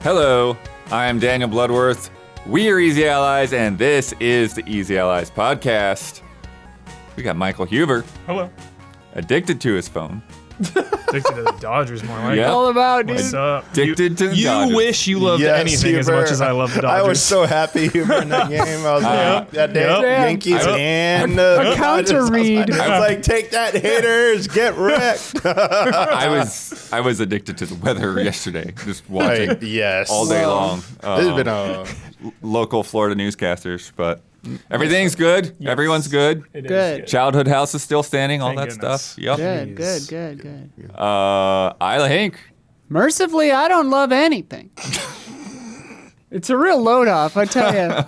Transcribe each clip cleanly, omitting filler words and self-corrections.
Hello, I am Daniel Bloodworth. We are Easy Allies, and this is the Easy Allies podcast. We got Michael Huber. Hello. Addicted to his phone. Addicted to the Dodgers more like Yeah. it. All about, dude. What's up? Addicted to the Dodgers. You wish you loved anything as much as I love the Dodgers. I was so happy you were in that game. I was like, that day, Yep. Yankees and the counter Dodgers. read. I was like, take that, haters, get wrecked. I was addicted to the weather yesterday, just watching Yes. all day long. This has been a Local Florida newscasters, but everything's good. Yes. Everyone's good. It is Good. Childhood house is still standing, all Thank that goodness. stuff. Yep. Good, Jeez. good. Isla Hink. Mercifully, I don't love anything. It's a real load off, I tell you.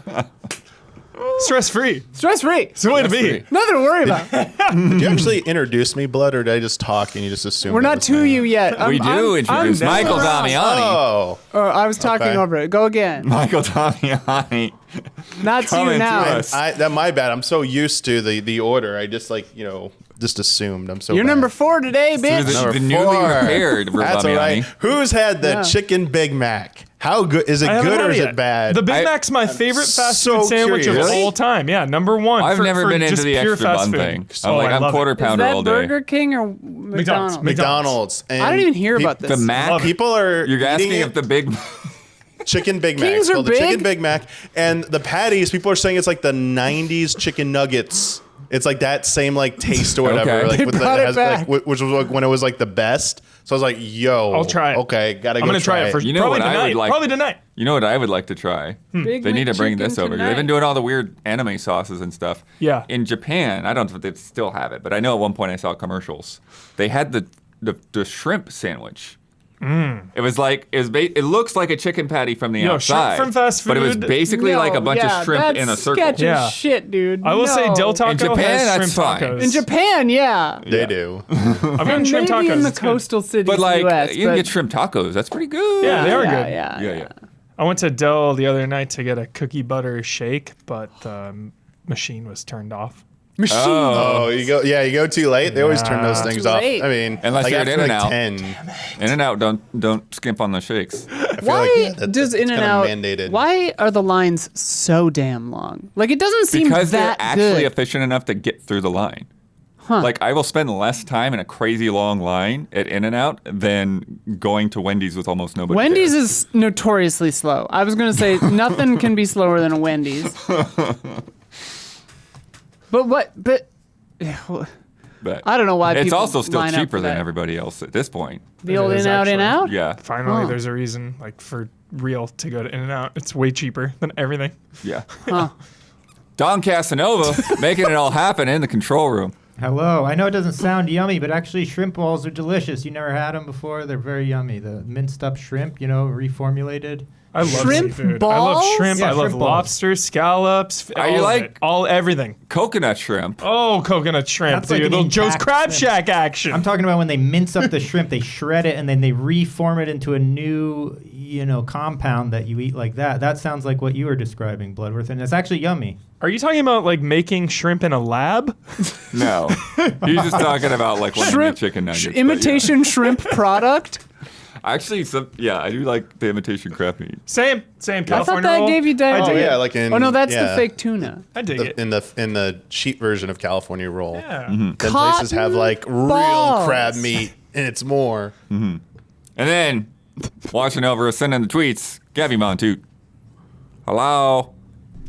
Stress-free. Stress-free. It's the way to be. Stress-free. Nothing to worry about. Did you actually introduce me, Blood, or did I just talk and you just assume We're that not was to me? you yet. We do introduce Michael Damiani. Oh. I was talking Okay. over it. Go again. Michael Damiani. Not to Coming you to now. us. That my bad. I'm so used to the order. I just just assumed. I'm so You're bad. number 4 today, Through bitch. the Number newly 4. repaired That's all Damiani. right. Who's had the Yeah. chicken Big Mac? How good is it? I haven't Good had or is yet. it bad? The Big I- Mac's my favorite fast so food sandwich curious. of all time. Yeah, number one. I've for, never for been into just the pure extra fast bun food. thing. Oh, I'm I love quarter it. Is pounder all that day. Burger King or McDonald's? McDonald's. And I don't even hear about The this. Mac. People are You're asking eating if the big. chicken Big Mac. Kings It's are called the big? chicken Big Mac. And the patties, people are saying it's like the 90s chicken nuggets. It's like that same taste or whatever. Okay. Like They with brought the, it has, back. which was when it was the best. So I was like, yo. I'll try it. Okay, gotta go I'm going to try it first. You know Probably what I tonight. would like- Probably tonight. You know what I would like to try? Big They need to bring this McChicken over. tonight. They've been doing all the weird anime sauces and stuff. Yeah. In Japan, I don't know if they still have it, but I know at one point I saw commercials. They had the shrimp sandwich. It was it looks like a chicken patty from the Yo, outside. shrimp from fast But it was food? basically No, like a bunch yeah, of shrimp that's in a circle. sketchy Yeah. shit, dude. I will say No. Del Taco In Japan, has that's shrimp fine. tacos. In Japan, yeah. They do. I've gotten And shrimp maybe tacos. in the It's good. coastal cities But of the US. you can get shrimp tacos. That's pretty good. Yeah, they are yeah, good. Yeah. Yeah. I went to Dell the other night to get a cookie butter shake, but the machine was turned off. Machine. Oh, you go too late. They always turn those Yeah. things Too off. late. I mean, Unless you're at after In-N-Out. 10. In-N-Out, don't skimp on the shakes. I feel Why that- does it's kinda In-N-Out? mandated. Why are the lines so damn long? It doesn't seem Because they're that actually good. efficient enough to get through the line. Huh. I will spend less time in a crazy long line at In-N-Out than going to Wendy's with almost nobody Wendy's there. is notoriously slow. I was gonna say nothing can be slower than a Wendy's. But what? But yeah, But I don't know why it's people also still line up cheaper for than that. everybody else at this point. the old It is In-Out, actually. In-Out. Yeah, Finally, Huh. there's a reason, for real, to go to In-N-Out. It's way cheaper than everything. yeah. Huh. Don Casanova making it all happen in the control room. Hello. I know it doesn't sound yummy, but actually shrimp balls are delicious. You never had them before? They're very yummy. The minced up shrimp, reformulated. I love Shrimp seafood. I love balls? shrimp. Yeah, I love shrimp balls. lobster, scallops. Are you all of like- it. everything? Coconut shrimp. Oh, coconut shrimp, That's like dude. an Little Joe's intact Crab shrimp. Shack action. I'm talking about when they mince up the shrimp, they shred it, and then they reform it into a new, compound that you eat like that. That sounds like what you were describing, Bloodworth, and it's actually yummy. Are you talking about making shrimp in a lab? No, he's just talking about when you Shrimp, make chicken nuggets. but imitation shrimp product. Yeah. Actually, I do like the imitation crab meat. Same. I thought California that roll. gave you I diarrhea. dig Oh, it. yeah, in Oh no, that's yeah, the fake tuna. I dig it. in the cheap version of California roll. Yeah. Then places have Cotton real balls. crab meat, and it's more. And then, watching over us, sending the tweets, Gabby Montoot. Hello.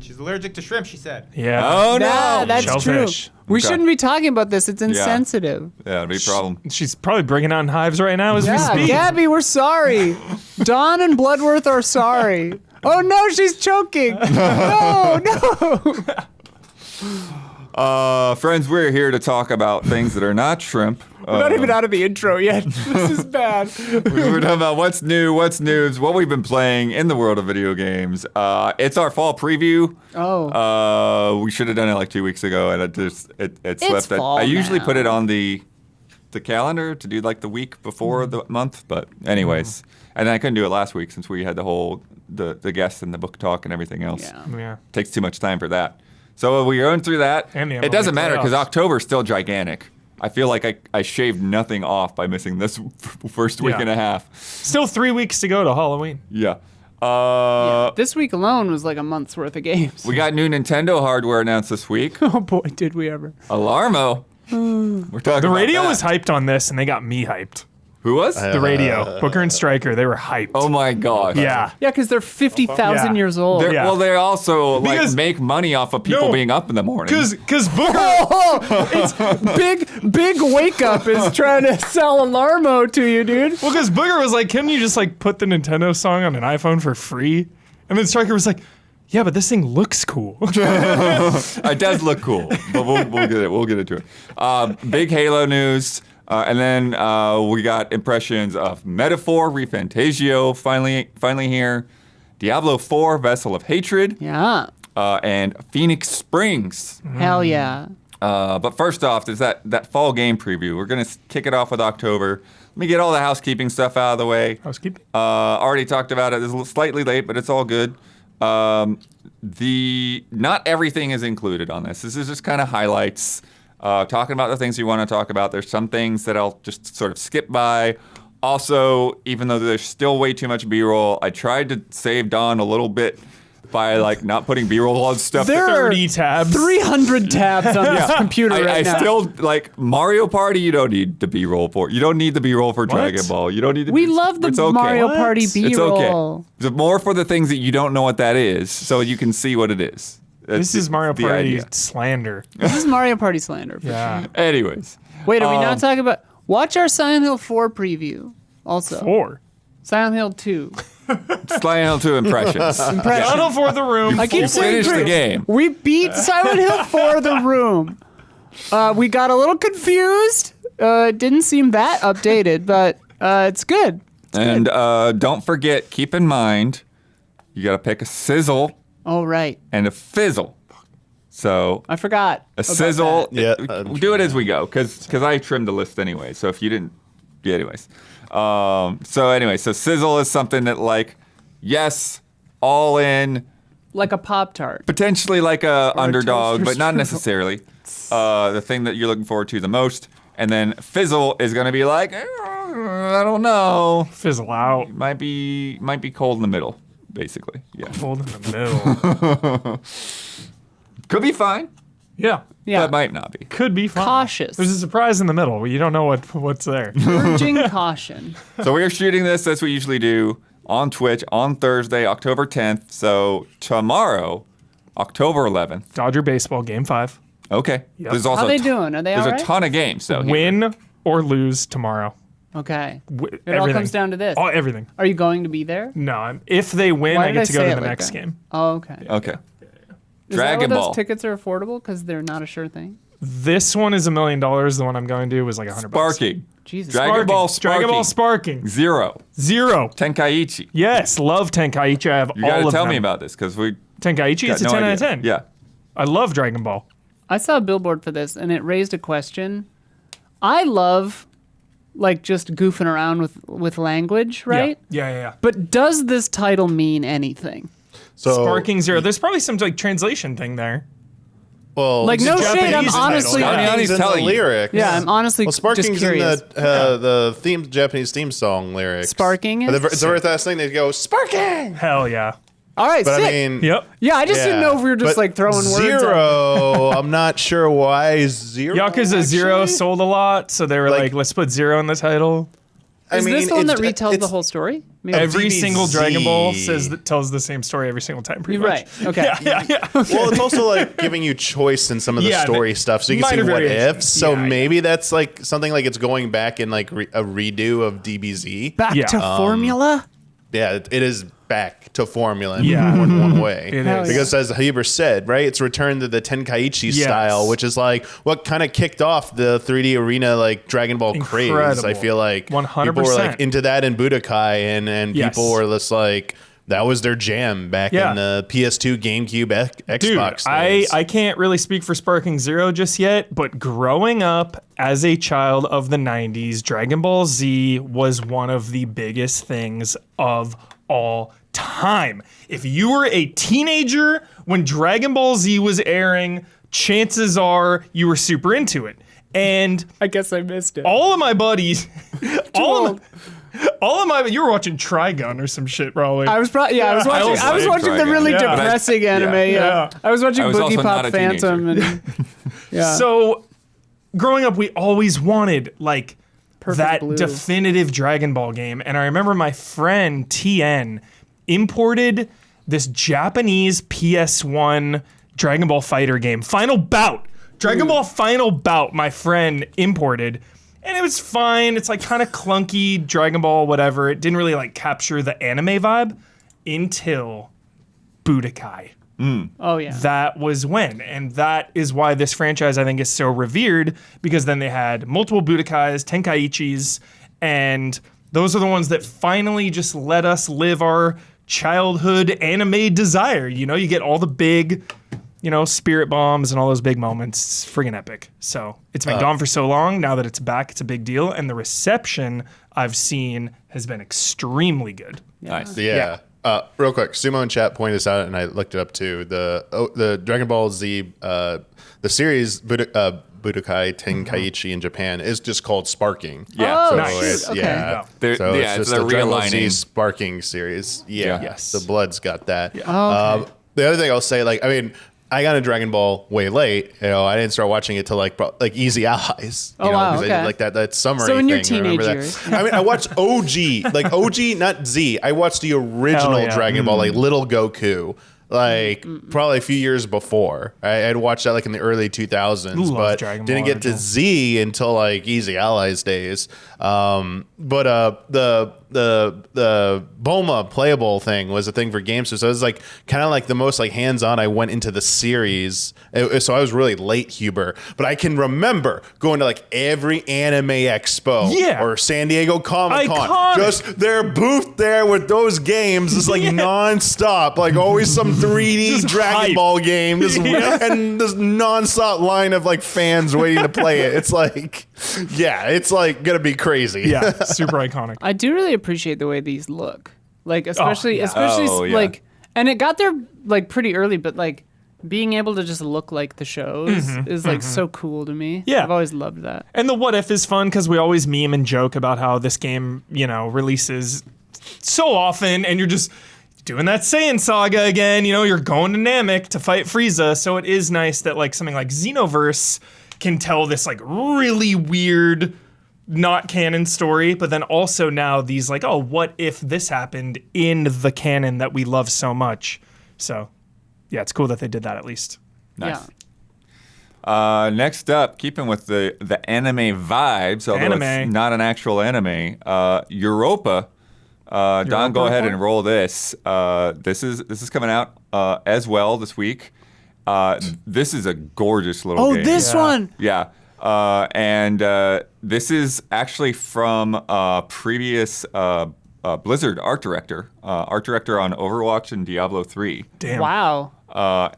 She's allergic to shrimp, she said. Yeah. Oh, no. That's Shellfish. true. We Okay. shouldn't be talking about this. It's insensitive. Yeah, it'd be a problem. She's probably bringing on hives right now as we Yeah, speak. Gabby, we're sorry. Don and Bloodworth are sorry. Oh no, she's choking. No. Friends, we're here to talk about things that are not shrimp. We're not even out of the intro yet. This is bad. We're talking about what's new, what's news, what we've been playing in the world of video games. It's our fall preview. Oh. We should have done it 2 weeks ago, and it slipped. fall I usually now. put it on the calendar to do the week before the month, but anyways, and I couldn't do it last week since we had the whole the guests and the book talk and everything else. Yeah. Yeah. Takes too much time for that. So we're going through that. And the It doesn't MLB matter because playoffs. October's still gigantic. I feel like I shaved nothing off by missing this first week Yeah. and a half. Still 3 weeks to go to Halloween. Yeah. This week alone was like a month's worth of games. We got new Nintendo hardware announced this week. Oh boy, did we ever. Alarmo. We're talking The about radio that. was hyped on this, and they got me hyped. Who was? The radio, Booker and Stryker, they were hyped. Oh my gosh. Yeah. Yeah, because they're 50,000 Yeah. years old. They're- Yeah. Well, they also like Because- make money off of people No. being up in the morning. Because Booker. Oh, it's big wake up is trying to sell Alarmo to you, dude. Well, because Booger was like, couldn't you just like put the Nintendo song on an iPhone for free? And then Stryker was like, yeah, but this thing looks cool. It does look cool, but we'll get into it. Big Halo news. And then we got impressions of Metaphor, ReFantazio, finally here. Diablo IV, Vessel of Hatred, Yeah. and Phoenix Springs. Hell yeah. But first off, there's that fall game preview. We're going to kick it off with October. Let me get all the housekeeping stuff out of the way. Housekeeping. Already talked about it. It's a little slightly late, but it's all good. Not everything is included on this. This is just kind of highlights. Talking about the things you want to talk about. There's some things that I'll just sort of skip by. Also, even though there's still way too much B-roll, I tried to save Dawn a little bit by like not putting B-roll on stuff. There are 30 tabs. 300 tabs on this computer I right now. still like Mario Party. You don't need the B-roll for. You don't need the B-roll for Dragon Ball. You don't need the. We love the it's okay. Mario Party It's B-roll. okay. It's more for the things that you don't know what that is, so you can see what it is. That's This is Mario the Party idea. slander. This is Mario Party slander. For Yeah. Sure. Anyways, Wait, are we not talking about... Watch our Silent Hill 4 preview also. 4. Silent Hill 2. Sliding on to impressions. Tunnel for the room. I keep saying Finish the pre- game. We beat Silent Hill 4 The Room. We got a little confused. Didn't seem that updated, but it's good. And don't forget, keep in mind, you got to pick a sizzle Oh, right. and a fizzle. So I forgot. a about sizzle. that. Yeah, We'll do it as we go, because I trimmed the list anyway. So if you didn't, yeah, anyways. So sizzle is something that like, yes, all in, Like a Pop-Tart. potentially like a underdog, toaster but not strudel. necessarily. The thing that you're looking forward to the most. And then fizzle is going to be like, I don't know. Fizzle out. Might be cold in the middle, basically. Yeah. Fold in the middle. Could be fine, Yeah. Yeah. but might not be. Could be fun. Cautious. There's a surprise in the middle. You don't know what's there. Urging caution. So we are shooting this as we usually do on Twitch on Thursday, October 10th. So tomorrow, October 11th. Dodger baseball, game 5. Okay. Yep. There's also How they a ton- doing? Are they There's all a right? ton of games. So Win or lose tomorrow. Okay. Everything. It all comes down to this. Oh, everything. Are you going to be there? No, if they win, Why I did get I to go say to it the like next that? game. Oh, okay. Okay. Is Dragon that what Ball. those tickets are affordable? Because they're not a sure thing? This one is $1 million. The one I'm going to was like $100. Sparking. Jesus. Dragon Ball Sparking. Dragon Ball Sparking. 0. 0. Tenkaichi. Yes, love Tenkaichi. I have You all got of to tell them. me about this because we Tenkaichi. got It's a no 10 out idea. of 10. Yeah. I love Dragon Ball. I saw a billboard for this, and it raised a question. I love, like, just goofing around with language, right? Yeah. But does this title mean anything? So, Sparking 0. There's probably some like translation thing there. well, Like, no It's a shade, I'm Japanese title. honestly... Yeah. Johnny's in the telling you. lyrics. Yeah, I'm honestly Well, Sparking's just curious. in the theme Japanese theme song lyrics. Sparking is? It's the very last thing they go Sparking. Hell yeah. All right, But sick. I mean, Yep. Yeah, I just didn't yeah. know if we were just But like throwing words out. Zero. I'm not sure why zero. Yakuza 0 actually? sold a lot, so they were Like- like, let's put 0 in the title. I Is mean, this the one that it's- retells the it's- whole story? Maybe. Every DBZ. single Dragon Ball tells the same story every single time. Pretty You're much. right. Okay. Yeah. Well, it's also like giving you choice in some of the Yeah, story the stuff, so you can see minor what variations. ifs. So Yeah, yeah. maybe that's like something like it's going back in like a redo of DBZ. Back Yeah. to formula? Yeah, it is back to formula in Yeah. more than one way. It Hell is. Because as Heber said, right, it's returned to the Tenkaichi Yes. style, which is like what kind of kicked off the 3D arena like Dragon Ball craze. I Incredible. feel like 100%. people were like into that in Budokai, and Yes. people were just like that was their jam back Yeah. in the PS2, GameCube, Dude, Xbox. days. I can't really speak for Sparking 0 just yet, but growing up as a child of the 90s, Dragon Ball Z was one of the biggest things of all time. If you were a teenager when Dragon Ball Z was airing, chances are you were super into it. And I guess I missed it. all of my buddies, all of All of my, you were watching Trigun or some shit, probably. I was probably I was watching. I was played watching the Trigun. really Yeah. depressing anime. Yeah. I was watching I was Boogie also not Pop a teenager. Phantom. And, yeah. So, growing up, we always wanted like Perfect that Blue. definitive Dragon Ball game, and I remember my friend TN imported this Japanese PS1 Dragon Ball Fighter game, Final Bout. Dragon Ball Final Bout. My friend imported. And it was fine. It's like kind of clunky, Dragon Ball, whatever. It didn't really like capture the anime vibe until Budokai. Oh yeah. That was when. And that is why this franchise, I think, is so revered, because then they had multiple Budokais, Tenkaichis, and those are the ones that finally just let us live our childhood anime desire. You know, you get all the big, you know, spirit bombs and all those big moments. It's friggin' epic. So it's been gone for so long. Now that it's back, it's a big deal. And the reception I've seen has been extremely good. Nice. Yeah. Real quick, Sumo in chat pointed this out, and I looked it up too. The Dragon Ball Z, the series Budokai Tenkaichi in Japan is just called Sparking. Yeah. Oh, So nice. it's, Okay. yeah. They're- So yeah, it's just they're the Dragon Ball Z realigning. Sparking series. Yeah. Yes. The Blood's got that. Oh, okay. The other thing I'll say, like, I mean, I got into Dragon Ball way late. You know, I didn't start watching it till like Easy Allies. You Oh, know, wow, 'cause I okay. did like that summary So in your thing. I remember teenage that. years. I mean, I watched OG, like OG, not Z. I watched the original Hell yeah. Dragon Ball, like Little Goku. Like probably a few years before. I had watched that like in the early 2000s, Love but Dragon didn't Ball get to original. Z until like Easy Allies days. But the Bulma playable thing was a thing for games, so it was like kind of like the most like hands-on I went into the series. So I was really late, Huber. But I can remember going to like every anime expo Yeah. or San Diego Comic-Con. Iconic. Just their booth there with those games is like nonstop, like always some 3D Just Dragon hype. Ball game, Yeah. and this nonstop line of like fans waiting to play it. It's like, yeah, it's like gonna be crazy. Yeah, super iconic. I do really appreciate the way these look. Like especially yeah. Oh, yeah. like, and it got there like pretty early, but like being able to just look like the shows is like so cool to me. Yeah. I've always loved that. And the what if is fun because we always meme and joke about how this game, you know, releases so often, and you're just doing that Saiyan saga again. You know, you're going to Namek to fight Frieza. So it is nice that like something like Xenoverse can tell this like really weird, not canon story, but then also now these like, oh, what if this happened in the canon that we love so much? So yeah, it's cool that they did that at least. Nice. Yeah. Next up, keeping with the anime vibes, although it's Anime. not an actual anime, Europa. Don, go ahead and roll this. This is coming out as well this week. This is a gorgeous little Oh, game. this Yeah. one. Yeah. And this is actually from previous Blizzard art director on Overwatch and Diablo 3. Damn. Wow.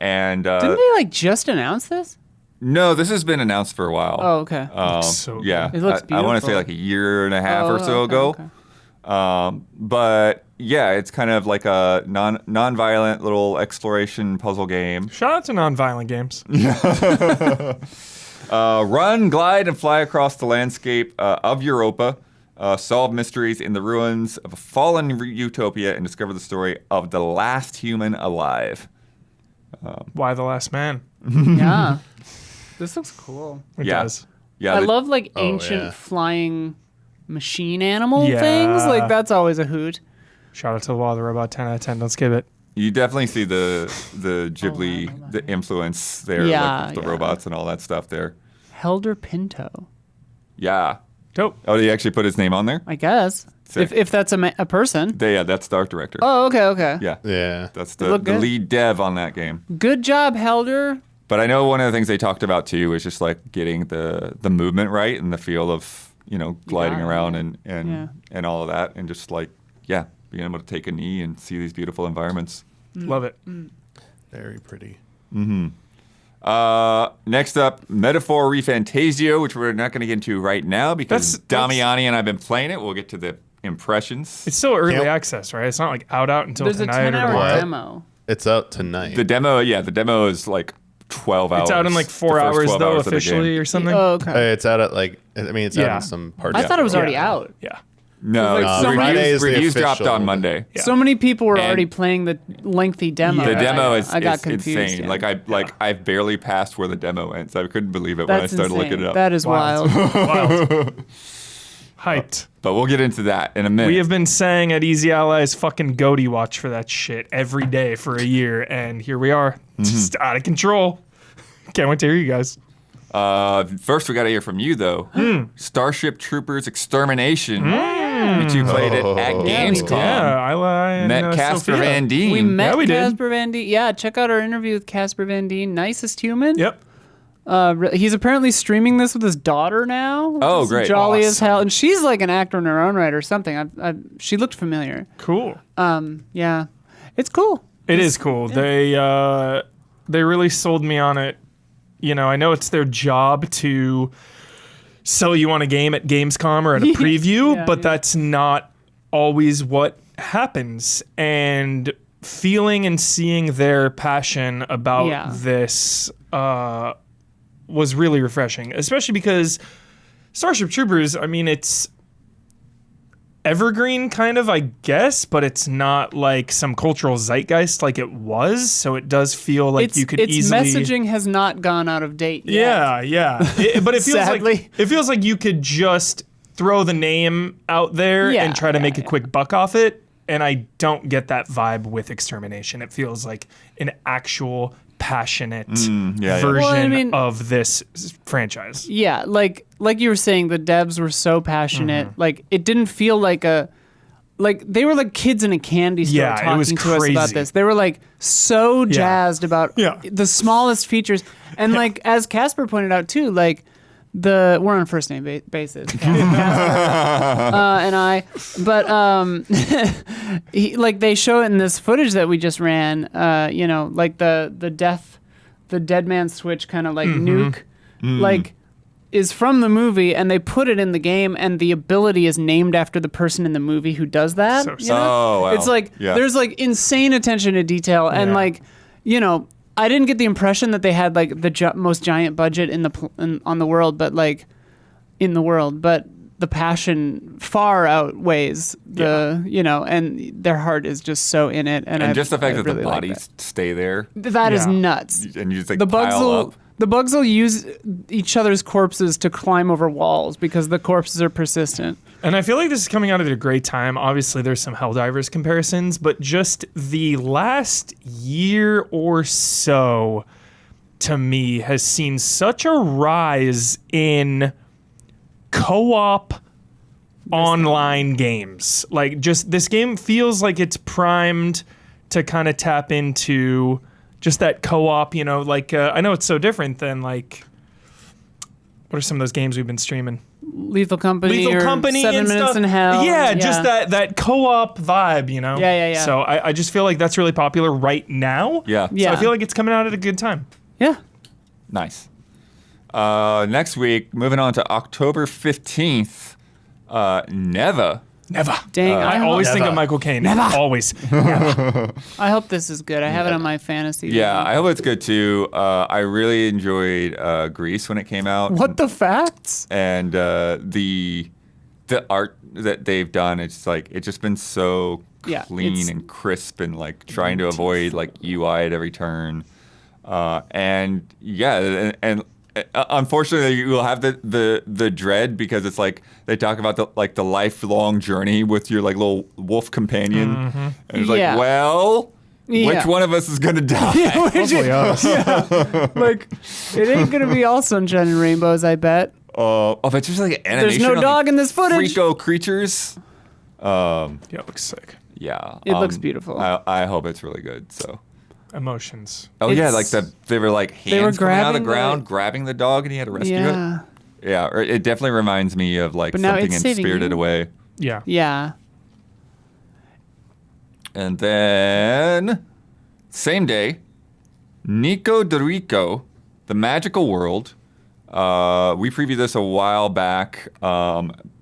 And Didn't they like just announce this? no, this has been announced for a while. Oh, okay. So Yeah, It looks I want to say beautiful. like a year and a half or Oh, so okay, ago. okay. But yeah, it's kind of like a non-violent little exploration puzzle game. Shout out to non-violent games. Run, glide, and fly across the landscape of Europa. Solve mysteries in the ruins of a fallen utopia and discover the story of the last human alive. Why the Last Man? Yeah. This looks cool. It Yeah. does. Yeah, I the- love like ancient yeah. flying machine animal Yeah. things. Like that's always a hoot. Shout out to the Wall of the Robot. 10 out of 10. Don't skip it. You definitely see the Ghibli the influence there, Yeah, like with the yeah. robots and all that stuff there. Helder Pinto, Yeah. Dope. Oh, did he actually put his name on there? I guess. Sick. If that's a person. Yeah, that's the art director. Oh, okay, okay. Yeah. Yeah. That's They the look good. lead dev on that game. Good job, Helder. But I know one of the things they talked about too is just like getting the movement right and the feel of, you know, gliding got it, around yeah. and Yeah. all of that, and just like, yeah, being able to take a knee and see these beautiful environments. Love it. Very pretty. Next up, Metaphor ReFantazio, which we're not going to get into right now because That's- Damiani and I've been playing it. We'll get to the impressions. It's still early Yep. access, right? It's not like out until There's a tonight or 10-hour tomorrow. demo. It's out tonight. The demo is like 12 hours. It's out in like 4 The first hours 12 though, hours of the game. officially or something. Oh, okay. It's out at like, I mean, it's out Yeah. in some parts. I thought it was already Yeah. out. Yeah. No, Like, so many- Friday is the reviews dropped official. on Monday. So many people were And- already playing the lengthy demo. The Yeah. demo I got is confused. insane. yeah. I've barely passed where the demo ends. I couldn't believe it when I That's started insane. looking it up. That is wild. Wild. Hyped. But we'll get into that in a minute. We have been saying at Easy Allies fucking goatee watch for that shit every day for a year, and here we are. Just out of control. Can't wait to hear you guys. First, we got to hear from you, though. Starship Troopers Extermination, which you played at Gamescom. Yeah, I and Met Casper Sophia. Van Dien. We met we did. Casper Van Dien. Yeah, check out our interview with Casper Van Dien. Nicest human. Yep. He's apparently streaming this with his daughter now. Which Oh, is great. Jolly as Awesome. hell. And she's like an actor in her own right or something. She looked familiar. Cool. Yeah. It's cool. It is cool. They really sold me on it. You know, I know it's their job to sell you on a game at Gamescom or at a preview, Yeah, but yeah. that's not always what happens. And feeling and seeing their passion about Yeah. this was really refreshing, especially because Starship Troopers, I mean, it's evergreen kind of, I guess, but it's not like some cultural zeitgeist like it was. So it does feel like you could its easily messaging has not gone out of date yet. Yeah. But it feels Sadly. like you could just throw the name out there Yeah, and try to yeah, make a yeah. quick buck off it. And I don't get that vibe with Extermination. It feels like an actual passionate yeah. version Well, I mean- of this franchise. Yeah, like you were saying, the devs were so passionate. Like it didn't feel like they were like kids in a candy store Yeah, it talking was to us about crazy. this. They were like so jazzed about Yeah. the smallest features. And like as Casper pointed out too, like we're on a first name basis, Casper, and I. But they show it in this footage that we just ran. Like the dead man switch kind of like nuke, like is from the movie, and they put it in the game, and the ability is named after the person in the movie who does that. So you know? Oh, wow. It's like Yeah. there's like insane attention to detail, and Yeah. like I didn't get the impression that they had like the most giant budget on the world, but like in the world, but the passion far outweighs the and their heart is just so in it, and just the fact that really the like bodies stay there that is Yeah. nuts. and you just like The bugs pile will up. the bugs will use each other's corpses to climb over walls because the corpses are persistent. And I feel like this is coming out at a great time. Obviously, there's some Helldivers comparisons, but just the last year or so, to me, has seen such a rise in co-op online games. Like, just this game feels like it's primed to kind of tap into just that co-op, I know it's so different than, like, what are some of those games we've been streaming? Lethal Company, Lethal or Company 7 and Minutes stuff. in Hell. Yeah, just that co-op vibe, Yeah. So I just feel like that's really popular right now. Yeah. Yeah. So I feel like it's coming out at a good time. Yeah. Nice. Next week, moving on to October 15th, Neva. Never. Dang, I always think Never. of Michael Caine. Never. Always. I hope this is good. I have it on my fantasy. Yeah, league. I hope it's good too. I really enjoyed Grease when it came out. What the facts? And the art that they've done, it's just been so Yeah, clean it's- and crisp, and like trying to avoid like UI at every turn. And unfortunately, you will have the dread because it's like they talk about the lifelong journey with your like little wolf companion, and it's Yeah. like, well, Yeah. which one of us is gonna die? Hopefully us. Like, it ain't gonna be all sunshine and rainbows, I bet. But just like animation. There's no on, dog like, in this footage. Freako creatures. Yeah, it looks sick. Yeah, It looks beautiful. I hope it's really good. So. Emotions. Oh yeah, It's- like they were like they were hands coming out of the grabbing ground, the- grabbing the dog, and he had to rescue Yeah. it. Yeah, or it definitely reminds me of like But now something it's in saving Spirited you. Away. Yeah. Yeah. And then same day, Nikoderiko, The Magical World. We previewed this a while back.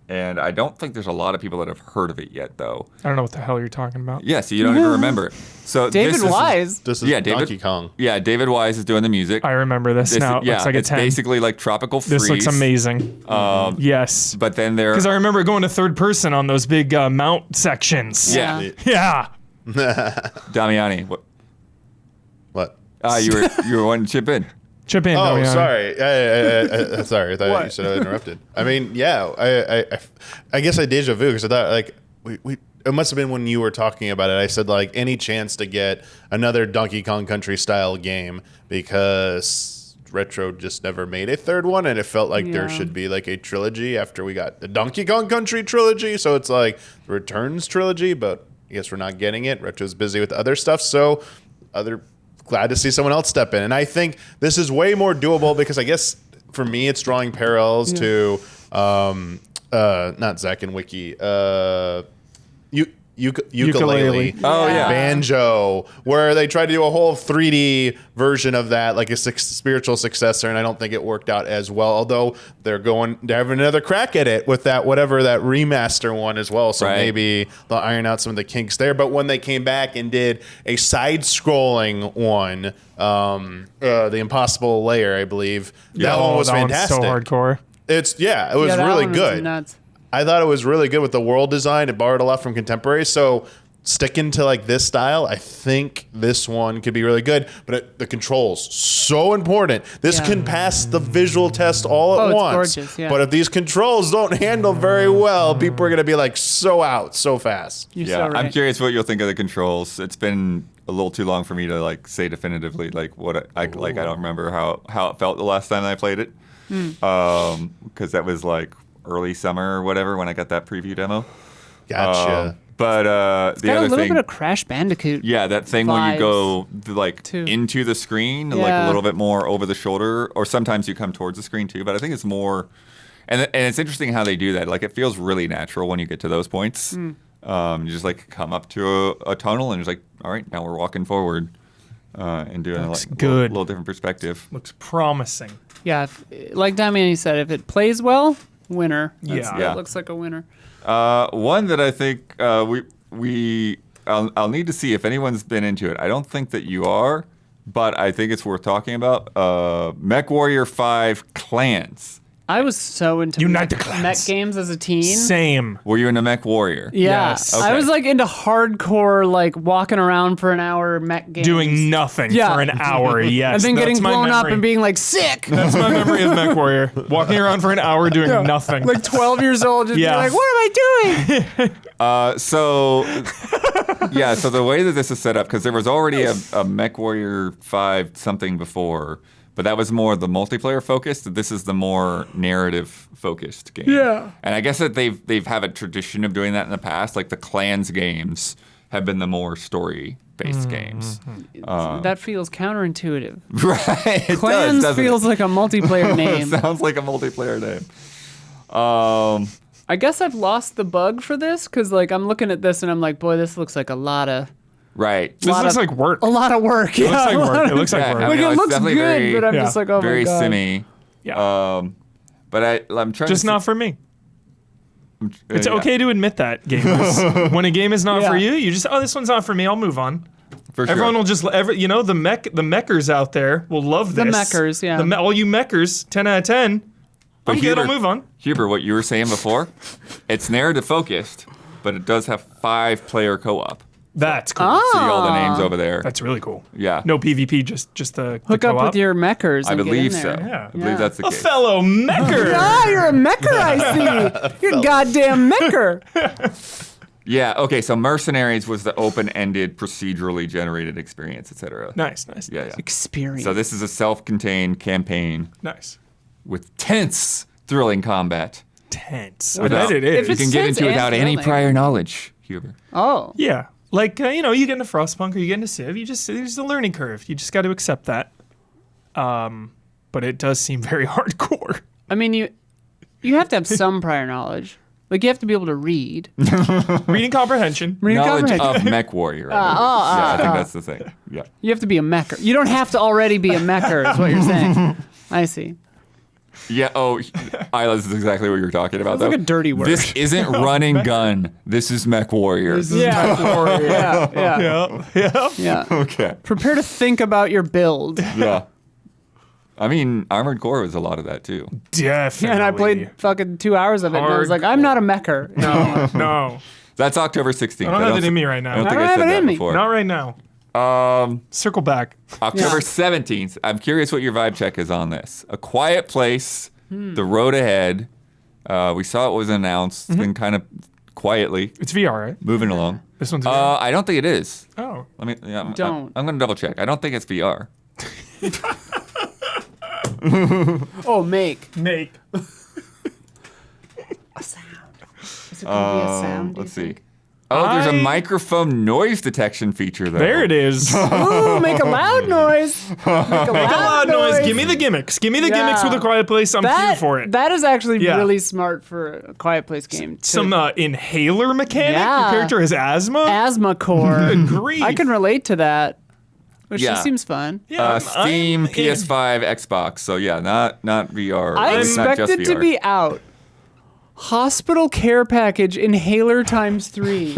And I don't think there's a lot of people that have heard of it yet, though. I don't know what the hell you're talking about. Yeah, so you don't even remember. So David Wise. This is Donkey Kong. Yeah, David Wise is doing the music. I remember this now. It yeah, looks like a it's 10. basically like Tropical Freeze. This looks amazing. Yes. But then there... Because I remember going to third person on those big mount sections. Yeah. Yeah. Damiani, What? you were wanting to chip in. Chip in. Oh, Damiani. sorry. Sorry, I thought What? you said I interrupted. I mean, yeah, I guess I deja vu because I thought like we it must have been when you were talking about it. I said like any chance to get another Donkey Kong Country style game because Retro just never made a third one, and it felt like there should be like a trilogy after we got the Donkey Kong Country trilogy. So it's like the Returns trilogy, but I guess we're not getting it. Retro's busy with other stuff, so glad to see someone else step in. And I think this is way more doable because I guess for me it's drawing parallels to not Zack and Wiki, ukulele. Oh, yeah. Banjo, where they tried to do a whole 3D version of that, like a spiritual successor, and I don't think it worked out as well. Although they're having another crack at it with that remaster one as well. So maybe they'll iron out some of the kinks there. But when they came back and did a side-scrolling one, the Impossible Layer, I believe, that one was fantastic. So hardcore. It was really good. Nuts. I thought it was really good with the world design. It borrowed a lot from contemporary. So sticking to like this style, I think this one could be really good. But the controls, so important. This can pass the visual test all at once. It's gorgeous, yeah. But if these controls don't handle very well, people are going to be like so out so fast. You're so right. I'm curious what you'll think of the controls. It's been a little too long for me to like say definitively like what I don't remember how it felt the last time I played it. Because that was like early summer or whatever when I got that preview demo. Gotcha. But the got other a little thing, bit of Crash Bandicoot. yeah, that thing where you go too. into the screen, like Yeah. a little bit more over the shoulder, or sometimes you come towards the screen too. But I think it's more, and it's interesting how they do that. Like it feels really natural when you get to those points. You just like come up to a tunnel and it's like, all right, now we're walking forward and doing a good. little different perspective. Looks promising. Yeah, like Damiani said, if it plays well, winner. Yeah. Yeah. It looks like a winner. One that I think I'll need to see if anyone's been into it. I don't think that you are, but I think it's worth talking about. MechWarrior 5 Clans. I was so into Unite the clans. mech games as a teen. Same. Were you in a MechWarrior? Yeah, Yes. I Okay. was like into hardcore, like walking around for an hour mech games. Doing nothing Yeah. for an hour. Yes. and then getting that's my blown up memory. and being like sick. That's my memory of MechWarrior. Walking around for an hour doing nothing. Like 12 years old, just Yeah. be like, what am I doing? So the way that this is set up, because there was already a MechWarrior 5 something before, but that was more the multiplayer focused. This is the more narrative focused game. Yeah. And I guess that they've had a tradition of doing that in the past. Like the Clans games have been the more story based games. That feels counterintuitive. Right. It Clans does, feels like a multiplayer it name. sounds like a multiplayer name. I guess I've lost the bug for this because like I'm looking at this and I'm like, boy, this looks like a lot of Right. This looks like work. a lot of work. It looks like work. It looks like Yeah, work. I Like mean, it it's looks definitely good, very- but I'm Yeah. just like, oh very my god. simmy. Yeah. But I'm trying Just to not for me. It's yeah. okay to admit that, gamers. When a game is not for Yeah. you, you just, this one's not for me, I'll move on. For sure. Everyone will just, the mechers out there will love The this. mechers, yeah. All you mechers, 10 out of 10. I'm good, I'll Hubert- move on. Huber, what you were saying before, it's narrative focused, but it does have 5-player co-op. That's cool. Ah. See all the names over there. That's really cool. Yeah. No PvP, just the Hook the up co-op. with your mechers. I and believe get in so. there. Yeah. I believe that's the A case. fellow mecher. Ah, you're a mecher, I see. You're a goddamn mecher. Yeah. Okay. So Mercenaries was the open-ended, procedurally generated experience, etc. Nice. Yeah. Experience. So this is a self-contained campaign Nice. with tense, thrilling combat. Tense. Without- I bet it If is. You it's can get tense into it and without any thrilling. prior knowledge, Huber. Oh. Yeah. Like, you get into Frostpunk or you get into Civ, there's a learning curve. You just got to accept that. But it does seem very hardcore. I mean, you have to have some prior knowledge. Like you have to be able to read. Reading comprehension. Reading Knowledge comprehension. of MechWarrior. I think that's the thing. Yeah. You have to be a mecher. You don't have to already be a mecher, is what you're saying. I see. Yeah. Oh, Isla, this is exactly what you're talking about. Sounds like though. a dirty word. This isn't run and gun. This is MechWarrior. Yeah. Yeah. Yeah. Okay. Prepare to think about your build. Yeah. I mean, Armored Core was a lot of that too. Definitely. And I played fucking 2 hours of it, and I was like, I'm not a mecher. No. That's October 16th. I don't have it in me right now. I don't think I I don't said have it that in me. before. Not right now. Circle back. October 17th. I'm curious what your vibe check is on this. A Quiet Place, The Road Ahead. We saw it was announced. It's been kind of quietly It's VR, right? moving along. This one's VR. I don't think it is. Oh. Let me. Yeah, Don't. I'm going to double check. I don't think it's VR. Oh, make. Make. A sound. Is it going to be a sound? do you Let's see. think? Oh, there's a I- microphone noise detection feature though. There it is. Ooh, make a loud noise. Make a Loud noise. Give me the gimmicks. Give me the gimmicks Yeah. with a Quiet Place. I'm here for it. That is actually Yeah. really smart for a Quiet Place game. Some inhaler mechanic. Yeah. Your character has asthma. asthma core. Agreed. I can relate to that, which Yeah. just seems fun. Yeah, Steam, I'm in. PS5, Xbox. So yeah, not VR. I It's not expect just it to VR. be out. Hospital care package inhaler times 3.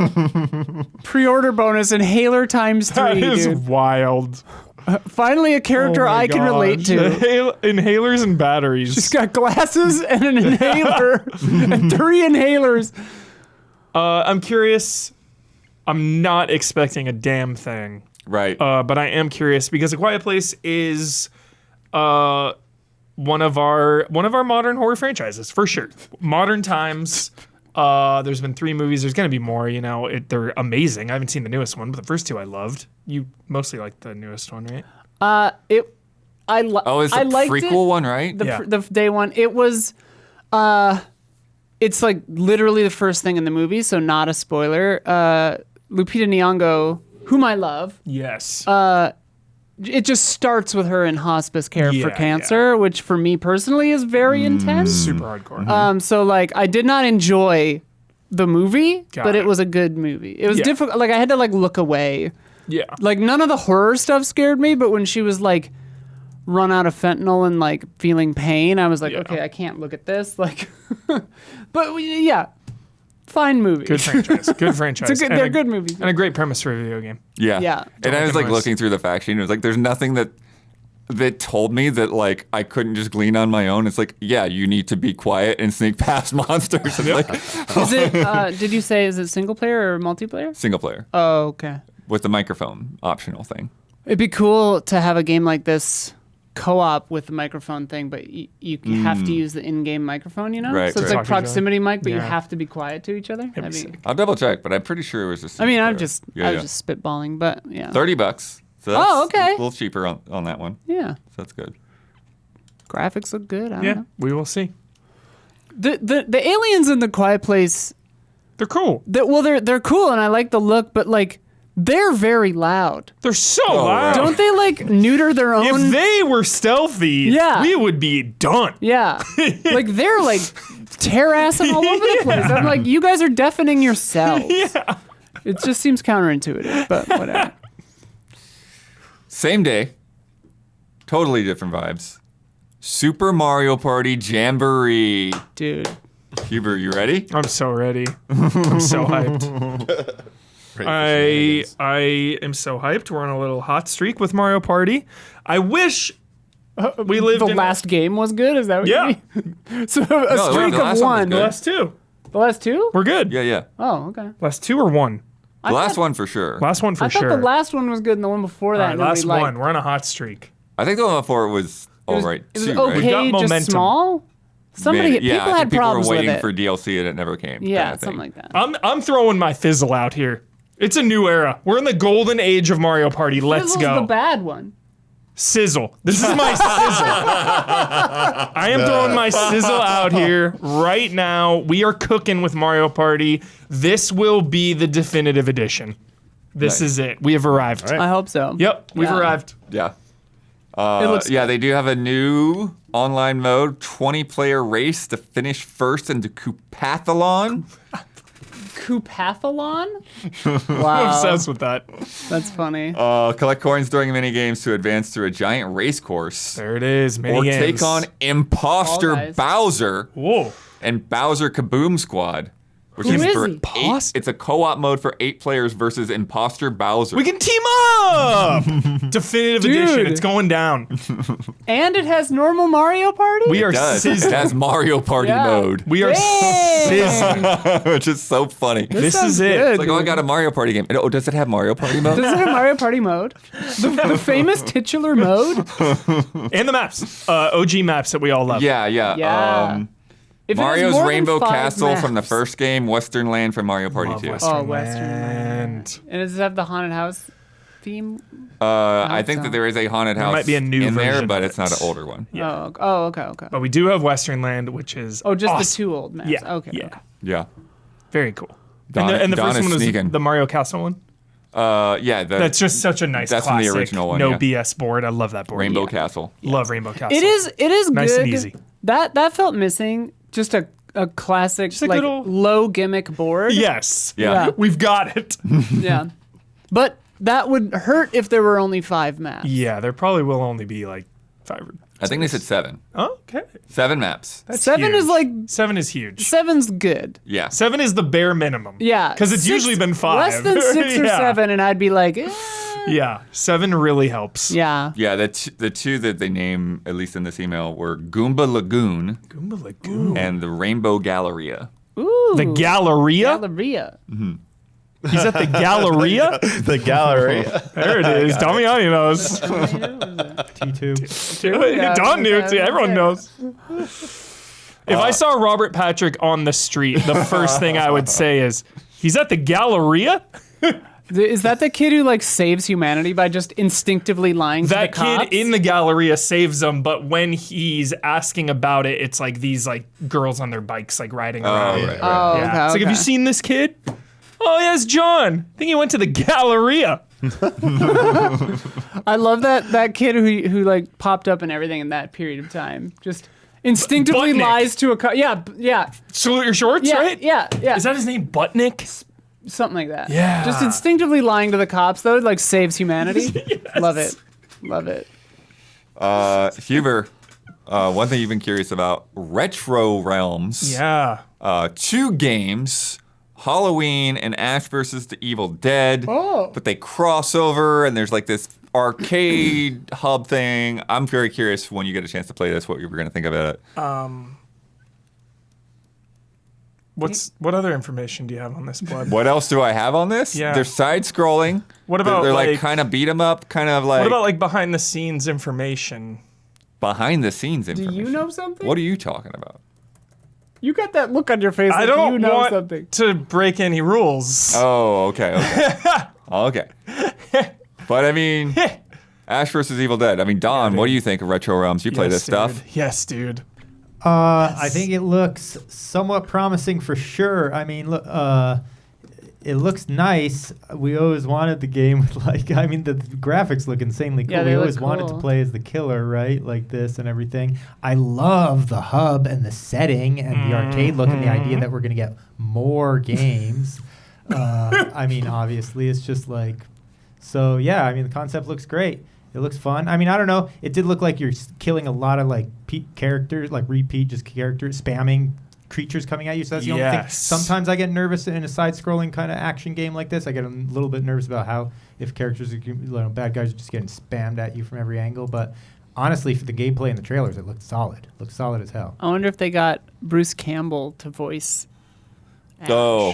Pre-order bonus inhaler times 3. That is Dude. wild. Finally, a character Oh my I can relate gosh. to. Inhalers and batteries. She's got glasses and an inhaler and 3 inhalers. I'm curious. I'm not expecting a damn thing. Right. But I am curious because A Quiet Place is one of our modern horror franchises for sure. Modern times. There's been 3 movies. There's gonna be more. You know, they're amazing. I haven't seen the newest one, but the first 2 I loved. You mostly liked the newest one, right? It's Oh, it's the liked prequel it. one, right? The day one. It was it's like literally the first thing in the movie, so not a spoiler. Lupita Nyong'o, whom I love, Yes. it just starts with her in hospice care for Yeah, cancer, which for me personally is very intense. Super hardcore. So like I did not enjoy the movie, Got but it. it was a good movie. It was Yeah. difficult. Like I had to like look away. Yeah. Like none of the horror stuff scared me, but when she was like run out of fentanyl and like feeling pain, I was like, Yeah. okay, I can't look at this. Like, but yeah, fine movie. Good franchise. Good franchise. It's a good, And they're good movies. And a great premise for a video game. Yeah. Yeah. And I was like Don't looking through the fact sheet and it was like, there's nothing that told me that like I couldn't just glean on my own. It's like, yeah, you need to be quiet and sneak past monsters. And like Is it? Did you say is it single player or multiplayer? single player Oh, okay. with the microphone optional thing. It'd be cool to have a game like this co-op with the microphone thing, but you have to use the in-game microphone, you know? Right, So it's right. like proximity mic, but you Yeah. have to be quiet to each other. That'd be That'd be- sick. I'll double check, but I'm pretty sure it was just. I mean, single I'm player. just Yeah, I yeah. was just spitballing, but yeah. $30. So that's Oh, okay. A little cheaper on that one. Yeah. So that's good. Graphics look good. I don't Yeah. know. We will see. The aliens in the Quiet Place, They're cool. they're cool and I like the look, but like they're very loud. They're so Oh, loud. Don't they like neuter their own? If they were stealthy, Yeah. we would be done. Yeah. Like they're like terrassing all over the place. I'm like, you guys are deafening yourselves. Yeah. It just seems counterintuitive, but whatever. Same day, totally different vibes. Super Mario Party Jamboree. Dude. Huber, you ready? I'm so ready. I'm so hyped. I am so hyped. We're on a little hot streak with Mario Party. I wish we lived The in last game was good? Is that what Yeah. you mean? So a No, streak the last of one was one. good. the last 2. The last 2? We're good. Yeah, yeah. Oh, okay. Last 2 or 1? The last one for sure. Last one for I thought sure. the last one was good and the one before that. All right, nobody last liked. one. We're on a hot streak. I think the one before was It was, all right it was too, okay, right? got just momentum. small. Somebody, Maybe. people I think had problems people were waiting with it. for DLC and it never came. Yeah, kinda thing. something like that. I'm throwing my fizzle out here. It's a new era. We're in the golden age of Mario Party. Let's Fizzle's go. the bad one. Sizzle. This is my sizzle. I am throwing my sizzle out here right now. We are cooking with Mario Party. This will be the definitive edition. This Nice. is it. We have arrived. I hope so. Yep, we've Yeah. arrived. Yeah. It looks Yeah, they do have a new online mode, 20-player race to finish first into Coupathlon. Coupathlon? I'm Wow. obsessed with that. That's funny. Collect coins during mini games to advance through a giant race course. There it is. Mini Or games. take on Imposter Fall Guys. Bowser Whoa. and Bowser Kaboom Squad. Which Who is is for he? 8. Imposter? It's a co-op mode for 8 players versus Imposter Bowser. We can team up! Definitive Dude. edition. It's going down. And it has normal Mario Party? We are It does. It sizzling. has Mario Party Yeah. mode, We are Dang. sizzling. which is so funny. This sounds is it. good, It's like, oh, I dude. got a Mario Party game. Oh, does it have Mario Party mode? Does it have Mario Party mode? The famous titular mode? And the maps. OG maps that we all love. Yeah. Yeah. If it has Mario's more than Rainbow 5 Castle from the maps. first game, Western Land from Mario Party Love 2. Western Western Land. And does it have the haunted house theme? I think so. that there is a haunted house might be a new in there, version but of it's not it. an older one. Yeah. Oh, okay. But we do have Western Land, which is Oh, just awesome. the 2 old maps. Yeah. Okay. Yeah. Okay. Yeah. Very cool. Don- and the Don first is one was sneaking. the Mario Castle one. Yeah. That's just such a nice That's from the classic, original one, no yeah. BS board. I love that board. Rainbow Yeah. Castle. Love Rainbow Castle. It is Nice good. and easy. That felt missing. Just a classic, a like, little- low gimmick board. Yes. Yeah. Yeah. We've got it. Yeah. But that would hurt if there were only 5 maps. Yeah, there probably will only be like 5 or I think they said 7. Okay. 7 maps. That's 7 huge. is like 7 is huge. 7's good. Yeah. 7 is the bare minimum. Yeah. Because it's 6 usually been 5. Less than 6 or Yeah. 7, and I'd be like, Yeah. 7 really helps. yeah. Yeah, the two that they name, at least in this email, were Goomba Lagoon Goomba Lagoon. and the Rainbow Galleria. Ooh. The Galleria? Galleria. He's at the Galleria? The gallery. There it is. Damiani knows. T2. Yeah, Don knew. okay, Everyone okay. knows. If I saw Robert Patrick on the street, the first thing I would say is, he's at the Galleria? Is that the kid who like saves humanity by just instinctively lying to the That cops? kid in the Galleria saves them, but when he's asking about it, it's like these like girls on their bikes like riding around. right. Oh, Yeah. okay. It's like, have you seen this kid? Oh, yes, John. I think he went to the Galleria. I love that kid who like popped up and everything in that period of time. Just instinctively Buttnick. lies to a cop. Yeah, yeah, Salute your shorts, yeah, right? yeah, yeah. Is that his name, Buttnick? Something like that? Yeah. Just instinctively lying to the cops though, like saves humanity. Love it. Love it. Huber, one thing you've been curious about, Retro Realms. Yeah. 2 games, Halloween and Ash versus the Evil Dead. Oh. But they cross over and there's like this arcade hub thing. I'm very curious when you get a chance to play this, what you were going to think about it. What other information do you have on this, Blood? What else do I have on this? Yeah. They're side scrolling. What about, they're like- like kind of beat 'em up, kind of like What about like behind the scenes information? behind the scenes Do information? you know something? What are you talking about? You got that look on your face. I like don't you know want something. to break any rules. Oh, okay. Okay. But I mean, Ash versus Evil Dead. I mean, Don, what do you think of Retro Realms? You play Yes, this stuff? dude. Yes, dude. I think it looks somewhat promising for sure. I mean, look, it looks nice. We always wanted the game with the graphics look insanely cool. Yeah, they We look always wanted to cool. play as the killer, right? Like this and everything. I love the hub and the setting and the arcade look and the idea that we're going to get more games. I mean, obviously, it's just like, so yeah, I mean, the concept looks great. It looks fun. I mean, I don't know. It did look like you're killing a lot of like characters, like repeat just characters, spamming creatures coming at you. So that's the only thing. Yes. Sometimes I get nervous in a side-scrolling kind of action game like this. I get a little bit nervous about how if characters, bad guys are just getting spammed at you from every angle. But honestly, for the gameplay and the trailers, it looked solid. Looked solid as hell. I wonder if they got Bruce Campbell to voice Ash. Oh,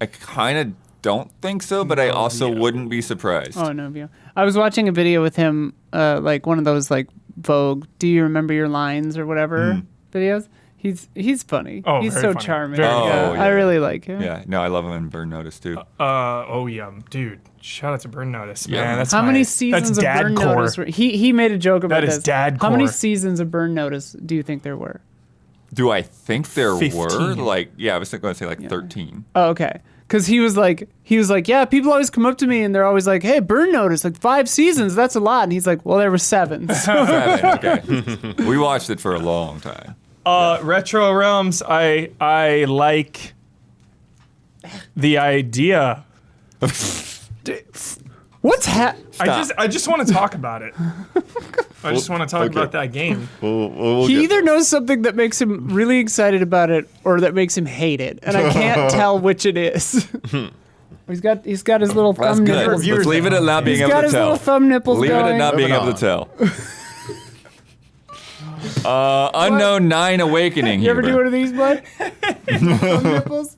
I kind of don't think so, but I also yeah. wouldn't be surprised. Oh no, yeah. I was watching a video with him, like one of those like Vogue. Do you remember your lines or whatever videos? He's funny. Oh, he's very so funny. charming. Very funny. Yeah, Oh, I yeah. really like him. Yeah, no, I love him in Burn Notice too. Oh yeah, dude. Shout out to Burn Notice, Yeah. man. That's How my- many seasons that's of dad Burn core. Notice? He made a joke about That is this. dad How many core. seasons of Burn Notice do you think there were? Do I think there 15. were I was going to say like 13. Oh, okay. Because he was like, yeah, people always come up to me and they're always like, hey, Burn Notice, like 5 seasons, that's a lot. And he's like, well, there were 7. So 7, okay. We watched it for a long time. Retro Realms, I like the idea. What's I just want to talk about it. I just want to talk about that game. We'll He get either knows something that makes him really excited about it or that makes him hate it, and I can't tell which it is. He's got his little That's thumb good. nipples. Let's leave it at not being He's able got to his tell. little thumb nipples Leave going. it at not being able to tell. Unknown 9 Awakening. You ever do Huber. one of these, bud? Thumb nipples.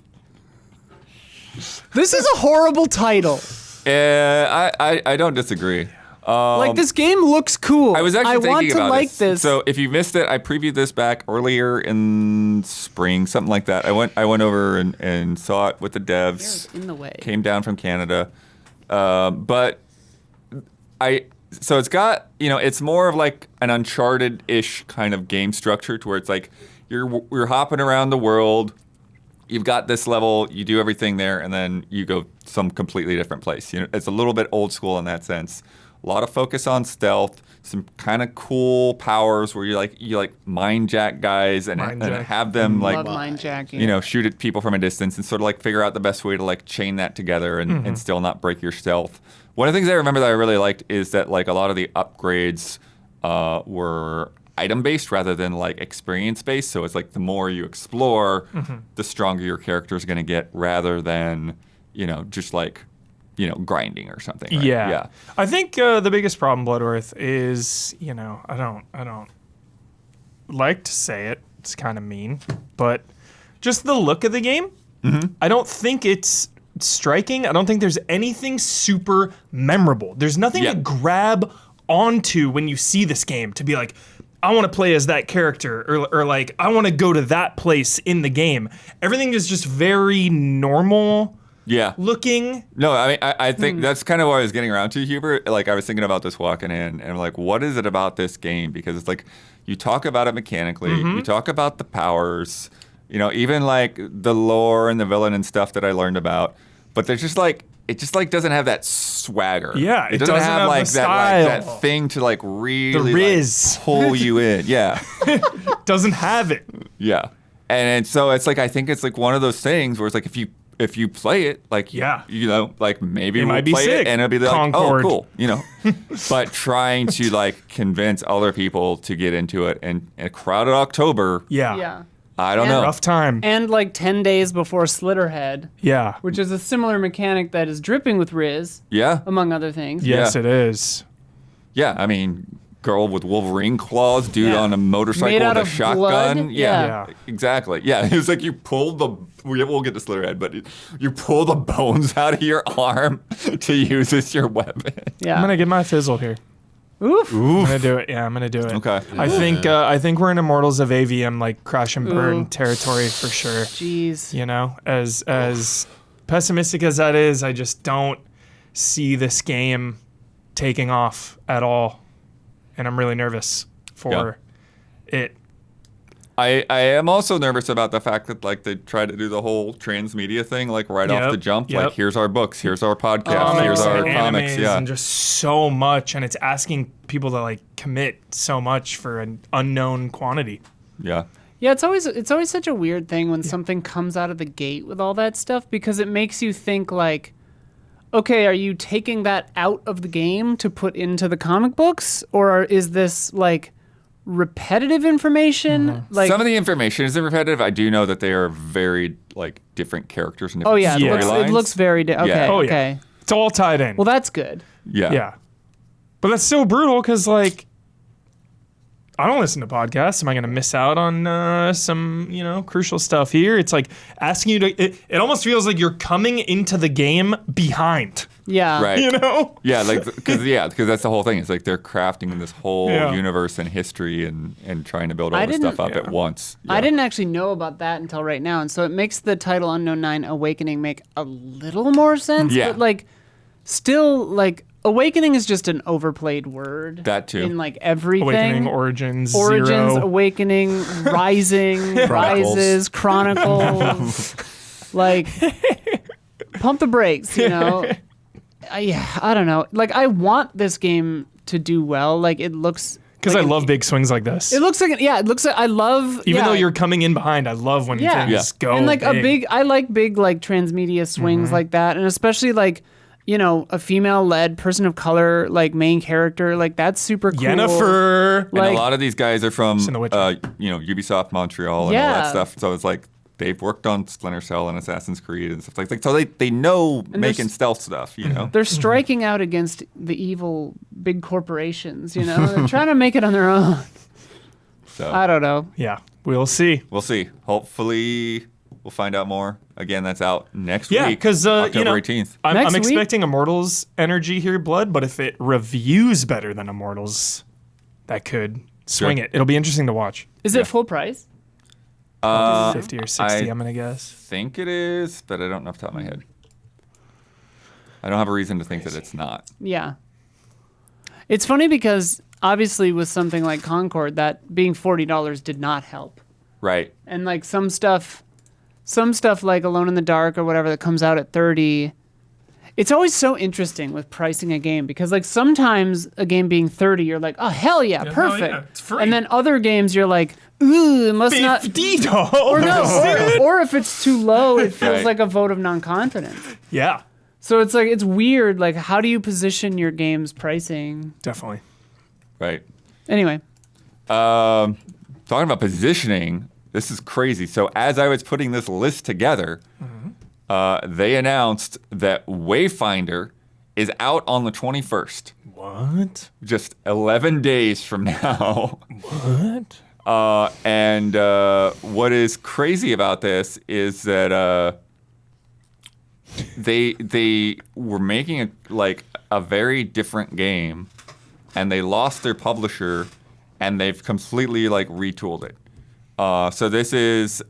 This is a horrible title. I don't disagree. Like, this game looks cool. I was actually thinking want to about like this. So if you missed it, I previewed this back earlier in spring, something like that. I went over and saw it with the devs. in the way. Came down from Canada, but so it's got, it's more of like an Uncharted-ish kind of game structure to where it's like you're hopping around the world. You've got this level, you do everything there, and then you go some completely different place. It's a little bit old school in that sense. A lot of focus on stealth, some kind of cool powers where you mind jack guys and have them Love mind jacking. shoot at people from a distance and sort of like figure out the best way to like chain that together and still not break your stealth. One of the things I remember that I really liked is that like a lot of the upgrades were item based rather than like experience based. So it's like the more you explore, the stronger your character is going to get rather than just like grinding or something. Right? Yeah. I think the biggest problem, Bloodworth, is I don't like to say it. It's kind of mean, but just the look of the game. I don't think it's striking. I don't think there's anything super memorable. There's nothing to grab onto when you see this game to be like, I want to play as that character, or like I want to go to that place in the game. Everything is just very normal. Yeah. Looking. No, I mean, I think that's kind of what I was getting around to, Hubert. Like, I was thinking about this walking in, and I'm like, what is it about this game? Because it's like, you talk about it mechanically, you talk about the powers, even like the lore and the villain and stuff that I learned about, but there's just like, it just like doesn't have that swagger. Yeah, it doesn't have like the that style. like that thing to like really The Riz. like, pull you in. Yeah, Doesn't have it. yeah, and so it's like I think it's like one of those things where it's like if you play it, like like maybe It we'll might be play sick. it and it'll be like, Concord. oh, cool, But trying to like convince other people to get into it and crowded October, Yeah. I don't know. Rough time. And like 10 days before Slitterhead, Yeah. which is a similar mechanic that is dripping with Riz, Yeah, among other things. Yes, Yeah. it is. yeah. I mean, girl with Wolverine claws, dude Yeah. on a motorcycle Made out with a of shotgun. blood? Yeah, Yeah. exactly. Yeah, it was like you pulled the. We'll get to Slitterhead, but you pull the bones out of your arm to use as your weapon. Yeah. I'm gonna get my fizzle here. Oof. I'm gonna do it. Yeah, I'm gonna do it. Okay. I think we're in Immortals of AVM like crash and burn Ooh. territory for sure. Jeez. As pessimistic as that is, I just don't see this game taking off at all, and I'm really nervous for it. I am also nervous about the fact that like they try to do the whole transmedia thing like right off the jump. Yep. Like here's our books, here's our podcast, here's our and comics. animes Yeah, and just so much, and it's asking people to like commit so much for an unknown quantity. yeah. Yeah, it's always such a weird thing when something comes out of the gate with all that stuff, because it makes you think like, okay, are you taking that out of the game to put into the comic books, or is this like repetitive information? Like, Some of the information is repetitive. I do know that they are very like different characters and different oh yeah, storylines. it looks very okay. Yeah. Oh, yeah. Okay. It's all tied in. Well, that's good. Yeah. Yeah. But that's so brutal because, like, I don't listen to podcasts. Am I going to miss out on some, crucial stuff here? It's like asking you to, it almost feels like you're coming into the game behind, Yeah. Right. Yeah, like because that's the whole thing. It's like they're crafting this whole universe and history and trying to build all this stuff up at once. I didn't actually know about that until right now, and so it makes the title Unknown 9 Awakening make a little more sense. Yeah. But like, still, like, Awakening is just an overplayed word. That too. In like everything. Awakening, Origins, Origins, Zero. Awakening, Rising, Rises, Chronicles. Like, pump the brakes, I don't know. Like, I want this game to do well. Like, it looks Because I love big swings like this. It looks like I love Even though you're coming in behind, I love when things go and like big. I like big like transmedia swings like that, and especially like a female-led person of color like main character, like that's super cool. Yennefer. Like, and a lot of these guys are from in The Witcher. Ubisoft Montreal and all that stuff. So it's like they've worked on Splinter Cell and Assassin's Creed and stuff like that. So they know making stealth stuff, They're striking out against the evil big corporations, They're trying to make it on their own. So I don't know. Yeah, we'll see. we'll see. Hopefully we'll find out more. Again, that's out next Yeah, week. because October 18th. I'm Next week? expecting Immortals energy here, Blood. But if it reviews better than Immortals, that could swing it. It'll be interesting to watch. Is it full price? 50 or 60, I I'm gonna guess. think it is, but I don't know off the top of my head. I don't have a reason to think that it's not. Yeah. It's funny because obviously with something like Concord, that being $40 did not help. Right. And like some stuff like Alone in the Dark or whatever that comes out at 30. It's always so interesting with pricing a game because like sometimes a game being 30, you're like, oh hell yeah, perfect. yeah, it's free. And then other games you're like, ooh, it must not. $50. Or no, or if it's too low, it feels Right. like a vote of non-confidence. Yeah, So it's like it's weird. Like, how do you position your game's pricing? definitely. Right. Anyway, Talking about positioning, this is crazy. So as I was putting this list together, they announced that Wayfinder is out on the 21st, What? just 11 days from now. What? And what is crazy about this is that they were making a very different game, and they lost their publisher, and they've completely retooled it. So this is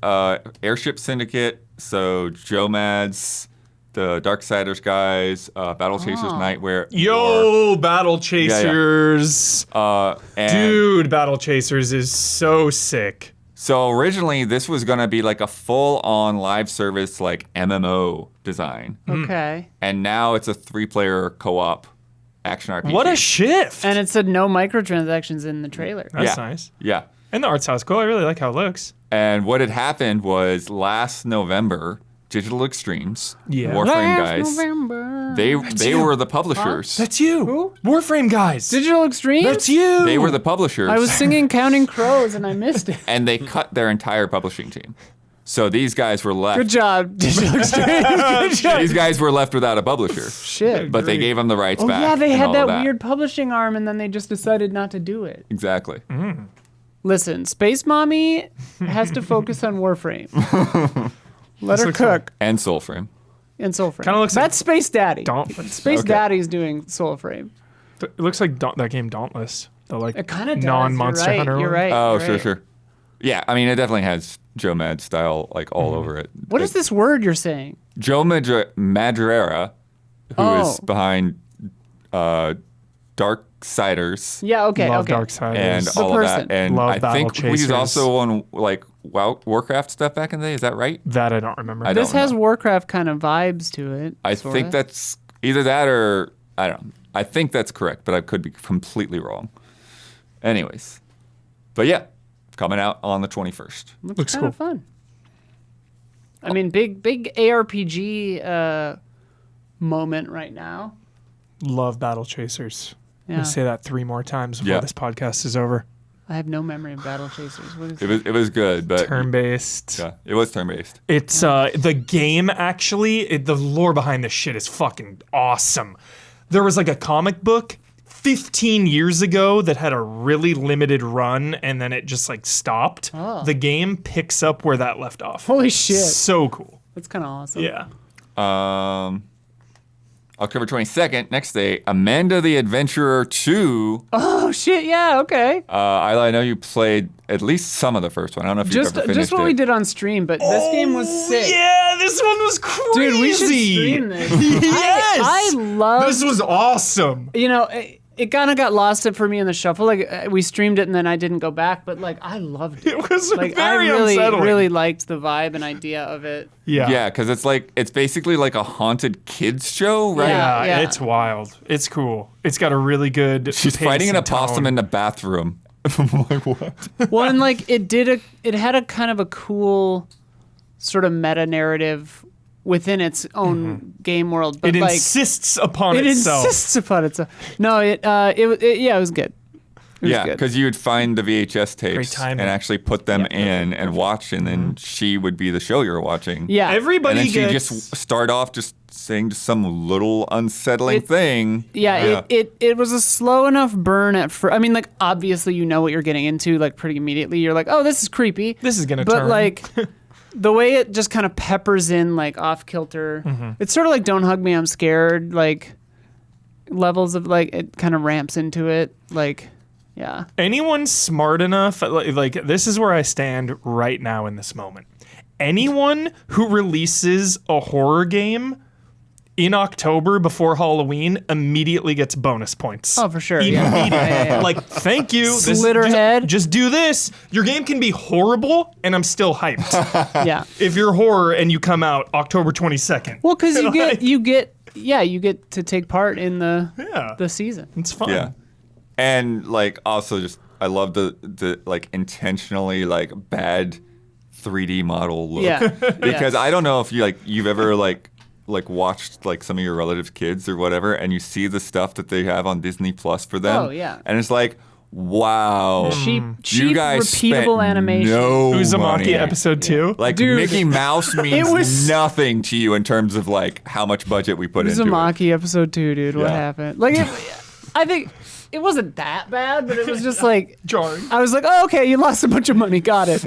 Airship Syndicate. So Joe Mads, the Darksiders guys, Battle Chasers Nightwear. Yo, Battle Chasers. And Dude, Battle Chasers is so sick. So originally, this was going to be like a full-on live service, MMO design. okay. And now it's a 3-player co-op action RPG. What a shift. And it said no microtransactions in the trailer. That's Yeah. nice. Yeah. And the art style's cool. I really like how it looks. And what had happened was last November, Digital Extremes, Yeah. Warframe Last guys, November. they you. were the publishers. That's you. Who? Warframe guys. Digital Extremes? That's you. They were the publishers. I was singing Counting Crows and I missed it. and they cut their entire publishing team. So these guys were left. Good job, Digital Extremes. Good job. These guys were left without a publisher. Shit. But they gave them the rights Oh back. yeah, they and had all that of weird publishing arm and then they just decided not to do it. Exactly. Listen, Space Mommy has to focus on Warframe. Let her looks cook. And Soulframe. And Soulframe. Kinda looks That's Space Daddy. Space Okay. Daddy's doing Soulframe. It looks like that game Dauntless. The It kind of does. non-Monster You're right. Hunter You're one. right. Oh, you're sure, right. sure. Yeah, I mean, it definitely has Joe Mad style all over it. What is this word you're saying? Joe Madureira, who is Oh. behind Darksiders Yeah, okay, Love okay. Darksiders. and The all person. of that. And Love I think Battle he was Chasers. also on Warcraft stuff back in the day. Is that right? That I don't remember. I This don't has know. Warcraft kind of vibes to it. I sorta. think that's either that or I don't know. I think that's correct, but I could be completely wrong. Anyways, but yeah, coming out on the 21st. Looks kind cool. of fun. I mean, big ARPG moment right now. Love Battle Chasers. I'm Yeah. gonna say that 3 more times before Yeah. this podcast is over. I have no memory of Battle Chasers. What is It was good, but Turn-based. yeah, it was turn-based. It's the game actually. The lore behind this shit is fucking awesome. There was a comic book 15 years ago that had a really limited run, and then it just stopped. Oh. The game picks up where that left off. Holy shit. So cool. That's kind of awesome. Yeah. October 22nd, next day, Amanda the Adventurer 2. Oh shit, yeah, okay. Isla, I know you played at least some of the first one. I don't know if you've ever finished Just what it. we did on stream, but this game was sick. Yeah, this one was crazy. Dude, we should stream this. Yes. I love This was awesome. you know, it kind of got lost for me in the shuffle. Like we streamed it and then I didn't go back, but like I loved it. It was Like very I really, unsettling. really liked the vibe and idea of it. Yeah, because it's basically like a haunted kids show, right? Yeah. It's wild. It's cool. It's got a really good. She's pace fighting an and opossum tone. in the bathroom. I'm like, what? Well, and like it had a kind of a cool sort of meta narrative within its own game world, but It like insists upon it itself. insists upon itself. No, it was good. It was Yeah, good. because you would find the VHS tapes timing. and actually put them in and watch, and then she would be the show you're watching. Yeah, And Everybody then she gets. just start off just saying just some little unsettling thing. It was a slow enough burn at first. I mean, like obviously you know what you're getting into like pretty immediately. You're like, oh, this is creepy. This is gonna but turn. like the way it just kind of peppers in like off kilter. It's sort of like Don't Hug Me, I'm Scared. Like levels of like it kind of ramps into it. Like yeah. Anyone smart enough, like this is where I stand right now in this moment. Anyone who releases a horror game in October before Halloween immediately gets bonus points. Oh, for sure. Yeah. Immediately. Yeah. Like, thank you. Slit her head. Just do this. Your game can be horrible, and I'm still hyped. Yeah. If you're horror and you come out October 22nd. Well, because you get to take part in the season. It's fun. Yeah. And like also just I love the like intentionally like bad 3D model look. Yeah. Because Yeah. I don't know if you've ever like watched like some of your relatives' kids or whatever, and you see the stuff that they have on Disney Plus for them. Oh, yeah. And it's like, wow. Cheap, You guys repeatable spent animation. No money. Uzumaki episode 2. Like Dude, Mickey Mouse means was- nothing to you in terms of like how much budget we put into it. Uzumaki episode 2, dude. What Yeah. happened? Like, I think it wasn't that bad, but it was just like Jarring. I was like, oh, okay, you lost a bunch of money. Got it.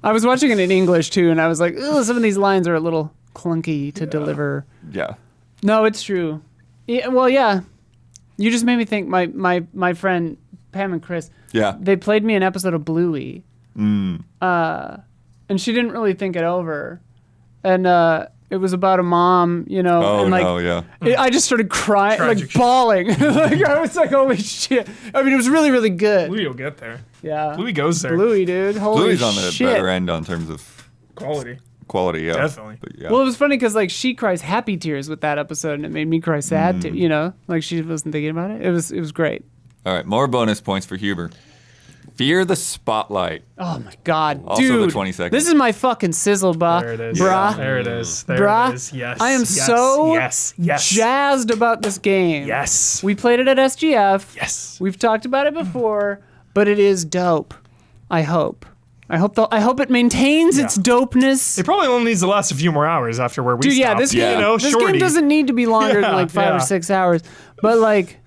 I was watching it in English too, and I was like, oh, some of these lines are a little clunky to deliver. Yeah. No, it's true. Yeah, well, yeah. You just made me think. My friend Pam and Chris. Yeah. They played me an episode of Bluey. And she didn't really think it over, and it was about a mom, you know, Oh and like no, yeah. I just started crying, Tragic like bawling. Like I was like, holy shit! I mean, it was really, really good. Bluey will get there. Yeah, Bluey goes there. Bluey, dude. Holy Bluey's on the shit! better end on terms of Quality. quality, yeah. Definitely. But, yeah. Well, it was funny because like she cries happy tears with that episode, and it made me cry sad too. You know, like she wasn't thinking about it. It was great. All right, more bonus points for Huber. Fear the Spotlight. Oh my god, Also the dude! 22nd. This is my fucking sizzle, There it is. brah. There it is. There Brah. it is. Yes. I am yes, so yes. Yes. jazzed about this game. Yes. We played it at SGF. Yes. We've talked about it before, but it is dope. I hope. I hope it maintains its dopeness. It probably only needs to last a few more hours after where we Dude, yeah, stopped. this game, You know, this shorty. game doesn't need to be longer than Yeah, like 5 or yeah. 6 hours. But like,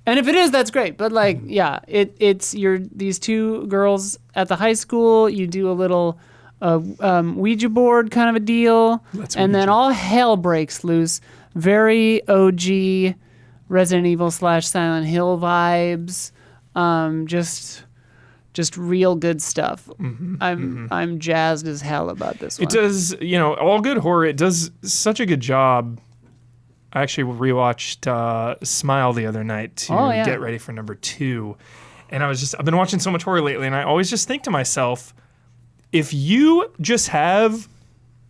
and if it is, that's great. But like, yeah, it's these two girls at the high school. You do a little Ouija board kind of a deal, and then all hell breaks loose. Very OG Resident Evil / Silent Hill vibes. Just real good stuff. I'm jazzed as hell about this one. It does, you know, all good horror. It does such a good job. I actually rewatched Smile the other night to get ready for number 2. And I've been watching so much horror lately, and I always just think to myself, if you just have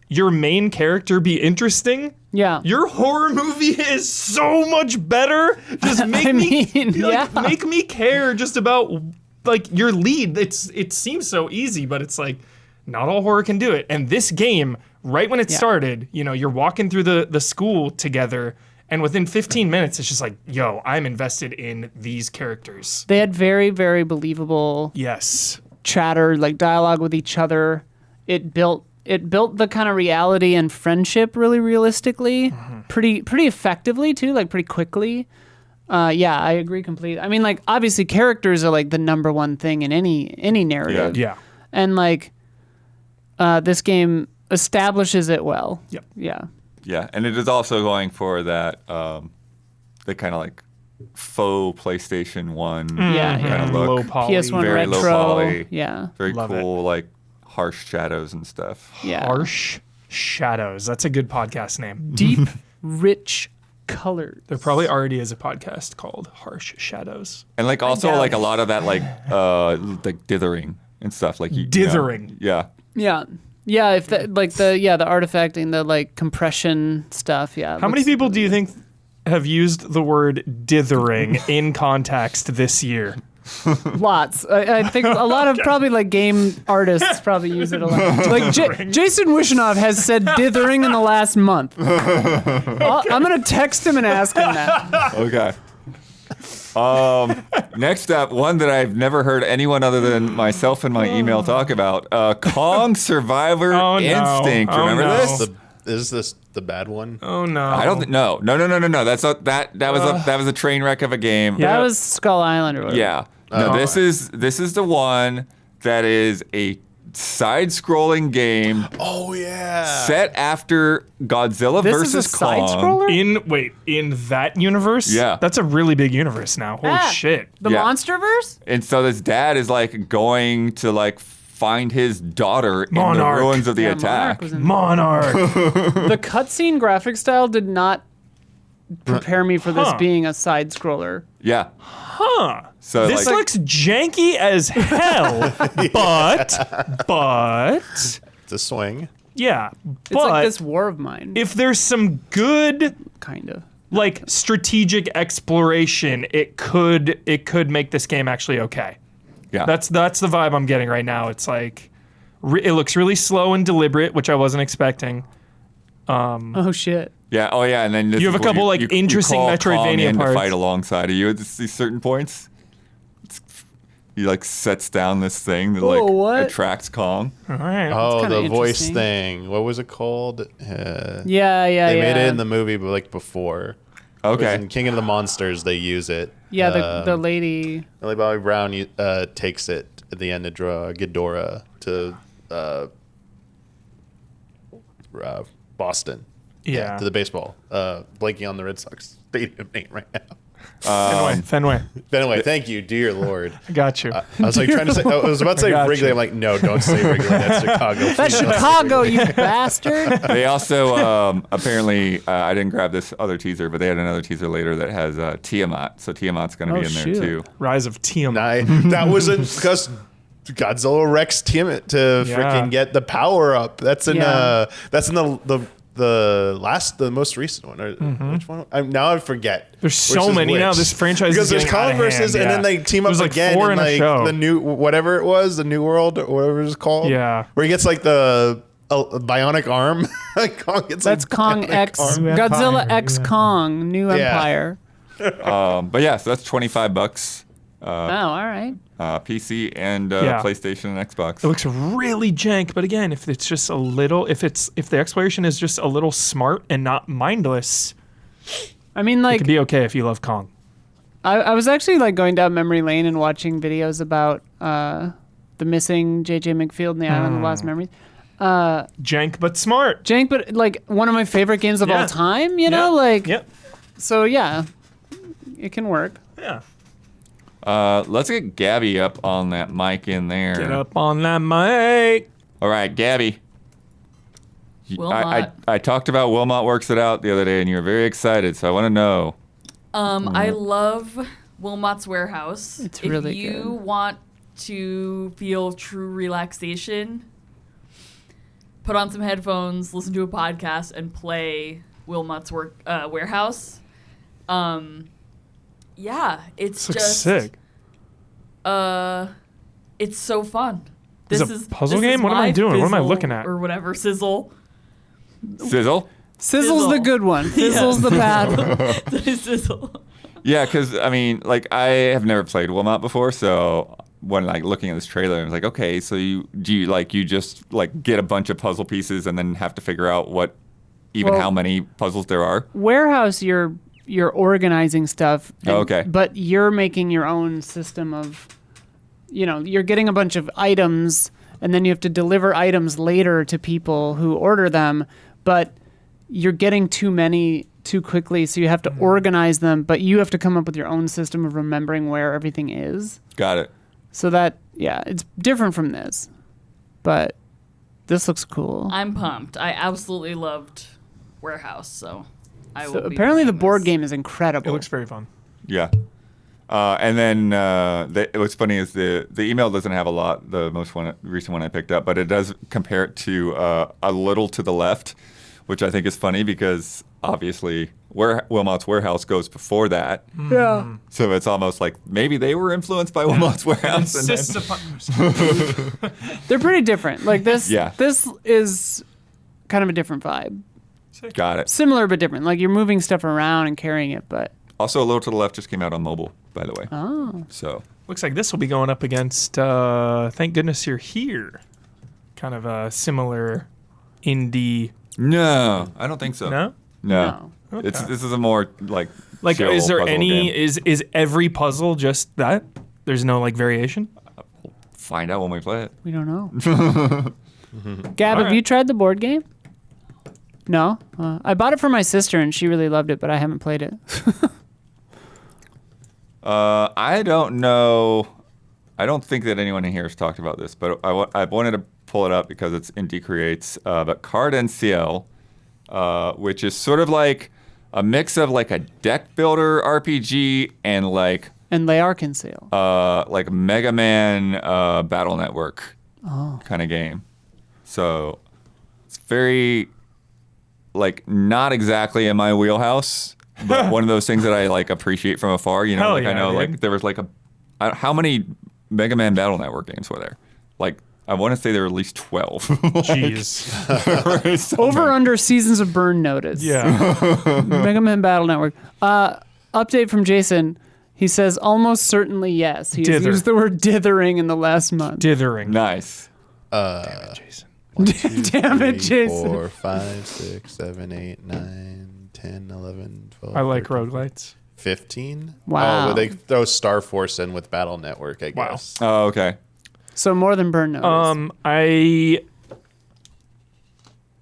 your main character be interesting, Yeah. your horror movie is so much better. Just make I me mean, yeah. make me care just about like your lead. It seems so easy, but it's like not all horror can do it. And this game, right when it started, you know, you're walking through the school together, and within 15 minutes, it's just like, yo, I'm invested in these characters. They had very, very believable Yes. chatter, like dialogue with each other. It built the kind of reality and friendship really realistically, pretty effectively too, like pretty quickly. Yeah, I agree completely. I mean, like obviously characters are like the number one thing in any narrative. Yeah. And like this game establishes it well. Yep. Yeah. Yeah, and it is also going for that the kind of like faux PlayStation 1 Yeah, kind of look. Low poly. PS1 Very retro. low poly. Yeah. Very Love cool, like harsh shadows and stuff. Yeah. Harsh Shadows. That's a good podcast name. Deep, rich colors. There probably already is a podcast called Harsh Shadows. And like also doubt like a it. lot of that like dithering and stuff like Dithering. Yeah. Yeah. Yeah, if the the artifacting, the like compression stuff, yeah. How many people do you think have used the word dithering in context this year? Lots. I think a lot of probably like game artists probably use it a lot. Like Jason Wishnov has said dithering in the last month. I'm gonna text him and ask him that. Okay. Next up, one that I've never heard anyone other than myself and my email talk about. Kong Survivor Oh, no. Instinct. Oh, Remember no. this? Is this the bad one? Oh no! I don't think no. That's not that was a train wreck of a game. Yeah. That was Skull Island or whatever. Yeah. No, this is the one that is a side-scrolling game Oh yeah. set after Godzilla This versus is a side Kong. scroller? In that universe? Yeah. That's a really big universe now. Holy Ah, shit. The Yeah. Monsterverse? And so this dad is like going to like find his daughter in Monarch. the ruins of the Yeah, attack. Monarch was in Monarch. The cutscene graphic style did not prepare me for this Huh. being a side scroller. Yeah. Huh. So This like, looks janky as hell, but It's a swing. yeah. It's But like this War of Mine, if there's some good kind of. like strategic exploration, it could make this game actually okay. yeah. That's the vibe I'm getting right now. It's like it looks really slow and deliberate, which I wasn't expecting. Oh shit. Yeah. Oh, yeah. And then this You have is a where couple, like, interesting call Metroidvania Kong in parts. to fight alongside of you at these certain points. He like sets down this thing that like Whoa, what? attracts Kong. All right. Oh, kinda the voice interesting. thing. What was it called? Yeah, They made it in the movie, but like before. Okay. In King of the Monsters, they use it. Yeah, the lady. Millie Bobby Brown takes it at the end to draw Ghidorah to Boston. Yeah. To the baseball. Blanking on the Red Sox stadium name right now. Fenway. But anyway, thank you, dear Lord. I got you. I was like trying to say. I was about to say got Wrigley. you. I'm like, no, don't say Wrigley. That's Chicago. That's Please don't say Chicago, Wrigley. you bastard. They also apparently I didn't grab this other teaser, but they had another teaser later that has Tiamat. So Tiamat's going to Oh, be in there shoot. too. Rise of Tiamat. That wasn't because Godzilla wrecks Tiamat to Yeah. freaking get the power up. That's in Yeah. the most recent one. Or which one? Now I forget. There's so which is many now. which. This franchise because is there's getting out of Converses, hand, and then yeah. they team up There's like again 4 in in a like show. the new whatever it was, the New World or whatever it's called. Yeah. where he gets like the bionic arm. Like Kong gets That's like Kong bionic X arm. New Godzilla Empire, X New Kong New Yeah. Empire. But yeah, so that's $25. Oh, all right. PC and Yeah. PlayStation and Xbox. It looks really jank, but again, if it's just a little, if the exploration is just a little smart and not mindless, I mean, it like, could be okay if you love Kong. I was actually like going down memory lane and watching videos about the missing J.J. McField and the Island of Lost Memories. Jank but smart. Jank, but like one of my favorite games of Yeah. all time. You know, like, Yep. so yeah, it can work. Yeah. Let's get Gabby up on that mic in there. Get up on that mic. All right, Gabby. Wilmot. I talked about Wilmot Works It Out the other day, and you were very excited, so I want to know. I love Wilmot's Warehouse. It's if really you good. want to feel true relaxation, put on some headphones, listen to a podcast, and play Wilmot's Warehouse. Yeah, it's This looks just sick. It's so fun. Is it a puzzle game? What am I my doing? What am I fizzle looking at? Or whatever, sizzle. Sizzle? Sizzle's the Sizzle. good one. Fizzle's the bad one. Sizzle. Yeah, because, I mean, like, I have never played Wilmot before, so when, like, looking at this trailer, I was like, okay, so you just, like, get a bunch of puzzle pieces and then have to figure out Well- how many puzzles there are? Warehouse, you're organizing stuff. and- Oh, okay. But you're making your own system of, you're getting a bunch of items, and then you have to deliver items later to people who order them, but you're getting too many too quickly, so you have to organize them, but you have to come up with your own system of remembering where everything is. Got it. So that, yeah, it's different from this, but this looks cool. I'm pumped. I absolutely loved Warehouse, so I So will be apparently the playing board this. game is incredible. It looks very fun. Yeah. And then what's funny is the email doesn't have a lot, the recent one I picked up, but it does compare it to A Little to the Left, which I think is funny because obviously Wilmot's Warehouse goes before that. Yeah. So it's almost like maybe they were influenced by Wilmot's Warehouse. And Insists then, upon. They're pretty different. Like this. Yeah. This is kind of a different vibe. got it. Similar but different. Like you're moving stuff around and carrying it, but Also, A Little to the Left just came out on mobile, by the way. oh. So Looks like this will be going up against Thank Goodness You're Here. Kind of a similar indie. no, I don't think so. No? No. No. This is a more like chill is there puzzle any game. is every puzzle just that? There's no like variation? Find out when we play it. We don't know. Gab, have Alright. you tried the board game? No? I bought it for my sister and she really loved it, but I haven't played it. I don't know. I don't think that anyone in here has talked about this, but I wanted to pull it up because it's Indie Creates. But Card NCL, which is sort of like a mix of like a deck builder RPG and like And they are concealed. like Mega Man Battle Network kind of game. So it's very like not exactly in my wheelhouse, but one of those things that I like appreciate from afar. You know, Hell like I yeah, know dude. like there was like how many Mega Man Battle Network games were there? Like I want to say there were at least 12. Jeez. Over under Seasons of Burn notice. Yeah. Mega Man Battle Network. Update from Jason. He says almost certainly yes. He's Dither. used the word dithering in the last month. Dithering. Nice. Jason. Damn it, Jason. 4, 5, 6, 7, 8, 9, 10, 11, 12. I like 13, roguelites. 15. Wow. Oh, but they throw Star Force in with Battle Network, I Wow. guess. Oh, okay. So more than Burn notice.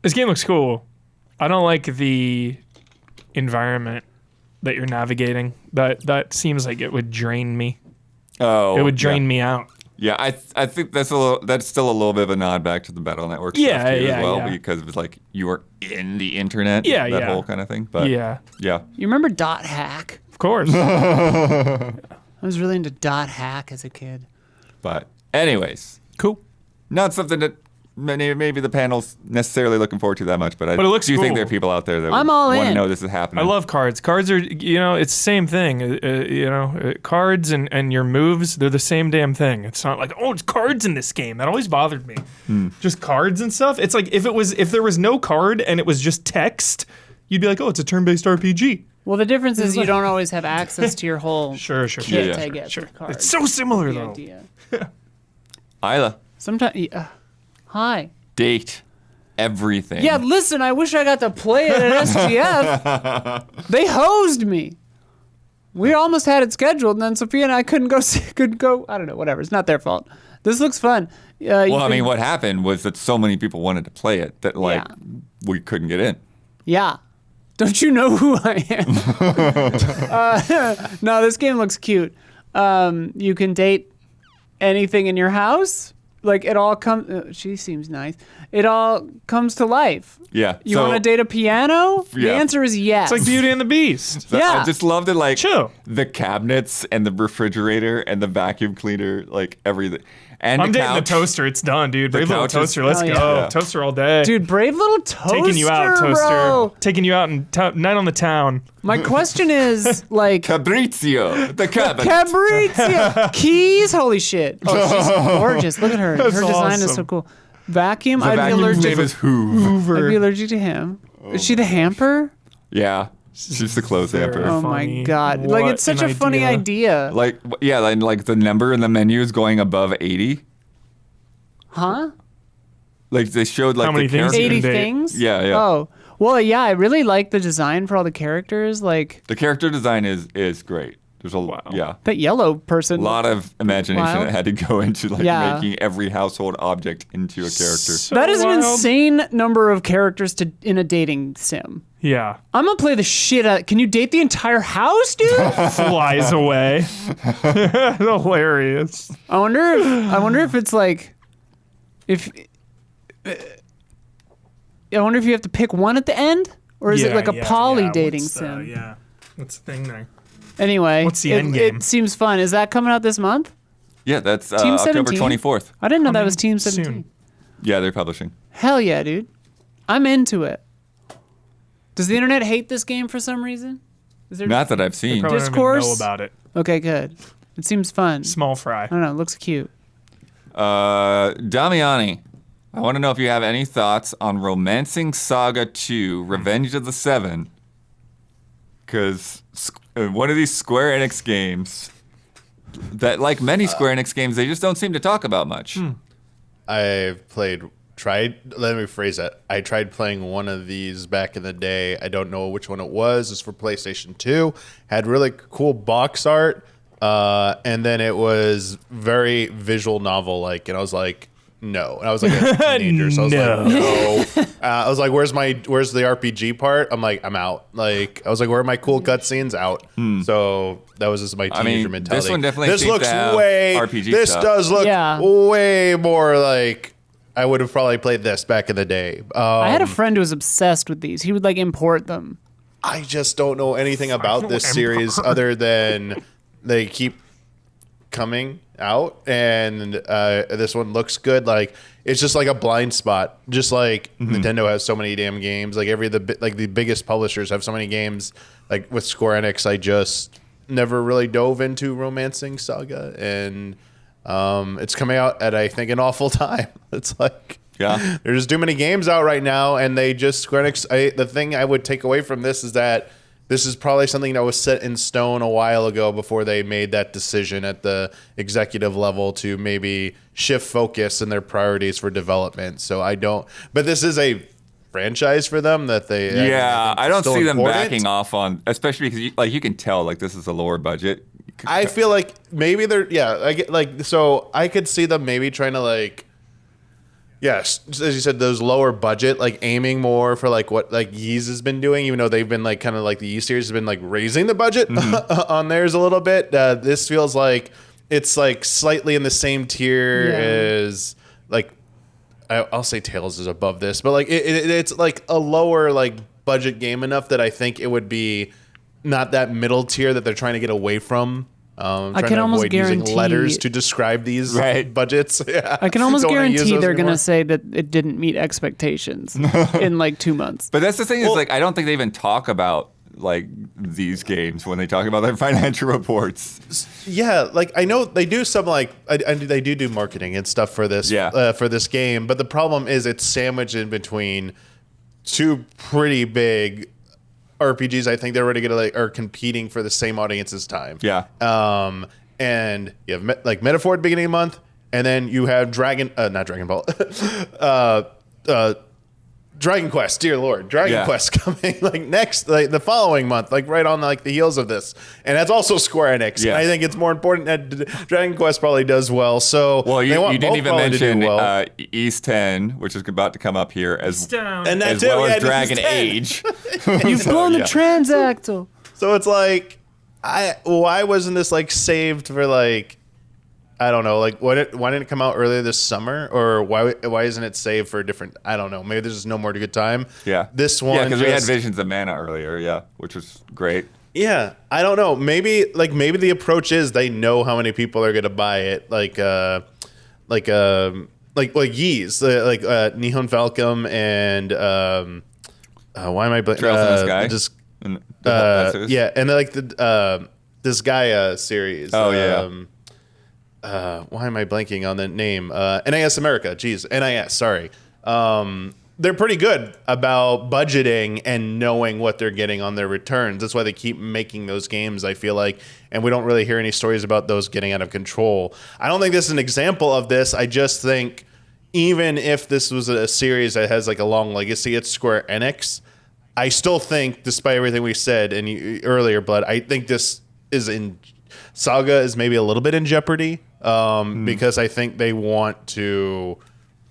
This game looks cool. I don't like the environment that you're navigating. That seems like it would drain me. Oh, It would drain me out. Yeah, I think that's still a little bit of a nod back to the Battle Network Yeah, stuff too, yeah, as well, yeah. because it was like you were in the internet, Yeah, that yeah. whole kind of thing. But Yeah, yeah. You remember Dot Hack? of course. I was really into Dot Hack as a kid. But anyways, Cool. not something that maybe the panel's necessarily looking forward to that much, but I But it looks do think cool. there are people out there that I'm all want to in. know this is happening. I love cards. Cards are, it's the same thing. Cards and your moves, they're the same damn thing. It's not like, oh, it's cards in this game. That always bothered me. Just cards and stuff. It's like if there was no card and it was just text, you'd be like, oh, it's a turn-based RPG. Well, the difference is you don't always have access to your whole Sure. kit, Yeah. I guess, Sure. with cards. It's so similar the though. idea. Isla, Sometimes, hi. date everything. Yeah, listen, I wish I got to play it at SGF. They hosed me. We almost had it scheduled, and then Sophia and I couldn't go. I don't know, whatever. It's not their fault. This looks fun. Well, I mean, what happened was that so many people wanted to play it that like Yeah. we couldn't get in. Yeah. Don't you know who I am? No, this game looks cute. You can date anything in your house. Like, it all comes... she seems nice. It all comes to life. Yeah. You want to date a piano? The Yeah. answer is yes. It's like Beauty and the Beast. So Yeah. I just loved it, like Chill. the cabinets and the refrigerator and the vacuum cleaner, like everything. And I'm the dating the couch. toaster. It's done, dude. Brave little couch is- toaster. Let's Hell go. yeah. Yeah. Toaster all day. Dude, brave little toaster, Taking you out, toaster. bro. Taking you out and night on the town. My question is, like... Fabrizio, the cabinet. Fabrizio keys, holy shit! Oh, she's gorgeous. Look at her. That's Her design is so awesome. cool. Vacuum. the I'd be vacuum's allergic. name is Hoover. I'd be allergic to him. Is she the hamper? Yeah, she's the clothes Very hamper. Oh funny. my god! Like What it's such an a funny idea. Like yeah, like the number in the menu is going above 80. Huh? Like they showed like How many the things characters. you can 80 date. things? Yeah, yeah. Oh. Well, yeah, I really like the design for all the characters. Like The character design is great. There's a Wow. yeah. that yellow person. A lot of imagination Wild. that had to go into like Yeah. making every household object into a character. So That is an wild. insane number of characters in a dating sim. Yeah. I'm gonna play the shit out. Can you date the entire house, dude? Flies away. Hilarious. I wonder if it's like, I wonder if you have to pick one at the end, or is it like a poly yeah. dating What's the- sim? Yeah. What's the thing there? Anyway, What's the end game? It seems fun. Is that coming out this month? Yeah, that's Team October 17? 24th. I didn't know that Coming was Team soon. 17. Yeah, they're publishing. Hell yeah, dude. I'm into it. Does the internet hate this game for some reason? Is there Not that I've seen. Probably don't even Discourse? know about it. Okay, good. It seems fun. Small fry. I don't know. It looks cute. Damiani, I want to know if you have any thoughts on Romancing Saga 2, Revenge of the Seven. Because one of these Square Enix games that, like many Square Enix games, they just don't seem to talk about much. Let me rephrase that. I tried playing one of these back in the day. I don't know which one it was. It's for PlayStation 2. Had really cool box art. And then it was very visual novel-like. And I was like, no. And I was like a teenager. So I was like, no. I was like, where's the RPG part? I'm like, I'm out. Like, I was like, where are my cool cutscenes? Out. So that was just my teenager mentality. This one definitely This seems looks to have way RPG This stuff. does look Yeah. way more like I would have probably played this back in the day. I had a friend who was obsessed with these. He would like import them. I just don't know anything about this series other than they keep coming out, and this one looks good. Like, it's just like a blind spot. Just like Nintendo has so many damn games. Like the biggest publishers have so many games. Like with Square Enix, I just never really dove into Romancing Saga, and it's coming out at, I think, an awful time. It's like, Yeah. there's too many games out right now, and they just Square Enix. The thing I would take away from this is that this is probably something that was set in stone a while ago before they made that decision at the executive level to maybe shift focus and their priorities for development. So I don't. But this is a franchise for them that they. Yeah, I don't still see them important. backing off on, especially because you can tell like this is a lower budget. I feel like maybe they're I get like, so I could see them maybe trying to like, yes, as you said, those lower budget, like aiming more for like what like Ys has been doing, even though they've been like kind of like the Ys series has been like raising the budget on theirs a little bit. This feels like it's like slightly in the same tier as like, I'll say Tales is above this, but like it's like a lower like budget game enough that I think it would be not that middle tier that they're trying to get away from. I Trying can to almost avoid using guarantee- letters to describe these budgets. Yeah. I can almost Don't wanna use guarantee those they're going anymore. to say that it didn't meet expectations in like 2 months. But that's the thing is like I don't think they even talk about like these games when they talk about their financial reports. Yeah, like I know they do some like they do marketing and stuff for this for this game, but the problem is it's sandwiched in between two pretty big RPGs. I think they're already gonna are competing for the same audience's time. Yeah. And you have like Metaphor at the beginning of the month, and then you have not Dragon Ball, Dragon Quest. Dear Lord, Dragon Quest coming like next, like the following month, like right on like the heels of this, and that's also Square Enix. Yeah. And I think it's more important that Dragon Quest probably does well. So Well, they you want didn't both even probably to do mention well. East 10, which is about to come up here as And as that's it. well Yeah, as this is Dragon 10. Age. You've blown the transactor. So it's like, why wasn't this like saved for like, I don't know, like why didn't it come out earlier this summer, or why isn't it saved for a different? I don't know. Maybe there's just no more good time. Yeah. This one. Yeah, because we had just- Visions of Mana earlier, which was great. Yeah, I don't know. Maybe the approach is they know how many people are gonna buy it. Like Ys, like Nihon Falcon and why am I Trails in the Sky. just And the series. yeah, and like the this Gaia series. Oh, yeah. Why am I blanking on the name? NIS America. Jeez, NIS. Sorry. They're pretty good about budgeting and knowing what they're getting on their returns. That's why they keep making those games, I feel like. And we don't really hear any stories about those getting out of control. I don't think this is an example of this. I just think even if this was a series that has like a long legacy at Square Enix, I still think, despite everything we said earlier, Blood, I think this is Saga is maybe a little bit in jeopardy because I think they want to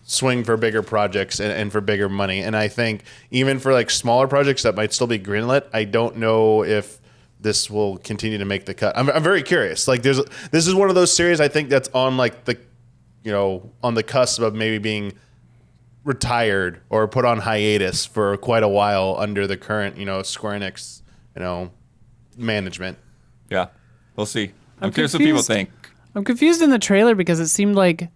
swing for bigger projects and for bigger money. And I think even for like smaller projects that might still be greenlit, I don't know if this will continue to make the cut. I'm very curious. Like this is one of those series I think that's on like the, on the cusp of maybe being retired or put on hiatus for quite a while under the current, Square Enix, management. Yeah, we'll see. I'm curious what people think. I'm confused in the trailer because it seemed like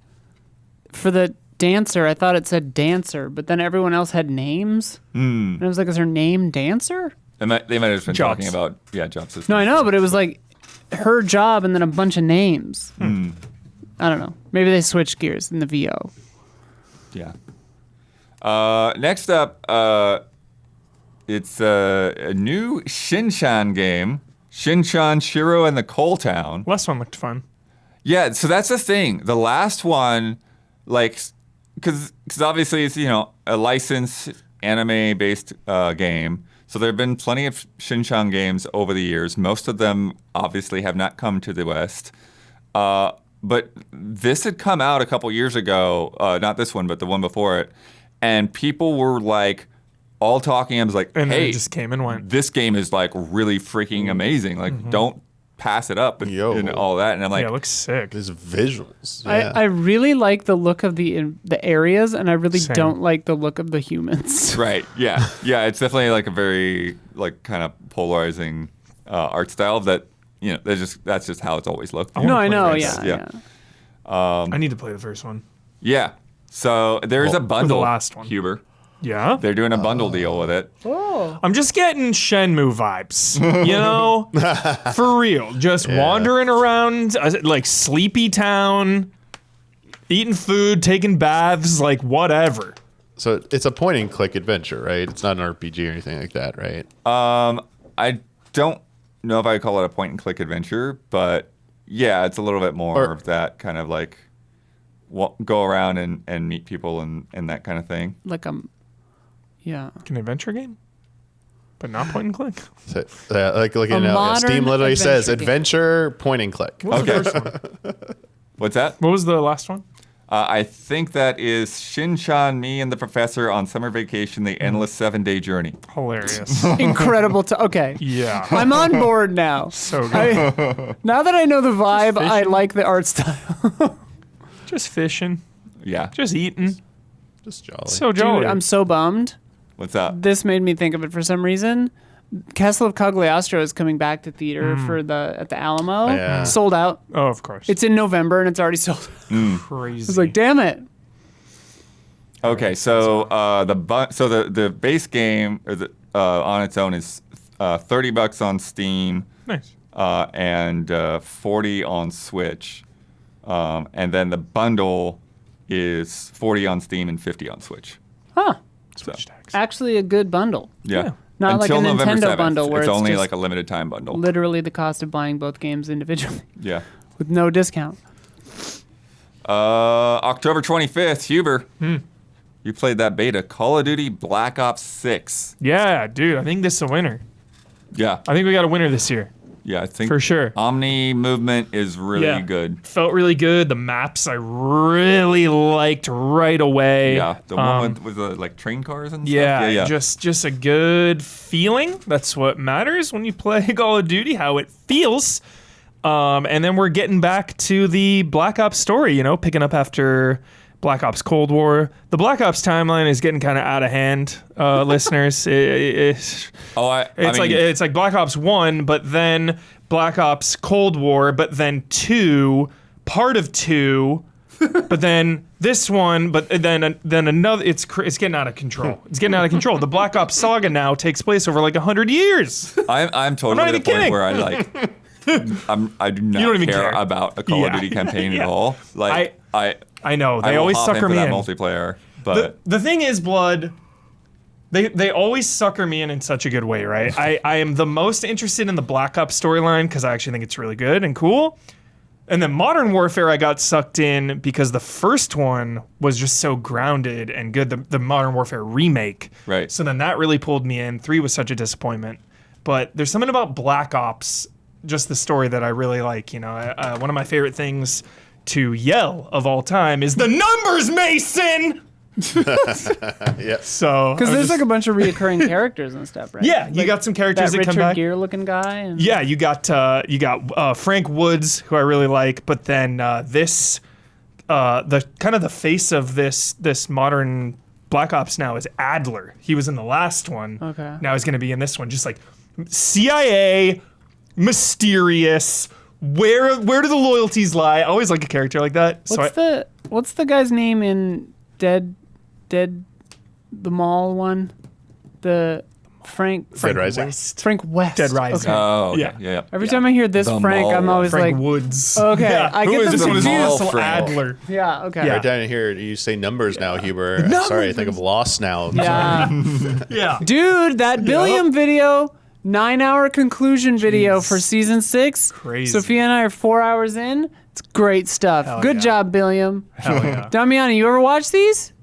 for the dancer, I thought it said dancer, but then everyone else had names. And I was like, is her name dancer? They might have just been Jobs. talking about job systems. No, I know, but it was like her job and then a bunch of names. I don't know. Maybe they switched gears in the VO. Yeah. Next up, it's a new Shinchan game, Shinchan Shiro and the Coal Town. Last one looked fun. Yeah, so that's the thing. The last one, because obviously it's a licensed anime-based game. So there have been plenty of Shinchan games over the years. Most of them obviously have not come to the West. But this had come out a couple years ago. Not this one, but the one before it. And people were like, all talking. I was like, And then hey, it just came and went. this game is like really freaking amazing. Like, don't pass it up and all that. And I'm like, Yeah, it looks sick. There's visuals. Yeah. I really like the look of the areas, and I really Same. don't like the look of the humans. right, yeah, it's definitely like a very kind of polarizing art style that that's just how it's always looked. No, I know. play Yeah, this. yeah. I need to play the first one. Yeah. So there's a bundle. last one. Huber. Yeah? They're doing a bundle deal with it. I'm just getting Shenmue vibes, For real. Just wandering around, like Sleepy Town, eating food, taking baths, like whatever. So it's a point and click adventure, right? It's not an RPG or anything like that, right? I don't know if I call it a point and click adventure, but yeah, it's a little bit more of that kind of like go around and meet people and that kind of thing. Like yeah. An adventure game? But not point and click. So, like looking A at modern Steam literally says adventure adventure point and click. What was the Okay. first one? What's that? What was the last one? I think that is Shinchan, Me and the Professor on Summer Vacation, The Endless 7-Day Journey. Hilarious. Incredible. Okay. Yeah. I'm on board now. So good. Now that I know the vibe, I fishing. like the art style. Just fishing. Yeah. Just eating. Just jolly. So jolly. Dude, I'm so bummed. What's up? This made me think of it for some reason. Castle of Cagliostro is coming back to theater at the Alamo. Yeah. Sold out. Oh, of course. It's in November and it's already sold out. crazy. I was like, damn it. Okay, so the base game on its own is $30 on Steam Nice. and $40 on Switch, and then the bundle is $40 on Steam and $50 on Switch. Huh. So, Actually a good bundle. yeah. Not like a Until November Nintendo 7th, bundle where it's it's only just like a limited time bundle. Literally the cost of buying both games individually Yeah. with no discount. October 25th, Huber. You played that beta, Call of Duty Black Ops 6. Yeah, dude. I think this is a winner. Yeah. I think we got a winner this year. Yeah, I think For sure. Omni movement is really Yeah. good. Felt really good. The maps I really liked right away. Yeah, the one with the like train cars and Yeah, stuff. just a good feeling. That's what matters when you play Call of Duty, how it feels. And then we're getting back to the Black Ops story, picking up after Black Ops Cold War. The Black Ops timeline is getting kind of out of hand, listeners. It's like Black Ops 1, but then Black Ops Cold War, but then 2, part of 2, but then this one, but then another. It's getting out of control. It's getting out of control. The Black Ops saga now takes place over like 100 years. I'm totally not at a even point kidding. where I do not don't even care care. about a Call of Duty campaign at all. Like I know they I will always hop in sucker for me that in. multiplayer, but The thing is, Blood, they always sucker me in such a good way, right? I am the most interested in the Black Ops storyline because I actually think it's really good and cool. And then Modern Warfare, I got sucked in because the first one was just so grounded and good, the Modern Warfare remake. Right. So then that really pulled me in. 3 was such a disappointment. But there's something about Black Ops, just the story that I really like. One of my favorite things to yell of all time is the numbers, Mason! Yes. So Because there's like a bunch of reoccurring characters and stuff, right? Yeah, you got some characters that come Richard back. Gere looking guy. And Yeah, you got Frank Woods, who I really like, but then the kind of the face of this modern Black Ops now is Adler. He was in the last one. Okay. Now he's going to be in this one. Just like CIA, mysterious. Where do the loyalties lie? I always like a character like that. What's the guy's name in Dead the Mall one? The Frank Dead Rising? West. Frank West. Dead Rising. Okay. Oh, okay. Yeah. Yeah. Every time I hear this The Frank, Mall I'm one. always Frank like, Woods. okay, I Who get is them this one? confused. Mall Russell Frank. Adler. Yeah, okay. Yeah. Every time I hear you say numbers now, Huber. Sorry, I think of Lost now. Yeah. Yeah. Dude, that Billiam video, 9-hour conclusion video for season 6. Crazy. Sophia and I are 4 hours in. It's great stuff. Hell Good yeah. job, Billiam. Hell yeah. Damiani, you ever watch these?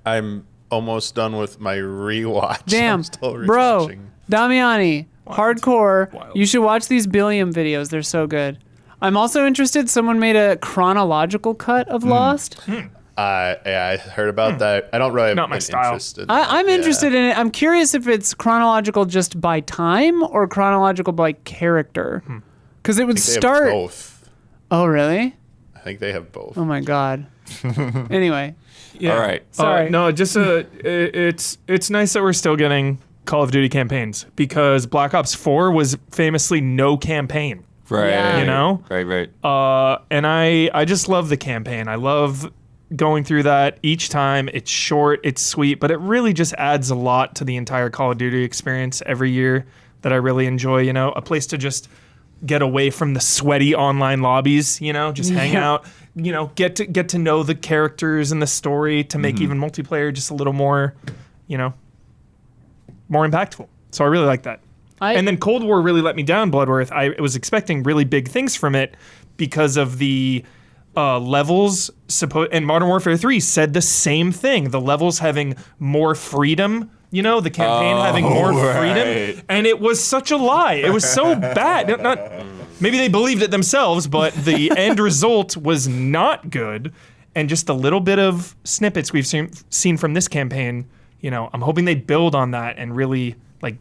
I'm almost done with my rewatch. Damn. I'm still Bro, rewatching. Damiani, hardcore. Wild. You should watch these Billiam videos. They're so good. I'm also interested. Someone made a chronological cut of Lost. I heard about that. I don't really Not my been style. interested. I'm interested in it. I'm curious if it's chronological just by time or chronological by character. Because it would I think they start. have both. Oh, really? I think they have both. Oh my God. Anyway, Yeah. All right. Sorry. No, just it's nice that we're still getting Call of Duty campaigns because Black Ops 4 was famously no campaign. Right. Yeah. You know? Right. And I just love the campaign. I love going through that each time. It's short, it's sweet, but it really just adds a lot to the entire Call of Duty experience every year that I really enjoy, you know, a place to just get away from the sweaty online lobbies, you know, just hang out, you know, get to know the characters and the story to make even multiplayer just a little more, you know, more impactful. So I really like that. And then Cold War really let me down, Bloodworth. I was expecting really big things from it because of the levels. And Modern Warfare 3 said the same thing. The levels having more freedom, you know, the campaign having more freedom. And it was such a lie. It was so bad. Not maybe they believed it themselves, but the end result was not good. And just a little bit of snippets we've seen from this campaign, you know, I'm hoping they build on that and really, like,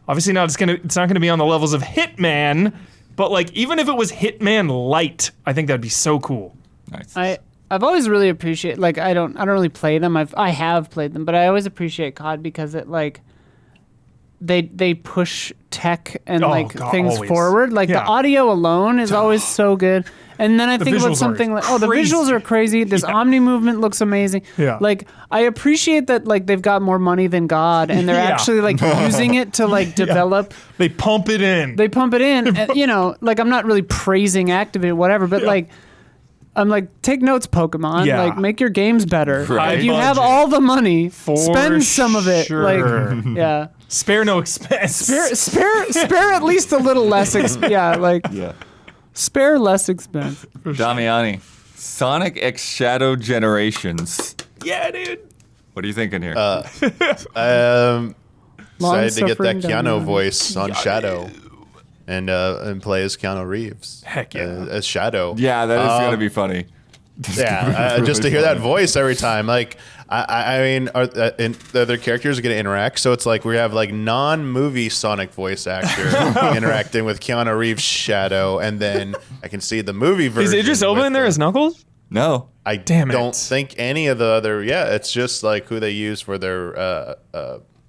obviously it's not gonna be on the levels of Hitman, but like even if it was Hitman Light, I think that'd be so cool. Nice. I've always really appreciate, like, I don't really play them. I have played them, but I always appreciate COD because it, like, they push tech and God, things always. forward. Like the audio alone is always so good. And then I think about visuals something are like, the crazy. visuals are crazy. This Omni movement looks amazing. Yeah. Like, I appreciate that, like, they've got more money than God and they're Yeah. actually, like, using it to, like, develop. They pump it in. They pump it in. And, you know, like, I'm not really praising Activision, whatever, but, like, I'm like, take notes, Pokemon. Yeah. Like, make your games better. Right. Like, you High have budget. all the money. For Spend some of it. sure. Like, yeah. Spare no expense. Spare at least a little less. Yeah, like, Yeah. spare less expense. Damiani, Sonic X Shadow Generations. Yeah, dude. What are you thinking here? Decided to get that Long-suffering Keanu Damiani. voice on Shadow and play as Keanu Reeves. Heck yeah. As Shadow. yeah, that is going to be funny. Yeah, just to hear that voice every time. Like, I mean, and the other characters are going to interact. So it's like we have like non-movie Sonic voice actor interacting with Keanu Reeves' Shadow, and then I can see the movie version. Is Idris Elba with in there the- as Knuckles? No. I Damn it. don't think any of the other. Yeah, it's just like who they use for their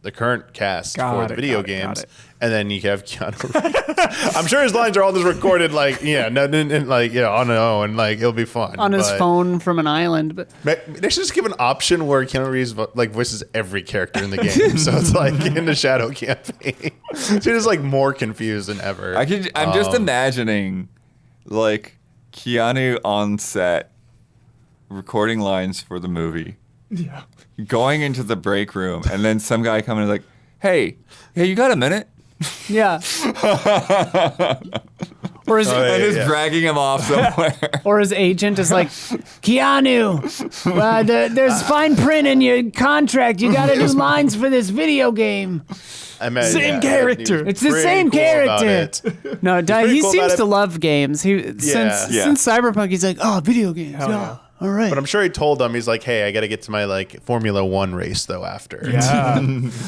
the current cast for the video games, and then you have Keanu Reeves. I'm sure his lines are all just recorded, like like on his own, like it'll be fun On his but phone from an island. But They should just give an option where Keanu Reeves like voices every character in the game, so it's like in the Shadow campaign, so you're just like more confused than ever. I'm just imagining, like, Keanu on set, recording lines for the movie. Yeah. Going into the break room, and then some guy coming like, hey, you got a minute? yeah. Or his, And is dragging him off somewhere. or his agent is like, Keanu, there's fine print in your contract. You got to do lines for this video game. I mean, Same he character. was It's the pretty same cool about character. it. No, pretty he cool seems about to it. love games. Since Cyberpunk, he's like, oh, video games. All right. But I'm sure he told them, he's like, hey, I got to get to my like Formula One race though after. Yeah.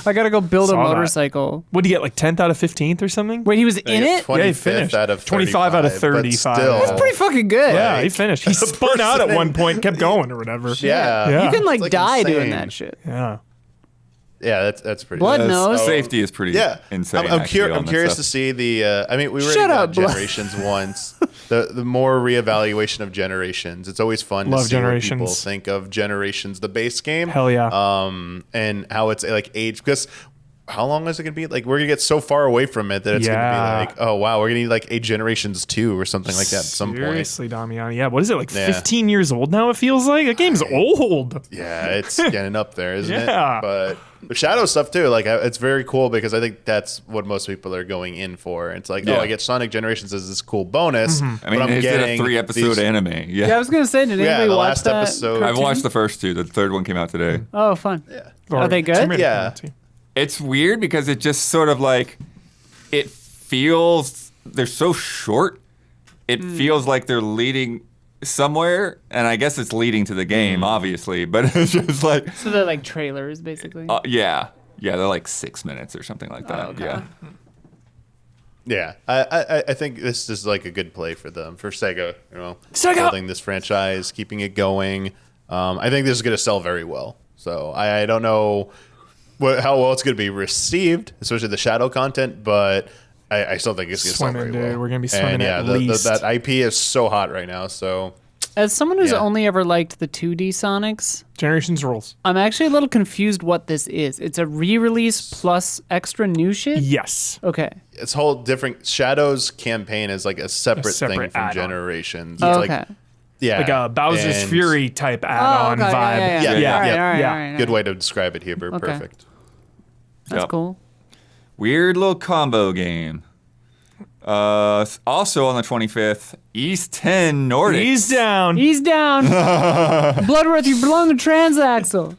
I gotta go build a Saw that. motorcycle. What did he get, like 10th out of 15th or something? Wait, he was in it? 25th Yeah, he finished. out of 25 out of 35, but 35. still, That's pretty fucking good. Yeah, he finished. He spun out at one point, kept going or whatever. Yeah. Yeah. You can like, It's, like, die doing insane. that shit. Yeah. Yeah, that's pretty. Blood good. knows. Safety is pretty Yeah, insane. I'm actually, on I'm that curious stuff. to see the. I mean, we already Shut got up, Blood. Generations once. The more reevaluation of Generations, it's always fun Love to see what people Generations. think of Generations, the base game. Hell yeah. And how it's like age because. How long is it gonna be? Like we're gonna get so far away from it that it's Yeah. gonna be like, oh wow, we're gonna need like a Generations 2 or something like that at some point. Seriously, Damiani. Yeah, what is it, like Yeah. 15 years old now, it feels like? That game's old. Yeah, it's getting up there, isn't Yeah. it? But the Shadow stuff too, like it's very cool because I think that's what most people are going in for. It's like, Yeah. oh, I get Sonic Generations as this cool bonus, I mean, but I'm it's getting a 3-episode these- anime. Yeah, I Yeah. was gonna say, did Yeah, anybody the watch last that episode- I've cartoon? watched the first two. The third one came out today. Oh, fun. Are they good? Tomb Raider Yeah. came out too. It's weird because it just sort of like it feels they're so short. It feels like they're leading somewhere, and I guess it's leading to the game, obviously. But it's just like, So they're like trailers, basically. yeah, they're like 6 minutes or something like that. okay. Yeah, Yeah, I think this is like a good play for them, for Sega. You know, Sega! building this franchise, keeping it going. I think this is going to sell very well. So I don't know how well it's going to be received, especially the Shadow content, but I still think it's going to sell Swimming, very well. dude. We're gonna be swimming and yeah, at least. that IP is so hot right now. So As someone who's Yeah. only ever liked the 2D Sonics, Generations rules. I'm actually a little confused what this is. It's a re-release plus extra new shit? Yes. Okay. it's whole different. Shadow's campaign is like a separate thing separate from add-on. Generations. Oh, It's okay. like, yeah, Like a Bowser's and Fury type add-on okay, vibe. Yeah. Yeah, All right, yeah. all right, Yeah. all right, all Good right. way to describe it here, but Okay. perfect. That's Yep. cool. weird little combo game. Also on the 25th, East 10 Nordic. He's down. He's down. Bloodworth, you belong to Transaxle.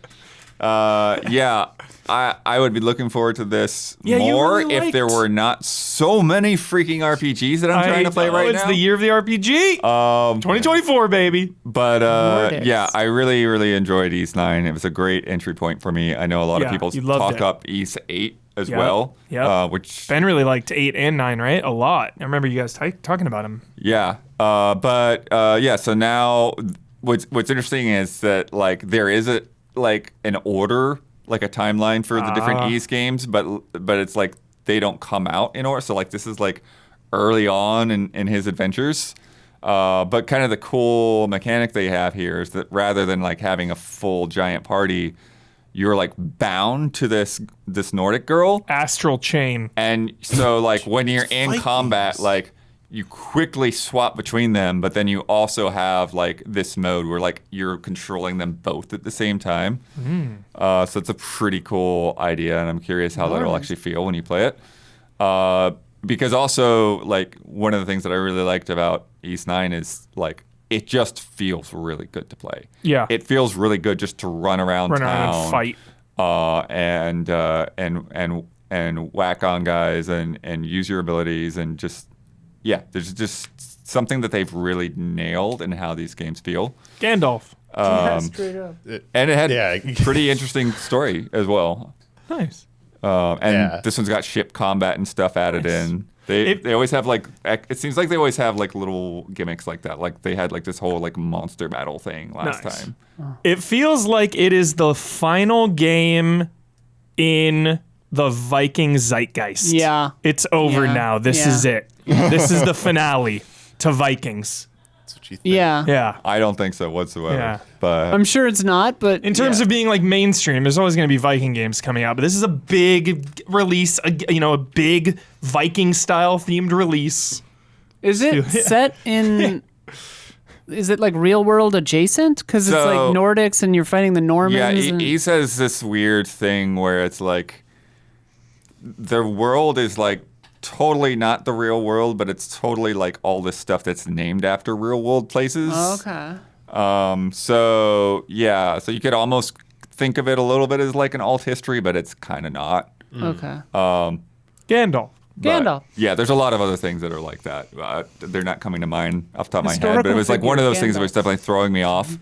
Yeah, I would be looking forward to this Yeah, you more really if there liked- were not so many freaking RPGs that I'm trying to play right it's now. the year of the RPG. 2024, baby. But Nordics. yeah, I really, really enjoyed East 9. It was a great entry point for me. I know a lot of Yeah, people you loved talk it. up East 8 as Yep, well. yep. Which, Ben really liked 8 and 9, right? A lot. I remember you guys talking about him. yeah. Yeah, so now what's interesting is that like there is an order, like a timeline for the different East games, but it's like they don't come out in order. So like this is like early on in his adventures. But kind of the cool mechanic they have here is that rather than like having a full giant party, you're like bound to this Nordic girl. Astral Chain. And so like when you're in Vikings. combat, like you quickly swap between them, but then you also have like this mode where like you're controlling them both at the same time. So it's a pretty cool idea, and I'm curious how that'll actually feel when you play it. Because also like one of the things that I really liked about East 9 is like it just feels really good to play. Yeah. It feels really good just to run around Run town around and fight. and whack on guys and use your abilities and just there's just something that they've really nailed in how these games feel. Gandalf. Straight up. And it had Yeah. pretty interesting story as well. Nice. And Yeah. this one's got ship combat and stuff added in. They always have like it seems like they always have like little gimmicks like that. Like they had like this whole like monster battle thing last Nice. time. It feels like it is the final game in the Viking zeitgeist. Yeah. It's over Yeah. now. This Yeah. is it. This is the finale to Vikings. That's what you think. Yeah. Yeah. I don't think so whatsoever. Yeah. But I'm sure it's not, but In terms of being like mainstream, there's always going to be Viking games coming out, but this is a big release, a big Viking style themed release. is it set in? Is it like real world adjacent? Because it's like So- Nordics and you're fighting the Normans. yeah, and- he says this weird thing where it's like the world is like totally not the real world, but it's totally like all this stuff that's named after real world places. Okay. So you could almost think of it a little bit as like an alt history, but it's kind of not. Okay. Gandalf. But, Gandalf. yeah, there's a lot of other things that are like that. They're not coming to mind off the top of my head, but it Historical was like one of figure, those things that Gandalf. was definitely throwing me off.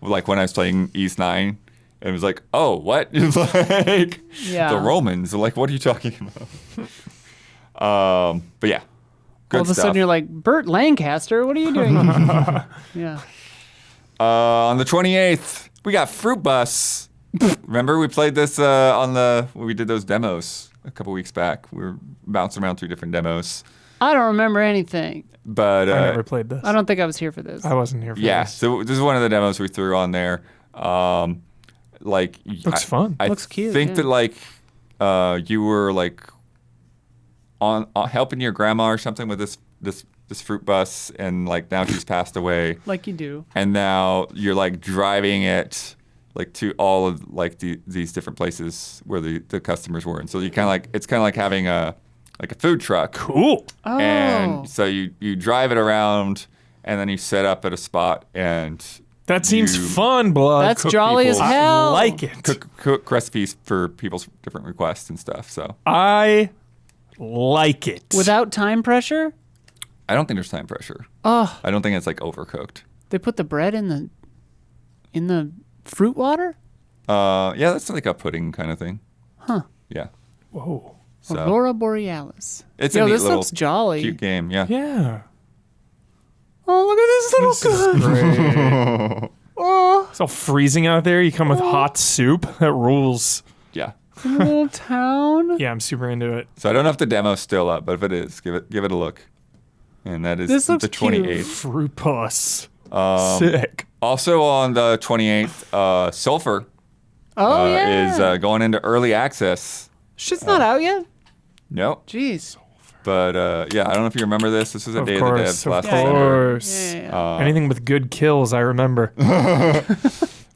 like when I was playing East 9, and it was like, oh, what? It's like Yeah. the Romans. Like, what are you talking about? But yeah, good All of a stuff. sudden you're like, Burt Lancaster, what are you doing? Yeah. On the 28th, we got Fruit Bus. Remember we played this when we did those demos a couple weeks back. We were bouncing around through different demos. I don't remember anything. But I never played this. I don't think I was here for this. I wasn't here for yeah, this. so this is one of the demos we threw on there. Looks fun. I Looks cute, think yeah. that like you were like on helping your grandma or something with this fruit bus, and like now she's passed away, Like you do. and now you're like driving it like to all of like these different places where the customers were, and so you kind of like it's kind of like having a food truck. Cool. Oh. And so you drive it around, and then you set up at a spot and That seems you fun, blood. That's cook jolly as people- hell. I like it. cook recipes for people's different requests and stuff. So I like it. Without time pressure? I don't think there's time pressure. Oh, I don't think it's like overcooked. they put the bread in the fruit water? Yeah, that's like a pudding kind of thing. Huh. Yeah. Whoa. So Aurora Borealis. it's Yo, a neat this little looks jolly. cute game. Yeah. Yeah. Oh, look at this little This is guy. great. Oh, It's all freezing out there. You come with hot soup. That rules. Yeah. little town. Yeah, I'm super into it. So I don't know if the demo's still up, but if it is, give it a look. And that is This looks the 28th. cute. Fruit bus. Sick. Also on the 28th, Sulfur Oh, yeah. is going into early access. Shit's not out yet? Nope. Jeez. But yeah, I don't know if you remember this. This was a Of day course. of the devs Of last December. course. Yeah. Anything with good kills, I remember.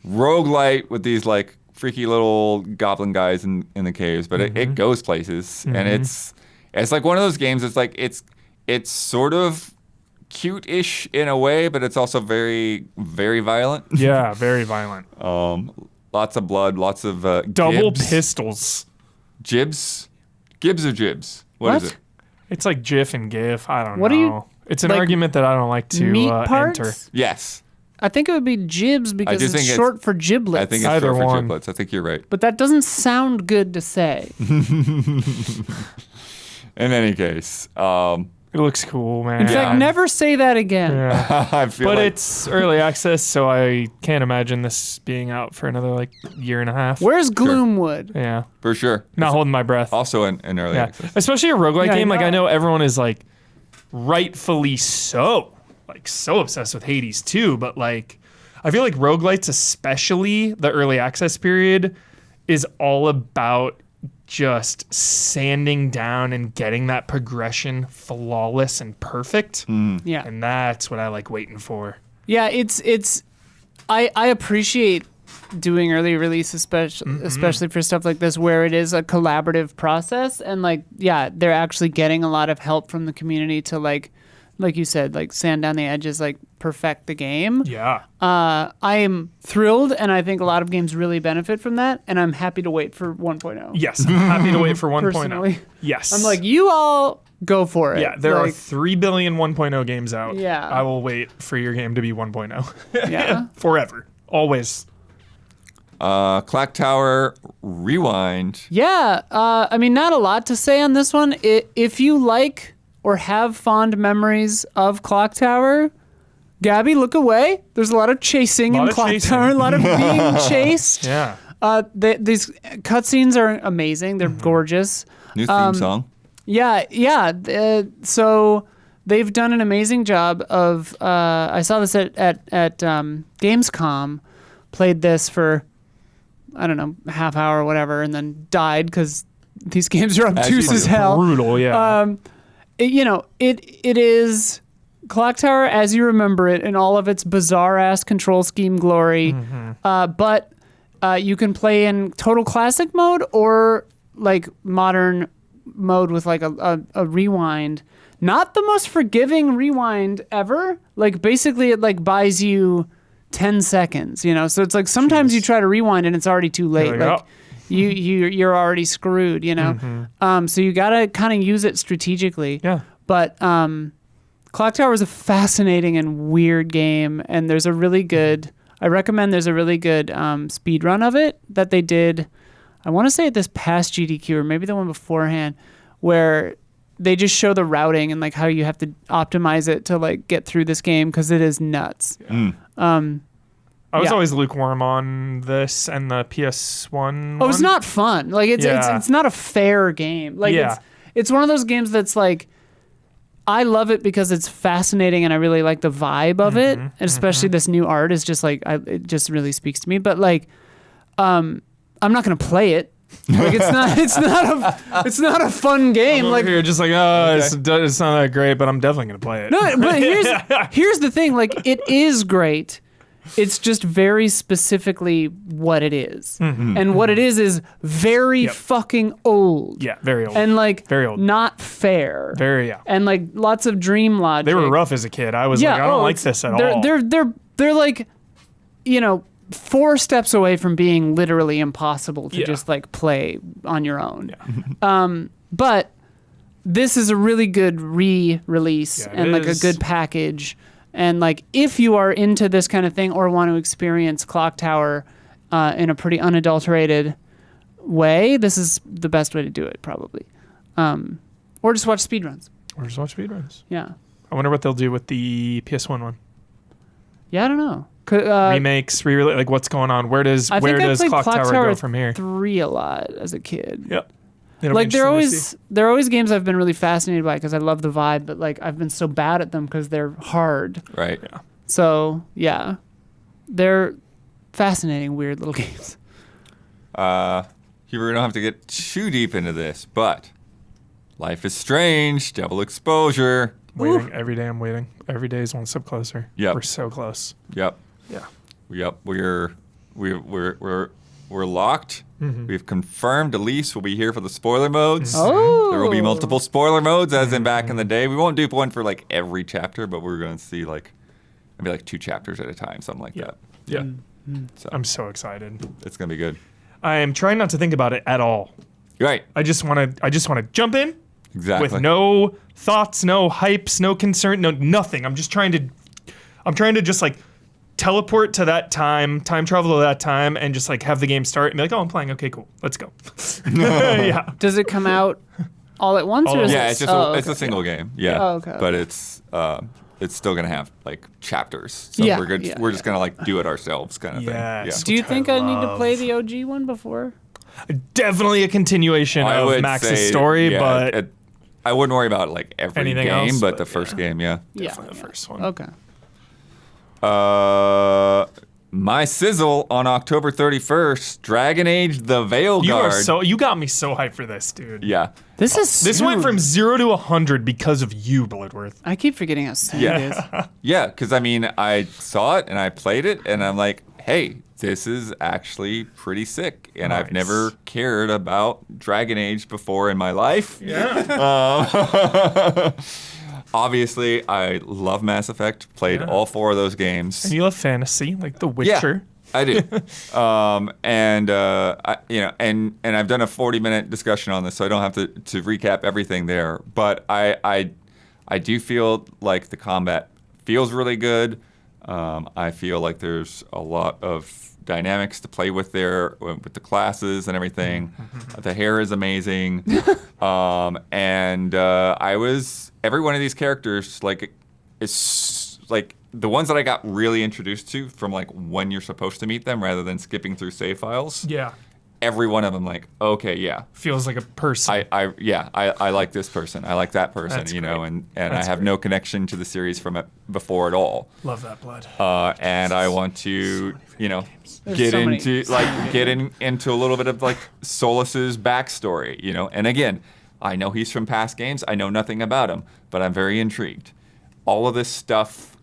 Roguelite with these like freaky little goblin guys in the caves, but it goes places, and it's like one of those games. It's like it's sort of cute-ish in a way, but it's also very very violent. Yeah, very violent. Lots of blood, lots of Double gibs. pistols. Gibs or jibs? What? What is it? It's like GIF and GIF. I don't What know. are you- It's an like, argument that I don't like to Meat parts? enter. Yes, I think it would be jibs because do it's think it's- short for giblets. I think it's Either short for one. giblets. I think you're right. but that doesn't sound good to say. In any case, It looks cool, man. In fact, never say that again. Yeah. I feel But like it's early access, so I can't imagine this being out for another like year and a half. Where's Gloomwood? Yeah. for sure. Not holding my breath. Also in early Yeah. access. Especially a roguelike Yeah, I game. Like I know. know everyone is like rightfully so obsessed with Hades too, but like I feel like roguelites, especially the early access period, is all about just sanding down and getting that progression flawless and perfect. Yeah. And that's what I like waiting for. Yeah, it's I appreciate doing early release especially for stuff like this where it is a collaborative process, and like yeah, they're actually getting a lot of help from the community to like you said, like sand down the edges, like perfect the game. Yeah. I am thrilled, and I think a lot of games really benefit from that, and I'm happy to wait for 1.0. Yes. I'm happy to wait for 1.0. Personally. Yes. I'm like, you all go for it. yeah, there are Like, 3 billion 1.0 games out. Yeah. I will wait for your game to be 1.0. yeah. Forever. Always. Clock Tower Rewind. Yeah, I mean, not a lot to say on this one. If you like or have fond memories of Clock Tower, Gabby, look away. There's a lot of chasing Lot in of Clock chasing. Tower, a lot of being chased. Yeah. These cutscenes are amazing. They're gorgeous. New theme song. Yeah. So they've done an amazing job of. I saw this at Gamescom. Played this for, I don't know, half hour or whatever, and then died because these games are obtuse as hell. Brutal, yeah. It is Clock Tower as you remember it in all of its bizarre ass control scheme glory. But you can play in total classic mode or like modern mode with like a rewind. Not the most forgiving rewind ever. Like basically it like buys you 10 seconds, so it's like sometimes you try to rewind and it's already too late. You're like, Like you're already screwed, So you gotta kind of use it strategically. Yeah. But Clock Tower is a fascinating and weird game, and there's a really good I recommend. There's a really good speed run of it that they did. I want to say at this past GDQ or maybe the one beforehand, where they just show the routing and like how you have to optimize it to like get through this game because it is nuts. I was Yeah. always lukewarm on this and the PS1. Oh, it's not fun. Like it's not a fair game. Like Yeah. it's one of those games that's like I love it because it's fascinating and I really like the vibe of it. And especially this new art is just like it just really speaks to me. But like I'm not gonna play it. Like it's not a fun game. I'm Like over here just like, it's not that great, but I'm definitely gonna play it. no, but here's the thing. Like it is great. It's just very specifically what it is. And what it is very fucking old. Yeah, very old. And like Very old. not fair. Very, yeah. And like lots of dream logic. They were rough as a kid. I was like, I don't like this at all. They're like, 4 steps away from being literally impossible to just like play on your own. But this is a really good re-release Yeah, it and like is. a good package. And like if you are into this kind of thing or want to experience Clock Tower in a pretty unadulterated way, this is the best way to do it probably. Or just watch speedruns. Or just watch speedruns. Yeah. I wonder what they'll do with the PS1 one. Yeah, I don't know. Remakes, like what's going on? Where does I think I played Clock Tower go from here? 3 a lot as a kid. Yep. It'll be Like they're interesting to see. always games I've been really fascinated by because I love the vibe, but like I've been so bad at them because they're hard. Right. Yeah. So yeah, they're fascinating, weird little games. We don't have to get too deep into this, but Life is Strange, Double Exposure. Waiting every day. I'm waiting. Every day is one step closer. Yep. We're so close. Yep. Yeah. Yep. We're locked. We've confirmed Elise will be here for the spoiler modes. Oh, There will be multiple spoiler modes, as in back in the day. We won't do one for like every chapter, but we're going to see like maybe like 2 chapters at a time, something like that. Yeah. So I'm so excited. it's going to be good. I am trying not to think about it at all. Right. I just want to jump in Exactly. with no thoughts, no hypes, no concern, no nothing. I'm trying to just like teleport to that time travel to that time, and just like have the game start and be like, oh, I'm playing. Okay, cool. Let's go. Yeah. does it come out all at once? All or at is Yeah, it, it's just it's a single game. Yeah. Oh, okay. But it's still gonna have like chapters. So Yeah, we're just gonna like do it ourselves kind of Yes. thing. Do you Which think I I need to love. play the OG one before? Definitely a continuation I of would Max's say, story, yeah, but I wouldn't worry about like every Anything game, else, but but the first yeah. game, yeah. definitely the first one. Okay. My sizzle on October 31st, Dragon Age: The Veilguard. You got me so hyped for this, dude. Yeah. This is This went soon. from 0 to 100 because of you, Bloodworth. I keep forgetting how soon Yeah. it is. Yeah, because I mean, I saw it and I played it, and I'm like, hey, this is actually pretty sick. And I've Nice. never cared about Dragon Age before in my life. Yeah. Obviously, I love Mass Effect, played all 4 of those games. And you love fantasy, like The Yeah, Witcher. I do. And I've done a 40-minute discussion on this, so I don't have to recap everything there. But I do feel like the combat feels really good. I feel like there's a lot of dynamics to play with there with the classes and everything. The hair is amazing. Every one of these characters like is like the ones that I got really introduced to from like when you're supposed to meet them rather than skipping through save files. Yeah. Every one of them like, okay, yeah. Feels like a person. I like this person. I like that person, That's you know, great. and That's I have great. no connection to the series from it before at all. Love that blood. And I want to, you know, There's get so many- into a little bit of like Solus's backstory, you know. And again, I know he's from past games. I know nothing about him, but I'm very intrigued. All of this stuff,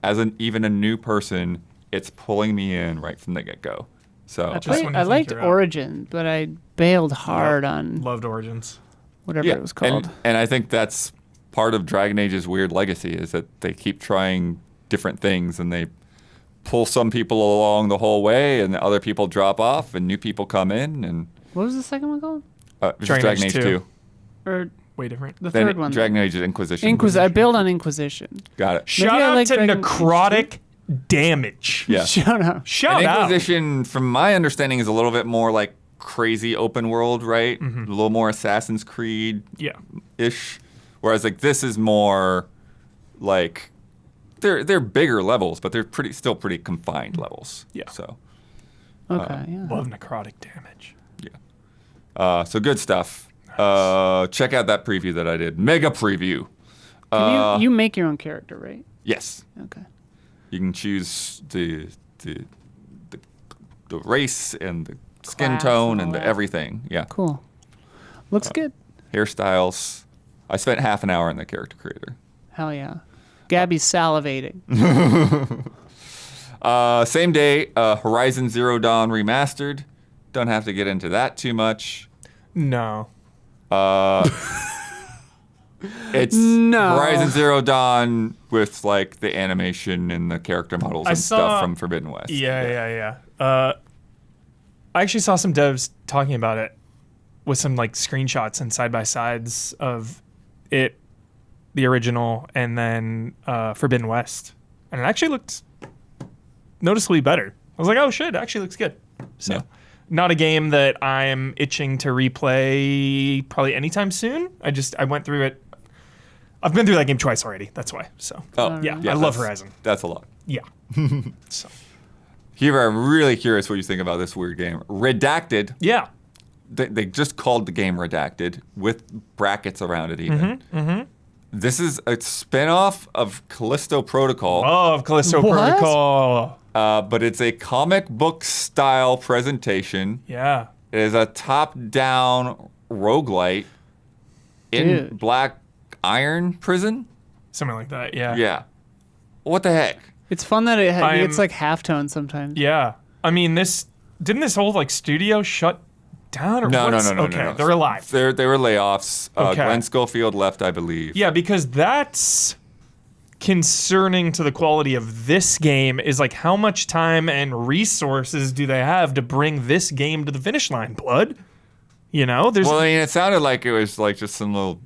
as even a new person, it's pulling me in right from the get-go. So I, Just when you I think liked you're out. Origin, but I bailed hard on Loved Origins. whatever it was called. And I think that's part of Dragon Age's weird legacy is that they keep trying different things and they pull some people along the whole way and other people drop off and new people come in and What was the second one called? Dragon Age 2. Or Way different. the Then third one? Dragon Age is Inquisition. I bailed on Inquisition. Got it. Shout I out like to Dragon Age Necrotic damage. Yeah. Shut up. Shout And out. Inquisition, from my understanding, is a little bit more like crazy open world, right? A little more Assassin's Creed-ish. Yeah. Whereas like this is more like they're bigger levels, but they're still pretty confined levels. Yeah. So Okay. Yeah. Love necrotic damage. so good stuff. Check out that preview that I did. Mega preview. You make your own character, right? Yes. Okay. You can choose the race and the skin Class tone and and all the that. everything. Yeah. Cool. Looks good. Hairstyles. I spent half an hour in the character creator. Hell yeah. Gabby's salivating. Same day, Horizon Zero Dawn remastered. Don't have to get into that too much. No. It's No. Horizon Zero Dawn with like the animation and the character models I and saw- stuff from Forbidden West. Yeah. I actually saw some devs talking about it with some like screenshots and side by sides of it, the original, and then Forbidden West, and it actually looked noticeably better. I was like, oh shit, it actually looks good. So, Yeah. not a game that I'm itching to replay probably anytime soon. I went through it. I've been through that game twice already. That's why. So, Oh, yeah, yeah, I love that's- Horizon. That's a lot. Yeah. So, Here, I'm really curious what you think about this weird game. Redacted. yeah. They just called the game Redacted with brackets around it even. This is a spin-off of Callisto Protocol, Love Callisto What? Protocol. but it's a comic book style presentation. Yeah. It is a top-down roguelite in Dude. Black Iron Prison. Something like that. Yeah. Yeah. What the heck? It's fun that it I'm- gets like halftone sometimes. Yeah. I mean, didn't this whole like studio shut down or No. Okay, they're alive. They were layoffs. Okay. Glenn Schofield left, I believe. Yeah, because that's concerning to the quality of this game is like how much time and resources do they have to bring this game to the finish line, Blood? You know, there's Well, I mean, it sounded like it was like just some little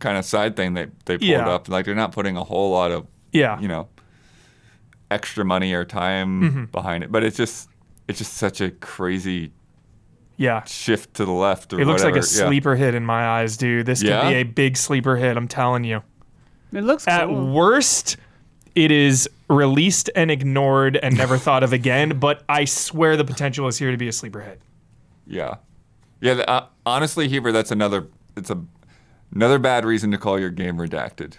kind of side thing that they pulled Yeah. up. Like they're not putting a whole lot of, yeah. extra money or time behind it. But it's just such a crazy Yeah. shift to the left or It looks like whatever. a sleeper hit in my eyes, dude. This Yeah? could be a big sleeper hit, I'm telling you. It looks At cool. worst, it is released and ignored and never thought of again, but I swear the potential is here to be a sleeper hit. Yeah. Honestly, Heber, that's another bad reason to call your game Redacted.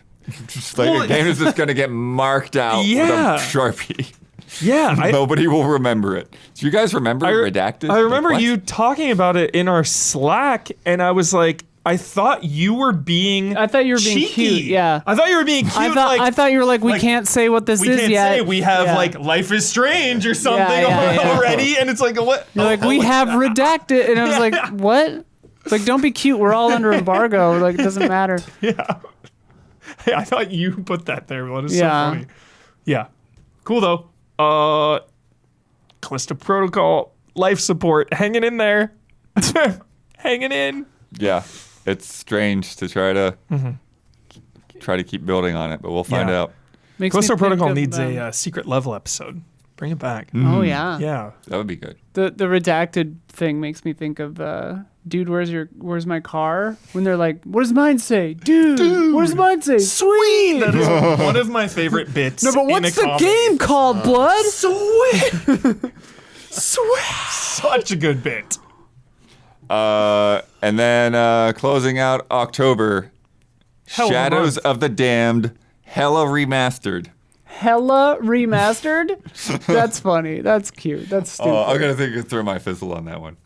Just like Well, a game is just going to get marked out Yeah. with a Sharpie. Yeah, Nobody will remember it. Do you guys remember Redacted? I remember Like, what? you talking about it in our Slack, and I was like, I thought you were being. I thought you were being cheeky. cute, yeah. I thought you were being cute. I thought you were like, we like, can't say what this we is can't yet. say we have Yeah. like Life is Strange or something yeah. already, and it's like what? You're like, we have redacted, and I was like, what? It's like, don't be cute. We're all under embargo. Like, it doesn't matter. Yeah. Hey, I thought you put that there. What is Yeah. so funny? Yeah. Cool though. Callisto Protocol, life support, hanging in there. Hanging in. Yeah, it's strange to try to keep building on it, but we'll find Yeah. out. Makes Callisto me think Protocol of, needs a secret level episode. Bring it back. Oh yeah. Yeah. That would be good. The redacted thing makes me think of dude, where's my car? When they're like, what does mine say? Dude, what does mine say? Sweet. That is one of my favorite bits. No, but in what's a the comedy. game called, Blood? Sweet. Such a good bit. And then closing out October, Hell of a Shadows month. of the Damned, Hella Remastered. Hella remastered? That's funny. That's cute. That's stupid. Oh, I'm gonna think throw my fizzle on that one.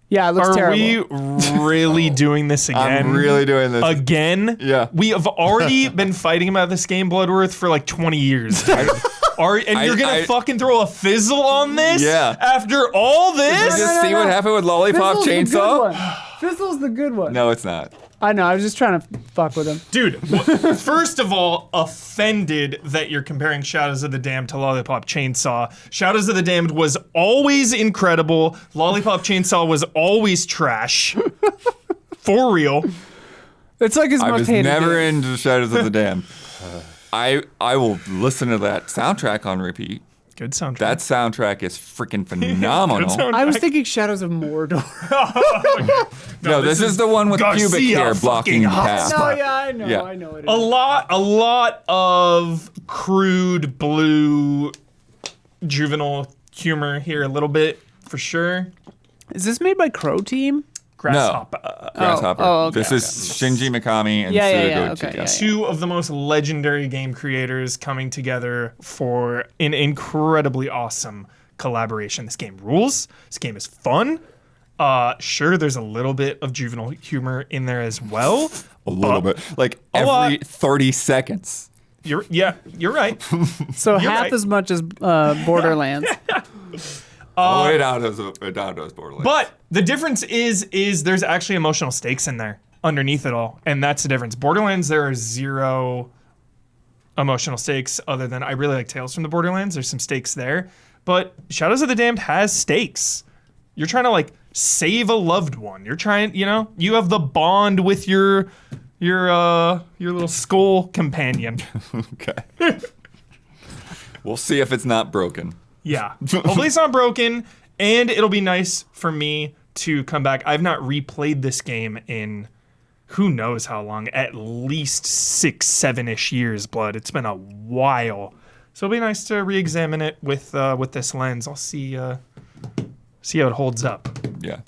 Yeah, it looks Are terrible. we really doing this again? I'm really doing this. Again? Yeah. We have already been fighting about this game, Bloodworth, for like 20 years. And you're gonna I- fucking throw a fizzle on this? Yeah. After all Did this? you just see what happened with Lollipop Fizzle's the good Chainsaw? one. Fizzle's the good one. No, it's not. I know. I was just trying to fuck with him. Dude, first of all, offended that you're comparing Shadows of the Damned to Lollipop Chainsaw. Shadows of the Damned was always incredible. Lollipop Chainsaw was always trash. For real. It's like his I most was hated never game. into Shadows of the Damned. I will listen to that soundtrack on repeat. Good soundtrack. That soundtrack is freaking phenomenal. I was thinking Shadows of Mordor. No, this is the one with pubic Garcia hair blocking fucking path. No, yeah, I know. Yeah. I know it. a lot of crude blue juvenile humor here, a little bit for sure. Is this made by Crow Team? Grasshopper. Grasshopper. okay, This is Shinji Mikami and Yeah, Suda okay, Goichi. yeah. Two of the most legendary game creators coming together for an incredibly awesome collaboration. This game rules. This game is fun. Sure, there's a little bit of juvenile humor in there as well. A little bit. Like a lot. every 30 seconds. You're right. So half right. as much as Borderlands. It out as Borderlands. But the difference is there's actually emotional stakes in there underneath it all, and that's the difference. Borderlands, there are zero emotional stakes other than I really like Tales from the Borderlands. There's some stakes there, but Shadows of the Damned has stakes. You're trying to like save a loved one. You're trying, you have the bond with your little skull companion. Okay. We'll see if it's not broken. Yeah. Hopefully it's not broken, and it'll be nice for me to come back. I've not replayed this game in who knows how long, at least 6, 7-ish years, Blood. It's been a while. So it'll be nice to re-examine it with this lens. I'll see how it holds up. Yeah.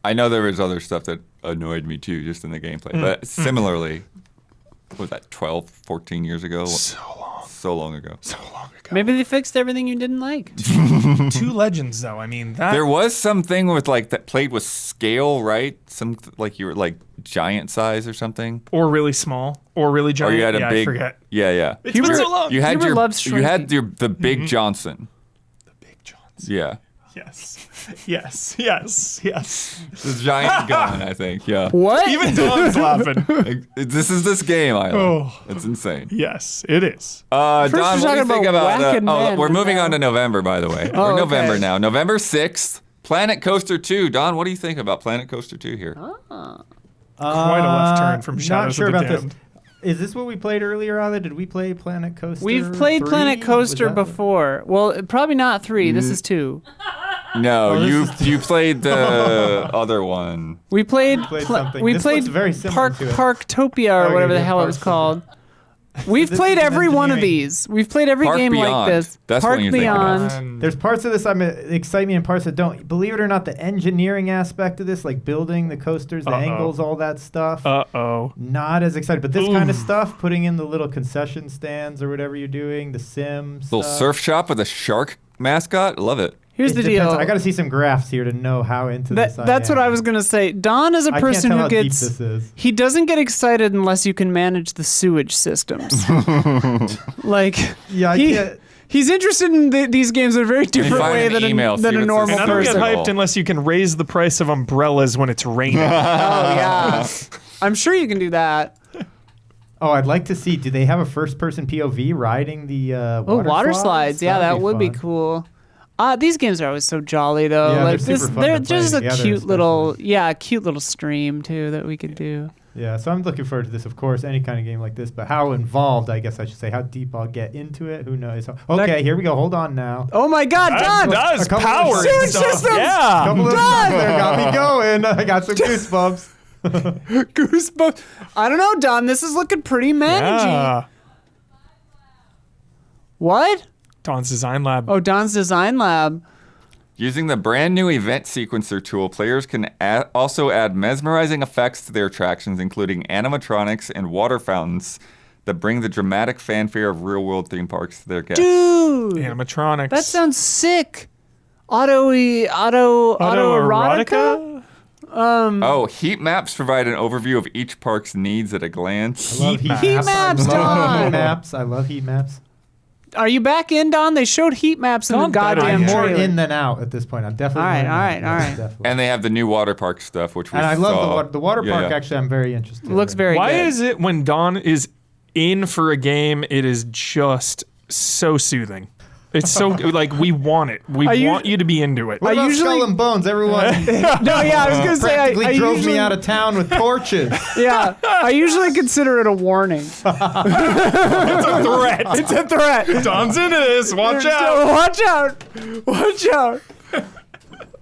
I know there was other stuff that annoyed me too, just in the gameplay. But similarly, what was that, 12, 14 years ago? So long ago. Maybe they fixed everything you didn't like. Two legends, though. I mean, that... There was something with like that played with scale, right? Some like you were like giant size or something. Or really small, or really giant. Or you had a yeah, big. I forget. Yeah. It's been so long. You had Hubert loves the Big Johnson. The Big Johnson. Yeah. Yes. The giant gun, I think. Yeah. What? Even Don's laughing. This is this game, Island. Oh. It's insane. Yes, it is. you're Don, what do you talking think about about whacking men, we're moving now- on to November, by the way. Oh, We're November okay. now. November 6th, Planet Coaster 2. Don, what do you think about Planet Coaster 2 here? Quite a left turn from Not Shadows sure of the about Damned. this. Is this what we played earlier, Ala? Did we play Planet Coaster? We've played 3? Planet Coaster Was that- before. Well, probably not 3. This is 2. No, this you played the other one. We played something. we This played looks very similar to it. Parktopia or Oh, whatever yeah, the hell it was Park called. We've This played is every one of engineering. these. We've played every Park game like Beyond. this. That's Park what you're thinking of. Beyond. And There's parts of this that excite me and parts that don't. Believe it or not, the engineering aspect of this, like building the coasters, the angles, all that stuff, uh-oh. not as excited. But this kind of stuff, putting in the little concession stands or whatever you're doing, the sim Little stuff. surf shop with a shark mascot. Love it. Here's It the depends. deal. I got to see some graphs here to know how into this That's what I was gonna say. Don is a I person can't tell who how deep gets. this is. He doesn't get excited unless you can manage the sewage systems. Like Yeah, I he, can't. he's interested in these games in a very different find way an than email, a, see than a what normal says And I don't get person. First of hyped all. unless you can raise the price of umbrellas when it's raining. Oh yeah, I'm sure you can do that. Oh, I'd like to see. Do they have a first-person POV riding the Water slides. Yeah, That'd that would be fun. cool. These games are always so jolly though. Yeah, like they're this, super fun they're to play just a together, cute little, especially. cute little stream too that we could do. Yeah, so I'm looking forward to this, of course, any kind of game like this. But how involved, I guess I should say, how deep I'll get into it, who knows? Okay, here we go. Hold on now. Oh my God, Don! That is A couple of power. sewage and stuff. systems! A Yeah. couple of stuff there got me going. I got some goosebumps. Goosebumps. I don't know, Don. This is looking pretty managey. Yeah. What? Don's Design Lab. Oh, Don's Design Lab. Using the brand new event sequencer tool, players can also add mesmerizing effects to their attractions, including animatronics and water fountains that bring the dramatic fanfare of real-world theme parks to their guests. Dude, Animatronics. that sounds sick. Autoerotica? Autoerotica? Oh, heat maps provide an overview of each park's needs at a glance. I love heat Heat maps. maps, I love Don. heat maps. I love heat maps. Are you back in, Don? They showed heat maps in the Don better goddamn be. I'm more trailer. in than out at this point. I'm definitely All right, more in all than right, out. all Yes, right. definitely. And they have the new water park stuff, which we And I saw. love the water park. Yeah. Actually, I'm very interested. Looks in. very Why good. is it when Don is in for a game, it is just so soothing? It's so like we want it. We want you to be into it. What about Skull and Bones? Everyone No, yeah, I was gonna say practically I drove usually, me out of town with torches. Yeah, I usually consider it a warning. It's a threat. It's a threat. Don's into this. Watch out. Watch out! Watch out!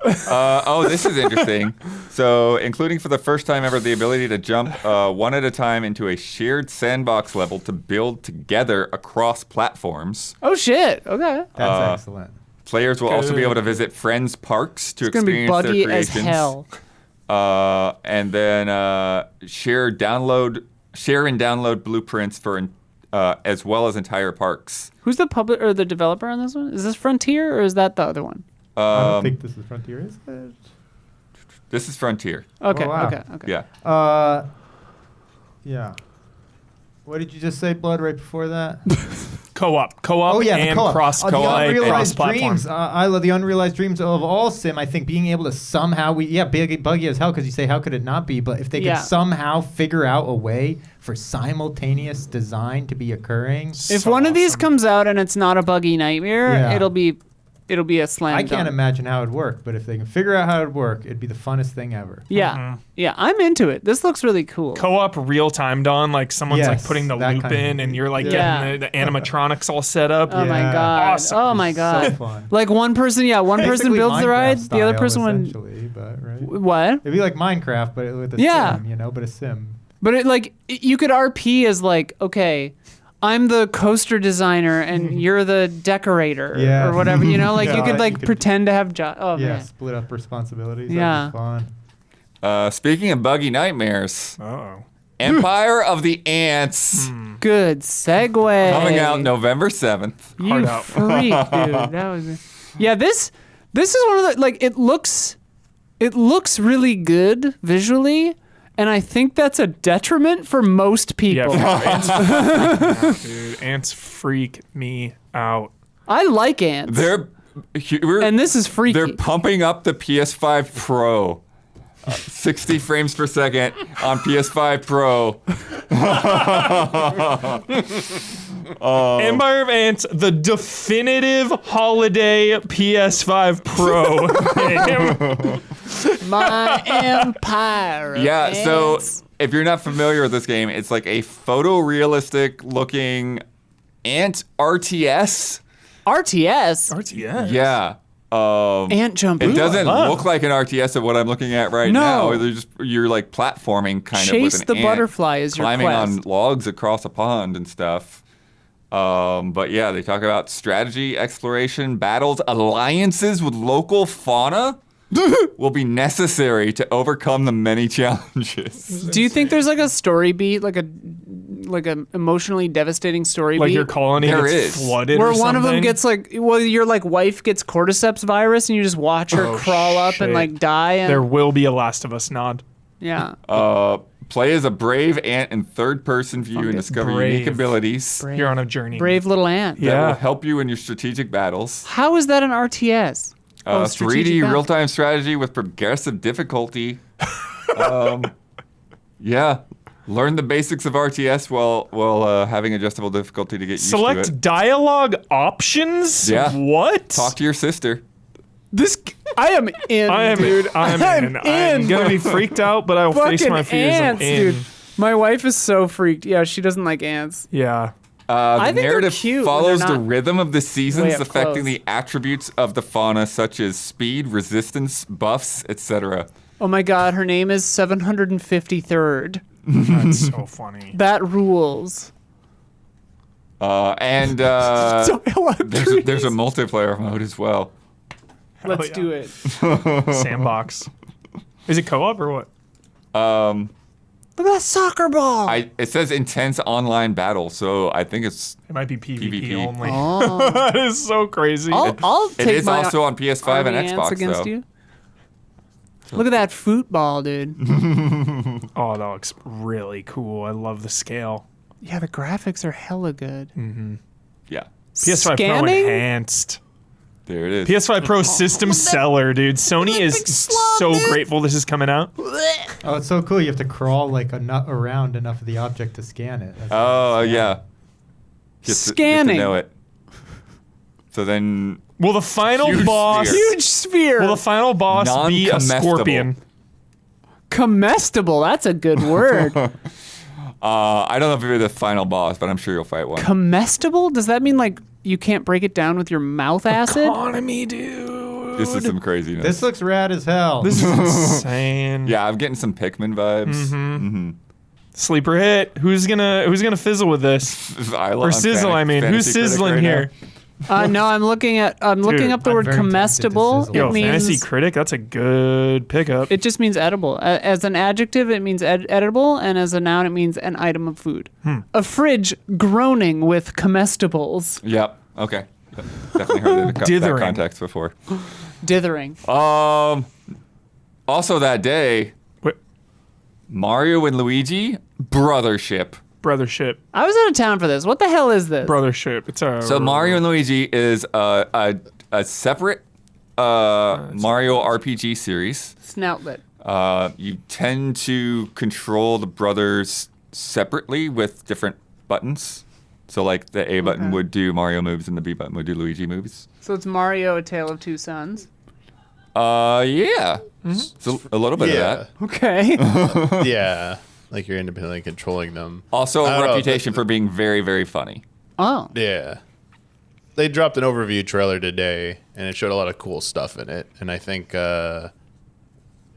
Oh, this is interesting. So, including for the first time ever the ability to jump one at a time into a shared sandbox level to build together across platforms. Oh shit! Okay. That's excellent. Players will also be able to visit friends' parks to It's gonna be experience their buggy as creations. hell. And then share and download blueprints for as well as entire parks. Who's the public or the developer on this one? Is this Frontier or is that the other one? I don't think this is Frontier, is it? This is Frontier. Okay. Oh, wow. Okay. Yeah. Yeah. What did you just say, Blood, right before that? Co-op Oh yeah, the and co-op. cross The co-op unrealized cross-platform. dreams. I love the unrealized dreams of all sim. I think being able to somehow buggy as hell because you say how could it not be? But if they Yeah. could somehow figure out a way for simultaneous design to be occurring, If one of these comes out and it's not a buggy nightmare, Yeah. it'll be a slam I dunk. can't imagine how it'd work. But if they can figure out how it'd work, it'd be the funnest thing ever. Yeah. Yeah, I'm into it. This looks really cool. Co-op real time, Don. Like someone's like Yes, putting the that loop kind of in, thing. and you're like Yeah. getting the animatronics all set up. Oh my Yeah. god. Awesome. Oh my god. So fun. Like one person person Basically builds the ride, Minecraft the other style, person would essentially, but right. what? It'd be like Minecraft, but with a Yeah. sim, but a sim. But you could RP as like, okay, I'm the coaster designer and you're the decorator Yeah. or whatever, you Yeah, could like you could- pretend to have jobs. Oh Yeah, man. split up responsibilities. Yeah. That'd be fun. Speaking of buggy nightmares, Uh-oh. Empire of the Ants Good segue. coming out November 7th. You Hard out. freak, dude. That was Yeah, this is one of the like it looks really good visually. And I think that's a detriment for most people. Yeah, dude, ants freak me out. I like ants. And this is freaky. They're pumping up the PS5 Pro. 60 frames per second on PS5 Pro. Empire of Ants, the definitive holiday PS5 Pro game. My empire. Yeah, so Ants. if you're not familiar with this game, it's like a photorealistic looking ant RTS. RTS. RTS. Yeah. Ant jump. It doesn't love. look like an RTS of what I'm looking at right No. now. You're like platforming kind of with Chase an the ant butterfly is your climbing on quest. logs across a pond and stuff. But yeah, they talk about strategy, exploration, battles, alliances with local fauna will be necessary to overcome the many challenges. Do you think there's like a story beat, like a emotionally devastating story Like beat? your colony There gets is. flooded where or one of them something? gets your like wife gets cordyceps virus and you just watch her Oh, crawl up and shit. like die. And, There will be a Last of Us nod. yeah. Play as a brave ant in third-person view and discover unique brave. abilities Brave. You're on a journey. Brave little ant. that Yeah. will help you in your strategic battles. How is that an RTS? 3D battle. real-time strategy with progressive difficulty. Yeah. Learn the basics of RTS while having adjustable difficulty to get used to Select it. dialogue options? Yeah. What? Talk to your sister. This I am in, dude. I'm in. I'm gonna be freaked out, but I will face Fucking my fears. ants, I'm in. dude. My wife is so freaked. Yeah, she doesn't like ants. Yeah. The I think they're narrative cute when follows they're the not rhythm of the way seasons, up affecting close. the attributes of the fauna, such as speed, resistance, buffs, etc. Oh my god, her name is 753rd. That's so funny. That rules. And So there's a multiplayer mode as well. Let's yeah. do it. Sandbox. Is it co-op or what? Look at that soccer ball. It says intense online battle, so I think it's It might be PvP, PvP. only. Oh. That is so crazy. I'll it take is my also on PS5 and army ants Xbox against though. you. Look at that football, dude. Oh, that looks really cool. I love the scale. Yeah, the graphics are hella good. Yeah, PS5 Pro Scanning? there enhanced. it is. PS5 Pro system seller, dude. Sony is so grateful this is coming out. Oh, it's so cool. You have to crawl like around enough of the object to scan it. That's Oh yeah. Get to Scanning. know it. So then Will the final Huge boss? sphere. Huge sphere. Will the final boss be a Non-comestible. scorpion? Comestible. That's a good word. I don't know if you're the final boss, but I'm sure you'll fight one. Comestible? Does that mean like you can't break it down with your mouth acid? Economy, dude. This is some craziness. This looks rad as hell. This is insane. Yeah, I'm getting some Pikmin vibes. Sleeper hit. Who's gonna fizzle with this? Or sizzle? I mean, who's sizzling here? No, I'm looking up the I'm word very tempted to comestible. sizzle. Yo, It means fantasy critic. That's a good pickup. it just means edible. As an adjective, it means edible, and as a noun, it means an item of food. A fridge groaning with comestibles. Yep. Okay. Definitely heard that Dithering. context before. Dithering. Also that day, Wait, Mario and Luigi brothership. brothership. I was out of town for this. What the hell is this? Brothership. It's a So Mario and Luigi is a separate Mario RPG series. Snoutlet. You tend to control the brothers separately with different buttons. So like the A button would do Mario moves and the B button would do Luigi moves. So it's Mario, A Tale of Two Sons. Yeah. So a little bit of that. Okay. Yeah. Like you're independently controlling them. Also I a don't know, reputation for being very, very funny. Oh. Yeah. They dropped an overview trailer today, and it showed a lot of cool stuff in it. And I think it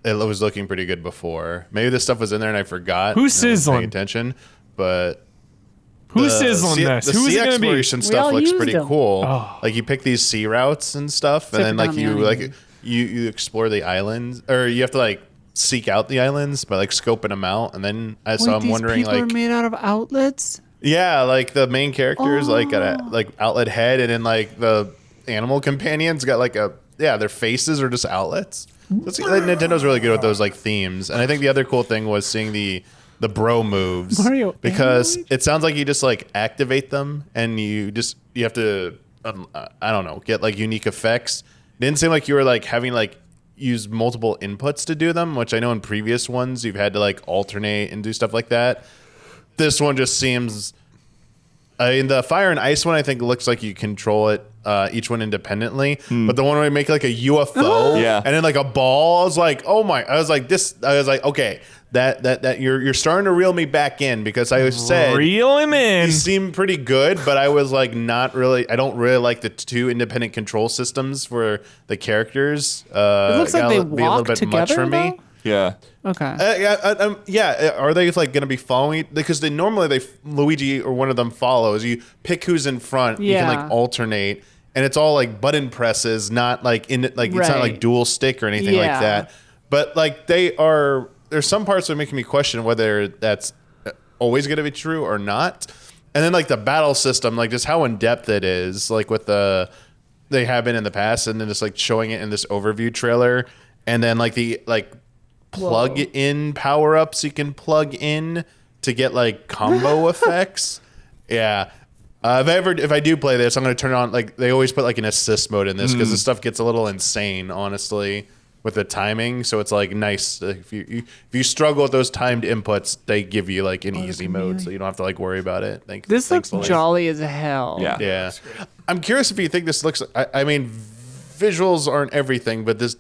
was looking pretty good before. Maybe this stuff was in there and I forgot. Who's and I wasn't sizzling? paying attention, but Who's sizzling this? The Who's sea it gonna be? exploration We stuff all looks used pretty them. cool. Oh. Like you pick these sea routes and stuff, and Except then for like down you the like island. you explore the islands, or you have to like seek out the islands by like scoping them out. And then so I'm these wondering people are like made out of outlets? yeah, like the main characters like got a like outlet head, and then like the animal companions got like their faces are just outlets. So Nintendo's really good with those like themes. And I think the other cool thing was seeing the bro moves, Mario because Android? it sounds like you just like activate them and you have to I don't know, get like unique effects. It didn't seem like you were like having like use multiple inputs to do them, which I know in previous ones you've had to like alternate and do stuff like that. This one just seems in the fire and ice one, I think looks like you control it each one independently. But the one where you make like a UFO Yeah. and then like a ball, I was like, okay, that you're starting to reel me back in, because I said Reel him in. he seemed pretty good, but I was like not really. I don't really like the two independent control systems for the characters. It looks like got they to be a little walk bit together, much for me. though? Yeah. Okay. Yeah. Are they like going to be following? Because they normally Luigi or one of them follows. You pick who's in front. You can Yeah. like alternate, and it's all like button presses, not like it's not Right. like dual stick or anything like Yeah. that. But like they are. There's some parts that are making me question whether that's always going to be true or not. And then like the battle system, like just how in depth it is, like with they have been in the past, and then just like showing it in this overview trailer, and then like the plug in power ups you can plug in to get like combo effects. Yeah. If I do play this, I'm going to turn on, like they always put like an assist mode in this, because this stuff gets a little insane, honestly, with the timing. So it's like nice if you struggle with those timed inputs, they give you like an easy mode, so you don't have to like worry about it. This looks thankfully. jolly as hell. Yeah. Yeah. I'm curious if you think this looks. I mean, visuals aren't everything, but this.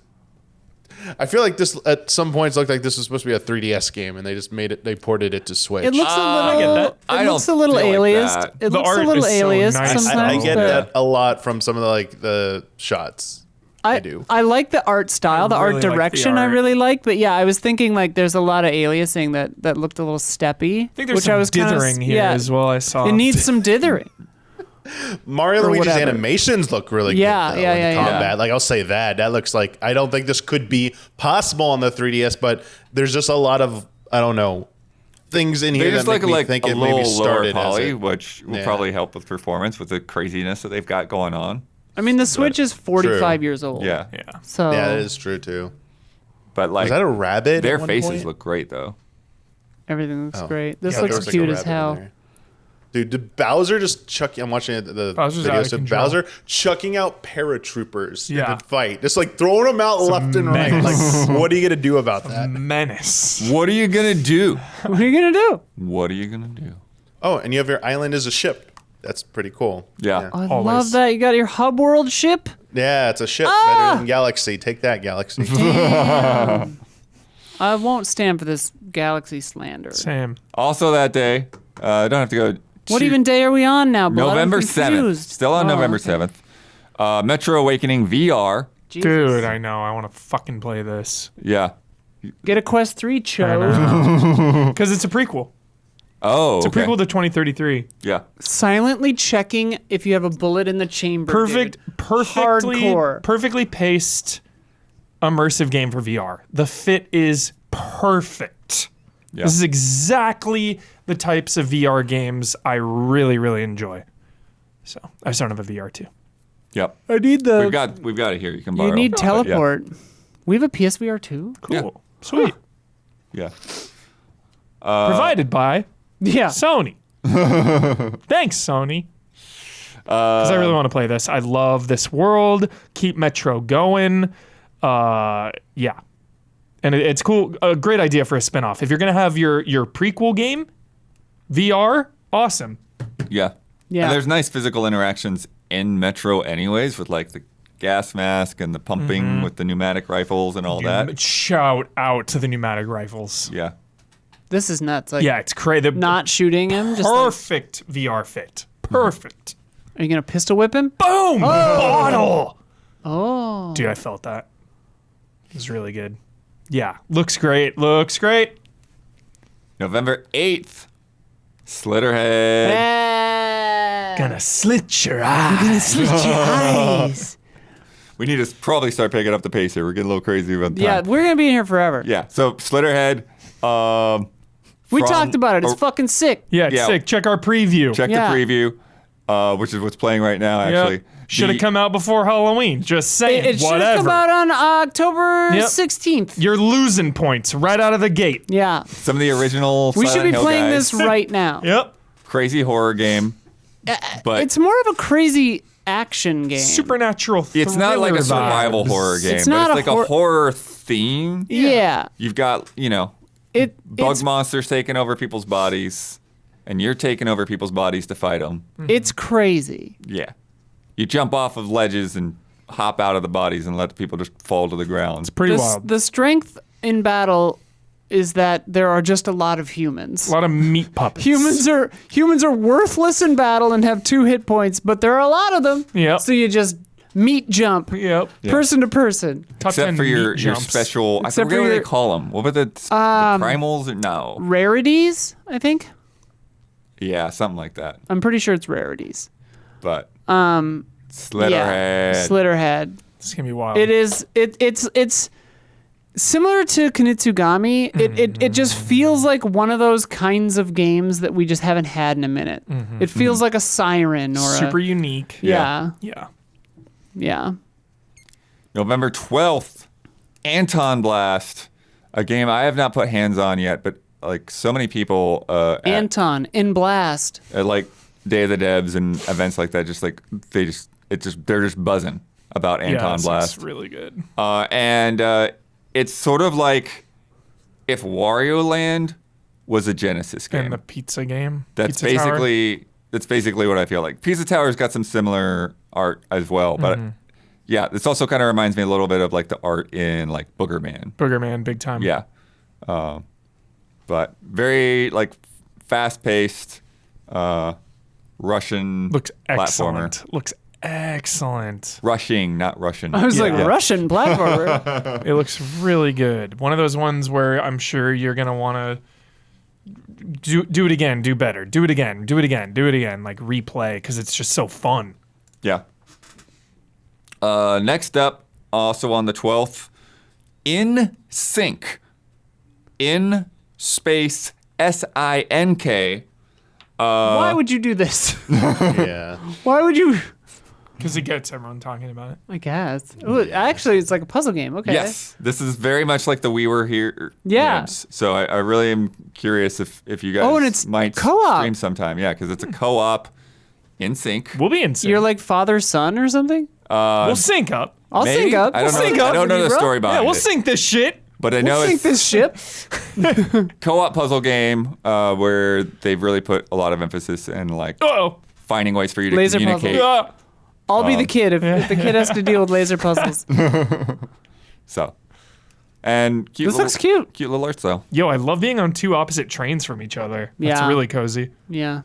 I feel like this at some points looked like this was supposed to be a 3DS game, and they just they ported it to Switch. It looks a I get little. that. I It don't looks a little feel like aliased. that. It The looks a art little is so aliased nice. sometimes. I get but that a lot from some of the shots. I do. I like the art style, the really art like the direction. I art. really like, but yeah, I was thinking like there's a lot of aliasing that looked a little steppy. I think there's which some I was kinda dithering here as well. I saw. It needs some dithering. Mario Or Luigi's whatever. animations look really Yeah, good. Though, yeah, in the yeah, yeah. combat. Like I'll say that looks like, I don't think this could be possible on the 3DS, but there's just a lot of, I don't know, things in They here just that make look me like think a it maybe little lower started poly, as it. which will Yeah. probably help with performance with the craziness that they've got going on. I mean, the Switch is 45 True. years old. Yeah. yeah. So Yeah, that is true too. But like Is that a rabbit? their at one faces point? look great though. everything looks Oh. great. This Yeah, there looks was, like, a cute as rabbit in hell. there. Dude, did Bowser just chuck? I'm watching the Bowser's out of videos of control. Bowser chucking out paratroopers Yeah. in the fight, just like throwing them out left and right. menace. Like, what are you gonna do about that? Menace. What are you gonna do? What are you gonna do? What are you gonna do? Oh, and you have your island as a ship. that's pretty cool. Yeah. I Always. love that. You got your hub world ship. Yeah, it's a ship better than Galaxy. Take that, Galaxy. I won't stand for this galaxy slander. Same. Also that day, I don't have to go. What even day are we on now? Blood? I'm November 7th. confused. Still on Oh, November okay. 7th. Metro Awakening VR. Jesus. Dude, I know. I want to fucking play this. Yeah. Get a Quest 3, Cho. Because it's a prequel. Oh, It's a okay. prequel to 2033. Yeah. Silently checking if you have a bullet in the chamber. Perfectly Hardcore. perfectly paced immersive game for VR. The fit is perfect. Yeah. This is exactly the types of VR games I really, really enjoy. So I still don't have a VR too. Yep. I need the. We've got it here. You can borrow. You need But yeah. teleport. We have a PSVR 2? Cool. Yeah. Sweet. Yeah. Provided by Yeah. Sony. Thanks, Sony. Because I really want to play this. I love this world. Keep Metro going. Yeah. And it's cool. A great idea for a spinoff. If you're going to have your prequel game, VR, awesome. Yeah. Yeah. And there's nice physical interactions in Metro anyways with like the gas mask and the pumping with the pneumatic rifles and all that. Shout out to the pneumatic rifles. Yeah. This is nuts. Like, Yeah, it's crazy. not shooting him. Just like, Perfect VR fit. Perfect. are you going to pistol whip him? Boom! Bottle! Oh. Dude, I felt that. It was really good. Yeah, looks great. Looks great. November 8th. Slitterhead. Gonna slit your eye. Slit your eyes. We need to probably start picking up the pace here. We're getting a little crazy about time. Yeah, we're going to be in here forever. Yeah. So Slitterhead. We from- talked about it. It's fucking sick. Yeah, it's Yeah. sick. Check our preview. Check Yeah. the preview, which is what's playing right now. Actually, Should have The- come out before Halloween. Just saying. It should Whatever. have come out on October Yep. 16th. You're losing points right out of the gate. Yeah. Some of the original. We should Silent be Hill playing guys. this right now. Yep. Crazy horror game, but It's more of a crazy action game. Supernatural thriller it's not like a survival vibes. horror game. It's but not it's a like a horror theme. Yeah. You've got bug It's monsters taking over people's bodies, and you're taking over people's bodies to fight them. it's crazy. Yeah, you jump off of ledges and hop out of the bodies and let the people just fall to the ground. Pretty The, wild. the strength in battle is that there are just a lot of humans. A lot of meat puppets. Humans are worthless in battle and have 2 hit points, but there are a lot of them. Yep. So you just meat jump Yep. person to person. Top Except 10 for your meat jumps. special. I Except forget for what they your- call them. What were the primals? No. Rarities, I think. Yeah, something like that. I'm pretty sure it's rarities. But Yeah. Slitterhead. Slitterhead. It's gonna be wild. It is. It's similar to Kunitsugami. It just feels like one of those kinds of games that we just haven't had in a minute. It feels like a Siren or super a unique. yeah. Yeah. November 12th, Anton Blast, a game I have not put hands on yet, but like so many people Anton in Blast. at like Day of the Devs and events like that, they're just buzzing about Anton It's Blast. really good. And it's sort of like if Wario Land was a Genesis game. And the pizza game. That's Pizza Tower. basically what I feel like. Pizza Tower's got some similar art as well, but yeah, this also kind of reminds me a little bit of like the art in like Booger Man. Booger Man, big time. Yeah, but very like fast-paced Russian Looks platformer. excellent. Looks excellent. Rushing, not Russian. I was like Yeah. Russian platformer. It looks really good. One of those ones where I'm sure you're gonna want to do it again, do better, do it again, do it again, do it again, like replay because it's just so fun. Yeah. Next up, also on the 12th, In Sync. In space SINK. Why would you do this? Yeah. Why would you? Because it gets everyone talking about it. I guess. Ooh, actually, it's like a puzzle game. Okay. Yes, this is very much like the We Were Here Yeah. games. So I really am curious if you guys Oh, and it's might co-op. stream sometime. Yeah, because it's a co-op in sync. We'll be in sync. You're like father son or something. we'll sync up. I'll Maybe? sync up. I don't We'll know. sync I up don't know with you, the bro. story behind Yeah, we'll it, sync this shit. but I know We'll sync it's this ship. co-op puzzle game where they've really put a lot of emphasis in like Uh-oh. finding ways for you to Laser communicate. puzzles. I'll be the kid if the kid has to deal with laser puzzles. So, and cute. This looks cute. Cute little arts though. Yo, I love being on two opposite trains from each other. That's Yeah. really cozy. Yeah. And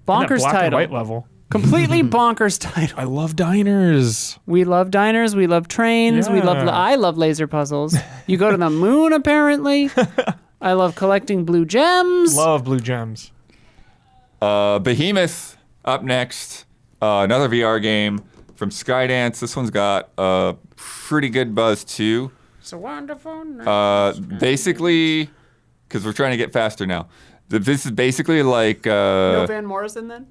that Bonkers black and title. white level. Completely bonkers title. I love diners. We love diners. We love trains. We love. Yeah. I love laser puzzles. You go to the moon, apparently. I love collecting blue gems. Love blue gems. Behemoth up next. Another VR game from Skydance. This one's got a pretty good buzz too. It's a wonderful night. Basically, because we're trying to get faster now. This is basically like No Van Morrison then.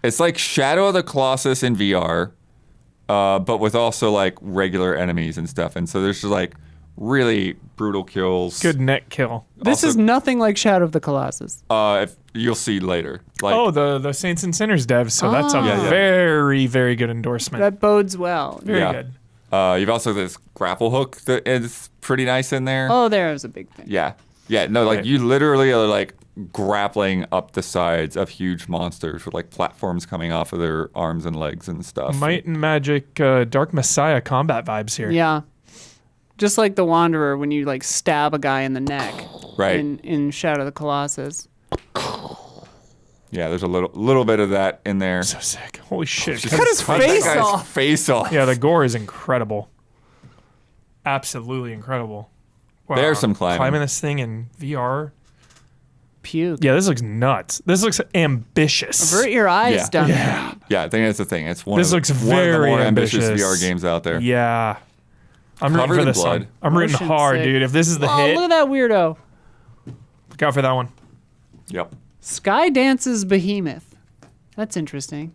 it's like Shadow of the Colossus in VR, but with also like regular enemies and stuff. And so there's just like really brutal kills. Good neck kill. This Also- is nothing like Shadow of the Colossus. If you'll see later. Like, Oh, the Saints and Sinners dev. So that's a Yeah, yeah. very, very good endorsement. That bodes well. very Yeah. good. you've also this grapple hook that is pretty nice in there. Oh, there's a big thing. Yeah. Yeah, no, like Right. you literally are like grappling up the sides of huge monsters with like platforms coming off of their arms and legs and stuff. Might and Magic Dark Messiah combat vibes here. Yeah. Just like the Wanderer when you like stab a guy in the neck Right. in Shadow of the Colossus. Yeah, there's a little bit of that in there. So sick. Holy shit. Just Cut his cut that face guy's off. Face off. Yeah, the gore is incredible. Absolutely incredible. Wow. There's some climbing. Climbing this thing in VR. Puke. Yeah, this looks nuts. This looks ambitious. Avert your eyes, Yeah. dummy. Yeah, I think that's the thing. It's one This of the, looks one of the very more ambitious ambitious. VR games out there. Yeah. I'm Covered rooting for in this blood. one. I'm rooting Motion hard, sick. dude. If this is the Oh, hit, look at that weirdo. look out for that one. Yep. Skydance's Behemoth. That's interesting.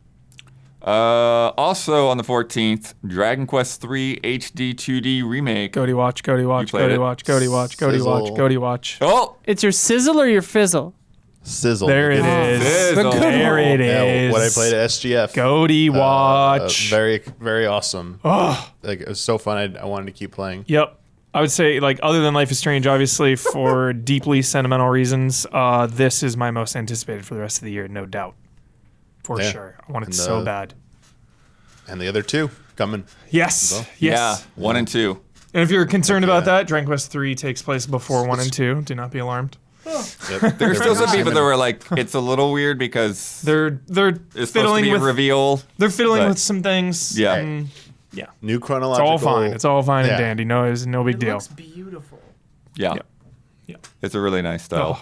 Also on the 14th, Dragon Quest III HD 2D remake. Cody watch, Cody watch, played Cody it? watch, Cody watch, Cody watch, Sizzle. Cody watch. Oh, It's your sizzle or your fizzle? Sizzle. There it is. Sizzle. There it Yeah, is. what I played at SGF. Cody watch. Very, very awesome. Oh. Like, it was so fun. I wanted to keep playing. Yep. I would say, like, other than Life is Strange, obviously, for deeply sentimental reasons, this is my most anticipated for the rest of the year, no doubt. For Yeah. sure. I want it And, so bad. And the other two coming. Yes. well. Yes. yeah, 1 and 2. And if you're concerned about Yeah. that, Dragon Quest 3 takes place before 1 and 2. Do not be alarmed. Yep. There's still some people that were like, it's a little weird because They're it's supposed to fiddling be a with reveal. they're fiddling but- with some things. Yeah. and yeah. New It's chronological. all fine. It's all fine Yeah. and dandy. No, it's no big deal. beautiful. Yeah. Yep. Yep. It's a really nice style.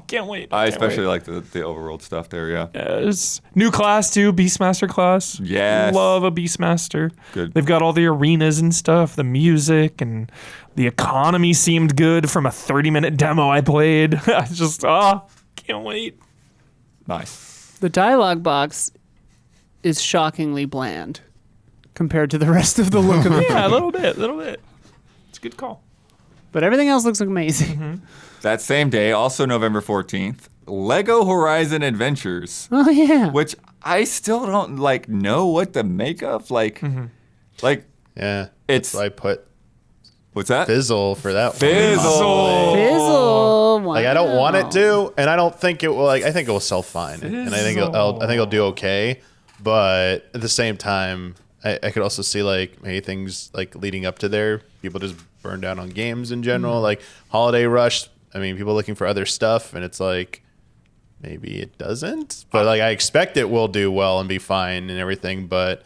Can't wait. I Can't especially wait. like the overworld stuff there, yeah. Yes. New class too, Beastmaster class. Yes. Love a Beastmaster. Good. They've got all the arenas and stuff, the music, and the economy seemed good from a 30-minute demo I played. I just, can't wait. Nice. The dialogue box is shockingly bland compared to the rest of the look of it. Yeah, a little bit. It's a good call. But everything else looks amazing. That same day, also November 14th, Lego Horizon Adventures, Oh yeah. which I still don't like know what to make of. Like, like Yeah. It's- So I put what's that? Fizzle for that one. Fizzle. Fizzle. Wow. Like, I don't want it to, and I don't think it will. Like, I think it will sell fine, and I think I think it'll do okay. But at the same time, I could also see like maybe things like leading up to there, people just burn down on games in general, like holiday rush. I mean, people looking for other stuff, and it's like maybe it doesn't. But like I expect it will do well and be fine and everything. But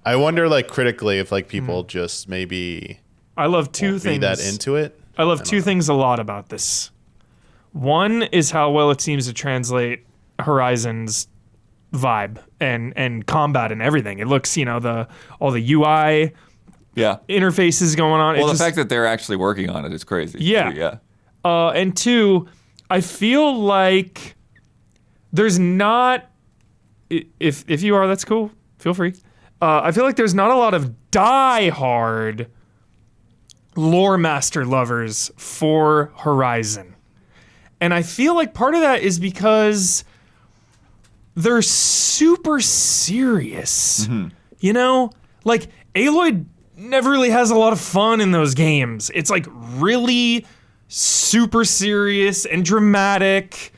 I wonder, like critically, if like people just maybe I love two be things. that into it. I love two things a lot about this. One is how well it seems to translate Horizon's vibe and combat and everything. It looks, all the UI Yeah. interfaces going on. Well, It the just- fact that they're actually working on it is crazy. Yeah. Yeah. And two, I feel like there's not. If you are, that's cool. Feel free. I feel like there's not a lot of die-hard lore master lovers for Horizon, and I feel like part of that is because they're super serious. Like Aloy never really has a lot of fun in those games. It's like really super serious and dramatic.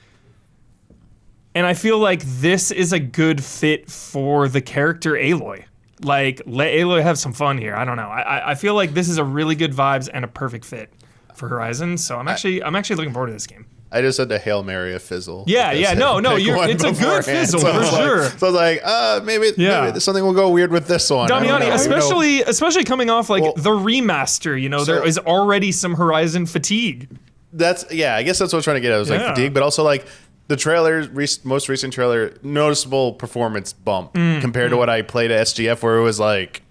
And I feel like this is a good fit for the character Aloy. Like, let Aloy have some fun here. I don't know. I feel like this is a really good vibes and a perfect fit for Horizon. So I'm actually looking forward to this game. I just had to Hail Mary a fizzle. Yeah, because no, I picked one it's a good beforehand. fizzle So I for was like- sure. So I was like, maybe something will go weird with this one. I don't Damiani, know. especially coming off like Well, the remaster, you know, so- there is already some Horizon fatigue. I guess that's what I was trying to get at. It was like Yeah. fatigue, but also like the trailer, most recent trailer, noticeable performance bump compared to what I played at SGF, where it was like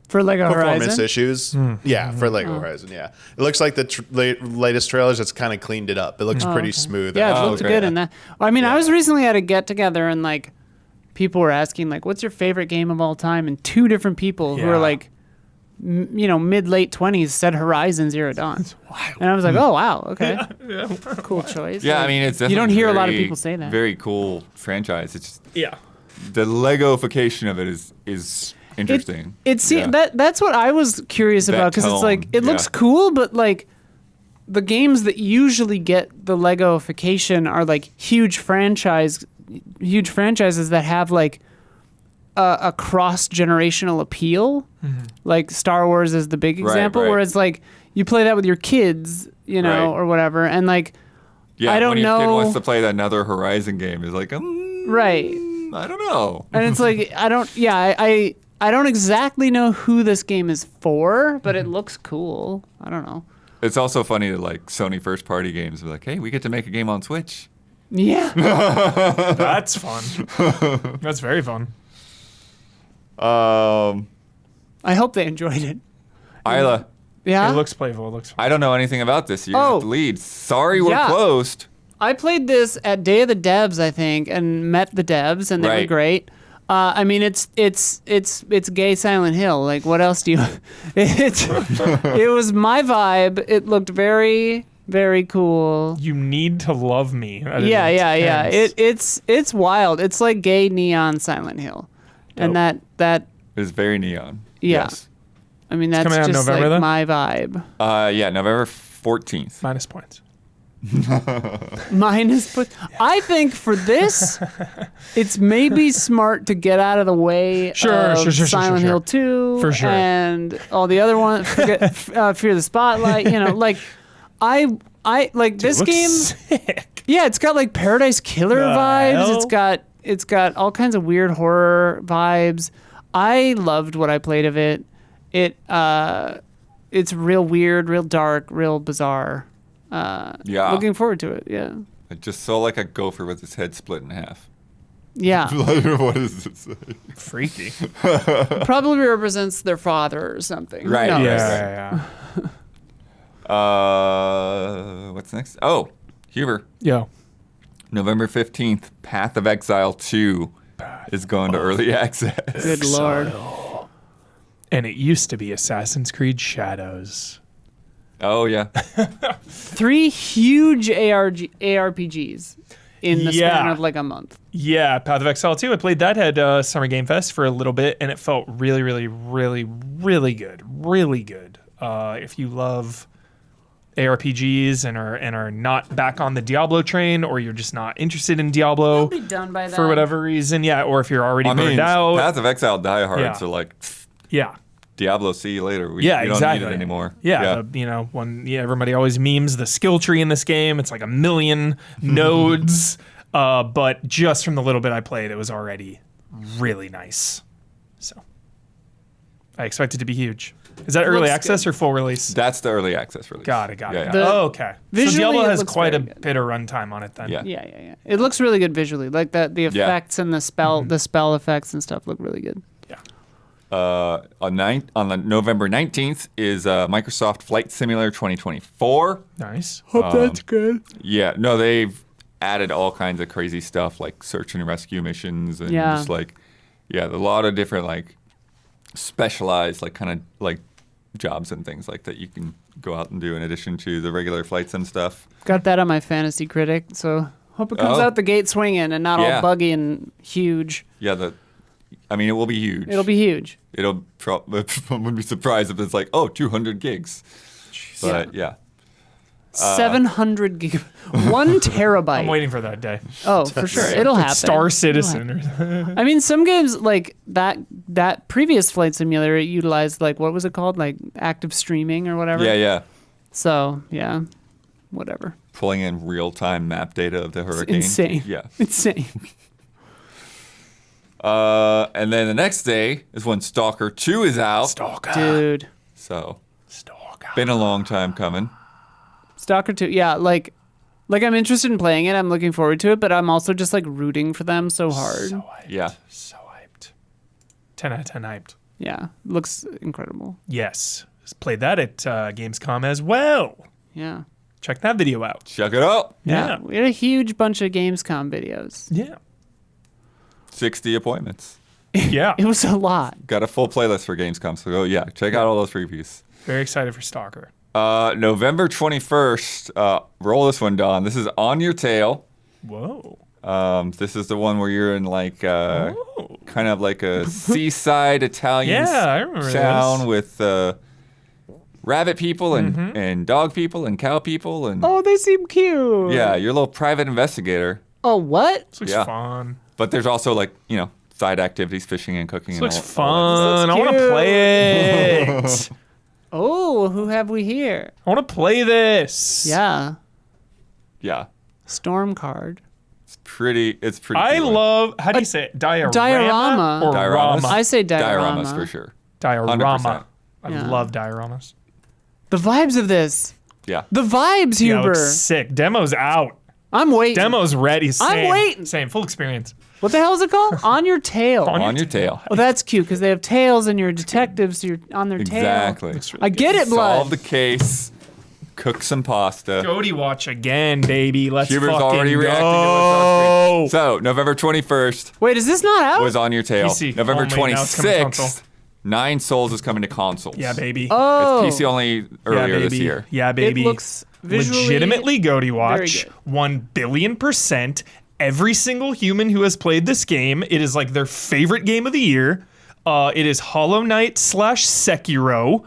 For Lego performance Horizon. issues. Yeah, for Lego Horizon. Yeah, it looks like the latest trailers. It's kind of cleaned it up. It looks pretty smooth. Yeah, it actually. looked good in that. I mean, I was recently at a get together and like people were asking like, "What's your favorite game of all time?" And two different people who Yeah. are like, mid late 20s said Horizon Zero Dawn. And I was like, "Oh wow, okay, cool choice." Yeah, I Like, mean, it's definitely you don't hear a lot of very- people say that. Very cool franchise. It's just, Yeah. the Legofication of it is interesting. That's what I was curious That about because it's like tone, it looks yeah. cool, but like the games that usually get the Legofication are like huge franchises that have like a cross generational appeal. Like Star Wars is the big Right, example, right. where it's like you play that with your kids, you know, Right. or whatever, and like Yeah, I don't when your kid know- wants to play another Horizon game, it's like, right. I don't know. And it's like I don't exactly know who this game is for, but it looks cool. I don't know. It's also funny that like Sony first party games are like, hey, we get to make a game on Switch. Yeah. That's fun. That's very fun. I hope they enjoyed it. Isla, Yeah. It looks playful. It looks fun. I don't know anything about this. You Oh. have to lead. Sorry, we're Yeah. closed. I played this at Day of the Devs, I think, and met the devs, and they were Right. great. I mean, it's gay Silent Hill. Like, what else do you? It was my vibe. It looked very, very cool. You need to love me. That is Yeah. intense. It's wild. It's like gay neon Silent Hill, and Dope. that It's very neon. Yeah. Yes. I mean that's coming out in just November, like then? my vibe. Yeah, November 14th. Minus points. Minus, but I think for this, it's maybe smart to get out of the way Sure, of sure. Silent Hill 2 For sure. and all the other ones. Forget Fear the Spotlight. You know, like I like this Looks game. sick. Yeah, it's got like Paradise Killer The vibes. hell? It's got all kinds of weird horror vibes. I loved what I played of it. It's real weird, real dark, real bizarre. Yeah. Looking forward to it. Yeah. I just saw like a gopher with his head split in half. Yeah. What does it say? Freaky. Probably represents their father or something. Right, Who knows? Yeah. What's next? Oh, Huber. Yo. November 15th, Path of Exile 2 is going to early access. Good lord. And it used to be Assassin's Creed Shadows. Oh, yeah. 3 huge ARPGs in the span Yeah. of like a month. Yeah, Path of Exile 2. I played that at Summer Game Fest for a little bit, and it felt really, really, really, really good. Really good. If you love ARPGs and are not back on the Diablo train, or you're just not interested in Diablo I'll be done by that. for whatever reason, yeah, or if you're already I mean, burned out, Path of Exile diehards Yeah. are like, yeah. Diablo, see you later. We Yeah, don't exactly. need it anymore. Yeah, everybody always memes the skill tree in this game. It's like 1 million nodes, but just from the little bit I played, it was already really nice. So I expect it to be huge. Is that early looks access or full release? That's the early access release. Got it. Yeah, The- Oh, okay. So visually, Diablo it has looks quite a very good. bit of runtime on it then. Yeah. Yeah. It looks really good visually. Like that, the effects and the spell effects and stuff look really good. On the November 19th is Microsoft Flight Simulator 2024. Nice. Hope that's good. Yeah, no, they've added all kinds of crazy stuff like search and rescue missions and Yeah. just like, a lot of different like specialized like kind of like jobs and things like that you can go out and do in addition to the regular flights and stuff. Got that on my Fantasy Critic, so hope it comes Oh. out the gate swinging and not Yeah. all buggy and huge. Yeah, I mean, it will be huge. It'll be huge. I wouldn't be surprised if it's like, 200 gigs. But yeah. 700 gig, 1 terabyte. I'm waiting for that day. Oh, for sure, it'll happen. Star It'll Citizen. happen. I mean, some games like that previous flight simulator utilized like what was it called, like active streaming or whatever. Yeah. So yeah, whatever. Pulling in real-time map data of the hurricane. Insane. Yeah. Insane. And then the next day is when Stalker 2 is out. Stalker. Dude. So, Stalker. been a long time coming. Stalker 2, yeah, like I'm interested in playing it. I'm looking forward to it, but I'm also just like rooting for them so hard. So hyped. Yeah. So hyped. 10 out of 10 hyped. Yeah, looks incredible. Yes. Just played that at Gamescom as well. Yeah. Check that video out. Check it out. Yeah. We had a huge bunch of Gamescom videos. Yeah. 60 appointments. Yeah. It was a lot. Got a full playlist for Gamescom, so check out all those previews. Very excited for Stalker. November 21st, roll this one, Don. This is On Your Tail. Whoa. This is the one where you're in like kind of like a seaside Italian Yeah, I remember town with rabbit people and dog people and cow people and Oh, they seem cute. yeah, you're a little private investigator. Oh, what? This looks Yeah. fun. But there's also like side activities, fishing and cooking. This and looks all that fun. I want to cute. play it. Oh, who have we here? I want to play this. Yeah. Yeah, Storm card. it's pretty. I cool. love, how do you say it? Diorama? Diorama. Or Dioramas? Rama? I say dioramas diorama. for sure. Diorama. 100%. I Yeah. love dioramas. The vibes of this. Yeah, The vibes, Yeah, it Huber. looks sick. Demo's out. I'm waiting. Demo's ready. Same, waiting. Same, full experience. What the hell is it called? On Your Tail. on your tail. Oh, that's cute because they have tails and you're detectives. So you're on their Exactly. Looks really tail. I get it, blood. Solve the case. Cook some pasta. Goaty watch again, baby. Let's Huber's fucking already go. reacting to what's on screen. So, November 21st Wait, is this not out? was On Your Tail. PC November only, now it's coming to console. 26th, Nine Souls is coming to consoles. Yeah, baby. Oh, It's PC only earlier yeah, baby. this year. Yeah, baby. It looks visually legitimately Goaty watch. good. 1 billion%. Every single human who has played this game, it is like their favorite game of the year. It is Hollow Knight / Sekiro.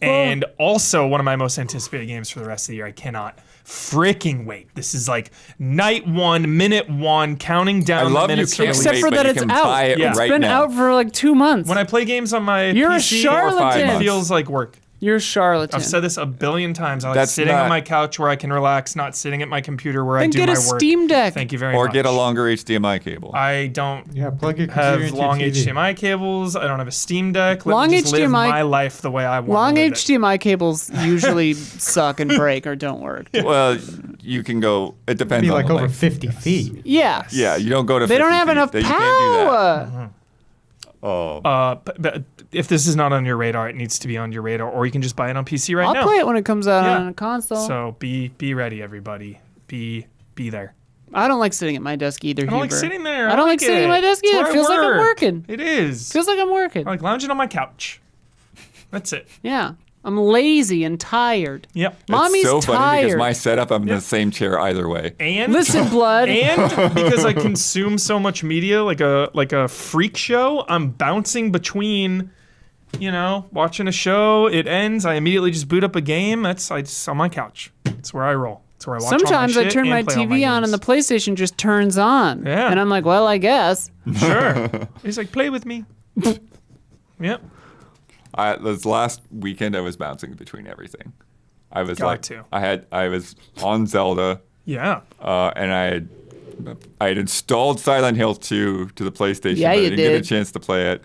And also one of my most anticipated games for the rest of the year. I cannot freaking wait. This is like night 1, minute 1, counting down I the love you minutes. can't to Except wait, for but that you it's can out. buy it Yeah. It's right been now. out for like 2 months. When I play games on my You're a PC, charlatan. it feels like work. You're a charlatan. I've said this a billion times. I like That's sitting not- on my couch where I can relax, not sitting at my computer where I Then do get my a work. Steam Deck. Thank you very Or much. get a longer HDMI cable. I don't Yeah, plug your computer have into long your TV. HDMI cables. I don't have a Steam Deck. Let Long me just live HDMI my life the way I want Long to live HDMI cables usually suck and break or don't work. Well, you can go. It depends Be on like the over length. 50 feet. Yeah. Yeah, you don't go to. They don't 50 have feet. enough You can't do that. power. Oh, But if this is not on your radar, it needs to be on your radar, or you can just buy it on PC right I'll now. play it when it comes out Yeah. on a console. So be ready, everybody. Be there. I don't like sitting at my desk either, I don't like Huber. sitting there. I don't like sitting at my desk It's either. where It I feels like I'm work. working. It is. Feels like I'm working. I like lounging on my couch. That's it. Yeah. I'm lazy and tired. Yep. Mommy's it's so funny tired. because my setup, I'm in the same chair either way. And Listen, blood. and because I consume so much media like a freak show, I'm bouncing between, watching a show, it ends, I immediately just boot up a game. It's on my couch. That's where I roll. That's where I watch all my Sometimes I shit turn and my play all TV on and games. the PlayStation just turns on. Yeah. And I'm like, well, I guess. Sure. He's like, play with me. Yep. This last weekend, I was bouncing between everything. I was Got like, to. I was on Zelda, Yeah. and I had installed Silent Hill 2 to the PlayStation, Yeah, but I you didn't get a did. chance to play it.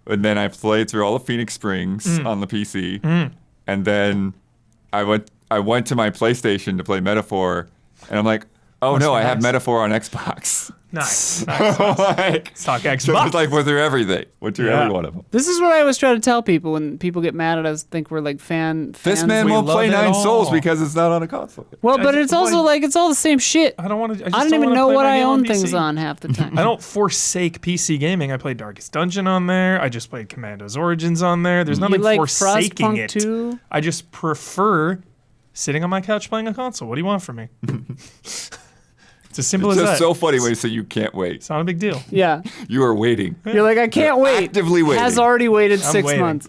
And then I played through all of Phoenix Springs on the PC, and then I went to my PlayStation to play Metaphor, and I'm like, oh no, I have nice. Metaphor on Xbox. Nice. Like, Talk so Xbox. it's like, went through everything. Went through Yeah. every one of them. This is what I always try to tell people when people get mad at us, think we're like fans. This man We won't love play it Nine all. Souls because it's not on a console. Well, but I it's just- also like- like it's all the same shit. I don't want to. I don't even know what I own things on half the time. I don't forsake PC gaming. I played Darkest Dungeon on there. I just played Commando's Origins on there. There's You nothing like forsaking Frostpunk it. 2? I just prefer sitting on my couch playing a console. What do you want from me? It's as simple It's as just that. so funny when you say you can't wait. It's not a big deal. Yeah. You are waiting. You're like, I can't wait. actively waiting. Has already waited I'm 6 waiting. months.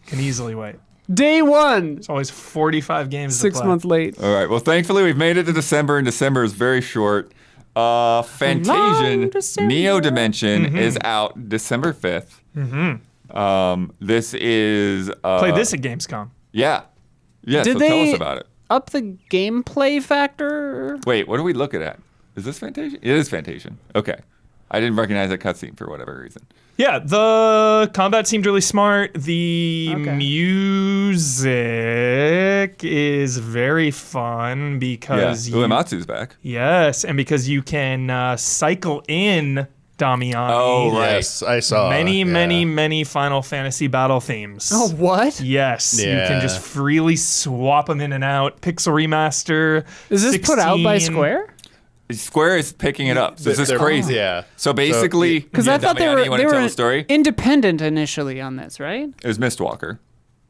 Can easily wait. Day one. It's always 45 games. 6 to play. months late. All right. Well, thankfully, we've made it to December, and December is very short. Fantasian December. Neo Dimension is out December 5th. This is... Played this at Gamescom. Yeah. Yeah, Did so tell they- us about it. Up the gameplay factor. Wait, what are we looking at? Is this Fantasian? It is Fantasian. Okay. I didn't recognize that cutscene for whatever reason. Yeah, the combat seemed really smart. The Okay. music is very fun because Yeah. Uematsu's back. yes, and because you can cycle in Damiani. Oh, right. Yes, I saw. many Final Fantasy battle themes. Oh, what? Yes, you can Yeah. just freely swap them in and out. Pixel Remaster. Is this put out by 16. Square? Square is picking it up. So this is They're- crazy. Yeah. So basically... Because yeah, I thought Damiani, you want they to tell were the story? independent initially on this, right? It was Mistwalker.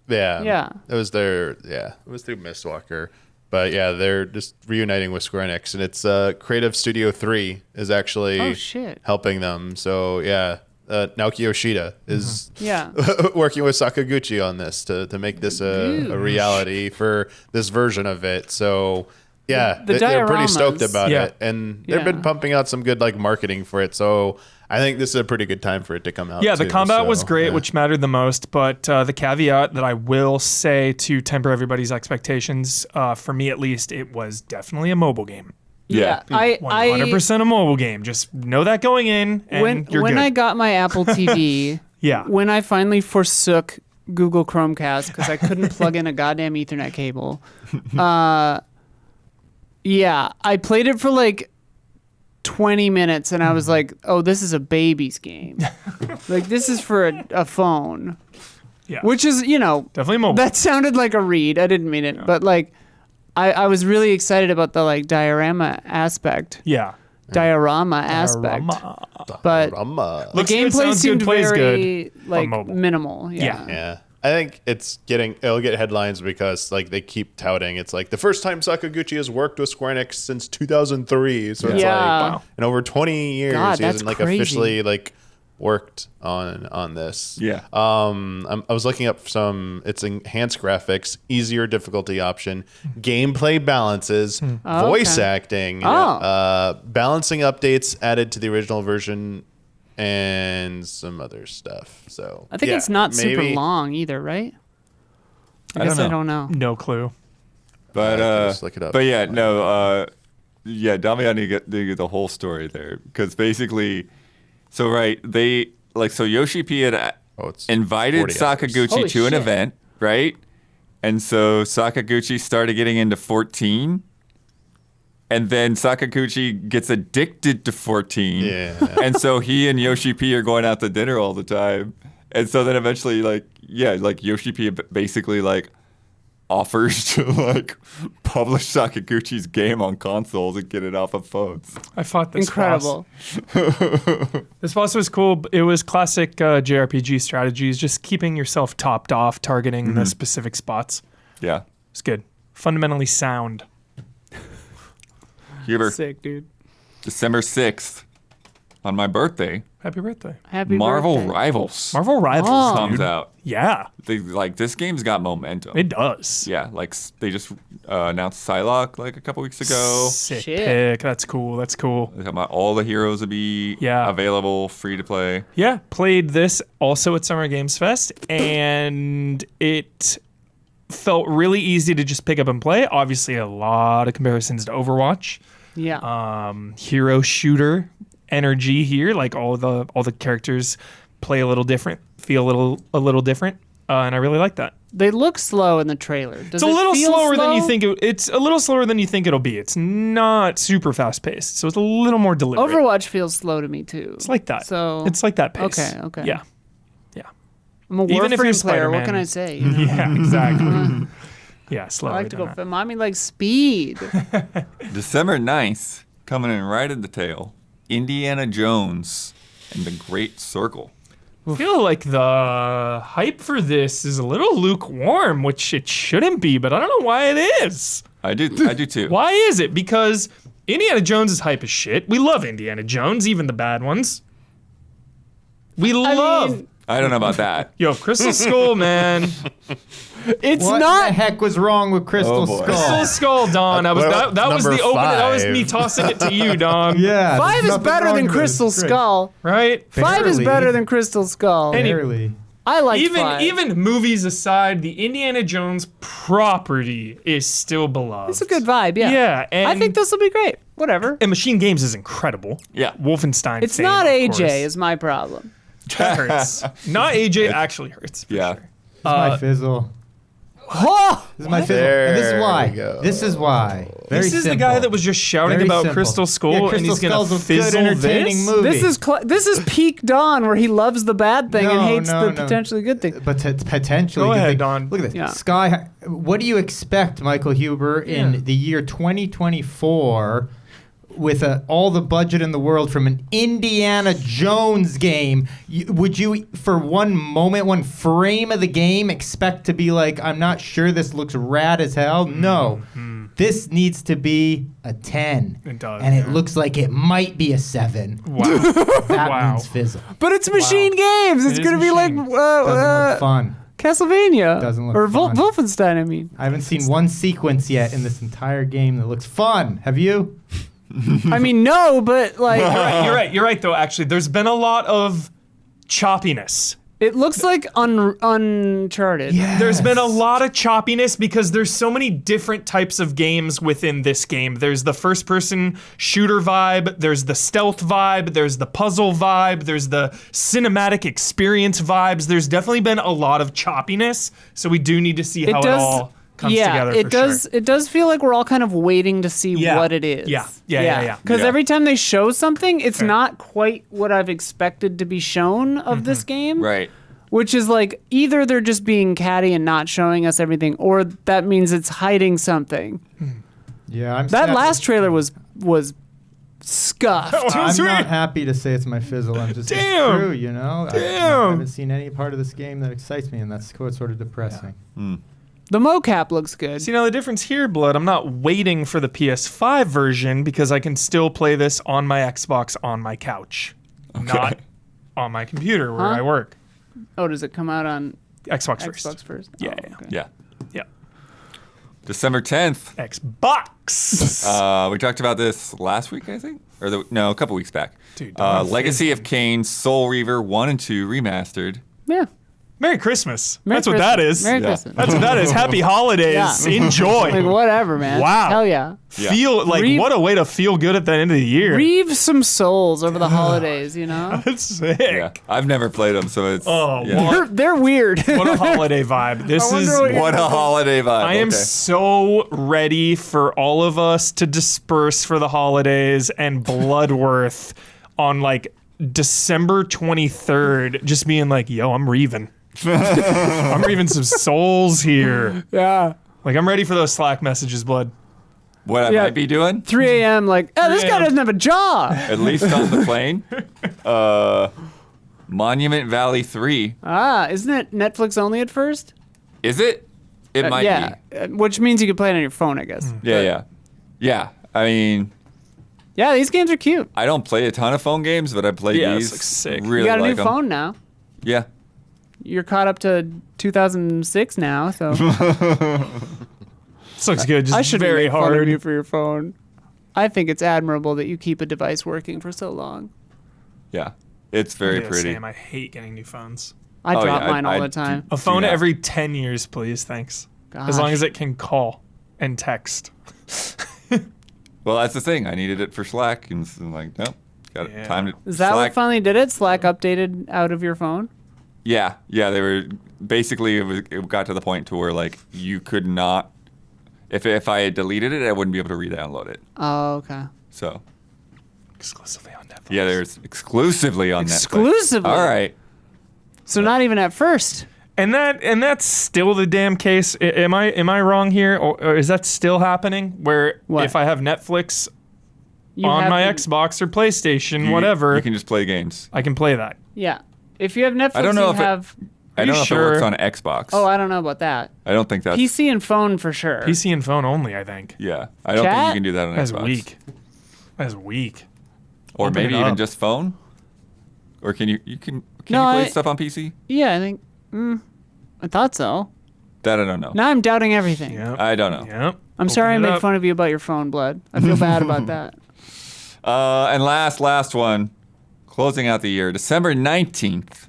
Yeah. Yeah. It was their it was through Mistwalker. But yeah, they're just reuniting with Square Enix, and it's Creative Studio 3 is actually Oh, shit. helping them. So yeah, Naoki Yoshida is Yeah. working with Sakaguchi on this to make this a reality for this version of it. So yeah, The they're pretty dioramas. stoked about Yeah. it, and they've Yeah. been pumping out some good like marketing for it. So I think this is a pretty good time for it to come out. Yeah, the too, combat so, was great, yeah. which mattered the most. But the caveat that I will say to temper everybody's expectations, for me at least, it was definitely a mobile game. Yeah. I 100% a mobile game. Just know that going in, and when you're good. I got my Apple TV, yeah. when I finally forsook Google Chromecast because I couldn't plug in a goddamn Ethernet cable, yeah, I played it for like 20 minutes and I was like, oh, this is a baby's game. Like, this is for a phone. Yeah. Which is, Definitely mobile. that sounded like a read. I didn't mean it. But like, I was really excited about the like diorama aspect. yeah. Diorama aspect. Diorama. But the Rama. Looks good, gameplay sounds good, seemed plays very good like on mobile. minimal. Yeah. Yeah. I think it'll get headlines because like they keep touting it's like the first time Sakaguchi has worked with Square Enix since 2003. So it's Yeah. like Wow. in over 20 years God, he that's hasn't like crazy. officially like worked on this. Yeah. I was looking up it's enhanced graphics, easier difficulty option, gameplay balances, voice okay. acting, Oh. balancing updates added to the original version, and some other stuff. So I think yeah, it's not super maybe- long either, right? I guess don't I know. don't know. No clue. But just look it up. but yeah, no, yeah, Damiani get the whole story there because basically, so right, so Yoshi P had it's invited 40 hours. Sakaguchi Holy to an shit. event, right? And so Sakaguchi started getting into 14. And then Sakaguchi gets addicted to 14. Yeah. And so he and Yoshi P are going out to dinner all the time. And so then eventually, Yoshi P basically, offers to, publish Sakaguchi's game on consoles and get it off of phones. I fought this Incredible. boss. This boss was cool. It was classic JRPG strategies, just keeping yourself topped off, targeting the specific spots. Yeah. It's good. Fundamentally sound. Huber, Sick, dude. December 6th, on my birthday, Happy birthday. Happy Marvel birthday. Rivals Marvel Rivals. Oh. comes Dude. out. Yeah, This game's got momentum. it does. Yeah, they just announced Psylocke a couple weeks ago. Sick Shit. pick. That's cool. That's cool. They're talking about all the heroes will be Yeah. available, free to play. Yeah, played this also at Summer Games Fest, and it felt really easy to just pick up and play. Obviously, a lot of comparisons to Overwatch. Yeah. Hero shooter energy here. All the characters play a little different, feel a little different, and I really like that. They look slow in the trailer. Does It's a it little feel slower than you slow? think. It's a little slower than you think it'll be. It's not super fast paced, so it's a little more deliberate. Overwatch feels slow to me too. It's like that. So it's like that pace. Okay. Yeah. I'm a even if you're Warframe player. What Spider-Man. can I say? Yeah. Exactly. Yeah. I Slowly. like to go. Mommy likes speed. December 9th, coming in right at the tail, Indiana Jones and the Great Circle. I feel like the hype for this is a little lukewarm, which it shouldn't be, but I don't know why it is. I do too. Why is it? Because Indiana Jones' hype is shit. We love Indiana Jones, even the bad ones. We love I don't know about that. Yo, Crystal Skull, man. It's What not. the heck was wrong with Crystal Oh, boy. Skull? Crystal Skull, Don. That was Number the opening. That was me 5. tossing it to you, Don. Yeah. 5 there's is nothing better wrong than with it. Crystal It's great. Skull. Right? 5 is Barely. better than Crystal Skull. Any- Barely. I like 5. Even movies aside, the Indiana Jones property is still beloved. It's a good vibe, yeah. Yeah, and I think this will be great. Whatever. and Machine Games is incredible. Yeah. Wolfenstein. It's fame, not of AJ course. is my problem. That hurts. Not AJ actually hurts. For Yeah. sure. This is my fizzle. Oh! This is my fizzle. There And this is why. we go. This is why. Very This is the simple. guy that was just shouting Very about simple. Crystal Skull, Yeah, and Crystal he's gonna Skull's a good, fizzle entertaining this. movie. This is peak Dawn, where he loves the bad thing and No, hates no, the no. potentially good thing. But potentially. Go good ahead, thing. Don. Look at this. Yeah. Sky. What do you expect, Michael Huber, in Yeah. the year 2024 with all the budget in the world from an Indiana Jones game? Would you, for one moment, one frame of the game, expect to be like, I'm not sure this looks rad as hell? No. This needs to be a 10. It does, And it yeah. looks like it might be a 7. Wow. That Wow. means fizzle. But it's Machine Games. It's It is gonna be like Machine. Doesn't look fun. Castlevania. Doesn't look or fun. Wolfenstein, I mean. I haven't seen one sequence yet in this entire game that looks fun. Have you? I mean, no, but like, You're right, though, actually. There's been a lot of choppiness. it looks like Uncharted. There's been a lot of choppiness because there's so many different types of games within this game. There's the first-person shooter vibe, there's the stealth vibe, there's the puzzle vibe, there's the cinematic experience vibes. There's definitely been a lot of choppiness, so we do need to see how it all comes together it for does. sure. It does feel like we're all kind of waiting to see Yeah. what it is. Yeah. Because Yeah. every time they show something, it's Fair. not quite what I've expected to be shown of this game. Right. Which is like either they're just being catty and not showing us everything, or that means it's hiding something. Yeah, I'm That sad- last trailer was scuffed. I'm Sweet. not happy to say it's my fizzle. I'm just it's Damn. true, you know. I Damn. haven't seen any part of this game that excites me, and that's what's sort of depressing. The mocap looks good. See, now the difference here, Blood, I'm not waiting for the PS5 version because I can still play this on my Xbox on my couch, not on my computer where Huh? I work. Oh, does it come out on Xbox first. Xbox first? Yeah, Oh, yeah. okay. Yeah. Yeah. December 10th. Xbox. We talked about this last week, I think, or a couple weeks back. Dude, don't Legacy of Kain, Soul Reaver 1 and 2 remastered. Yeah. Merry Christmas. Merry That's what that Christmas. is. Merry Yeah. Christmas. That's what that is. Happy holidays. Yeah. Enjoy. Like whatever, man. Wow. Hell yeah. Yeah. Feel like Reeve- what a way to feel good at the end of the year. Reave some souls over the holidays, you know? That's sick. Yeah. I've never played them, so it's. Oh, yeah. They're weird. What a holiday vibe. This I wonder is what you're What a holiday vibe. I am Okay. so ready for all of us to disperse for the holidays and Bloodworth on like December 23rd, just being like, yo, I'm reaving. I'm reaving some souls here. Yeah. Like, I'm ready for those Slack messages, Blood. What I Yeah. might be doing, 3 a.m. like, oh, this 3 guy a.m. doesn't have a jaw. at least on the plane, Monument Valley 3. Isn't it Netflix only at first? Is it? It might yeah. be. Which means you can play it on your phone, I guess. Yeah. I mean, Yeah, these games are cute. I don't play a ton of phone games, but I play Yeah, these. it's, like, sick. Really You got a like new 'em. phone now. Yeah. You're caught up to 2006 now, so This looks good. Just I should very make fun of hard. you for your phone. I think it's admirable that you keep a device working for so long. Yeah. It's very Yeah, pretty. Same. I hate getting new phones. I Oh, drop yeah, mine all I the time. A phone not. every 10 years, please. Thanks. As Gosh. long as it can call and text. Well, that's the thing. I needed it for Slack, and so I'm like, nope. Got Yeah. time to. Is that Slack. what finally did it? Slack updated out of your phone? Yeah. They were basically it got to the point to where like you could not. If I had deleted it, I wouldn't be able to re-download it. Oh, okay. So Exclusively on Netflix. yeah, there's exclusively on Netflix. Exclusively? All right. So not even at first. And that's still the damn case. Am I wrong here, or is that still happening? Where What? if I have Netflix You on have my to- Xbox or PlayStation, You- whatever, You can just play games. I can play that. Yeah. If you have Netflix, I don't know you if it- have. I you don't know if it sure? works on Xbox. Oh, I don't know about that. I don't think that's. PC and phone for sure. PC and phone only, I think. Yeah, I don't think Chat? you can do that on That's Xbox. weak. That's weak. Or Open maybe it even up. just phone. Or can you? You can. Can you play stuff on PC? Yeah, I think. I thought so. That I don't know. Now I'm doubting everything. Yep. I don't know. Yep. I'm sorry I made fun of you about your phone, Blood. I feel bad about that. And last one, closing out the year, December 19th.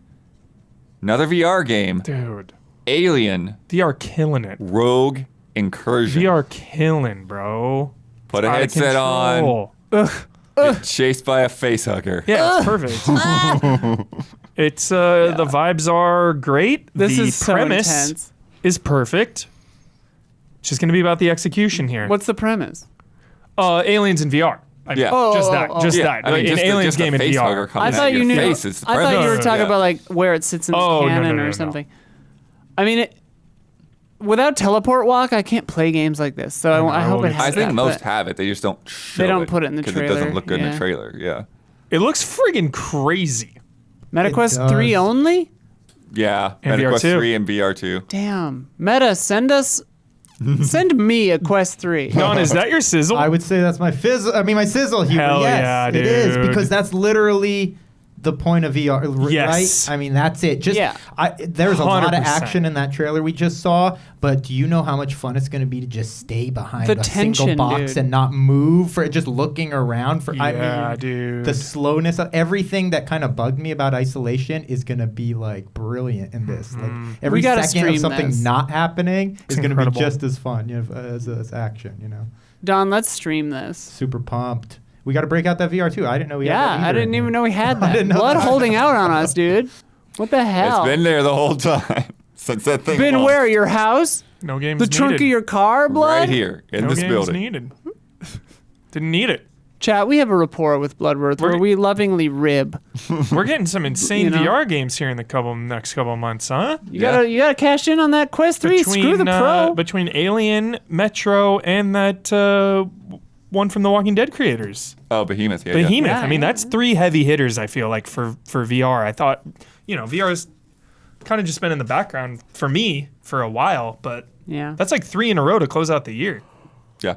Another VR game. Dude. Alien VR killing it. Rogue Incursion. VR killing, bro. Put a Out of headset on. control. Get chased by a facehugger. Yeah, it's perfect. It's the vibes are great. This the is so premise intense. is perfect. It's just gonna be about the execution here. What's the premise? Aliens in VR. Yeah. Just that. Just Yeah, that. I mean, An aliens game in VR. I thought you knew. Face is the I thought you were premise. talking Yeah. about like where it sits in the canon or something. I mean, without teleport walk, I can't play games like this. So I hope it has I think that, most but have it. They just don't show They don't put it in the because it doesn't trailer, look good in yeah. the trailer. Yeah. It looks friggin' crazy. MetaQuest does. 3 only? Yeah. And MetaQuest VR2. 3 and VR2. Damn. Meta, send me a Quest 3. Don, is that your sizzle? I would say that's my my sizzle humor. Hell Yes, yeah, it is dude. because that's literally the point of VR, Yes. right? I mean, that's it. Just Yeah. there's a lot of 100%. action in that trailer we just saw, but do you know how much fun it's going to be to just stay behind The a single tension, box dude. and not move for just looking around for? I Yeah, mean, dude. the slowness of everything that kind of bugged me about isolation is going to be like brilliant in this. Like every gotta second of stream something this. not happening is going to be incredible. just as fun, as action. Don, let's stream this. Super pumped. We got to break out that VR too. I didn't know we had that Yeah, I either. didn't even know we had that. didn't know Blood that. holding out on us, dude. What the hell? It's been there the whole time since that thing. Been launched. where? Your house? no games The needed. trunk of your car, Blood? Right here in no this games building. needed. Didn't need it. Chat, we have a rapport with Bloodworth where we lovingly rib. We're getting some insane You know? VR games here in the next couple months, huh? You gotta cash in on that Quest 3. Screw the Pro. Between Alien, Metro, and that one from the Walking Dead creators, Oh, Behemoth. Yeah. Behemoth. Yeah, I mean, yeah. that's 3 heavy hitters. I feel like for VR. I thought, VR's kind of just been in the background for me for a while, but Yeah. that's like 3 in a row to close out the year. Yeah.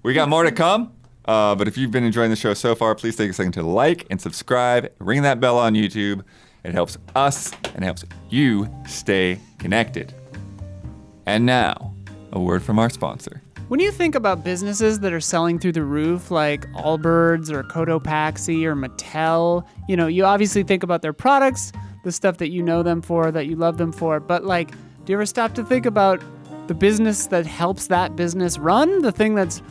We got more to come. But if you've been enjoying the show so far, please take a second to like and subscribe. Ring that bell on YouTube. It helps us and helps you stay connected. And now, a word from our sponsor. When you think about businesses that are selling through the roof, like Allbirds or Cotopaxi or Mattel, you obviously think about their products, the stuff that you know them for, that you love them for. But do you ever stop to think about the business that helps that business run? The thing that's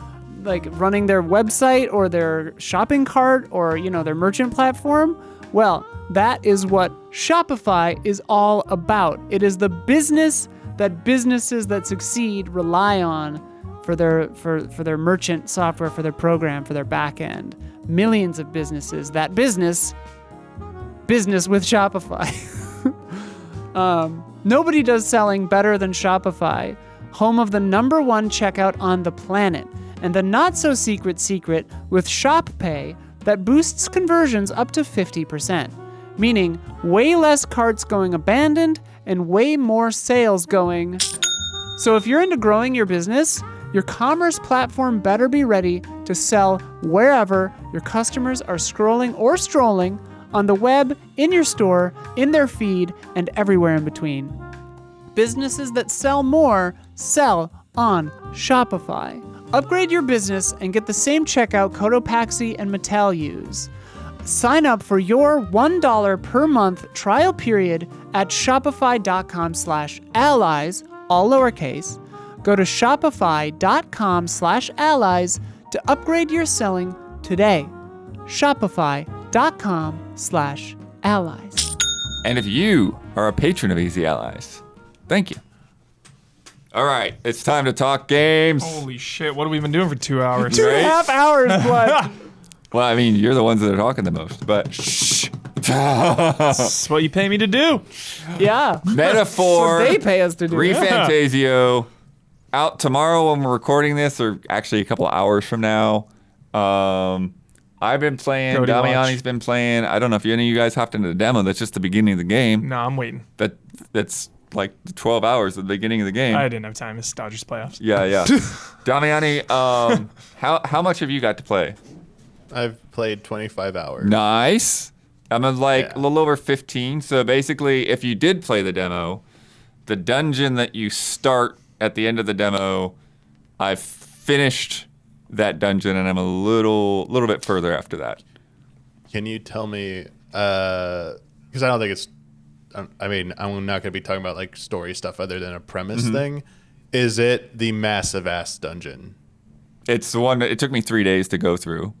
like running their website or their shopping cart or, their merchant platform? Well, that is what Shopify is all about. It is the business that businesses that succeed rely on for their merchant software, for their program, for their back end. Millions of businesses. That business with Shopify. Nobody does selling better than Shopify, home of the #1 checkout on the planet, and the not-so-secret secret with Shop Pay that boosts conversions up to 50%, meaning way less carts going abandoned and way more sales going. So if you're into growing your business, your commerce platform better be ready to sell wherever your customers are scrolling or strolling on the web, in your store, in their feed, and everywhere in between. Businesses that sell more sell on Shopify. Upgrade your business and get the same checkout Cotopaxi and Mattel use. Sign up for your $1 per month trial period at shopify.com/allies, all lowercase. Go to shopify.com/allies to upgrade your selling today. Shopify.com/allies. And if you are a patron of Easy Allies, thank you. All right, it's time to talk games. Holy shit, what have we been doing for 2 hours? 2.5 hours, Blood. Well, I mean, you're the ones that are talking the most, but shh. That's what you pay me to do. Yeah. Metaphor. What they pay us to do. ReFantazio. Out tomorrow when we're recording this, or actually a couple hours from now. I've been playing. Cody Damiani's watch. been playing. I don't know if any of you guys hopped into the demo. That's just the beginning of the game. No, I'm waiting. That's like the 12 hours at the beginning of the game. I didn't have time. It's Dodgers playoffs. Yeah. Damiani, how much have you got to play? I've played 25 hours. Nice. I'm a little over 15. So basically, if you did play the demo, the dungeon that you start at the end of the demo, I've finished that dungeon and I'm a little bit further after that. Can you tell me? Because I don't think it's. I mean, I'm not going to be talking about like story stuff other than a premise thing. Is it the massive ass dungeon? It's the one that it took me 3 days to go through.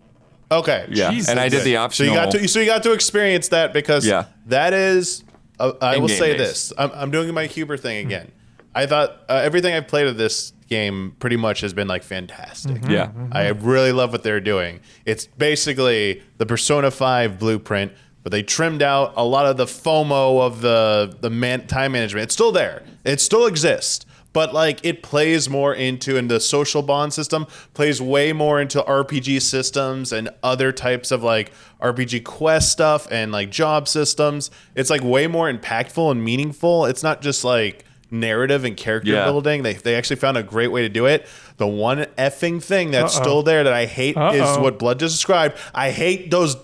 Okay. Yeah, Jesus. and I did the optional. So you got to experience that because that is. I will In-game say days. this. I'm doing my Huber thing again. I thought everything I've played of this game pretty much has been like fantastic. Yeah. I really love what they're doing. It's basically the Persona 5 blueprint, but they trimmed out a lot of the FOMO of the time management. It's still there. It still exists. But like it plays more into, and the social bond system plays way more into RPG systems and other types of like RPG quest stuff and like job systems. It's like way more impactful and meaningful. It's not just like narrative and character building. They actually found a great way to do it. The one effing thing that's still there that I hate is what Blood just described. I hate those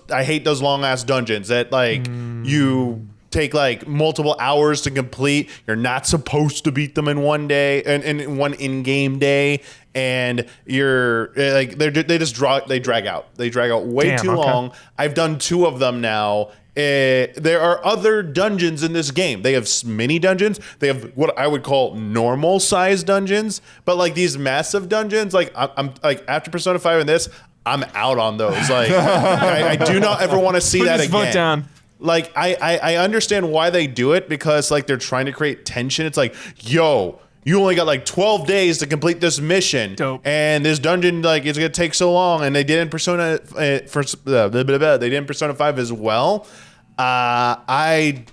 long ass dungeons that like you take like multiple hours to complete. You're not supposed to beat them in one day and in one in-game day, and you're like they drag out way too long. I've done 2 of them now. There are other dungeons in this game. They have mini dungeons. They have what I would call normal size dungeons, but like these massive dungeons, like I'm like after Persona 5 and this, I'm out on those. Like I do not ever want to see that again. Foot down. Like I understand why they do it, because like they're trying to create tension. It's like, yo, you only got like 12 days to complete this mission. Dope. And this dungeon like it's gonna take so long. And they did in Persona they did in Persona 5 as well. I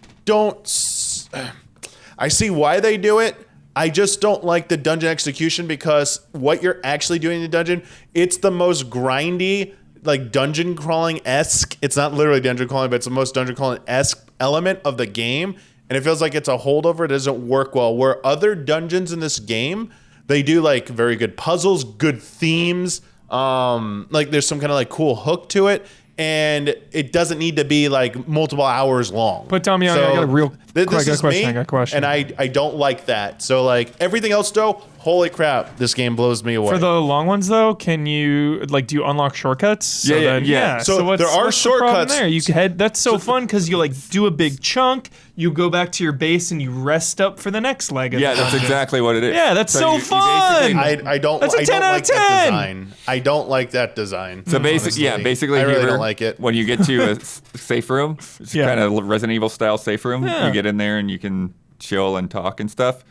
see why they do it. I just don't like the dungeon execution, because what you're actually doing in the dungeon, it's the most grindy, like dungeon crawling-esque. It's not literally dungeon crawling, but it's the most dungeon crawling-esque element of the game. And it feels like it's a holdover. It doesn't work well. Where other dungeons in this game, they do like very good puzzles, good themes. Like there's some kind of like cool hook to it. And it doesn't need to be like multiple hours long. But Tommy, I got a real this I got a is question. me, I got a question. and I don't like that. So like everything else though, holy crap, this game blows me away. For the long ones though, can you like do you unlock shortcuts? Yeah. So what's, there are what's the problem shortcuts. there? You head. That's so fun because you like do a big chunk, you go back to your base, and you rest up for the next leg. Of Yeah, the that's dungeon. exactly what it is. Yeah, that's so you fun! I don't. That's a I 10 don't out of like that 10. design. I don't like that design. So basically, I really don't like it. When you get to a safe room, it's Yeah. kind of Resident Evil style safe room. Yeah. You get in there and you can chill and talk and stuff.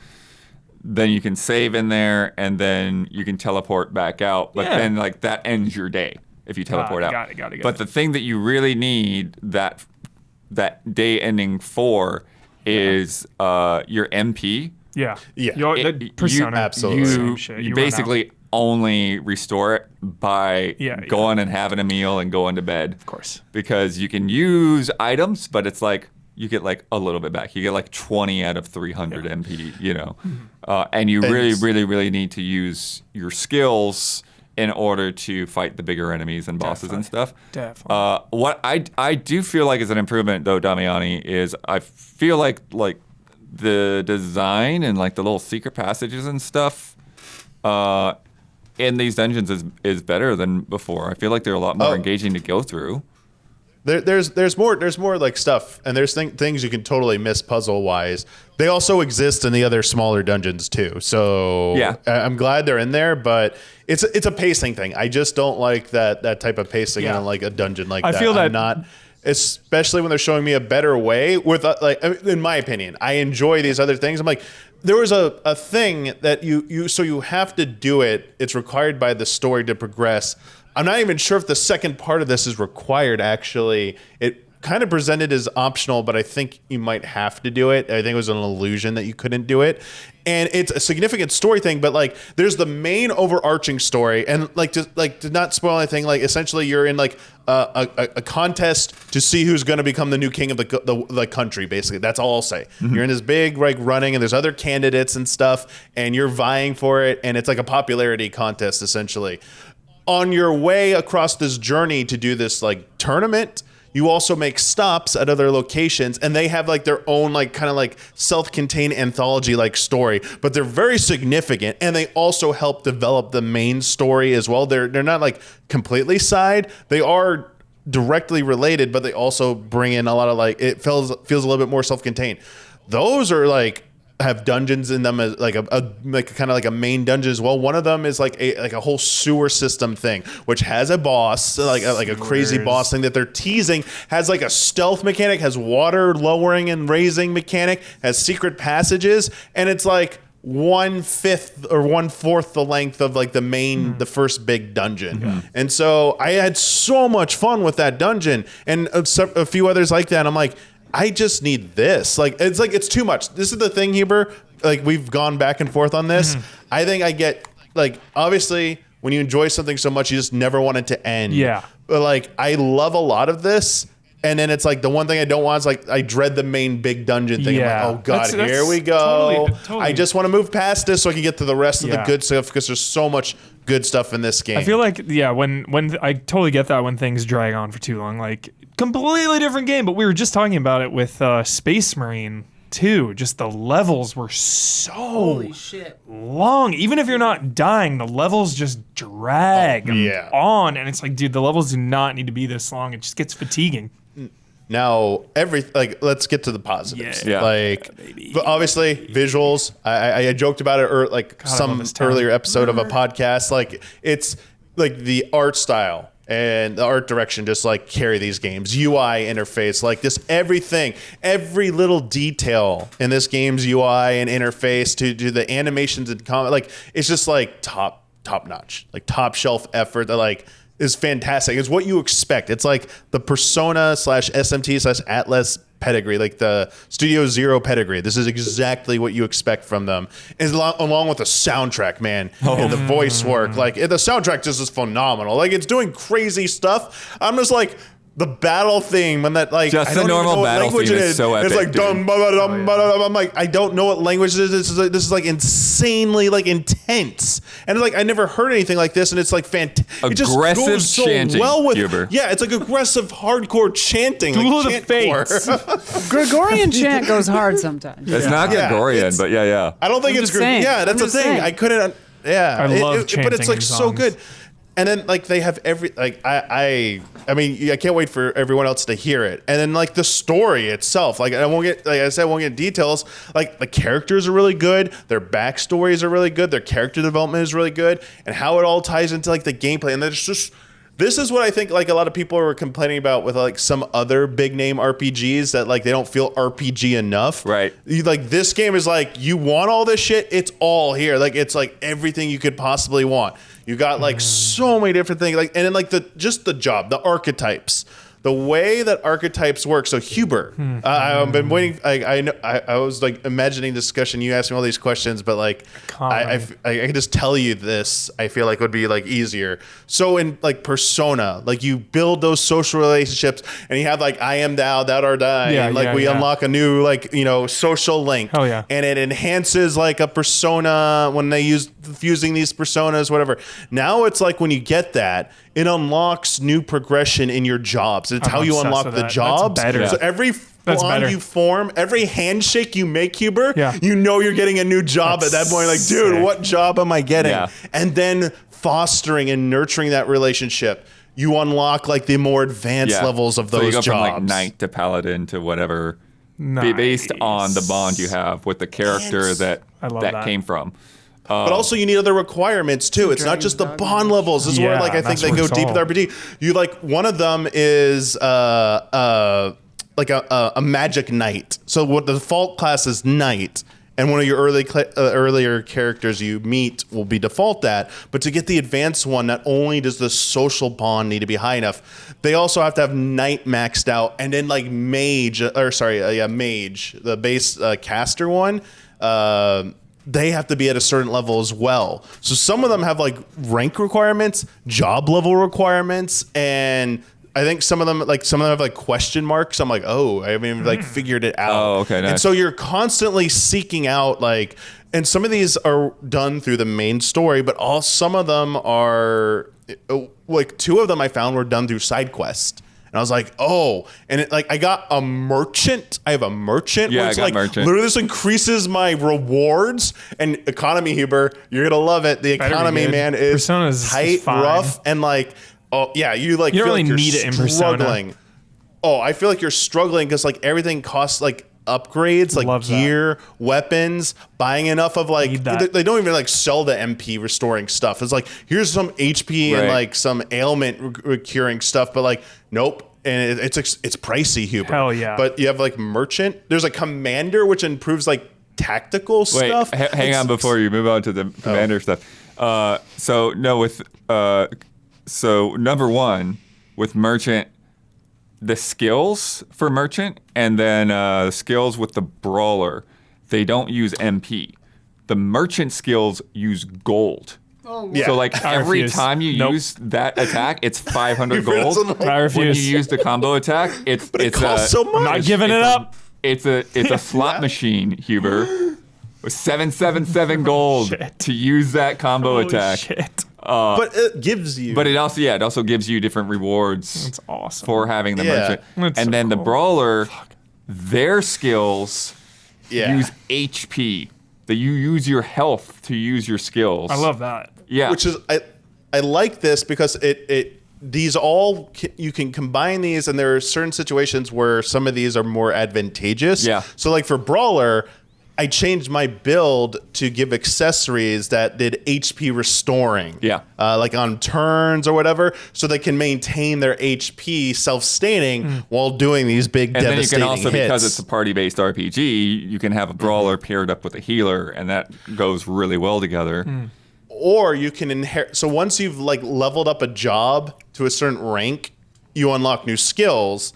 Then you can save in there, and then you can teleport back out. But Yeah. then like that ends your day if you teleport out. Got it. But the thing that you really need that day ending for is your MP. Yeah. Yeah. Your, It- the you- Persona. absolutely. Same shit. You run out. basically only restore it by going and having a meal and going to bed. Of course. Because you can use items, but it's like you get like a little bit back. You get like 20 out of 300 MP, you know. And you really need to use your skills in order to fight the bigger enemies and bosses and stuff. Definitely. What I do feel like is an improvement though, Damiani, is I feel like the design and like the little secret passages and stuff in these dungeons is better than before. I feel like they're a lot more engaging to go through. There's more like stuff, and there's things you can totally miss puzzle wise. They also exist in the other smaller dungeons too. So Yeah. I'm glad they're in there, but it's a pacing thing. I just don't like that type of pacing Yeah. in like a dungeon like I that. feel that- I'm not, especially when they're showing me a better way. With like, in my opinion, I enjoy these other things. I'm like, there was a thing that you have to do it. It's required by the story to progress. I'm not even sure if the second part of this is required, actually. It kind of presented as optional, but I think you might have to do it. I think it was an illusion that you couldn't do it. And it's a significant story thing, but like there's the main overarching story, and to not spoil anything, like essentially you're in like a contest to see who's going to become the new king of the country. Basically, that's all I'll say. Mm-hmm. You're in this big like running, and there's other candidates and stuff, and you're vying for it, and it's like a popularity contest essentially. On your way across this journey to do this like tournament, you also make stops at other locations, and they have like their own like kind of like self-contained anthology like story, but they're very significant, and they also help develop the main story as well. They're not like completely side. They are directly related, but they also bring in a lot of like, it feels a little bit more self-contained. Those are like have dungeons in them as like a kind of like a main dungeon as well. One of them is like a whole sewer system thing, which has a boss, like a crazy boss thing that they're teasing, has like a stealth mechanic, has water lowering and raising mechanic, has secret passages, and it's like 1/5 or 1/4 the length of like the first big dungeon. And so I had so much fun with that dungeon and a few others like that. I'm like, I just need this. Like it's too much. This is the thing, Huber. Like we've gone back and forth on this. I think I get like, obviously when you enjoy something so much, you just never want it to end. Yeah. But like I love a lot of this. And then it's like the one thing I don't want is like I dread the main big dungeon thing. Yeah. I'm like, oh God, That's here we go. totally- I just want to move past this so I can get to the rest of the Yeah. good stuff because there's so much good stuff in this game. I feel like when I totally get that when things drag on for too long, like completely different game. But we were just talking about it with Space Marine 2. Just the levels were so shit. long. Even if you're not dying, the levels just drag yeah. on, and it's like, dude, the levels do not need to be this long. It just gets fatiguing. Now, let's get to the positives. Yeah. But obviously, visuals. I joked about it I some love this town. earlier episode of a podcast. Like, it's like the art style and the art direction just like carry these games. UI interface, like this, everything, every little detail in this game's UI and interface to the animations and comment, like it's just like top notch, like top shelf effort that like is fantastic. It's what you expect. It's like the Persona /SMT/Atlas pedigree, like the Studio Zero pedigree. This is exactly what you expect from them. And along with the soundtrack, man, and the voice work. Like the soundtrack just is phenomenal. Like it's doing crazy stuff. I'm just like, the battle theme when that like Just I the don't even normal know what battle language theme it is so It's epic, like dum, ba, da, dum, ba, da, dum. I'm like, I don't know what language it is. This is like insanely like intense, and like I never heard anything like this, and it's like fantastic. It just Aggressive goes so chanting, well with Huber. yeah, it's like aggressive hardcore chanting. Duel like of the chantcore. Fates. Gregorian chant goes hard sometimes. It's not Yeah, Gregorian, it's- but yeah. I don't think I'm it's just saying. yeah, that's I'm the just thing. saying. I couldn't. Yeah, I love but chanting it's like in so songs. good. And then like they have every like I mean I can't wait for everyone else to hear it. And then like the story itself, like I won't get like I said I won't get details. Like the characters are really good, their backstories are really good, their character development is really good, and how it all ties into like the gameplay. And there's just this is what I think like a lot of people are complaining about with like some other big name RPGs that like they don't feel RPG enough. Right. Like this game is like you want all this shit, it's all here. Like it's like everything you could possibly want. You got like so many different things, like, and then like the job, the archetypes, the way that archetypes work. So Huber, I've been waiting. I was like imagining discussion. You asked me all these questions, but like I can just tell you this. I feel like would be like easier. So in like Persona, like you build those social relationships, and you have like I am thou, thou art I, Yeah, and like yeah, we yeah. unlock a new like social link. Hell yeah. And it enhances like a persona when they use fusing these personas, whatever. Now it's like when you get that, it unlocks new progression in your jobs. It's I'm how you obsessed unlock with the that. That's jobs. better. So every That's bond better. you form, every handshake you make, Huber, Yeah. you know you're getting a new job That's at that point. Like, dude, sick. what job am I getting? Yeah. And then fostering and nurturing that relationship, you unlock like the more advanced levels of those So you go jobs. from like knight to paladin to whatever, Nice. based on the bond you have with the character Nice. that I love that. came from. But also you need other requirements too. It's not just the Dragon's bond levels. This is where Yeah, like I think that's they where go it's deep with all. RPG. You like one of them is like a magic knight. So what the default class is knight, and one of your earlier characters you meet will be default that. But to get the advanced one, not only does the social bond need to be high enough, they also have to have knight maxed out, and then like mage, the base caster one. They have to be at a certain level as well. So some of them have like rank requirements, job level requirements, and I think some of them have like question marks. I'm like, oh, I haven't even like figured it out. Oh, okay, nice. And so you're constantly seeking out like, and some of these are done through the main story, but some of them are like two of them I found were done through side quest. I was like, oh, and I got a merchant. I have a merchant. Yeah, where I it's got like merchant. literally this increases my rewards and economy. Huber, you're gonna love it. The Better be economy, good. man, is Persona's tight, fine. rough, and like, oh yeah, you like You don't feel really like you're need it in Persona. struggling. Oh, I feel like you're struggling because like everything costs like upgrades, like Love that. gear, weapons, buying enough of like Need that. they don't even like sell the MP restoring stuff. It's like here's some HP and Right. like some ailment curing stuff, but like nope. And it's pricey, Huber. Hell yeah. But you have like merchant. There's a commander which improves like tactical Wait, stuff. hang on before you move on to the commander stuff. So number one with merchant, the skills for merchant, and then skills with the brawler, they don't use MP. The merchant skills use gold. Yeah. So like I every refuse. time you Nope. use that attack, it's 500 Huber doesn't gold. like- I When you refuse. use the combo attack, it's costs so much. I'm not giving it up. It's a slot machine, Huber. With 777 gold Shit. to use that combo Holy attack. shit. But it gives you. But it also gives you different rewards That's awesome. for having the Yeah. merchant. That's and so then the cool. brawler, their skills yeah. use HP. That you use your health to use your skills. I love that. Yeah. Which is I like this because these all you can combine these, and there are certain situations where some of these are more advantageous. Yeah. So like for brawler, I changed my build to give accessories that did HP restoring. Yeah. Like on turns or whatever, so they can maintain their HP self-staining while doing these big and then you devastating can also, hits. because it's a party-based RPG, you can have a brawler paired up with a healer, and that goes really well together. Or you can inherit. So once you've like leveled up a job to a certain rank, you unlock new skills.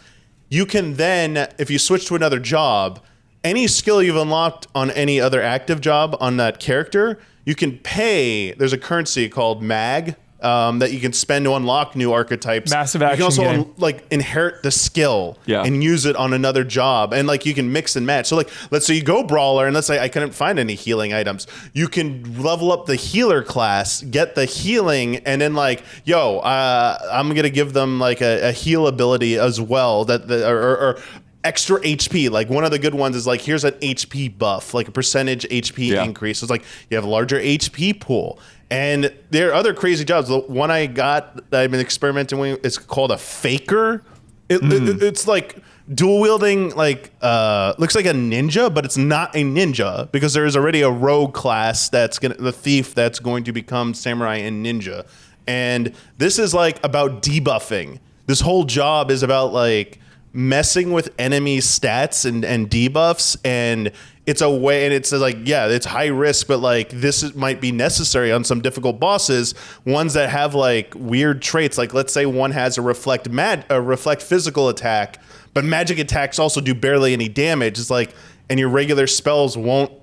You can then, if you switch to another job, any skill you've unlocked on any other active job on that character, you can pay. There's a currency called mag that you can spend to unlock new archetypes. Massive You action can also game. like inherit the skill Yeah. and use it on another job, and like you can mix and match. So like let's say you go brawler, and let's say I couldn't find any healing items. You can level up the healer class, get the healing, and then like I'm gonna give them like a heal ability as well or extra HP. Like one of the good ones is like here's an HP buff, like a percentage HP Yeah. increase. So it's like you have a larger HP pool. And there are other crazy jobs. The one I got that I've been experimenting with is called a faker. It's like dual wielding, like looks like a ninja, but it's not a ninja because there is already a rogue class the thief that's going to become samurai and ninja. And this is like about debuffing. This whole job is about like messing with enemy stats and debuffs, and it's a way, and it's like, yeah, it's high risk, but like might be necessary on some difficult bosses, ones that have like weird traits. Like let's say one has a reflect physical attack, but magic attacks also do barely any damage. It's like, and your regular spells won't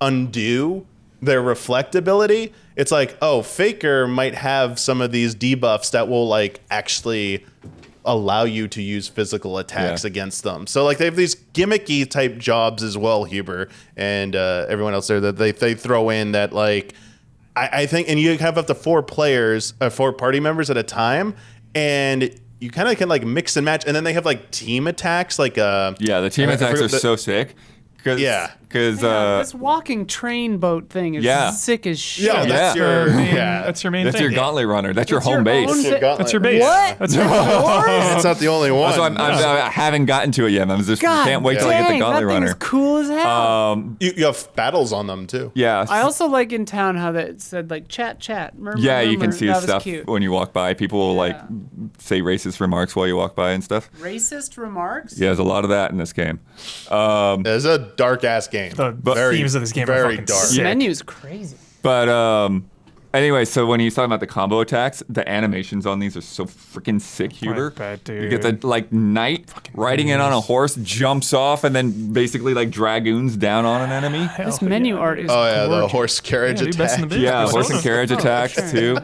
undo their reflect ability. It's like, oh, Faker might have some of these debuffs that will like actually allow you to use physical attacks against them. So like they have these gimmicky type jobs as well, Huber, and everyone else there that they throw in that like I think, and you have up to 4 party members at a time, and you kind of can like mix and match, and then they have like team attacks, like the team attacks are so sick. Yeah. Because this walking train boat thing is Yeah. sick as shit. yeah, that's your That's your main that's thing. your gauntlet runner. That's your home your base. own thi- That's your base. What? That's your It's not the only one. So I haven't gotten to it yet. I'm just God can't wait till I get the dang, gauntlet that thing runner. is cool as hell. You have battles on them too. Yeah. I also like in town how that said like chat, murmur, Yeah, you can murmur. see That the was stuff cute. when you walk by. People will like Yeah. say racist remarks while you walk by and stuff. Racist remarks? Yeah, there's a lot of that in this game. It's a dark ass game. The themes of this game are very fucking dark. The sick. menu's crazy. But anyway, so when he's talking about the combo attacks, the animations on these are so freaking sick, Huber. bet, You get dude. the like knight riding in on a horse, jumps off, and then basically like dragoons down on an enemy. This menu art is Oh yeah, the gorgeous. horse carriage Yeah, dude, best in attack. the biz. Yeah, Persona. horse and carriage attacks too.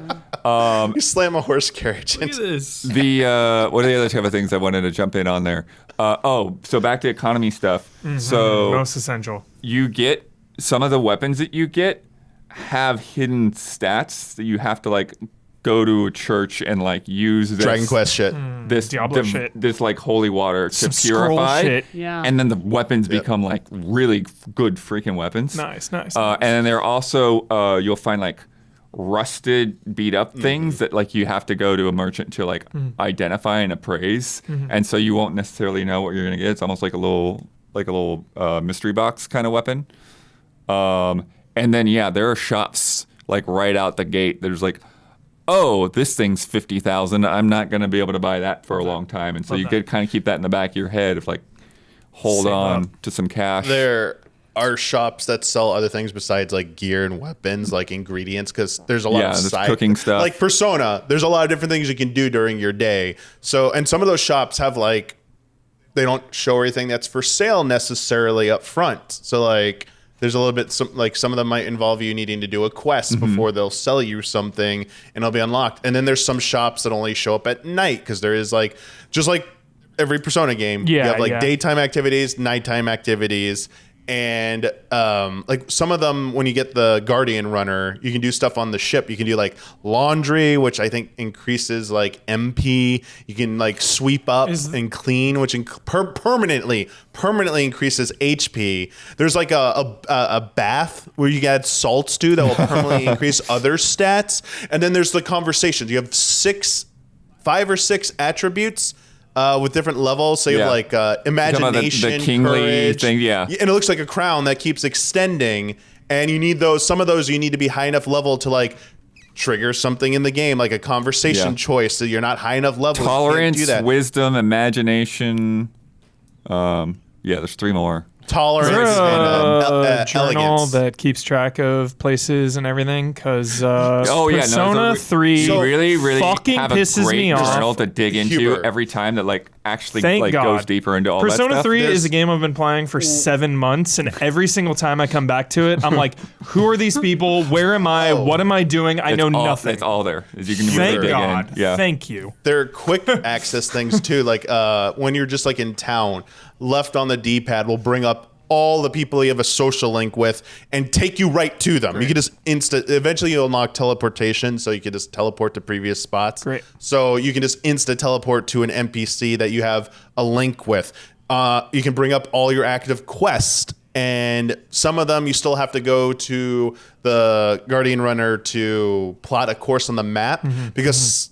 You slam a horse carriage Look at into this. The what are the other type of things I wanted to jump in on there? So back to economy stuff. So Most essential. you get some of the weapons that you get have hidden stats that you have to like go to a church and like use this Dragon Quest shit. this Diablo shit. this like holy water Some to scroll purify, shit. Yeah. and then the weapons become like really good freaking weapons. Nice. And then there are also you'll find like rusted, beat up things that like you have to go to a merchant to like identify and appraise, and so you won't necessarily know what you're gonna get. It's almost like a little mystery box kind of weapon. And then there are shops like right out the gate. There's like, oh, this thing's 50,000. I'm not gonna be able to buy that for a long time, and so you could kind of keep that in the back of your head of like, hold Save on up. to some cash. There are shops that sell other things besides like gear and weapons, like ingredients, because there's a lot of there's side cooking stuff. Like Persona, there's a lot of different things you can do during your day. So, and some of those shops have like, they don't show everything that's for sale necessarily up front. So like, there's a little bit some of them might involve you needing to do a quest before they'll sell you something and it'll be unlocked. And then there's some shops that only show up at night because there is like, just like every Persona game, you have like daytime activities, nighttime activities. And like some of them, when you get the Guardian Runner, you can do stuff on the ship. You can do like laundry, which I think increases like MP. You can like sweep up and clean, which permanently increases HP. There's like a bath where you add salts to that will permanently increase other stats. And then there's the conversations. You have 5 or 6 attributes. With different levels, so you have like imagination, the kingly courage, thing, and it looks like a crown that keeps extending. And you need those. Some of those you need to be high enough level to like trigger something in the game, like a conversation choice. So you're not high enough level. Tolerance, you can't do that. wisdom, imagination. There's 3 more. Tolerance, Is there and a journal elegance. that keeps track of places and everything? Because Persona Persona 3 you really fucking have a pisses great me off. journal to dig into Huber. every time that like actually Thank like God. goes deeper into all that Persona stuff. 3 is a game I've been playing for 7 months, and every single time I come back to it, I'm like, who are these people? Where am I? What am I doing? I know nothing. It's all there. You can Thank really dig God. in. Yeah. Thank you. There are quick access things too, like when you're just like in town, left on the D-pad will bring up all the people you have a social link with and take you right to them. You can just eventually you'll unlock teleportation, so you can just teleport to previous spots. Great. So you can just insta teleport to an NPC that you have a link with. You can bring up all your active quests, and some of them you still have to go to the Guardian Runner to plot a course on the map because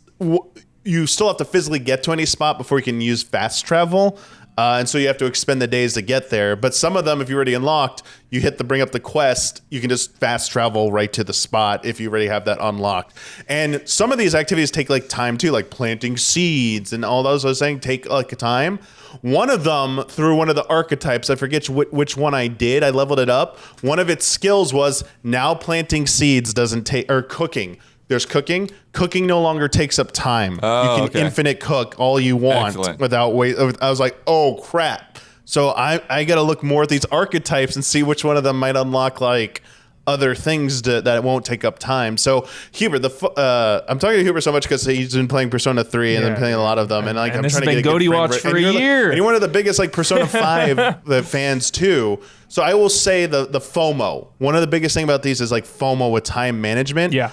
you still have to physically get to any spot before you can use fast travel. And so you have to expend the days to get there. But some of them, if you already unlocked, you hit the bring up the quest, you can just fast travel right to the spot if you already have that unlocked. And some of these activities take like time too, like planting seeds and all those I was saying take like a time. One of them, through one of the archetypes, I forget which one I did, I leveled it up. One of its skills was now planting seeds doesn't take, or cooking. There's cooking. Cooking no longer takes up time. You can infinite cook all you want. Excellent. Without wait. I was like, oh crap. So I got to look more at these archetypes and see which one of them might unlock like other things that won't take up time. So Huber, I'm talking to Huber so much because he's been playing Persona 3 and then playing a lot of them, and like I'm this trying has to been get a Goaty good Watch frame for rate. a year. And you're one of the biggest like Persona 5 fans too. So I will say the FOMO. One of the biggest thing about these is like FOMO with time management. Yeah.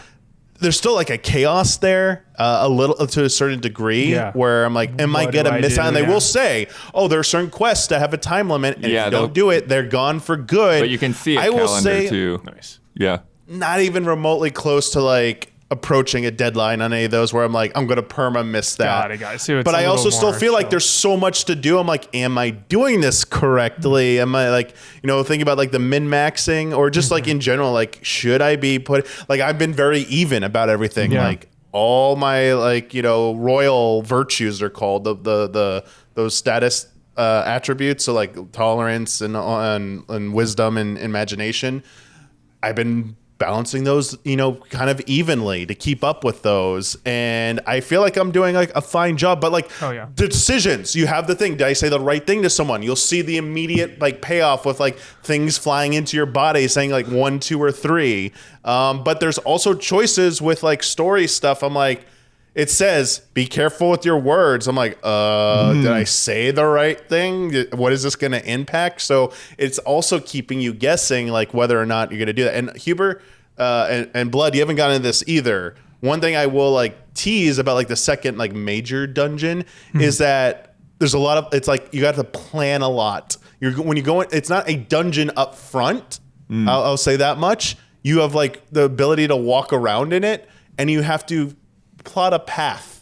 There's still like a chaos there, a little to a certain degree, where I'm like, am I What gonna do I miss do? out? And they Yeah. will say, oh, there are certain quests that have a time limit, and if you don't do it, they're gone for good. But you can see a I will calendar say, too. Nice. Yeah. not even remotely close to like approaching a deadline on any of those where I'm like, I'm gonna perma miss that. Got it. So it's but a I little also still more feel like chill. there's so much to do. I'm like, am I doing this correctly? Am I like, thinking about like the min-maxing or just like in general, like, should I be like, I've been very even about everything. Yeah. Like all my like, royal virtues are called those status attributes. So like tolerance and wisdom and imagination. I've been balancing those, kind of evenly to keep up with those. And I feel like I'm doing like a fine job, but like the decisions, you have the thing. Did I say the right thing to someone? You'll see the immediate like payoff with like things flying into your body saying like 1, 2, or 3. But there's also choices with like story stuff. I'm like, it says, be careful with your words. I'm like, did I say the right thing? What is this going to impact? So it's also keeping you guessing, like whether or not you're going to do that. And Huber and Blood, you haven't gotten into this either. one thing I will like tease about like the second like major dungeon is that there's a lot of, it's like you got to plan a lot. When you go in, it's not a dungeon up front. I'll say that much. You have like the ability to walk around in it, and you have to plot a path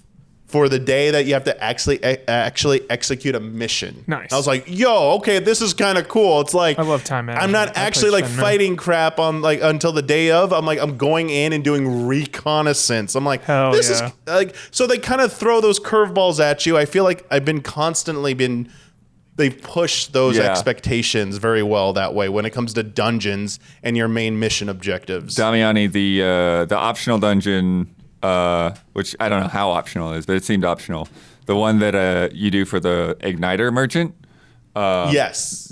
for the day that you have to actually execute a mission. Nice. I was like, yo, okay, this is kind of cool. It's like I love time management. I'm not actually like fighting crap on like until the day of. I'm going in and doing reconnaissance. I'm like, Hell this yeah. is like, so they kind of throw those curveballs at you. I feel like I've been constantly they've pushed those expectations very well that way when it comes to dungeons and your main mission objectives. Damiani, the optional dungeon, which I don't know how optional it is, but it seemed optional. The one that you do for the igniter merchant. Yes.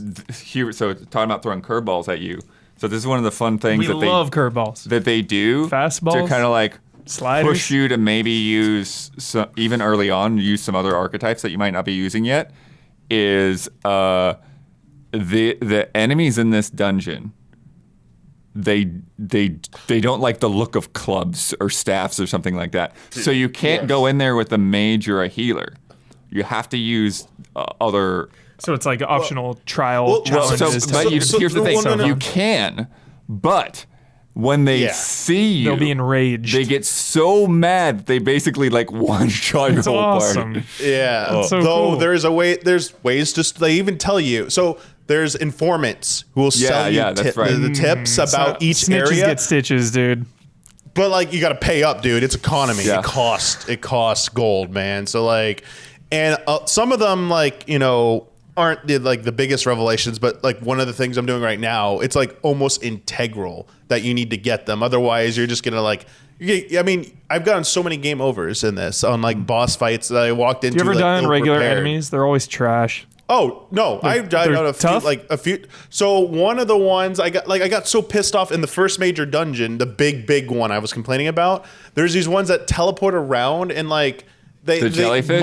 So talking about throwing curveballs at you. So this is one of the fun things We love curveballs. that they do Fastballs, to kind of like sliders. push you to maybe use some, even early on, use some other archetypes that you might not be using yet. Is the enemies in this dungeon? They don't like the look of clubs or staffs or something like that. So you can't go in there with a mage or a healer. You have to use other. So it's like optional trial challenges. Here's the thing: you can, but when they see you, they'll be enraged. They get so mad that they basically like one shot your whole awesome. party. Yeah. That's so Though cool. there's ways to, they even tell you. So there's informants who will sell you that's right. the tips about each Snitches area. get stitches, dude. But like you got to pay up, dude. It's economy. Yeah. It costs gold, man. So like, and some of them like, you know, aren't like the biggest revelations, but like one of the things I'm doing right now, it's like almost integral that you need to get them. Otherwise, you're just gonna like. I mean, I've gotten so many game overs in this on like boss fights that I walked into. You ever like, done regular ill-prepared. enemies? They're always trash. Oh no, I've died they're on a few. So one of the ones I got so pissed off in the first major dungeon, the big one I was complaining about. There's these ones that teleport around and like The jellyfish?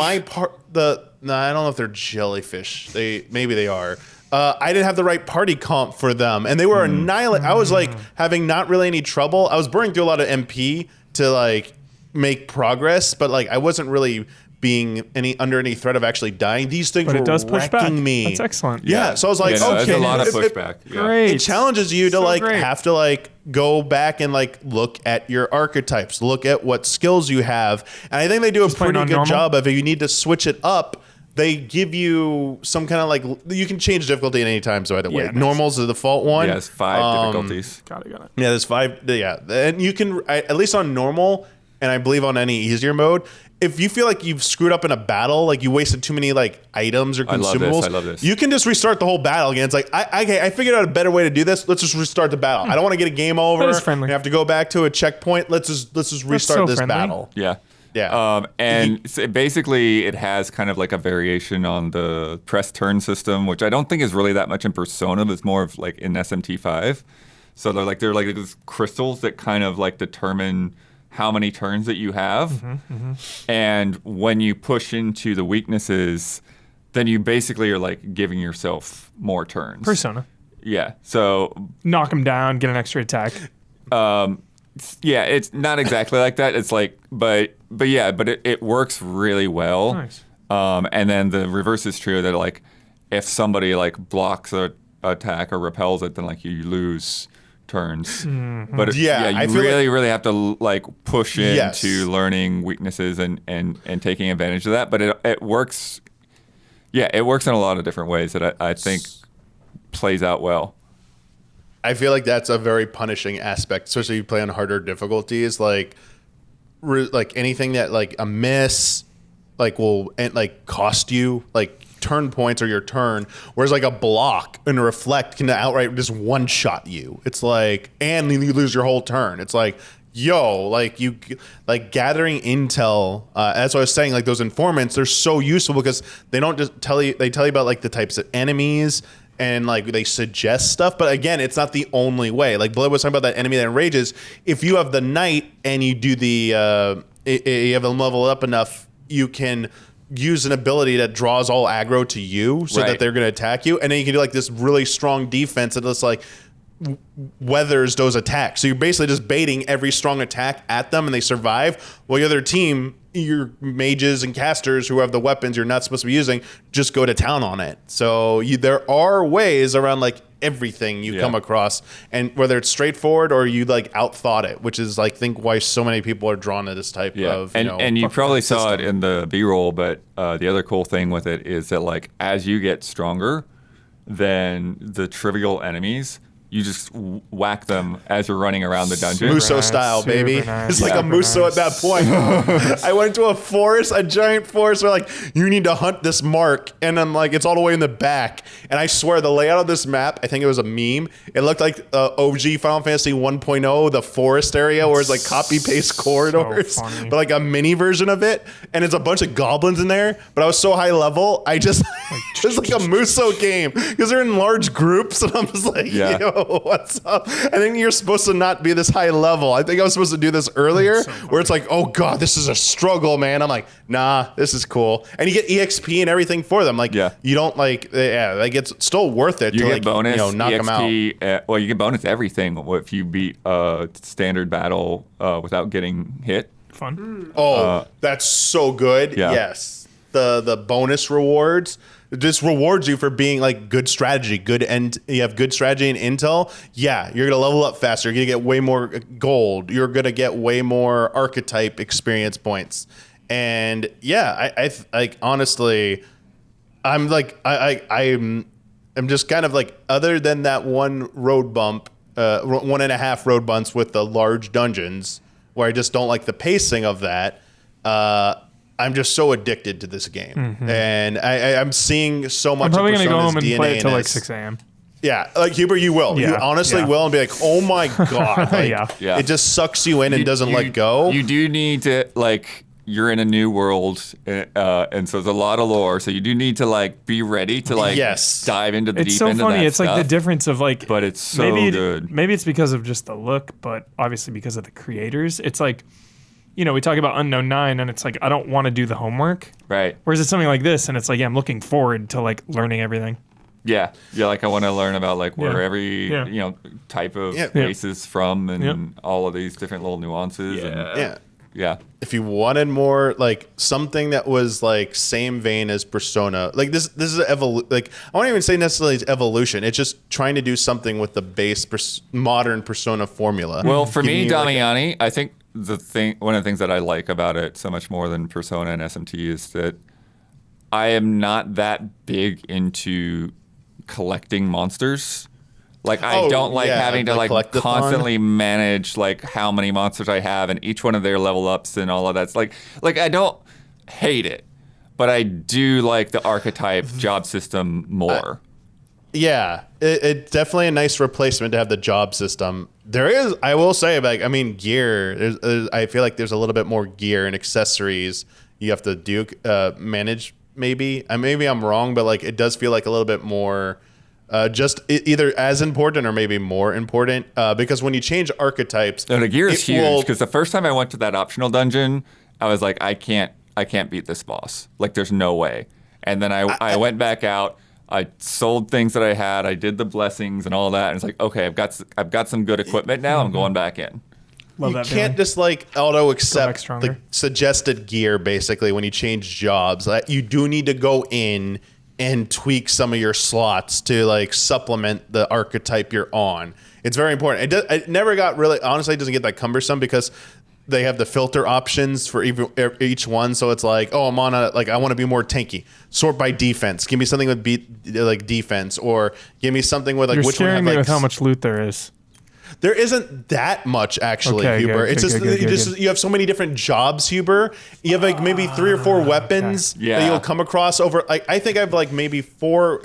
No, I don't know if they're jellyfish. Maybe they are. I didn't have the right party comp for them, and they were annihilate. I was like having not really any trouble. I was burning through a lot of MP to like make progress, but like I wasn't really being under any threat of actually dying. These things But were it does push back. wrecking me. That's excellent. Yeah, so I was like, There's okay, a lot of it- pushback. Yeah. Great. it challenges you to So like great. have to like go back and like look at your archetypes, look at what skills you have, and I think they do a playing pretty on good normal? job of if you need to switch it up. They give you some kind of like you can change difficulty at any time. So by the way, nice. normal's the default one. Yeah, it's 5 difficulties. Got it. Yeah, there's 5. Yeah, and you can at least on normal, and I believe on any easier mode. If you feel like you've screwed up in a battle, like you wasted too many like items or consumables, I love this. you can just restart the whole battle again. It's like, I figured out a better way to do this. Let's just restart the battle. I don't want to get a game over. That is friendly. You have to go back to a checkpoint. Let's just restart so this friendly. battle. Yeah. Yeah. And basically, it has kind of like a variation on the press turn system, which I don't think is really that much in Persona, but it's more of like in SMT5. So they're like these crystals that kind of like determine how many turns that you have. And when you push into the weaknesses, then you basically are like giving yourself more turns. Persona. Yeah. So Knock them down, get an extra attack. yeah, it's not exactly like that. It's like, but it works really well. Nice. And then the reverse is true that like if somebody like blocks a attack or repels it, then like you lose turns. But Yeah, I you feel really have to like push into Yes. learning weaknesses and taking advantage of that. But it works. Yeah, it works in a lot of different ways that I think plays out well. I feel like that's a very punishing aspect, especially if you play on harder difficulties. Like anything that like a miss, like will like cost you like turn points or your turn. Whereas like a block and a reflect can outright just one shot you. It's like, and you lose your whole turn. It's like, yo, like you like gathering intel. That's what I was saying. Like those informants, they're so useful because they don't just tell you. They tell you about like the types of enemies. And like they suggest stuff, but again, it's not the only way. Like Blood was talking about that enemy that enrages. If you have the knight and you do the, you have them level up enough, you can use an ability that draws all aggro to you, so that Right. they're going to attack you, and then you can do like this really strong defense that just like weathers those attacks. So you're basically just baiting every strong attack at them, and they survive. While the other team, your mages and casters who have the weapons you're not supposed to be using, just go to town on it. So there are ways around like everything you come across, and whether it's straightforward or you like outthought it, which is like think why so many people are drawn to this type of and you probably saw it in the B-roll, but the other cool thing with it is that like as you get stronger than the trivial enemies, you just whack them as you're running around the dungeon. Muso style, baby. Nice. It's like a Muso at that point. I went to a forest, a giant forest, where like, you need to hunt this mark. And I'm like, it's all the way in the back. And I swear, the layout of this map, I think it was a meme. It looked like OG Final Fantasy 1.0, the forest area, where it's like copy-paste corridors. funny. But like a mini version of it. And it's a bunch of goblins in there. But I was so high level, I just, it's like a Muso game. Because they're in large groups. And I'm just like, yo. What's up? I think you're supposed to not be this high level. I think I was supposed to do this earlier, where it's like, oh god, this is a struggle, man. I'm like, nah, this is cool, and you get EXP and everything for them. Like, you don't like, like it's still worth it. You to get like, bonus, knock EXP, them out. well, you get bonus everything if you beat standard battle without getting hit. Fun. That's so good. Yeah. Yes, the bonus rewards. This rewards you for being like good strategy, you have good strategy and intel. Yeah, you're gonna level up faster. You're gonna get way more gold. You're gonna get way more archetype experience points. And yeah, I like honestly, I'm like I'm just kind of like, other than that one road bump, 1.5 road bumps with the large dungeons, where I just don't like the pacing of that. I'm just so addicted to this game, and I'm seeing so much. I'm probably of gonna go Persona's home and DNA play it till in like this. 6 a.m. Yeah, like Huber, you will. You Yeah, honestly yeah. will, and be like, oh my god, like, Yeah. it just sucks you in and doesn't let go. You do need to like. You're in a new world, and so there's a lot of lore. So you do need to like be ready to like dive into the It's deep so end funny. of that It's like the stuff. difference of like, But it's so good. Maybe it's because of just the look, but obviously because of the creators. It's like, you know, we talk about Unknown 9, and it's like, I don't want to do the homework. Right. Whereas it's something like this, and it's like, yeah, I'm looking forward to like learning everything. Yeah. Like I want to learn about like where every type of race is from, and all of these different little nuances. Yeah. If you wanted more, like something that was like same vein as Persona, like this is like I won't even say necessarily it's evolution. It's just trying to do something with the base modern Persona formula. Well, for Giving me, you, Damiani, I think one of the things that I like about it so much more than Persona and SMT is that I am not that big into collecting monsters. Like I don't like having to like constantly manage like how many monsters I have and each one of their level ups and all of that. It's like I don't hate it, but I do like the archetype job system more. It's definitely a nice replacement to have the job system. There is, I will say, like, I mean, gear. I feel like there's a little bit more gear and accessories you have to do manage. Maybe I'm wrong, but like it does feel like a little bit more. Just either as important or maybe more important, because when you change archetypes, the gear is huge. Because the first time I went to that optional dungeon, I was like, I can't beat this boss. Like, there's no way. And then I went back out. I sold things that I had. I did the blessings and all that. And it's like, okay, I've got some good equipment now. I'm going back in. Love you that can't feeling. just like auto accept stronger. the suggested gear basically when you change jobs. You do need to go in and tweak some of your slots to like supplement the archetype you're on. It's very important. It never got really, honestly, it doesn't get that cumbersome because they have the filter options for each one. So it's like, oh, I'm on I want to be more tanky. Sort by defense. Give me something with like defense, or give me something with like You're which one scaring have me like with how much loot there is. There isn't that much actually, Okay, Huber. good, It's just good. you have so many different jobs, Huber. You have like maybe 3 or 4 weapons Yeah. that you'll come across over. I think I've like maybe 4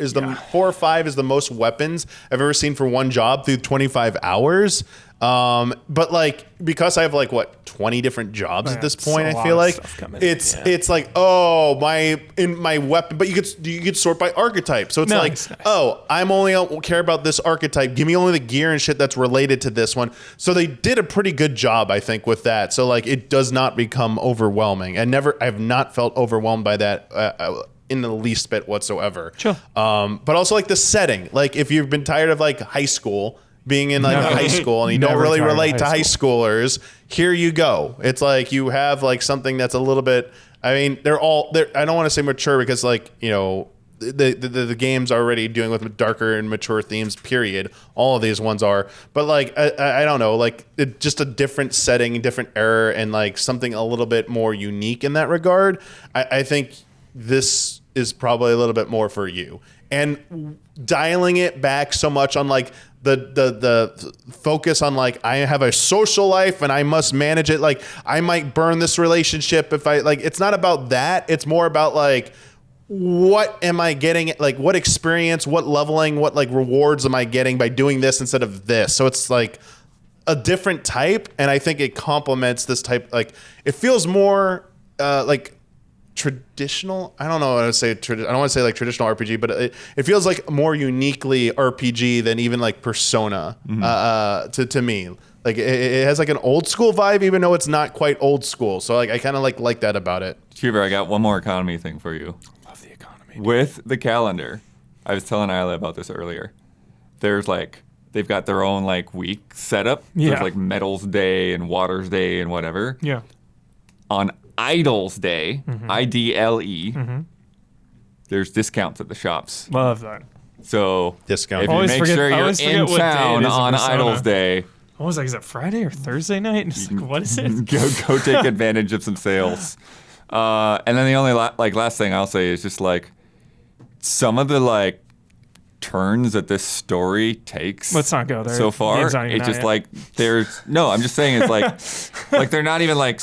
or 5 is the most weapons I've ever seen for one job through 25 hours. But like because I have like 20 different jobs at this That's point, a I lot feel of like stuff coming. it's like, oh, my weapon, but you could sort by archetype. So it's Nice. oh, I'm only care about this archetype. Give me only the gear and shit that's related to this one. So they did a pretty good job, I think, with that. So like it does not become overwhelming. I have not felt overwhelmed by that in the least bit whatsoever. Sure. But also like the setting. Like if you've been tired of like high school, being in like a high school and you don't Never really tired of relate to high high schoolers. Here you go. It's like you have like something that's a little bit. I mean, they're I don't want to say mature because like the game's already dealing with darker and mature themes, period. All of these ones are. But, like, I don't know, like, just a different setting, different era, and, like, something a little bit more unique in that regard. I think this is probably a little bit more for you. And dialing it back so much on, like, the focus on, like, I have a social life and I must manage it. Like, I might burn this relationship if I, like, it's not about that. It's more about, like, what am I getting? Like, what experience, what leveling, what like rewards am I getting by doing this instead of this? So it's like a different type, and I think it complements this type. Like, it feels more like traditional. I don't know what to say. I don't want to say like traditional RPG, but it feels like more uniquely RPG than even like Persona to me. Like it has like an old school vibe, even though it's not quite old school. So like I kind of like that about it. Huber, I got one more economy thing for you. With the calendar, I was telling Isla about this earlier. There's like, they've got their own like week setup. Yeah. There's like Metals Day and Waters Day and whatever. Yeah. On Idols Day, IDLE, there's discounts at the shops. Love that. So Discount. if you Always make forget- sure I you're always forget in what day it town is in on Persona. Idols Day, What was that? Is it Friday or Thursday night? And it's like, what is it? go take advantage of some sales. And then the only last thing I'll say is just like some of the like turns that this story takes. Let's not go there. So far, Game's not even it's out just yet. like there's no. I'm just saying it's like they're not even like.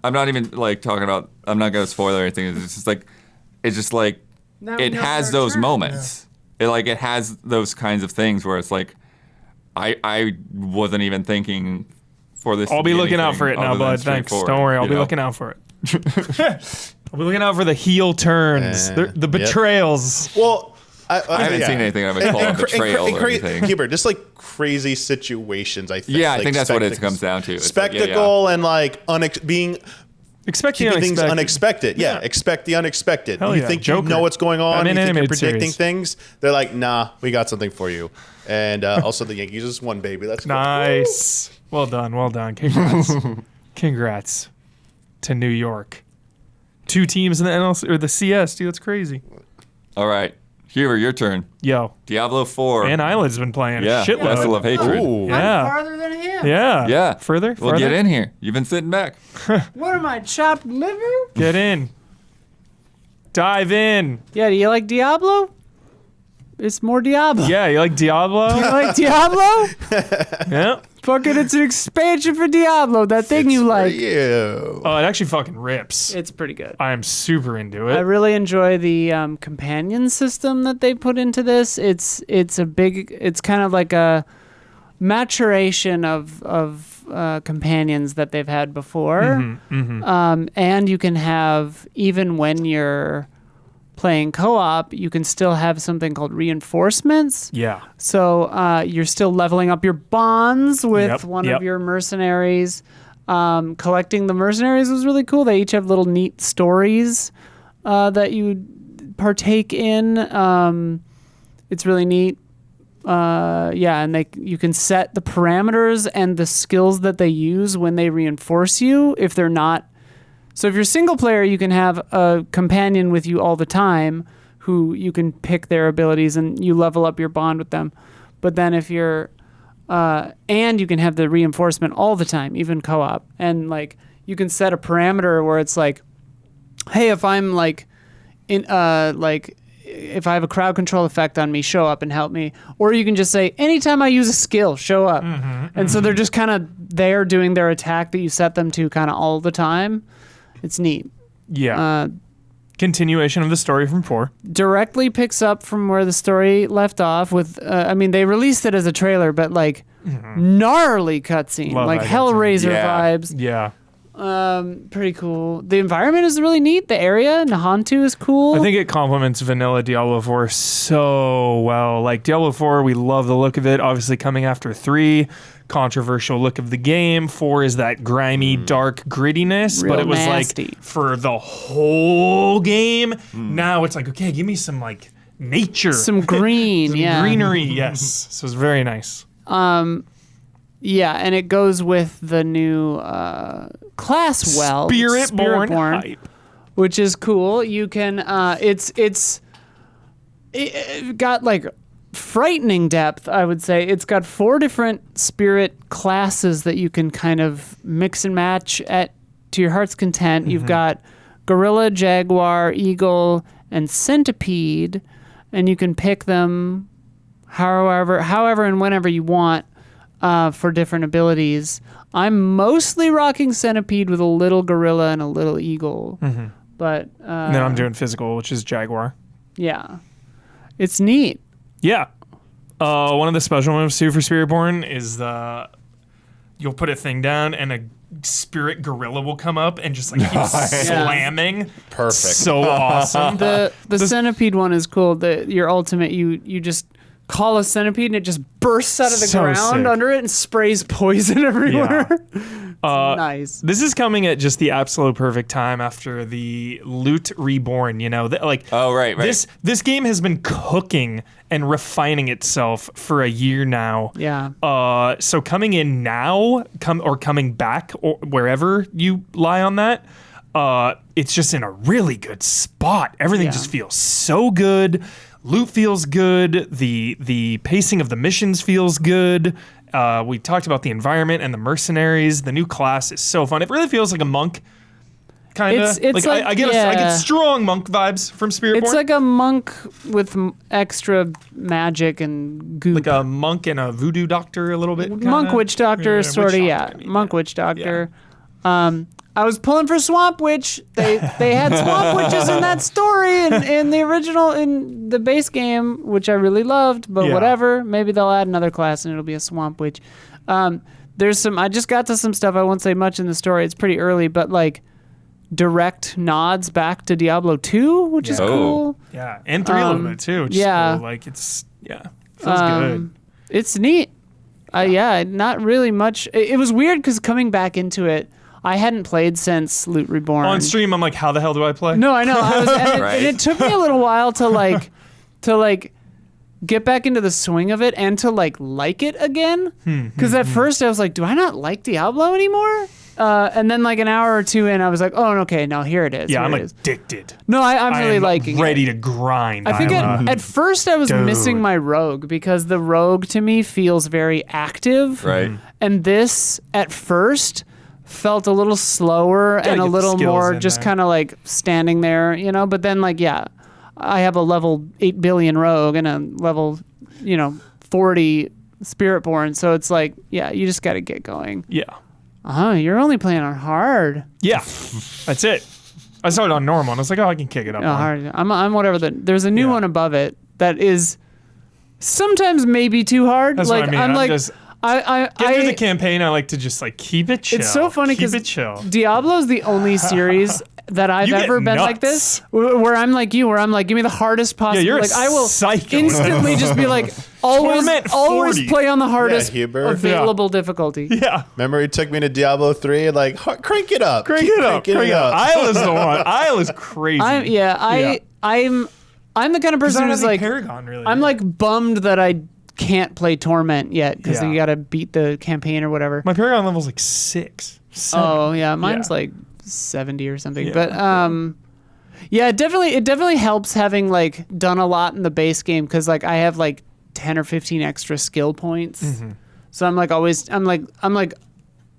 I'm not even like talking about. I'm not gonna spoil or anything. It's just like Now we it know has their those turn. moments. It has those kinds of things where it's like I wasn't even thinking for this. I'll to be looking out anything for it now, other than bud. Thanks. straightforward, Don't worry. I'll you be know? looking out for it. I'll be looking out for the heel turns, the Yep. betrayals. Well, I haven't seen anything that would call it betrayal or anything. Keeper, just like crazy situations. I think. Yeah, I Like think that's what it spectac- comes down to. It's like, yeah, Spectacle and like being Expect the keeping things unexpected. unexpected. Yeah, expect the unexpected. Hell You yeah. think Joker. you know what's going on. Batman You think you're animated predicting series. things. They're like, nah, we got something for you. And also the Yankees just won, baby. Let's go. Nice. Well done. Well done. Congrats. Congrats to New York. 2 teams in the NLC or the CS, dude. That's crazy. All right, Huber, your turn. Yo. Diablo 4. And Island's been playing. yeah, Shitload. Vessel of Hatred. Ooh. Yeah. I'm farther than him. Yeah. Yeah. Further? Well, get in here. You've been sitting back. What am I, chopped liver? Get in. Dive in. Yeah, do you like Diablo? It's more Diablo. Yeah, you like Diablo? You like Diablo? Yeah. Fucking, it's an expansion for Diablo. That thing you like. You. Oh, it actually fucking rips. It's pretty good. I am super into I it. really enjoy the companion system that they put into this. It's kind of like a maturation of companions that they've had before. And you can have, even when you're playing co-op, you can still have something called reinforcements. Yeah. So you're still leveling up your bonds with Yep, one yep. of your mercenaries. Collecting the mercenaries was really cool. They each have little neat stories that you partake in. It's really neat. And you can set the parameters and the skills that they use when they reinforce you if they're not. So if you're single player, you can have a companion with you all the time who you can pick their abilities and you level up your bond with them. But then if you're and you can have the reinforcement all the time, even co-op. And like you can set a parameter where it's like, hey, if I'm like in if I have a crowd control effect on me, show up and help me. Or you can just say, anytime I use a skill, show up. And so they're just kind of there doing their attack that you set them to kind of all the time. It's neat. Yeah. Continuation of the story from 4. Directly picks up from where the story left off with, they released it as a trailer, but like gnarly cutscene, Love like that Hellraiser Yeah. vibes. Yeah. Pretty cool. The environment is really neat. The area, Nahantu, is cool. I think it complements vanilla Diablo 4 so well. Like Diablo 4, we love the look of it. Obviously coming after 3, controversial look of the game. 4 is that grimy, dark grittiness, Real but it was nasty. like for the whole game. Now it's like, okay, give me some like nature. some green, Some yeah. greenery, yes. So it's very nice. Yeah, and it goes with the new class Spiritborn hype. which is cool. You can it got like frightening depth, I would say. It's got 4 different spirit classes that you can kind of mix and match to your heart's content. You've got gorilla, jaguar, eagle, and centipede, and you can pick them however and whenever you want for different abilities. I'm mostly rocking centipede with a little gorilla and a little eagle, but And then I'm doing physical, which is jaguar. yeah, it's neat. Yeah. One of the special moves too for Spiritborn is you'll put a thing down and a spirit gorilla will come up and just like keep slamming. Perfect. So awesome. The centipede one is cool. Your ultimate, you just call a centipede and it just bursts out of the So ground sick. under it and sprays poison everywhere. Nice. This is coming at just the absolute perfect time after the Loot Reborn. You know, Oh, right. This game has been cooking and refining itself for a year now. Yeah. So coming in now, coming back, or wherever you lie on that, it's just in a really good spot. Everything Yeah. just feels so good. Loot feels good. The pacing of the missions feels good. We talked about the environment and the mercenaries. The new class is so fun. It really feels like a monk, kind of. It's like- I get strong monk vibes from Spiritborn. It's like a monk with extra magic and goop. like a monk and a voodoo doctor a little bit. Kinda. Monk witch doctor, Yeah, sort of. witch Yeah, doctor, I mean, monk yeah. witch doctor. I was pulling for Swamp Witch. They had Swamp Witches in that story in the original, in the base game, which I really loved. But Yeah. whatever, maybe they'll add another class and it'll be a Swamp Witch. There's some. I just got to some stuff. I won't say much in the story. It's pretty early, but like direct nods back to Diablo 2, which is Oh. cool. Yeah, and 3 a little bit too. Which is yeah. cool. Like feels good. It's neat. Yeah, not really much. It was weird because coming back into it, I hadn't played since Loot Reborn. On stream, I'm like, how the hell do I play? No, I know. Right. And it took me a little while to like get back into the swing of it and to like it again. Because at first I was like, do I not like Diablo anymore? And then like an hour or two in, I was like, oh, okay, now here it is. Yeah, here I'm it is. addicted. No, I'm really am liking it. ready to grind. I think at first I was Dude. missing my rogue because the rogue to me feels very active. Right. And this at first felt a little slower and get a the little skills more in just there. kind of like standing there, you know, but then like, yeah, I have a level 8 billion rogue and a level, 40 Spiritborn. So it's like, yeah, you just got to get going. Yeah. You're only playing on hard. Yeah. That's it. I started on normal and I was like, oh, I can kick it up. No, one. hard. I'm whatever. There's a new Yeah. one above it that is sometimes maybe too hard. That's like what I mean. I'm I'm like, just- Get through I the campaign. I like to just like keep it chill. It's so funny Keep because it chill. Diablo's the only series that I've You get ever been like nuts. this, where I'm like you, where I'm like, give me the hardest possible. you're a like I will psycho. instantly just be like, always Torment 40. play on the hardest Huber. available difficulty. Yeah. Remember, he took me to Diablo 3, like, crank it up. Crank Keep it up. cranking Crank it up. Isla's the one. Isla's crazy. I'm the kind of person who's like, Paragon, really. I'm like bummed that I can't play Torment yet because Yeah. you got to beat the campaign or whatever. My Paragon level's like 6. 7. Oh yeah, mine's Yeah. like 70 or something. Yeah. But yeah, it definitely helps having like done a lot in the base game because like I have like 10 or 15 extra skill points. Mm-hmm. So I'm like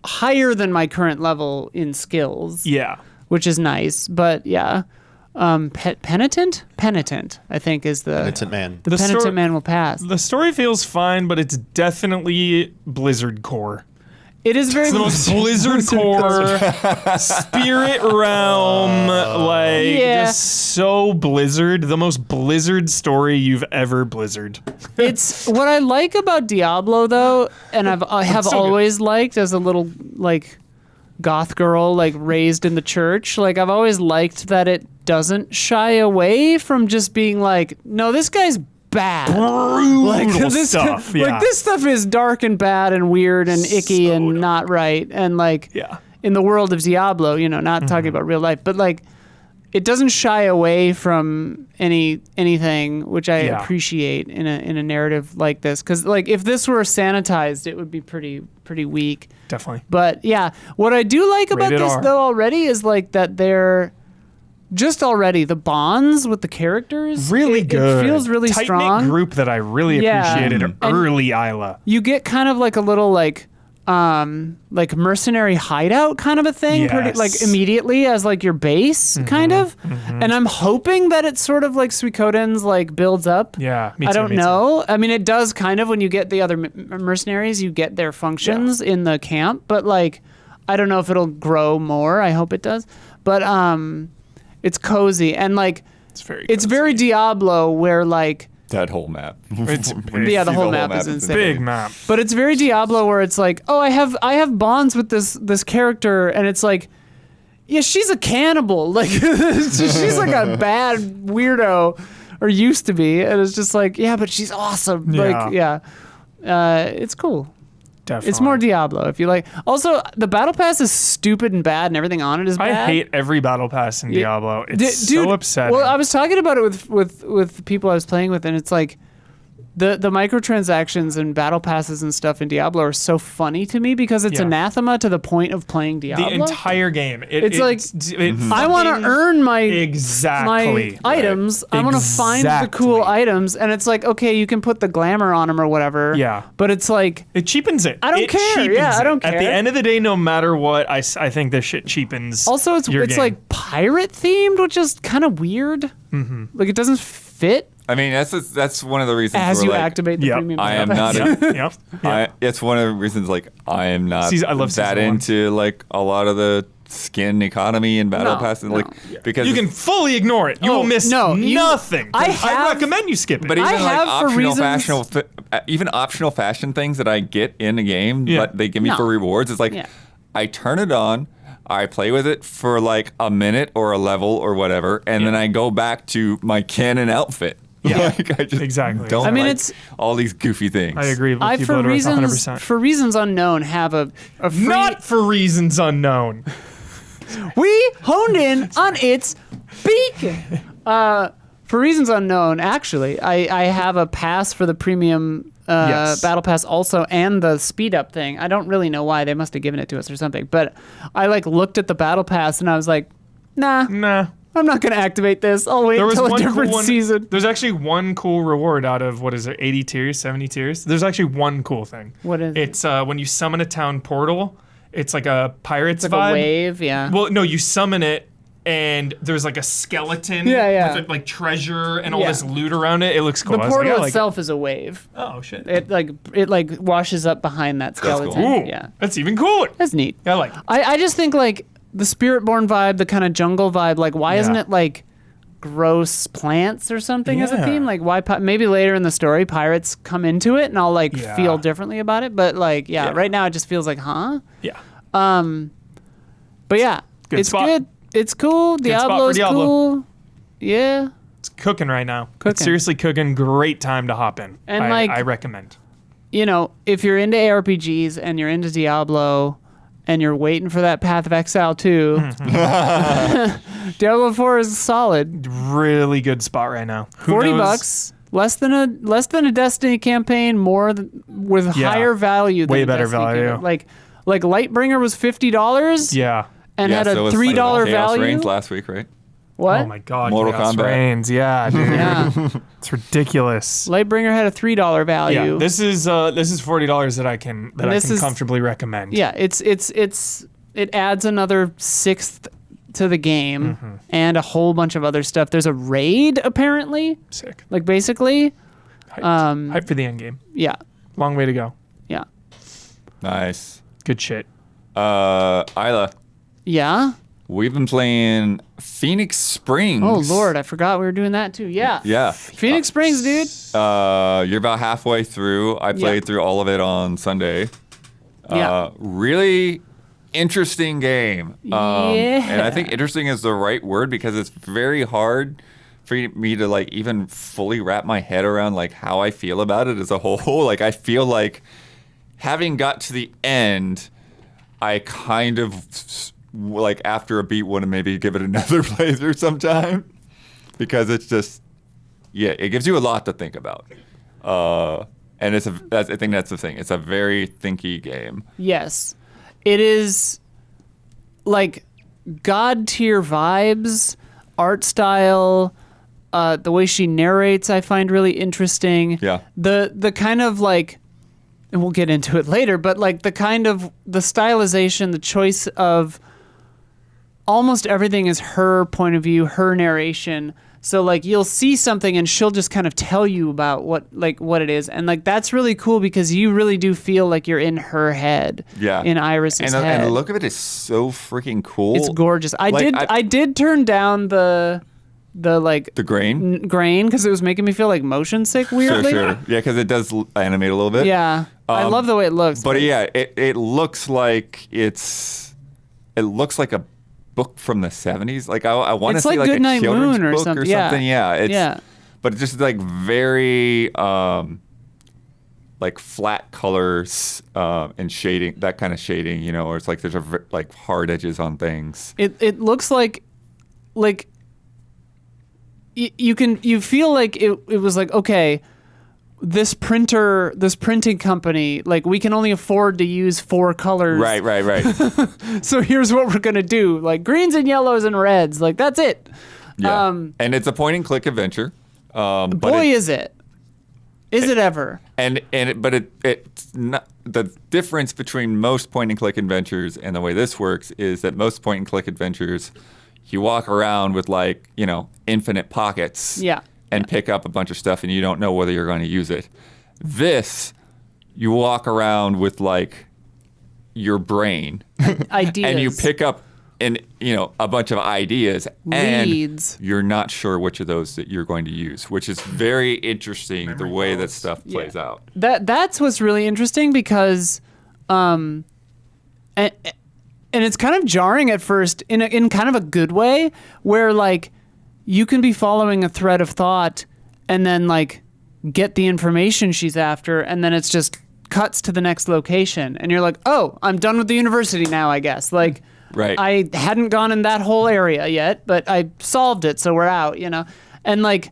higher than my current level in skills. Yeah. Which is nice. But yeah. Penitent, I think is the Penitent man. The The penitent stor- man will pass. The story feels fine, but it's definitely Blizzard core. It is very It's the most Blizzard core, Spirit Realm, Yeah. just so Blizzard. The most Blizzard story you've ever Blizzard. It's what I like about Diablo though, and I have so good. always liked as a little like goth girl like raised in the church. Like I've always liked that it doesn't shy away from just being like, no, this guy's bad. Brutal this stuff. Yeah. Like this stuff is dark and bad and weird and icky So and dark. not right. And like Yeah. in the world of Diablo, not talking about real life, but like it doesn't shy away from anything, which I Yeah. appreciate in a narrative like this. Because like if this were sanitized, it would be pretty weak. Definitely. But yeah, what I do like about Rated this R. though already is like that they're just already the bonds with the characters. Really it good. feels really Tight-knit strong. group that I really Yeah. appreciated And- early Isla. You get kind of like a little like mercenary hideout kind of a thing, pretty Yes. like immediately as like your base kind of. And I'm hoping that it's sort of like Suikoden's like builds up. Yeah, me I too, don't me too. know. I mean, it does kind of when you get the other mercenaries, you get their functions in the camp, but like, I don't know if it'll grow more. I hope it does. But it's cozy and like It's very Diablo where like That whole map. It's When you Yeah, the see whole map is insane. big map. but it's very Diablo where it's like, oh, I have bonds with this character and it's like, yeah, she's a cannibal. Like she's like a bad weirdo or used to be and it's just like, yeah, but she's awesome. Like it's cool. Definitely. It's more Diablo if you like. Also, the battle pass is stupid and bad, and everything on it is bad. I hate every battle pass in Diablo. It's Dude, so upsetting. Well, I was talking about it with people I was playing with, and it's like the microtransactions and battle passes and stuff in Diablo are so funny to me because it's Yeah. anathema to the point of playing Diablo. the entire game. It's like, I want to earn my exactly my items. I want to find the cool Exactly. items, and it's like, okay, you can put the glamour on them or whatever. Yeah. but it's like. It cheapens it. I don't It care. cheapens Yeah, I it. don't At the care. end of the day, no matter what, I think this shit cheapens. Also, it's your game. like pirate themed, which is kind of weird. Mm-hmm. Like it doesn't fit I mean, that's one of the reasons. as where, you like, activate the Yep. premium. I am battle not pass. Yep. It's one of the reasons like I am not I love that season one. into like a lot of the skin economy and battle No, passes no. like because You can fully ignore it. You Oh, will miss no, nothing. I recommend you skip it. but even I like have for optional reasons- even optional fashion things that I get in a game Yeah. but they give me No. for rewards, it's like Yeah. I turn it on, I play with it for like a minute or a level or whatever, and then I go back to my canon outfit. Yeah. Like, I just Exactly. don't I mean, like it's- all these goofy things. I agree with I you, for Bloodworth, reasons 100%. for reasons unknown have a free. Not for reasons unknown. We honed in on its beacon. For reasons unknown, actually, I have a pass for the premium Yes. battle pass also, and the speed up thing. I don't really know why they must have given it to us or something, but I like looked at the battle pass and I was like, nah, Nah. I'm not gonna activate this. I'll wait There was until a one different cool one. season. There's actually one cool reward out of what is it, 80 tiers, 70 tiers. There's actually one cool thing. What is it? It's when you summon a town portal. It's like a pirate's Like vibe. a wave, yeah. Well, no, you summon it, and there's like a skeleton Yeah. with like treasure and all Yeah. this loot around it. It looks cool. the I was like, portal I like it. itself is a wave. Oh shit. It like washes up behind that skeleton. Ooh, Yeah, that's even cooler. that's neat. I like it. I just think like the Spiritborn vibe, the kind of jungle vibe. Like, why isn't Yeah. it like gross plants or something as a Yeah. theme? Like, why? Maybe later in the story, pirates come into it, and I'll like Yeah. feel differently about it. But like, yeah, Yeah. right now it just feels like, huh? Yeah. But yeah, Good it's spot. good. It's cool. spot for Diablo's Diablo. cool. Yeah. It's cooking right now. Cooking. It's seriously cooking. Great time to hop in. And, I, like- I recommend. You know, if you're into ARPGs and you're into Diablo and you're waiting for that Path of Exile 2, Diablo 4 is solid. Really good spot right now. Who $40 knows? bucks, less than a Destiny campaign, with Yeah. higher value than Way a better Destiny value. campaign. Like Lightbringer was $50 Yeah. and Yeah, had so a was, $3 Chaos value. Reigns last week, right? What? Oh my God. Mortal Chaos Kombat. Reigns. Yeah, dude. Yeah. It's ridiculous. Lightbringer had a $3 value. Yeah, this is $40 that I can this is- comfortably recommend. Yeah, it adds another sixth to the game Mm-hmm. and a whole bunch of other stuff. There's a raid apparently, Sick. like basically, Hyped. Hyped for the end game. yeah, Long way to go. yeah, Nice. Good shit. Isla, yeah. we've been playing Phoenix Springs. Oh Lord, I forgot we were doing that too. Yeah, Yeah. Phoenix Springs, dude. You're about halfway through. I played through all of it on Sunday. Yeah. Really interesting game. Yeah. And I think interesting is the right word because it's very hard for me to like even fully wrap my head around like how I feel about it as a whole. Like I feel like having got to the end, I kind of like after a beat want to maybe give it another playthrough sometime, because it's just, yeah, it gives you a lot to think about. And I think that's the thing. It's a very thinky game. Yes. It is like God tier vibes, art style, the way she narrates I find really interesting. Yeah. The kind of like, and we'll get into it later, but like the kind of the stylization, the choice of almost everything is her point of view, her narration. So like you'll see something and she'll just kind of tell you about what it is, and like that's really cool because you really do feel like you're in her head. Yeah. In Iris's head. And the look of it is so freaking cool. It's gorgeous. I Like, did turn down the grain. grain because it was making me feel like motion sick weirdly. Sure. Yeah, because it does animate a little bit. Yeah. I love the way it looks. But yeah, it looks like it looks like a book from the 70s. Like I want to It's say like like a Goodnight children's Moon or book something. or Yeah. something. Yeah. Yeah. But it's just like very like flat colors and shading, that kind of shading, or it's like there's like hard edges on things. It looks like you feel like it was like, okay, this printing company, like we can only afford to use 4 colors. Right. So here's what we're gonna do, like greens and yellows and reds, like that's it. Yeah. And it's a point and click adventure. Is it ever? But it's not, the difference between most point and click adventures and the way this works is that most point and click adventures, you walk around with like, infinite pockets. Yeah. And pick up a bunch of stuff and you don't know whether you're going to use it. This, you walk around with like your brain. Ideas. And you pick up a bunch of ideas. Leads. And you're not sure which of those that you're going to use, which is very interesting, the way that stuff plays out. That's what's really interesting because and it's kind of jarring at first in kind of a good way, where like you can be following a thread of thought and then like get the information she's after, and then it's just cuts to the next location and you're like, oh, I'm done with the university now, I guess. Like, right. I hadn't gone in that whole area yet, but I solved it, so we're out, and like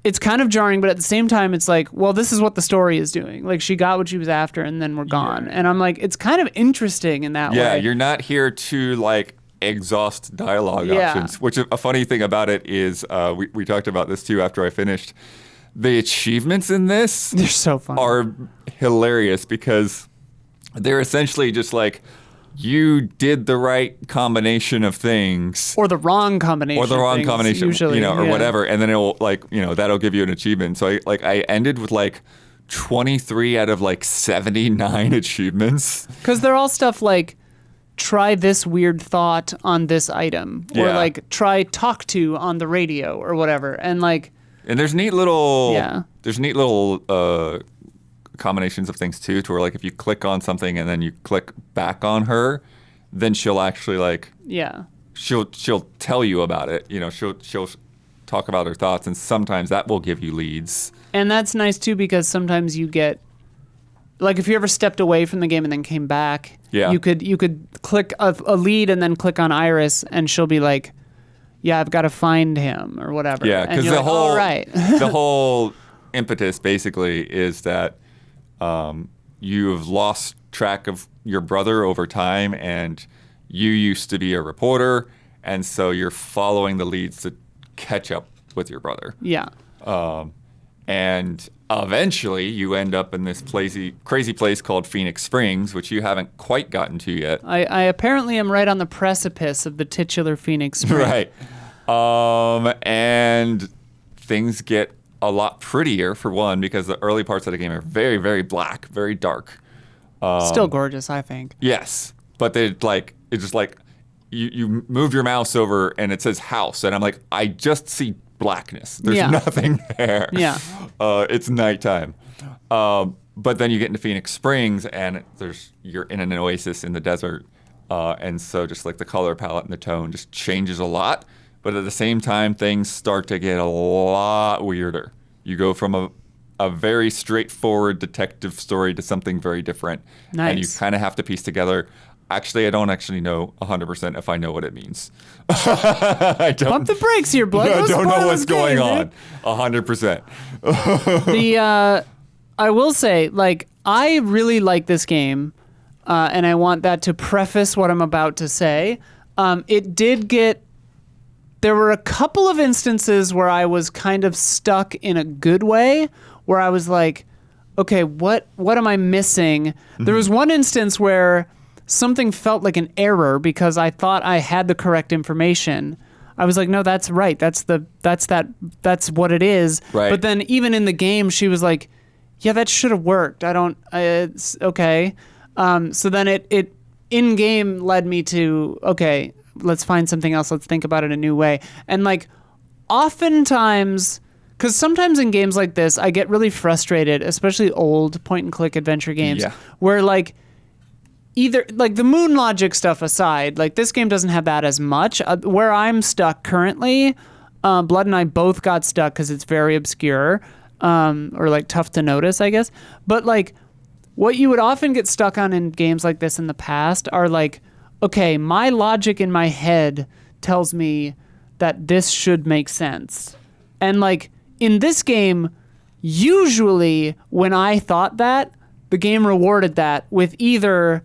it's kind of jarring, but at the same time it's like, well, this is what the story is doing. Like she got what she was after and then we're gone. And I'm like, it's kind of interesting in that way. Yeah, you're not here to like exhaust dialogue options, which a funny thing about it is we talked about this too after I finished. The achievements in this, they're so fun, are hilarious because they're essentially just like you did the right combination of things or the wrong combination usually, or whatever, and then it'll like that'll give you an achievement. So I ended with like 23 out of like 79 achievements because they're all stuff like try this weird thought on this item, or like try talk to on the radio or whatever, and there's neat little combinations of things too, to where like if you click on something and then you click back on her, then she'll actually she'll tell you about it. She'll talk about her thoughts, and sometimes that will give you leads. And that's nice too, because sometimes you get, like, if you ever stepped away from the game and then came back, you could click a lead and then click on Iris, and she'll be like, yeah, I've got to find him or whatever. Yeah, because the whole the whole impetus basically is that you've lost track of your brother over time, and you used to be a reporter, and so you're following the leads to catch up with your brother. Yeah. And eventually you end up in this crazy place called Phoenix Springs, which you haven't quite gotten to yet. I apparently am right on the precipice of the titular Phoenix Springs. Right. And things get a lot prettier, for one, because the early parts of the game are very, very black, very dark. Still gorgeous, I think. Yes. But it's just like you move your mouse over and it says house, and I'm like, I just see blackness. There's nothing there. Yeah. It's nighttime. But then you get into Phoenix Springs, and you're in an oasis in the desert. And so just like the color palette and the tone just changes a lot. But at the same time, things start to get a lot weirder. You go from a very straightforward detective story to something very different. Nice. And you kind of have to piece together. Actually, I don't actually know 100% if I know what it means. I don't, Pump the brakes here, blood. I Don't don't know spoil what's this going game, on. dude. 100%. I will say, like, I really like this game, and I want that to preface what I'm about to say. It did get. There were a couple of instances where I was kind of stuck in a good way, where I was like, okay, what am I missing? There was one instance where something felt like an error because I thought I had the correct information. I was like, no, that's right. That's what it is. Right. But then even in the game, she was like, yeah, that should have worked. It's okay. So then it in game led me to, okay, let's find something else. Let's think about it a new way. And like oftentimes, because sometimes in games like this, I get really frustrated, especially old point and click adventure games, Yeah. where like either like the moon logic stuff aside, like this game doesn't have that as much. Where I'm stuck currently, Blood and I both got stuck because it's very obscure, or like tough to notice, I guess. But like what you would often get stuck on in games like this in the past are like, okay, my logic in my head tells me that this should make sense. And like in this game, usually when I thought that, the game rewarded that with either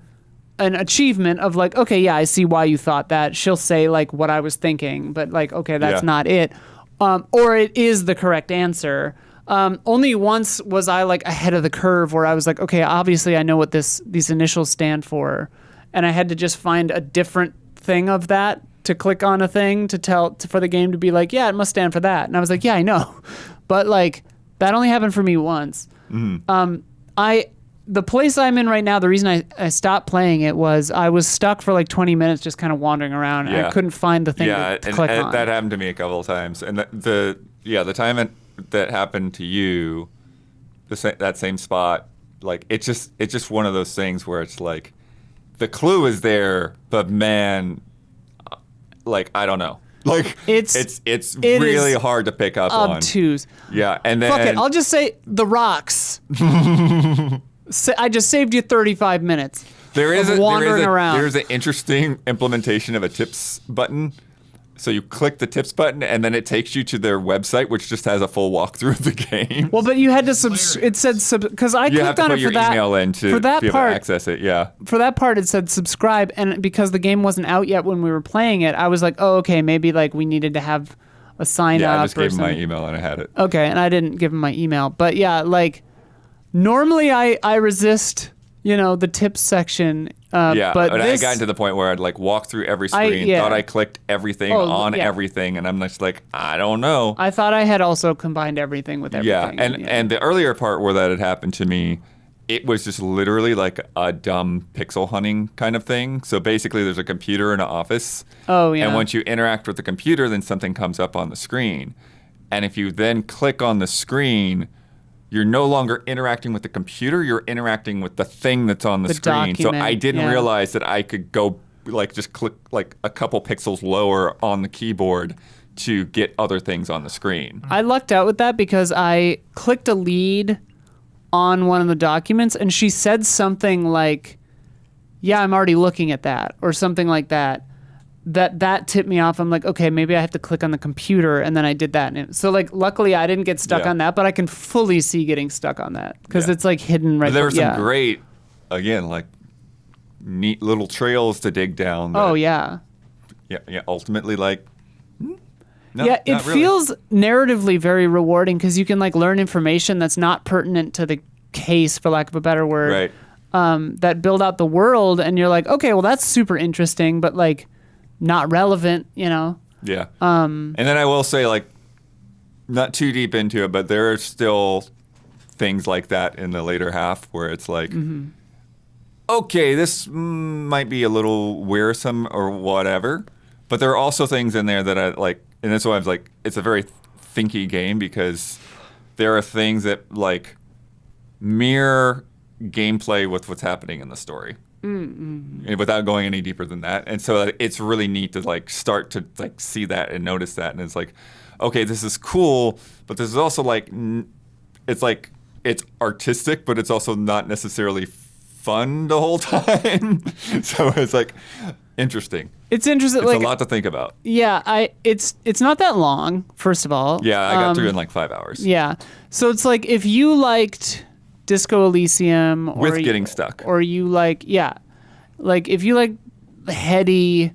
an achievement of like, okay, yeah, I see why you thought that. She'll say like what I was thinking, but like, okay, that's Yeah. not it. Or it is the correct answer. Only once was I like ahead of the curve where I was like, okay, obviously I know what these initials stand for. And I had to just find a different thing of that to click on a thing for the game to be like, yeah, it must stand for that. And I was like, yeah, I know. But like that only happened for me once. The place I'm in right now, the reason I stopped playing it was I was stuck for like 20 minutes just kind of wandering around. And I couldn't find the thing to click on. That happened to me a couple of times. And the time that happened to you, that same spot, like it's just one of those things where it's like the clue is there, but man, like I don't know. Like it's really hard to pick up on. Obtuse. Yeah, and then Fuck it. I'll just say the rocks. I just saved you 35 minutes. Wandering around. There's an interesting implementation of a tips button. So you click the tips button, and then it takes you to their website, which just has a full walkthrough of the game. Well, but you had to it said because I you have clicked to on put it your for that email in to for that be able part. to access it. Yeah. For that part, it said subscribe, and because the game wasn't out yet when we were playing it, I was like, oh, okay, maybe like we needed to have a sign Yeah, up. I just gave him my something. email and I had it. Okay, and I didn't give him my email, but yeah, like normally I resist, the tips section. Yeah, but I this, got to the point where I'd like walk through every screen, thought I clicked everything on everything, and I'm just like, I don't know. I thought I had also combined everything with everything. Yeah, and the earlier part where that had happened to me, it was just literally like a dumb pixel hunting kind of thing. So basically, there's a computer in an office. Oh, yeah. And once you interact with the computer, then something comes up on the screen. And if you then click on the screen, you're no longer interacting with the computer, you're interacting with the thing that's on the screen. So I didn't realize that I could go like just click like a couple pixels lower on the keyboard to get other things on the screen. I lucked out with that because I clicked a lead on one of the documents and she said something like, yeah, I'm already looking at that, or something like that. That tipped me off. I'm like, okay, maybe I have to click on the computer, and then I did that. And so like, luckily I didn't get stuck on that, but I can fully see getting stuck on that because it's like hidden right there. There were some great, again, like neat little trails to dig down. Oh yeah. Yeah. Ultimately, like. No, yeah, it not really. feels narratively very rewarding because you can like learn information that's not pertinent to the case, for lack of a better word. Right. That build out the world, and you're like, okay, well that's super interesting, but like not relevant, Yeah. And then I will say, like, not too deep into it, but there are still things like that in the later half where it's like, okay, this might be a little wearisome or whatever, but there are also things in there that I like, and that's why I was like, it's a very thinky game because there are things that like mirror gameplay with what's happening in the story. And without going any deeper than that. And so it's really neat to like start to like see that and notice that. And it's like, okay, this is cool, but this is also like, it's artistic, but it's also not necessarily fun the whole time. So it's like interesting. It's interesting. It's Like, a lot to think about. yeah, it's not that long. First of all, Yeah, I got through in like 5 hours. Yeah, so it's like if you liked Disco Elysium, or With getting stuck. or you like if you like heady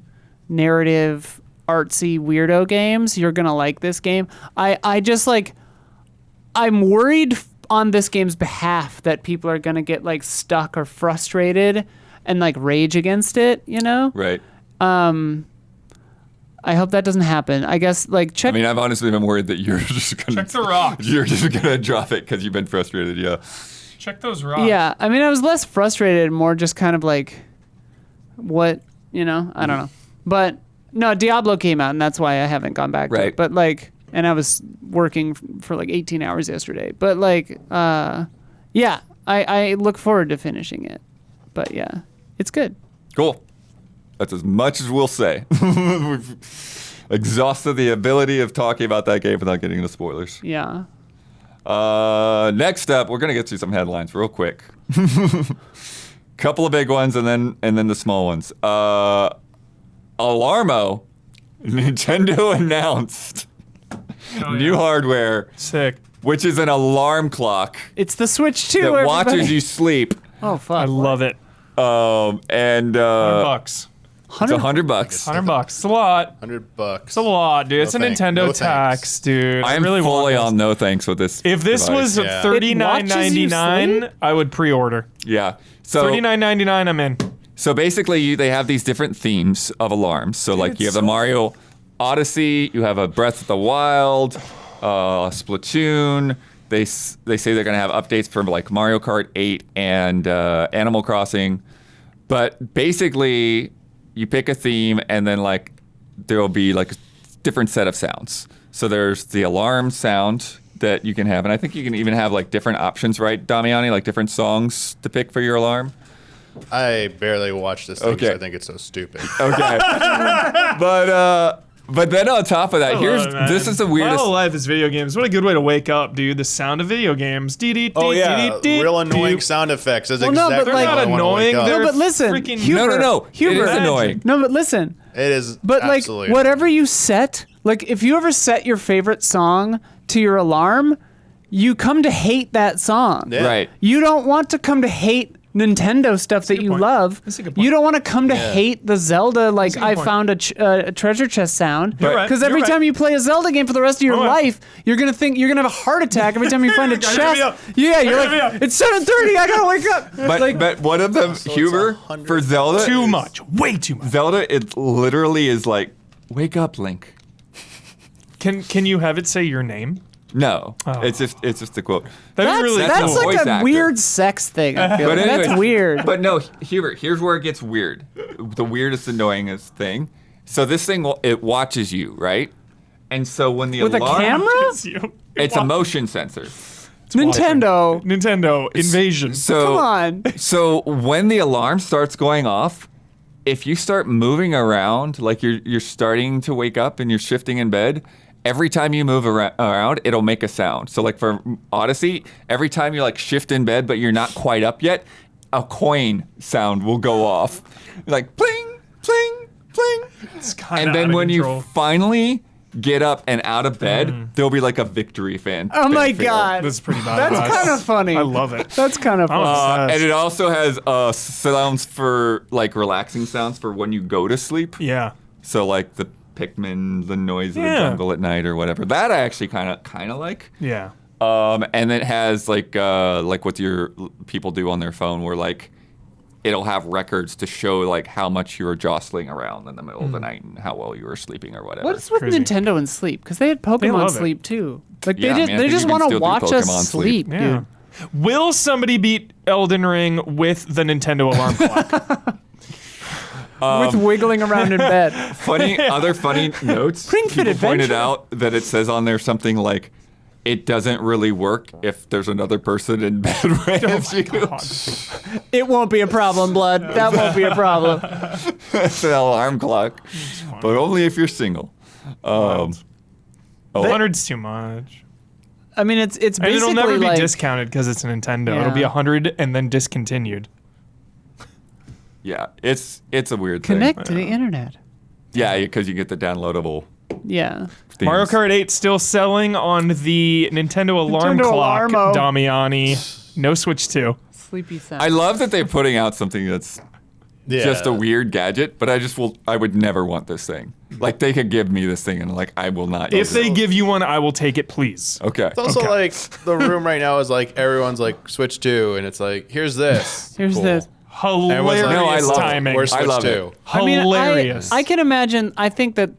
narrative artsy weirdo games, you're gonna like this game. I just like I'm worried on this game's behalf that people are gonna get like stuck or frustrated and like rage against it, you know? Right. I hope that doesn't happen. I guess like I check mean, I've honestly been worried that you're just gonna Check the rocks. You're just gonna drop it because you've been frustrated. Yeah. Check those rocks. Yeah, I mean, I was less frustrated, more just kind of like, what, you know? I don't know. But no, Diablo came out, and that's why I haven't gone back to Right. it. But like, and I was working for like 18 hours yesterday. But like, yeah, I look forward to finishing it. But yeah, it's good. Cool. That's as much as we'll say. We've exhausted the ability of talking about that game without getting into spoilers. Yeah. Next up, we're gonna get through some headlines real quick. Couple of big ones and then the small ones. Alarmo, Nintendo announced new hardware, Sick. which is an alarm clock It's the Switch 2. that watches everybody. you sleep. Oh, fuck. I love it. And $100. it's $100. $100. It's a lot. $100. It's a lot, dude. It's a thanks. Nintendo No tax, thanks. dude. I am really fully want on no thanks with this. this. If this device. was Yeah. $39.99, I would pre-order. Yeah. So $39.99, I'm in. So basically, they have these different themes of alarms. So like you have the Mario Odyssey, you have a Breath of the Wild, Splatoon. They say they're gonna have updates for like Mario Kart 8 and Animal Crossing. But basically, you pick a theme and then like there will be like a different set of sounds. So there's the alarm sound that you can have, and I think you can even have like different options, right, Damiani? Like different songs to pick for your alarm. I barely watch this thing because Okay. I think it's so stupid. Okay. But then on top of that, this is the My weirdest. whole life is video games. What a good way to wake up, dude. The sound of video games. Oh yeah, real annoying sound effects. That's Well, no, but, exactly like- how I They're not wanna wake annoying, up. they're No, but listen, freaking- Hubert, No. Hubert. It is annoying. No, but listen. It is. But like, absolutely whatever you set, like if you ever set your favorite song to your alarm, you come to hate that song. Yeah. Right. You don't want to come to hate Nintendo stuff that good you point. love. That's a good point. You don't want to come to hate the Zelda, like a good I point. found a treasure chest sound. You're right. Because You're every right. time you play a Zelda game for the rest of your All right. life, you're gonna think you're gonna have a heart attack every time you find a Gotta get me up. chest. Yeah, you're Gotta get me like, up. it's 7:30. I gotta wake up. But one of them, Huber, 100 for Zelda, Too much. Way too much. Zelda, it literally is like, wake up, Link. Can you have it say your name? No, Oh. it's just a quote. That'd That's, be really that's the cool. like voice a actor. weird sex thing. I feel But like. anyways, That's weird. But no, Hubert, here's where it gets weird. The weirdest, annoyingest thing. So this thing, it watches you, right? And so when the With a alarm, camera? It's you. it's a motion sensor. Nintendo. Nintendo invasion. So Come on. So when the alarm starts going off, if you start moving around, like you're starting to wake up and you're shifting in bed, every time you move around, it'll make a sound. So like for Odyssey, every time you like shift in bed but you're not quite up yet, a coin sound will go off. Like pling, pling, pling. It's kinda And then out of when control. you finally get up and out of bed, there'll be like a victory fan. Oh my fanfare. god. That's pretty bad. That's kind of funny. I love it. That's kind of funny. And it also has sounds for like relaxing sounds for when you go to sleep. Yeah. So like the Pikmin, the noise of the Yeah. jungle at night or whatever. That I actually kind of like. Yeah. And it has like what your people do on their phone, where like it'll have records to show like how much you were jostling around in the middle of the night and how well you were sleeping or whatever. What's with Crazy. Nintendo and sleep? Because they had Pokemon love it. sleep too. Like Yeah, I mean, I they think just you can want still to do watch us Pokemon sleep, sleep. Yeah. dude. Will somebody beat Elden Ring with the Nintendo alarm clock? With wiggling around in bed. Other funny notes. Ring Fit People pointed Adventure. out that it says on there something like, it doesn't really work if there's another person in bed with you. It won't be a problem, blood. That won't be a problem. It's an alarm clock, but only if you're single. Wild. 100's too much. I mean, it's And basically it'll never be like discounted because it's a Nintendo. Yeah. It'll be 100 and then discontinued. Yeah, it's a weird Connect thing. to the internet. Yeah, because you get the downloadable Yeah. themes. Mario Kart 8 still selling on the Nintendo alarm Nintendo clock, Alarmo. Damiani. No Switch 2. Sleepy sound. I love that they're putting out something that's just a weird gadget, but I would never want this thing. Like, they could give me this thing and like, I will not If use they it. give you one, I will take it, please. Okay. It's also like the room right now is like everyone's like Switch 2, and it's like here's this. Here's Cool. this. Hilarious No, I love it. timing. Where's I Switch love 2? it. I mean, Hilarious. I can imagine. I think that,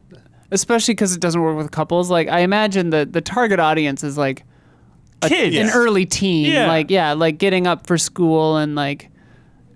especially because it doesn't work with couples. Like, I imagine that the target audience is like Kids. an early teen. Yeah. Like getting up for school and like,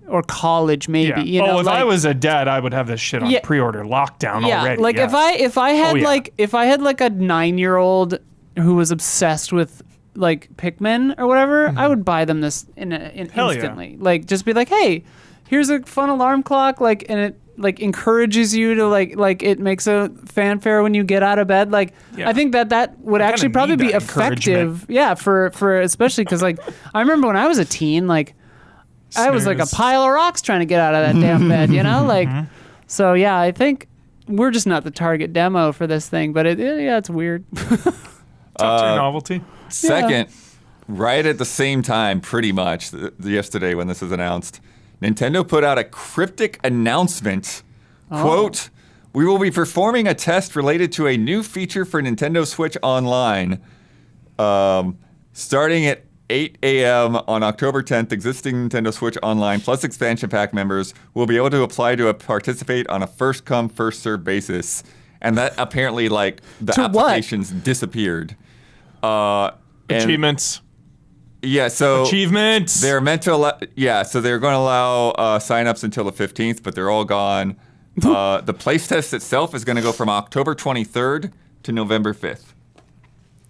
or college maybe. Yeah. You know, if like, I was a dad, I would have this shit on Yeah. pre-order lockdown yeah, already. like yeah. if I had Oh, yeah. if I had like a 9-year-old who was obsessed with like Pikmin or whatever, I would buy them this in Hell yeah. instantly. Like, just be like, hey, here's a fun alarm clock, like, and it like encourages you to like it makes a fanfare when you get out of bed. Like, Yeah. I think that would actually need probably be that effective. Yeah, for especially because like I remember when I was a teen, like I was like a Snooze. pile of rocks trying to get out of that damn bed, you know, like. So yeah, I think we're just not the target demo for this thing, but it's weird. Top tier novelty. Second, right at the same time, pretty much, yesterday when this was announced, Nintendo put out a cryptic announcement. Quote, "We will be performing a test related to a new feature for Nintendo Switch Online. Starting at 8 a.m. on October 10th, existing Nintendo Switch Online plus expansion pack members will be able to apply to participate on a first-come, first-served basis." And that apparently, like, the To what? applications disappeared. And- Achievements. Yeah, so Achievements. they're meant to allow, so they're going to allow signups until the 15th, but they're all gone. The place test itself is going to go from October 23rd to November 5th.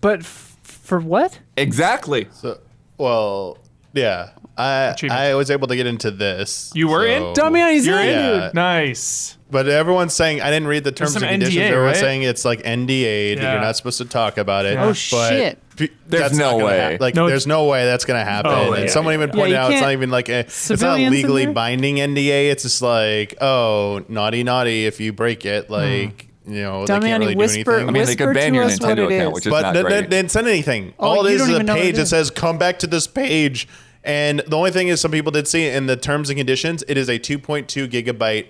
But for what? Exactly. So, well, yeah. I Achievement. was able to get into this. You were in? Damiani's You're in, in? dude. Nice. But everyone's saying, I didn't read the terms some and conditions. NDA, Everyone's right? saying it's like NDA, that Yeah. you're not supposed to talk about it. Oh, but shit. There's that's no not gonna way. Like, No, there's no way that's going to happen. Oh, and yeah, someone even pointed you out it's can't- not even like it's not Civilians in legally there? binding NDA. It's just like, oh, naughty, if you break it, like, you know, they Damiani, can't really whisper- do anything. I mean, they Whisper could ban to your us what Nintendo it account, is. which is But not they great. didn't send anything. Oh, All it you is don't is a even know what page it that is. says, come back to this page. And the only thing is some people did see it in the terms and conditions. It is a 2.2 gigabyte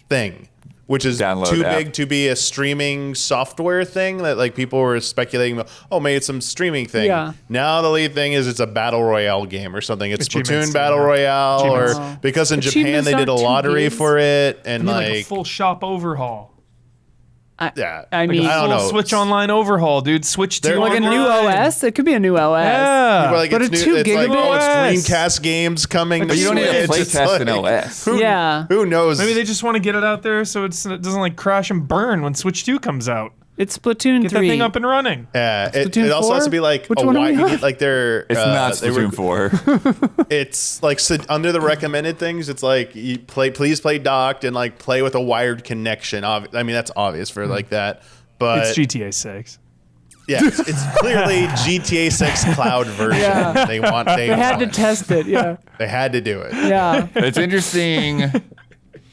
thing, which is Download too app. big to be a streaming software thing that like people were speculating, oh, maybe it's some streaming thing. Yeah. Now the lead thing is it's a battle royale game or something. It's Achievements, Splatoon Battle yeah. Royale, Achievements. or because in Japan Achievements they did a aren't 2 lottery gigs. for it, and I mean, like, like a full shop overhaul. yeah, I Like mean, a I don't full know. Switch Online overhaul, dude. Switch 2 They're like a new online. OS. It could be a new OS. Yeah. Like, But it's a 2 it's like, gigabit oh, it's OS. Dreamcast games coming. But to you don't need to Switch. play It's test an like, OS. Yeah. Who knows? Maybe they just want to get it out there so it doesn't like crash and burn when Switch 2 comes out. It's Splatoon Get 3. that thing up and running. Yeah, Splatoon it also has 4? to be like Which a one are we wide. on? Like they're It's not they were- Splatoon 4. It's like under the recommended things. It's like you please play docked and like play with a wired connection. I mean that's obvious for like that, but It's GTA 6. yeah, it's clearly GTA 6 cloud version. Yeah. They had to test it. Yeah. They had to do it. Yeah. It's interesting.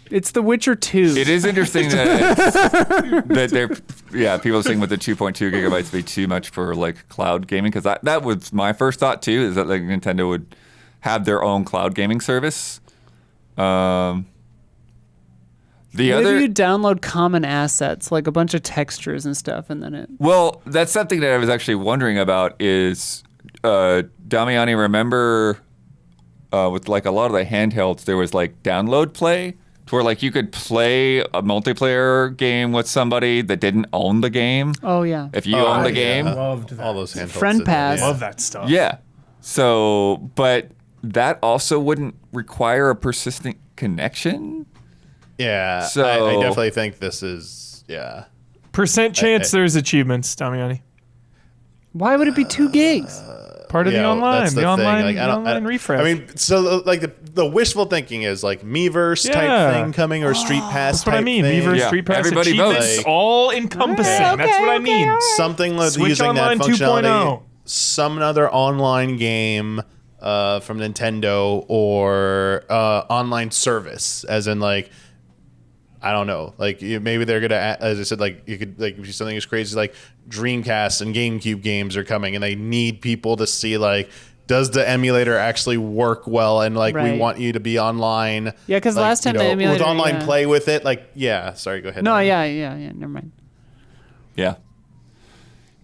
It's The Witcher 2. It is interesting that they're people are saying with the 2.2 gigabytes be too much for like cloud gaming, because that was my first thought too, is that like Nintendo would have their own cloud gaming service. The Maybe other you download common assets, like a bunch of textures and stuff, and then it. well, that's something that I was actually wondering about is Damiani, remember with like a lot of the handhelds there was like download play, to where like you could play a multiplayer game with somebody that didn't own the game. Oh yeah. If you own the yeah. game. Loved that. All those handhelds. Friend did that, pass. yeah. Love that stuff. Yeah. So, but that also wouldn't require a persistent connection. Yeah, So- I definitely think this is Percent chance there's achievements, Damiani. Why would it be 2 gigs? Part of the online, that's the thing. online, Like, the online refresh. I mean, so like the wishful thinking is like Miiverse Yeah. type thing coming, or Street Pass. that's what I type mean. thing. Miiverse, Yeah. Street Pass, Everybody achievements, votes. all encompassing. Okay, That's what I mean. okay. Something like Switch using Online that functionality. 2.0. Some other online game from Nintendo or online service, as in like, I don't know, like maybe they're gonna, as I said, like you could like do something as crazy like Dreamcast and GameCube games are coming, and they need people to see like, does the emulator actually work well, and like we Right. want you to be online. Yeah, 'cause like, last time you the know, emulator, with online yeah. play with it, like sorry, go ahead. No, yeah. Never mind. Yeah.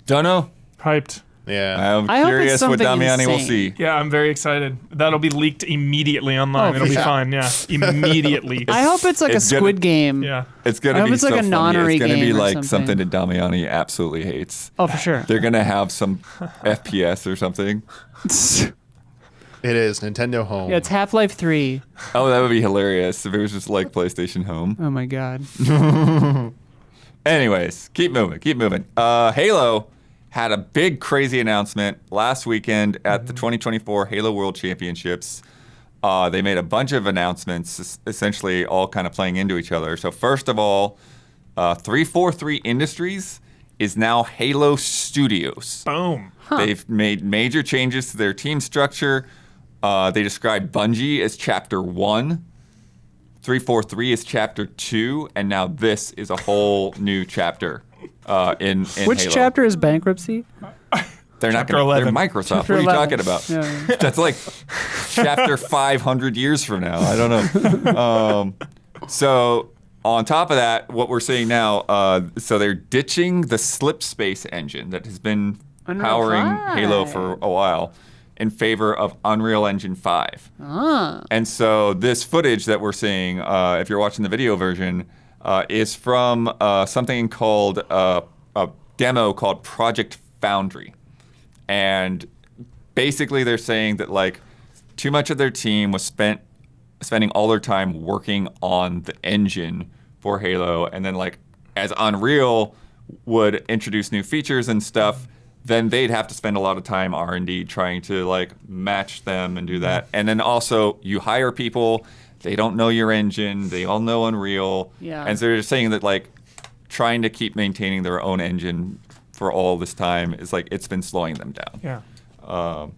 Don't know. Hyped. Yeah. I'm I hope it's curious what something Damiani will insane. see. Yeah, I'm very excited. That'll be leaked immediately online. Oh, It'll for be sure. fine. Yeah, immediately. I hope it's like It's a gonna- Squid Game. Yeah. It's I gonna hope be it's like so a funny. nonary It's gonna be game or like something. that Damiani absolutely hates. Oh, for sure. They're gonna have some FPS or something. It is Nintendo Home. Yeah, it's Half-Life 3. Oh, that would be hilarious if it was just like PlayStation Home. Oh my god. Anyways, keep moving. Halo had a big crazy announcement last weekend at the 2024 Halo World Championships. They made a bunch of announcements, essentially all kind of playing into each other. So first of all, 343 Industries is now Halo Studios. Boom. They've made major changes to their team structure. They described Bungie as Chapter 1. 343 is Chapter 2, and now this is a whole new chapter in Which Halo. chapter is bankruptcy? They're not Chapter going to. They're 11. Microsoft. Chapter What are you 11. talking about? Yeah. That's like chapter 500 years from now. I don't know. So on top of that, what we're seeing now, so they're ditching the slip space engine that has been Unreal powering 5. Halo for a while in favor of Unreal Engine 5. Ah. And so this footage that we're seeing, if you're watching the video version, is from something called a demo called Project Foundry. And basically they're saying that like too much of their team was spending all their time working on the engine for Halo, and then like as Unreal would introduce new features and stuff, then they'd have to spend a lot of time R&D trying to like match them and do that. And then also you hire people, they don't know your engine, they all know Unreal. Yeah. And so they're just saying that like trying to keep maintaining their own engine for all this time is like it's been slowing them down. Yeah.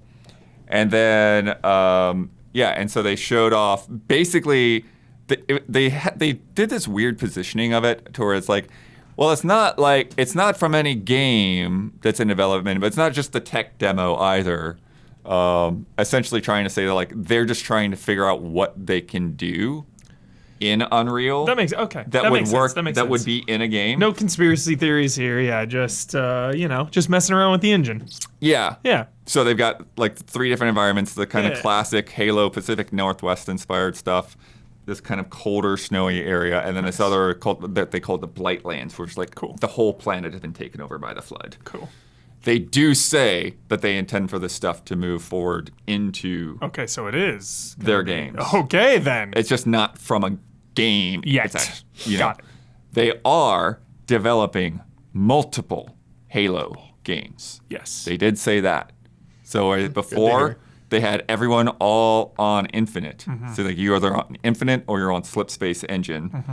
And then and so they showed off basically they did this weird positioning of it to where it's like, well, it's not from any game that's in development, but it's not just the tech demo either. Essentially trying to say that like they're just trying to figure out what they can do in Unreal. That makes okay. that would makes work. Sense. That makes that sense. would be in a game. No conspiracy theories here. Yeah, just just messing around with the engine. Yeah. Yeah. So they've got like 3 different environments, the kind of Yeah. classic Halo Pacific Northwest inspired stuff, this kind of colder, snowy area, and then this other that they call the Blightlands, which is like the whole planet has been taken over by the flood. Cool. They do say that they intend for this stuff to move forward into Okay, so it is their games. Okay then. It's just not from a game Yet. It's actually, Got it. They are developing multiple Halo games. Yes. They did say that. So before hear. they had everyone all on Infinite. Mm-hmm. So like you either on Infinite or you're on Slip Space Engine.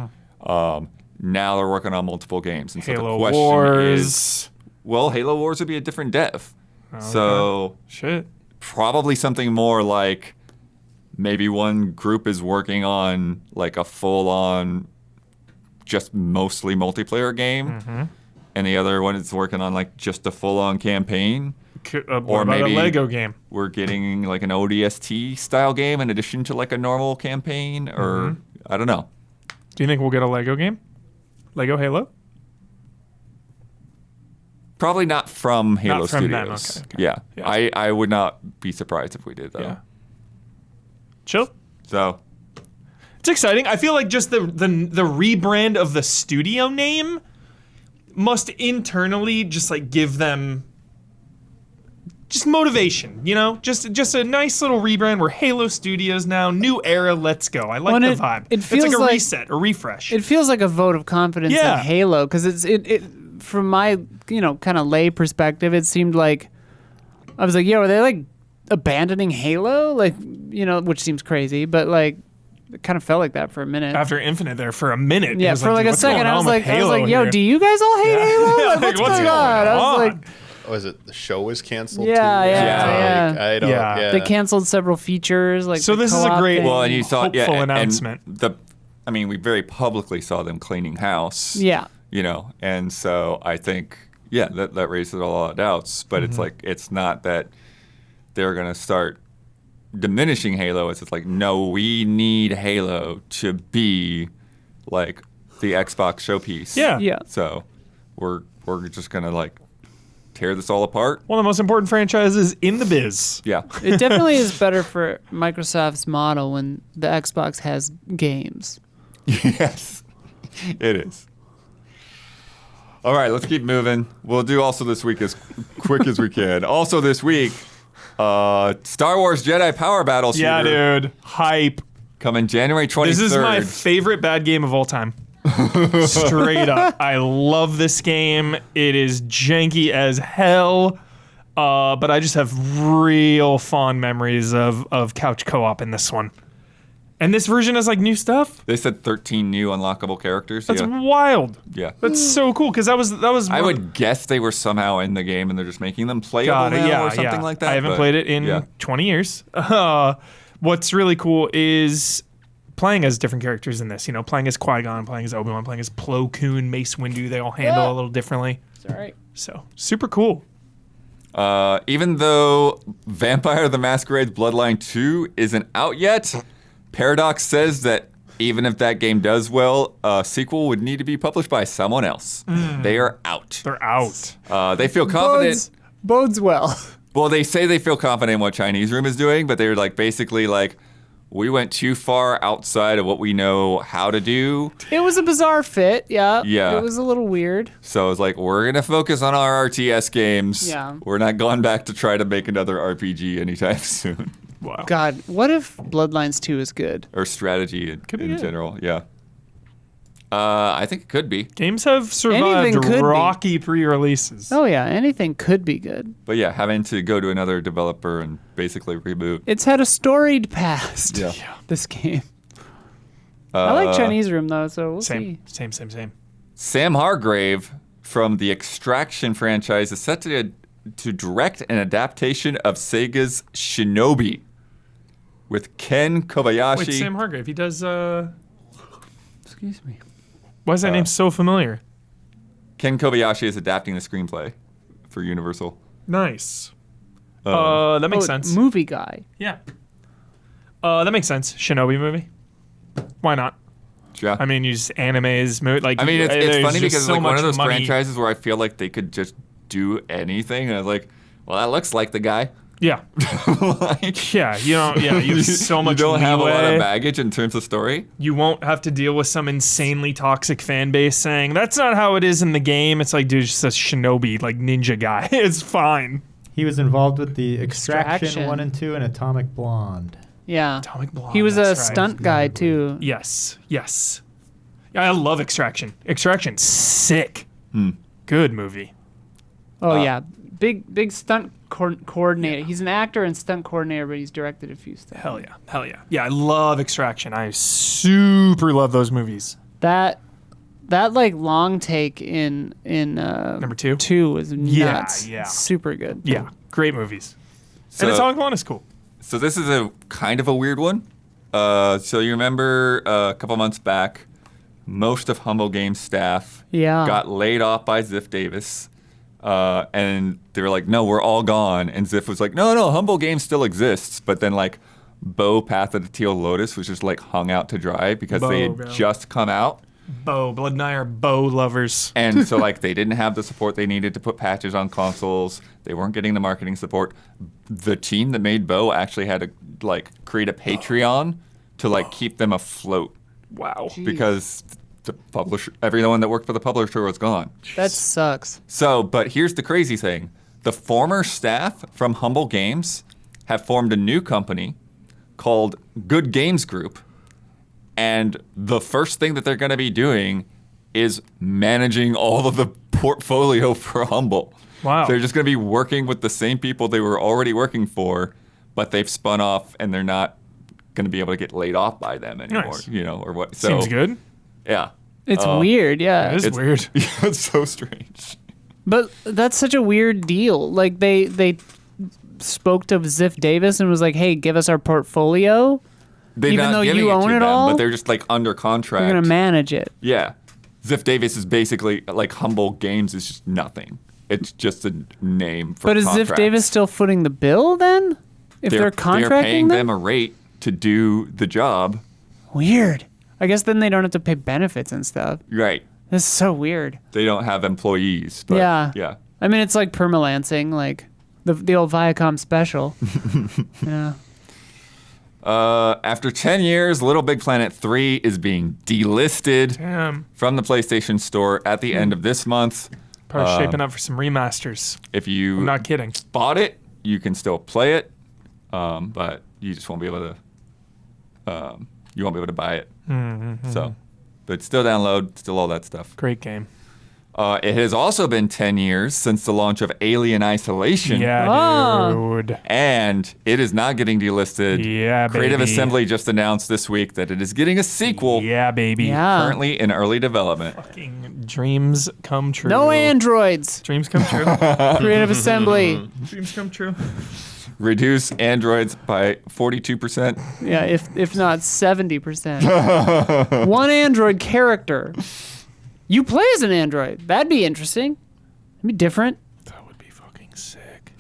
Now they're working on multiple games. And so Halo the question Wars. is, well, Halo Wars would be a different dev. So Shit. probably something more like maybe one group is working on like a full-on just mostly multiplayer game, Mm-hmm. and the other one is working on like just a full-on campaign. What Or about maybe- a Lego game? We're getting like an ODST style game in addition to like a normal campaign, or I don't know. Do you think we'll get a Lego game? Lego Halo? Probably not from Halo Not from them, Studios. okay. Yeah. Yeah. I would not be surprised if we did though. Yeah. Chill. So It's exciting. I feel like just the rebrand of the studio name must internally just like give them just motivation, you know? Just a nice little rebrand. We're Halo Studios now, new era, let's go. I like Well, the and vibe. it It's feels like a like- reset, a refresh. It feels like a vote of confidence Yeah. in Halo because it from my kind of lay perspective, it seemed like I was like, yo, are they like abandoning Halo? Like which seems crazy, but like it kind of felt like that for a minute. After Infinite there for a minute. it Yeah, was for like a what's second, going I on was with like, Halo yo, here? do you guys all hate Yeah. Halo? Yeah, Like, like, what's going on? I was like, was it the show was canceled? Yeah, too? yeah. Like, I don't. Yeah. Yeah. They canceled several features. Like So the this is a co-op great- thing. Well, and you saw Hopeful and announcement. we very publicly saw them cleaning house. Yeah. And so I think that raises a lot of doubts. But it's like it's not that they're gonna start diminishing Halo. It's just like no, we need Halo to be like the Xbox showpiece. Yeah. Yeah. So we're just gonna like tear this all apart. One of the most important franchises in the biz. Yeah. It definitely is better for Microsoft's model when the Xbox has games. Yes, it is. All right, let's keep moving. We'll do also this week as quick as we can. Also this week, Star Wars Jedi Power Battle shooter Yeah, dude. Hype. coming January 23rd. This is my favorite bad game of all time. Straight up. I love this game. It is janky as hell. But I just have real fond memories of couch co-op in this one. And this version has like new stuff. They said 13 new unlockable characters. That's yeah. wild. Yeah. That's so cool because that was. I would guess they were somehow in the game and they're just making them playable Got it. now Yeah, or something yeah. like that. I haven't but played it in yeah. 20 years. What's really cool is playing as different characters in this. Playing as Qui-Gon, playing as Obi-Wan, playing as Plo Koon, Mace Windu. They all handle a little differently. It's all right. So super cool. Even though Vampire the Masquerade's Bloodline 2 isn't out yet, Paradox says that even if that game does well, a sequel would need to be published by someone else. They are out. They're out. They feel confident. Bodes well. Well, they say they feel confident in what Chinese Room is doing, but they're like basically like, we went too far outside of what we know how to do. It was a bizarre fit. Yeah. Yeah. It was a little weird. So it's like, we're going to focus on our RTS games. Yeah. We're not going back to try to make another RPG anytime soon. Wow. God, what if Bloodlines 2 is good? Or strategy in be good. general, yeah. I think it could be. Games have Anything survived could be. rocky pre-releases. Oh yeah, anything could be good. But yeah, having to go to another developer and basically reboot. It's had a storied past. Yeah. This game. I like Chinese Room though, so we'll Same. see. Sam Hargrave from the Extraction franchise is set to direct an adaptation of Sega's Shinobi with Ken Kobayashi. Wait, Sam Hargrave. He does. Excuse me. Why is that name so familiar? Ken Kobayashi is adapting the screenplay for Universal. Nice. That makes sense. Movie guy. Yeah. That makes sense. Shinobi movie. Why not? Yeah. I mean, you just animes, like. I mean, it's there's funny just because it's so like one much of those money. franchises where I feel like they could just do anything. And I was like, well, that looks like the guy. Yeah. Like, Yeah. You don't. Yeah. You have so much. You don't have a lot leeway. of baggage in terms of story. You won't have to deal with some insanely toxic fan base saying that's not how it is in the game. It's like, dude, just a shinobi, like ninja guy. It's fine. He was involved with the Extraction Extraction. 1 and 2 and Atomic Blonde. Yeah. Atomic Blonde. He was a that's right. stunt guy too. Yes. Yes. Yeah, I love Extraction. Extraction, sick. Good movie. Oh yeah. Big stunt coordinator. He's an actor and stunt coordinator, but he's directed a few stuff. Hell yeah. Hell yeah. Yeah, I love Extraction. I super love those movies. That like long take in Number 2? 2 was nuts. yeah. Super good. Yeah, great movies. So, and Atomic Blonde is cool. so this is a kind of a weird one. So you remember a couple months back, most of Humble Games staff Yeah. got laid off by Ziff Davis. And they were like, no, we're all gone. And Ziff was like, no, Humble Games still exists. But then like Bo Path of the Teal Lotus was just like hung out to dry because they Bo, had bro. just come out. Blood and I are Bo lovers. And so like they didn't have the support they needed to put patches on consoles. They weren't getting the marketing support. The team that made Bo actually had to like create a Patreon to like keep them afloat Wow. because the publisher, everyone that worked for the publisher was gone. That sucks. So, but here's the crazy thing. The former staff from Humble Games have formed a new company called Good Games Group. And the first thing that they're going to be doing is managing all of the portfolio for Humble. Wow. They're just going to be working with the same people they were already working for, but they've spun off and they're not going to be able to get laid off by them anymore, Nice. or what. So, Seems good. Yeah. It's weird, yeah. That is It's weird. Yeah, it's so strange. But that's such a weird deal. Like they spoke to Ziff Davis and was like, "Hey, give us our portfolio." They're Even not though giving you own to it them, all? but they're just like under contract. We're gonna manage it. Yeah. Ziff Davis is basically like Humble Games is just nothing. It's just a name for But is Ziff contracts. Davis still footing the bill then? If they're contracting they're paying them? them a rate to do the job. Weird. I guess then they don't have to pay benefits and stuff. Right. This is so weird. They don't have employees. But Yeah. Yeah. I mean, it's like permalancing, like the old Viacom special. Yeah. After 10 years, Little Big Planet 3 is being delisted Damn. from the PlayStation Store at the end of this month. Probably shaping up for some remasters. If you I'm not kidding. bought it, you can still play it, but you just won't be able to. You won't be able to buy it. So, but still download, still all that stuff. Great game. It has also been 10 years since the launch of Alien Isolation. Yeah, Oh. dude. And it is not getting delisted. Yeah, Creative baby. Assembly just announced this week that it is getting a sequel Yeah, baby. Yeah. currently in early development. Fucking dreams come true. No androids. Dreams come true. Creative Assembly. Dreams come true. Reduce androids by 42%. Yeah, if not 70%. One android character. You play as an android. That'd be interesting. That'd be different. That would be fucking sick.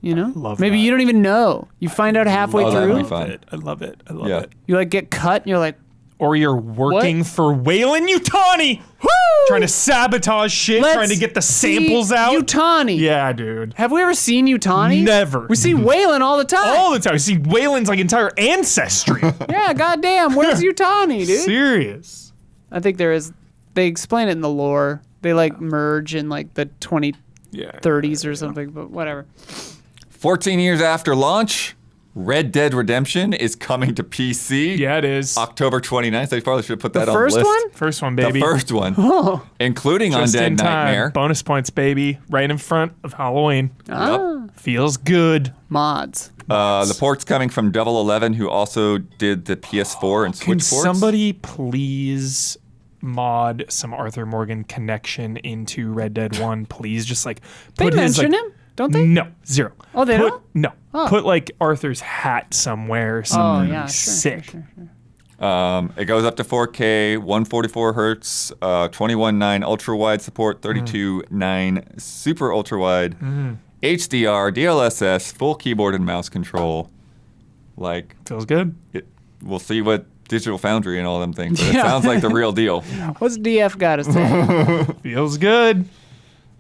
You know? Love Maybe that. you don't even know. You find out halfway Oh, that'd through. be fun. I love it. I love Yeah. it. You like get cut and you're like, Or you're working for Wayland Yutani, woo! trying to sabotage shit, Let's trying to get the samples see out. Yutani. Yeah, dude. Have we ever seen Yutani? Never. We see Waylon all the time. All the time. You see Wayland's like entire ancestry. Yeah, goddamn. Where's Yutani, dude? Serious. I think there is. They explain it in the lore. They like merge in like the 2030s Yeah. or something, but whatever. 14 years after launch, Red Dead Redemption is coming to PC. Yeah, it is. October 29th. They probably should have put that The on first the list. one? First one, The baby. first one, Oh. including Just Undead in time. Nightmare. Bonus points, baby. Right in front of Halloween. Ah, Feels good. mods. The port's coming from Double 11, who also did the PS4 and Can Switch ports. somebody please mod some Arthur Morgan connection into Red Dead 1, please? Just like They put his mention like, him, don't they? No, zero. Oh, they put, don't? No. Oh. Put like Arthur's hat somewhere. Oh, Something yeah, sick. Sure. It goes up to 4K, 144 hertz, 21.9 ultra wide support, 32.9 super ultra wide, HDR, DLSS, full keyboard and mouse control. Like, Feels good. we'll see what Digital Foundry and all them things. But it Yeah. sounds like the real deal. What's DF got to say? Feels good. Is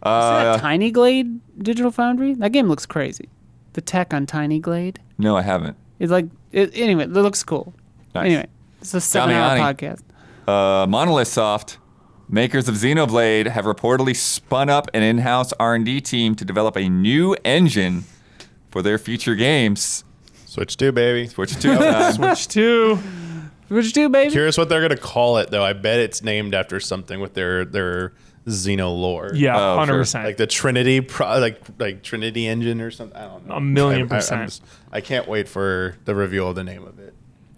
that Tiny Glade Digital Foundry? That game looks crazy. The tech on Tiny Glade. No, I haven't. It's like, anyway, it looks cool. Nice. Anyway, it's a 7-hour Damiani. podcast. Monolith Soft, makers of Xenoblade, have reportedly spun up an in-house R&D team to develop a new engine for their future games. Switch 2, baby. Switch 2 time. Switch 2. Which do, baby? Curious what they're gonna call it though. I bet it's named after something with their Xeno lore. Yeah, Oh, sure. 100%. Like the Trinity, like Trinity engine or something. I don't know. 1,000,000%. I can't wait for the reveal of the name of it.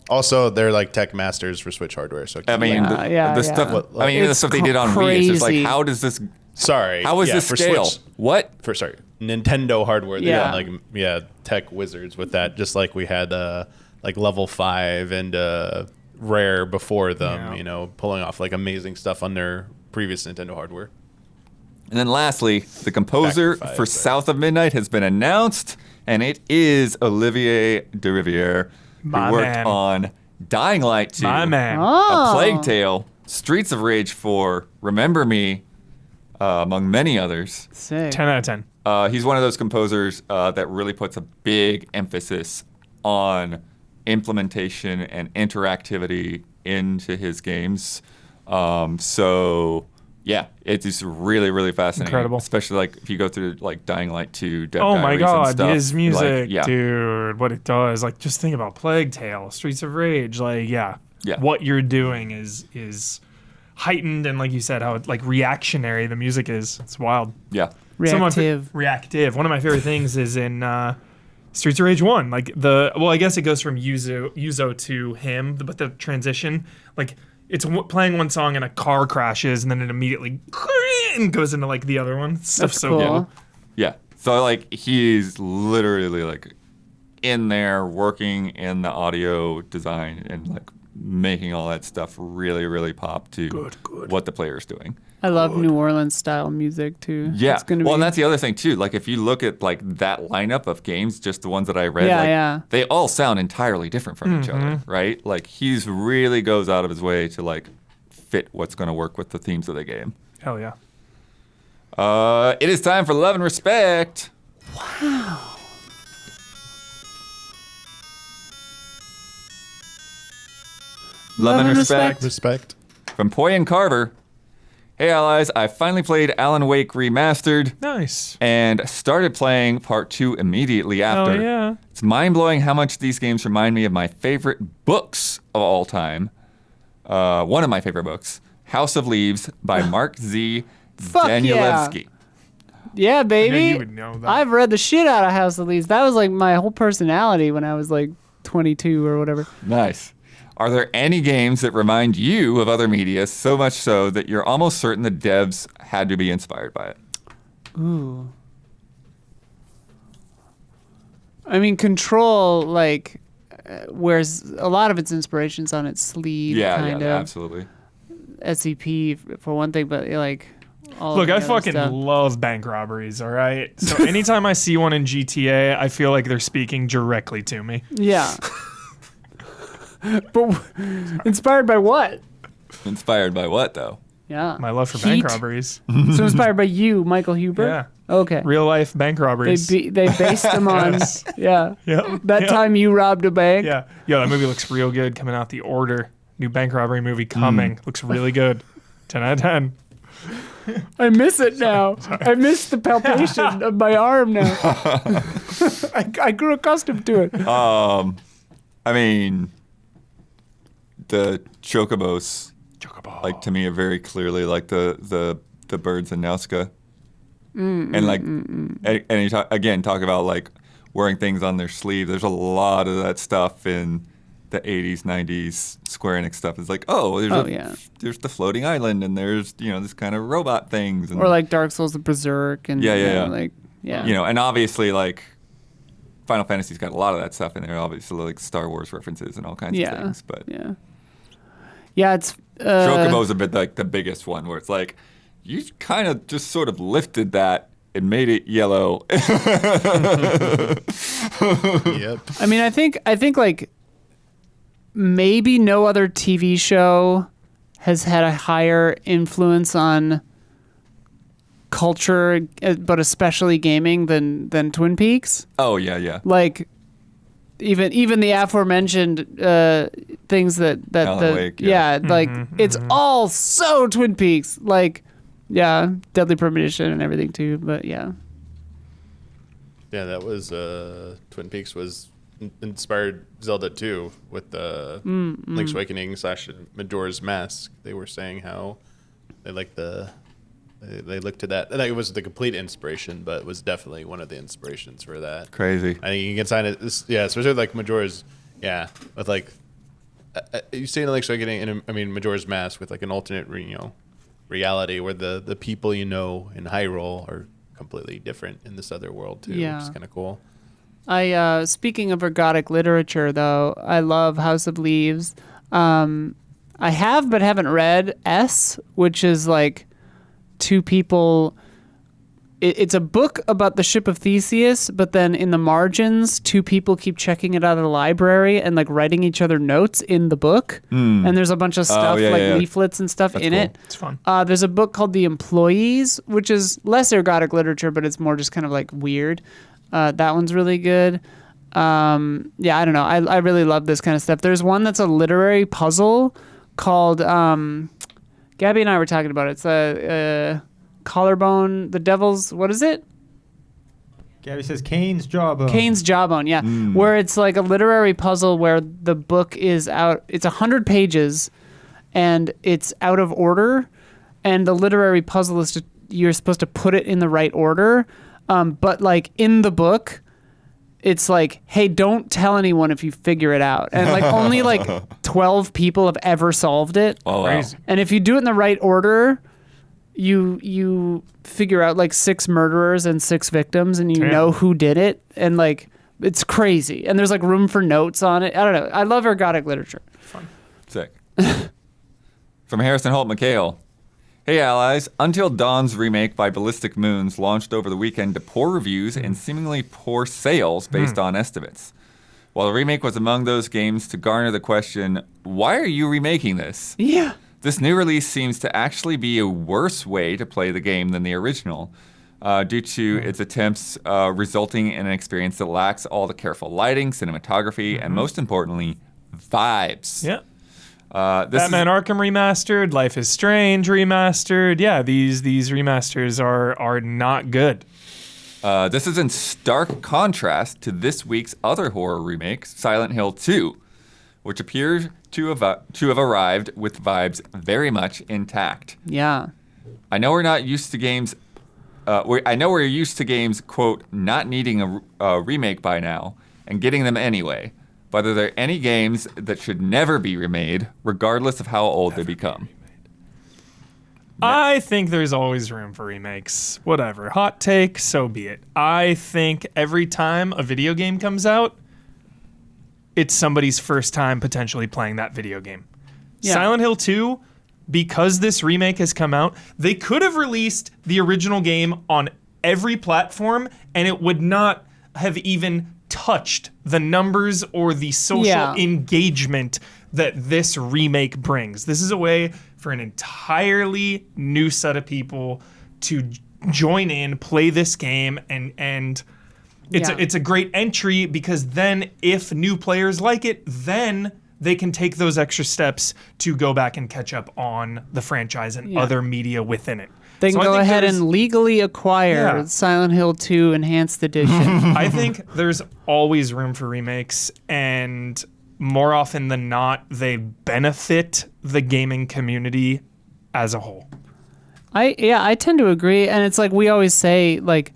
Also, they're like tech masters for Switch hardware. So I mean, Yeah, yeah, the yeah. stuff. What- I mean, even the It's stuff they did on Wii. It's just like, crazy. how does this? sorry. How is yeah, this for scale? Switch, What? for sorry, Nintendo hardware. They Yeah. got like tech wizards with that. Just like we had like Level 5 and Rare before them. Yeah. You know, pulling off like amazing stuff on their previous Nintendo hardware. And then lastly, the composer Back to 5, for but- South of Midnight has been announced, and it is Olivier de Riviere, who My worked man. on Dying Light 2, My man. Oh. A Plague Tale, Streets of Rage 4, Remember Me, among many others. Sick. 10 out of 10. He's one of those composers that really puts a big emphasis on implementation and interactivity into his games. So yeah, it's just really, really fascinating. Incredible. Especially like if you go through like Dying Light 2, Death Oh my Diaries and god, stuff, his music, like, yeah, dude, what it does. Like, just think about Plague Tale, Streets of Rage. Like, yeah, Yeah. what you're doing is heightened, and like you said, how like reactionary the music is. It's wild. yeah. Reactive. Reactive. One of my favorite things is in Streets of Rage 1. Like I guess it goes from Yuzo to him, but the transition, like it's playing one song and a car crashes and then it immediately goes into like the other one. Stuff's That's so cool. cool. Yeah. So like he's literally like in there working in the audio design and like making all that stuff really, really pop to what the player's doing. I love New Orleans style music too. Yeah. It's gonna Well, be, and that's the other thing too. Like if you look at like that lineup of games, just the ones that I read, Yeah, like yeah. they all sound entirely different from each other, right? Like he's really goes out of his way to like fit what's going to work with the themes of the game. Hell yeah. It is time for Love and Respect. Love and Respect Respect. from Poi and Carver. Hey allies, I finally played Alan Wake Remastered Nice. and started playing part 2 immediately after. Oh yeah. It's mind-blowing how much these games remind me of my favorite books of all time. One of my favorite books, House of Leaves by Mark Z. Fuck Danielewski. Yeah, baby. you would know that. I've read the shit out of House of Leaves. That was like my whole personality when I was like 22 or whatever. Nice. Are there any games that remind you of other media so much so that you're almost certain the devs had to be inspired by it? Ooh. I mean, Control, like, wears a lot of its inspirations on its sleeve, kind of. Absolutely. SCP for one thing, but like, all Look, of I the other fucking stuff. love bank robberies, all right? So anytime I see one in GTA, I feel like they're speaking directly to me. Yeah. But inspired by what? Inspired by what, though? Yeah. My love for Heat. bank robberies. So inspired by you, Michael Huber? Yeah. Okay. Real life bank robberies. They based them on, Yes. yeah. Yeah. That yeah. time you robbed a bank. Yeah. Yo, that movie looks real good coming out. The Order. New bank robbery movie coming. Looks really good. 10 out of 10. I miss it now. I miss the palpation of my arm now. I grew accustomed to it. I mean, the chocobos, Chocobo. like to me, are very clearly like the birds in Nazca. And like, and you talk about like wearing things on their sleeve. There's a lot of that stuff in the 80s, 90s Square Enix stuff. It's like, there's the floating island, and there's this kind of robot things, and Or like Dark Souls, the Berserk, and Yeah. like and obviously like Final Fantasy's got a lot of that stuff in there. Obviously, like Star Wars references and all kinds of things. But yeah, it's Chocobo's a bit like the biggest one, where it's like you kind of just sort of lifted that and made it yellow. Yep. I mean, I think like maybe no other TV show has had a higher influence on culture, but especially gaming than Twin Peaks. Oh yeah. Like even the aforementioned things that Alan Wake, yeah. like it's all so Twin Peaks. Like Deadly Premonition and everything too. But yeah. Yeah, that was Twin Peaks was inspired Zelda 2 with the Link's Awakening / Majora's Mask. They were saying how they like they looked to that. Like, it was the complete inspiration, but it was definitely one of the inspirations for that. Crazy. I think you can sign it. Especially like Majora's, with like you see in Link's Awakening, and I mean Majora's Mask with like an alternate reality where the people in Hyrule are completely different in this other world too, Yeah. which is kind of cool. I speaking of ergodic literature, though, I love House of Leaves. I have but haven't read S, which is like two people. It's a book about the ship of Theseus, but then in the margins, two people keep checking it out of the library and like writing each other notes in the book. And there's a bunch of stuff leaflets and stuff in cool. it. It's fun. There's a book called The Employees, which is less ergodic literature, but it's more just kind of like weird. That one's really good. I don't know. I really love this kind of stuff. There's one that's a literary puzzle called, Gabby and I were talking about it. It's a collarbone, the devil's, what is it? Gabby says Kane's Jawbone. Kane's Jawbone, yeah. Where it's like a literary puzzle where the book is out, it's 100 pages and it's out of order. And the literary puzzle is you're supposed to put it in the right order. But like in the book, it's like, hey, don't tell anyone if you figure it out. And like only like 12 people have ever solved it. Oh, wow. Crazy. And if you do it in the right order, you figure out like 6 murderers and 6 victims, and you Damn. know who did it. And like, it's crazy. And there's like room for notes on it. I don't know. I love ergodic literature. Sick. From Harrison Holt McHale. Hey allies, Until Dawn's remake by Ballistic Moons launched over the weekend to poor reviews and seemingly poor sales based on estimates. While the remake was among those games to garner the question, why are you remaking this? Yeah. This new release seems to actually be a worse way to play the game than the original, due to its attempts resulting in an experience that lacks all the careful lighting, cinematography, and most importantly, vibes. Yeah. This Batman Arkham remastered, Life is Strange remastered. Yeah, these remasters are not good. This is in stark contrast to this week's other horror remake, Silent Hill 2, which appears to have arrived with vibes very much intact. Yeah. I know we're not used to games. I know we're used to games, quote, not needing a remake by now and getting them anyway. But are there any games that should never be remade, regardless of how old they become? I think there's always room for remakes. Whatever. Hot take, so be it. I think every time a video game comes out, it's somebody's first time potentially playing that video game. Yeah. Silent Hill 2, because this remake has come out, they could have released the original game on every platform, and it would not have even touched the numbers or the social engagement that this remake brings. This is a way for an entirely new set of people to join in, play this game, and it's a great entry, because then if new players like it, then they can take those extra steps to go back and catch up on the franchise and other media within it. They can So I go think ahead there's- and legally acquire Yeah. Silent Hill 2 Enhanced Edition. I think there's always room for remakes, and more often than not, they benefit the gaming community as a whole. I tend to agree, and it's like we always say, like,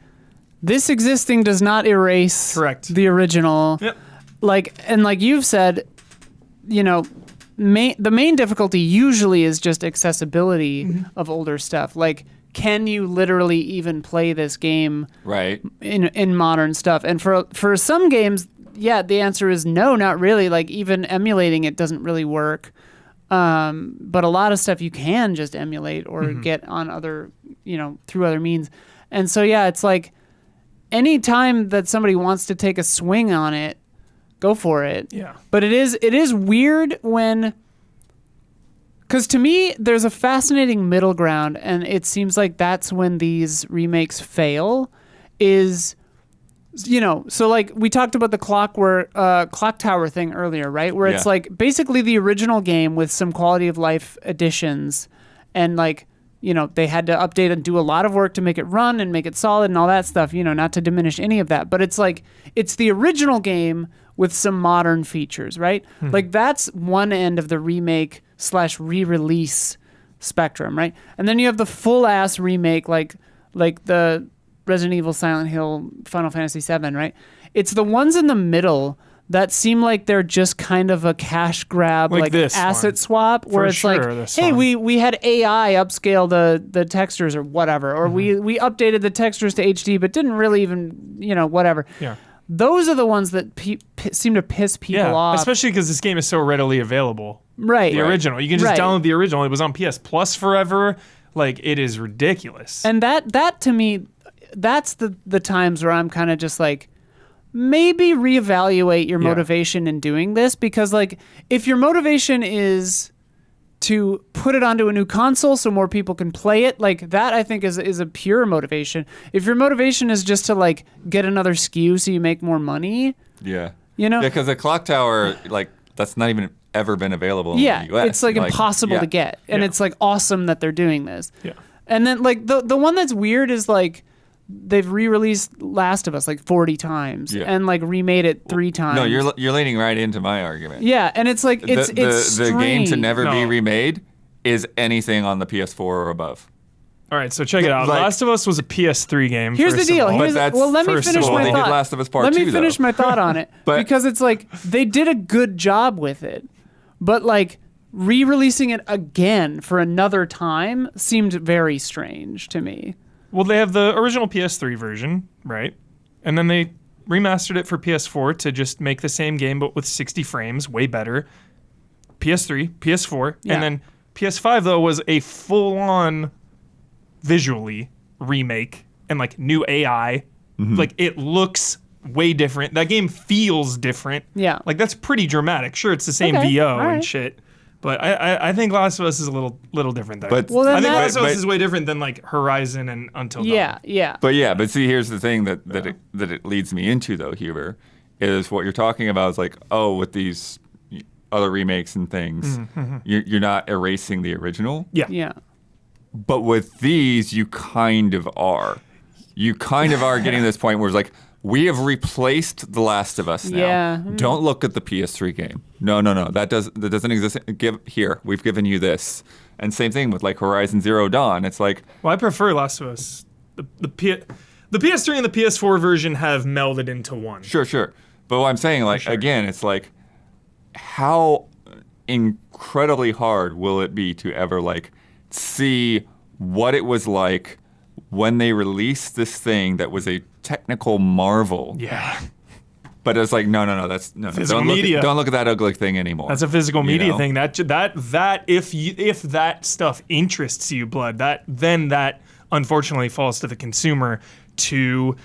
this existing does not erase Correct. the original. Yep. Like, and like you've said, you know, the main difficulty usually is just accessibility of older stuff. Like, can you literally even play this game Right. in modern stuff? And for some games, yeah, the answer is no, not really. Like, even emulating it doesn't really work. But a lot of stuff you can just emulate or get on other, through other means. And so, yeah, it's like any time that somebody wants to take a swing on it, go for it. Yeah. But it is weird because to me, there's a fascinating middle ground, and it seems like that's when these remakes fail is, so like we talked about the clock tower thing earlier, right? Where it's Yeah. like basically the original game with some quality of life additions, and like, they had to update and do a lot of work to make it run and make it solid and all that stuff, not to diminish any of that. But it's like, it's the original game with some modern features, right? Like that's one end of the remake / re-release spectrum, right? And then you have the full ass remake, like the Resident Evil, Silent Hill, Final Fantasy VII, right? It's the ones in the middle that seem like they're just kind of a cash grab, Like like this asset one. swap, where For it's sure, like, this hey, one. we had AI upscale the textures or whatever, or we updated the textures to HD, but didn't really even, whatever. Yeah. Those are the ones that seem to piss people off. Especially because this game is so readily available. right. The original. You can just Right. download the original. It was on PS Plus forever. Like, it is ridiculous. And that to me, that's the times where I'm kind of just like, maybe reevaluate your Yeah. motivation in doing this, because like if your motivation is to put it onto a new console so more people can play it, like that I think is a pure motivation. If your motivation is just to like get another SKU so you make more money, Yeah. Yeah, because the clock tower, like, that's not even ever been available in yeah, the US. it's like impossible yeah. to get, and Yeah. it's like awesome that they're doing this. Yeah. And then like the one that's weird is like they've re-released Last of Us like 40 times Yeah. and like remade it 3 times. No, you're leaning right into my argument. Yeah, and it's like it's the game to strange. never be No. remade is anything on the PS4 or above. All right, so check it out. Like- Last of Us was a PS3 game. Here's the first of deal. all. Here's that's- well, let me first of finish all, my they thought. did Last of Us Part let 2, me finish though. my thought on it But- because it's like they did a good job with it, but like re-releasing it again for another time seemed very strange to me. Well, they have the original PS3 version, right? And then they remastered it for PS4 to just make the same game but with 60 frames, way better. PS3, PS4, Yeah. and then PS5 though was a full-on visually remake and like new AI. Like it looks way different. That game feels different. Yeah. Like that's pretty dramatic. Sure, it's the same Okay, VO all and right. shit. But I think Last of Us is a little different there. But Well, then I think that- Last of Us but- is way different than like Horizon and Until Dawn. Yeah. But see, here's the thing that it leads me into though. Here is what you're talking about is like, oh, with these other remakes and things, you're not erasing the original. Yeah. Yeah. But with these, you kind of are. You kind of are getting to this point where it's like, we have replaced The Last of Us now. Yeah. Don't look at the PS3 game. No. That doesn't exist. We've given you this. And same thing with like Horizon Zero Dawn. It's like, Well, I prefer Last of Us. The PS3 and the PS4 version have melded into one. sure. But what I'm saying, like, again, it's like, how incredibly hard will it be to ever like see what it was like when they released this thing that was a technical marvel? Yeah. But it's like, no, that's no. Physical Don't look, media. don't look at that ugly thing anymore. That's a physical You media know? thing. That if that stuff interests you, Blood, that unfortunately falls to the consumer to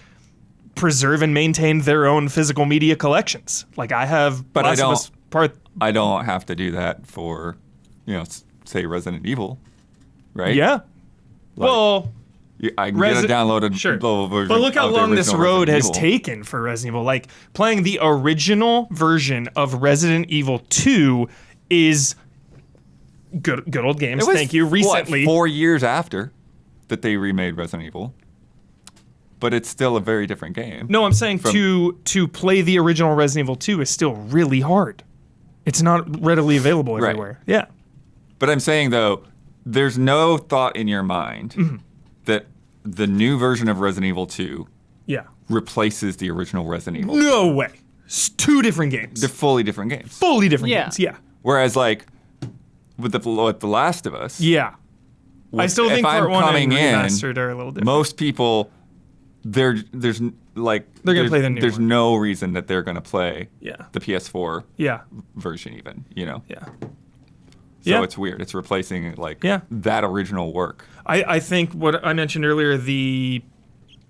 preserve and maintain their own physical media collections. Like I have But I Last of don't- Us Part I don't have to do that for, say Resident Evil, right? Yeah. Well, I can get a downloaded sure. global version. But look how of the long this original road Resident has Evil. taken for Resident Evil. Like playing the original version of Resident Evil 2 is good old games. It was, Thank you. Recently. 4 years after that they remade Resident Evil, but it's still a very different game. No, I'm saying From- to play the original Resident Evil 2 is still really hard. It's not readily available Right. everywhere. Yeah. But I'm saying though, there's no thought in your mind Mm-hmm. that the new version of Resident Evil 2 Yeah. replaces the original Resident Evil. No way. It's two different games. They're fully different games. Fully different Yeah. games. Yeah. Whereas like with the Last of Us, Yeah. I still if think I'm part one coming and in, remastered are a little different. most people, there's like They're gonna there's- play the new There's one. no reason that they're gonna play Yeah. the PS4 Yeah. version even. Yeah. So Yeah. it's weird. It's replacing like Yeah. that original work. I think what I mentioned earlier, the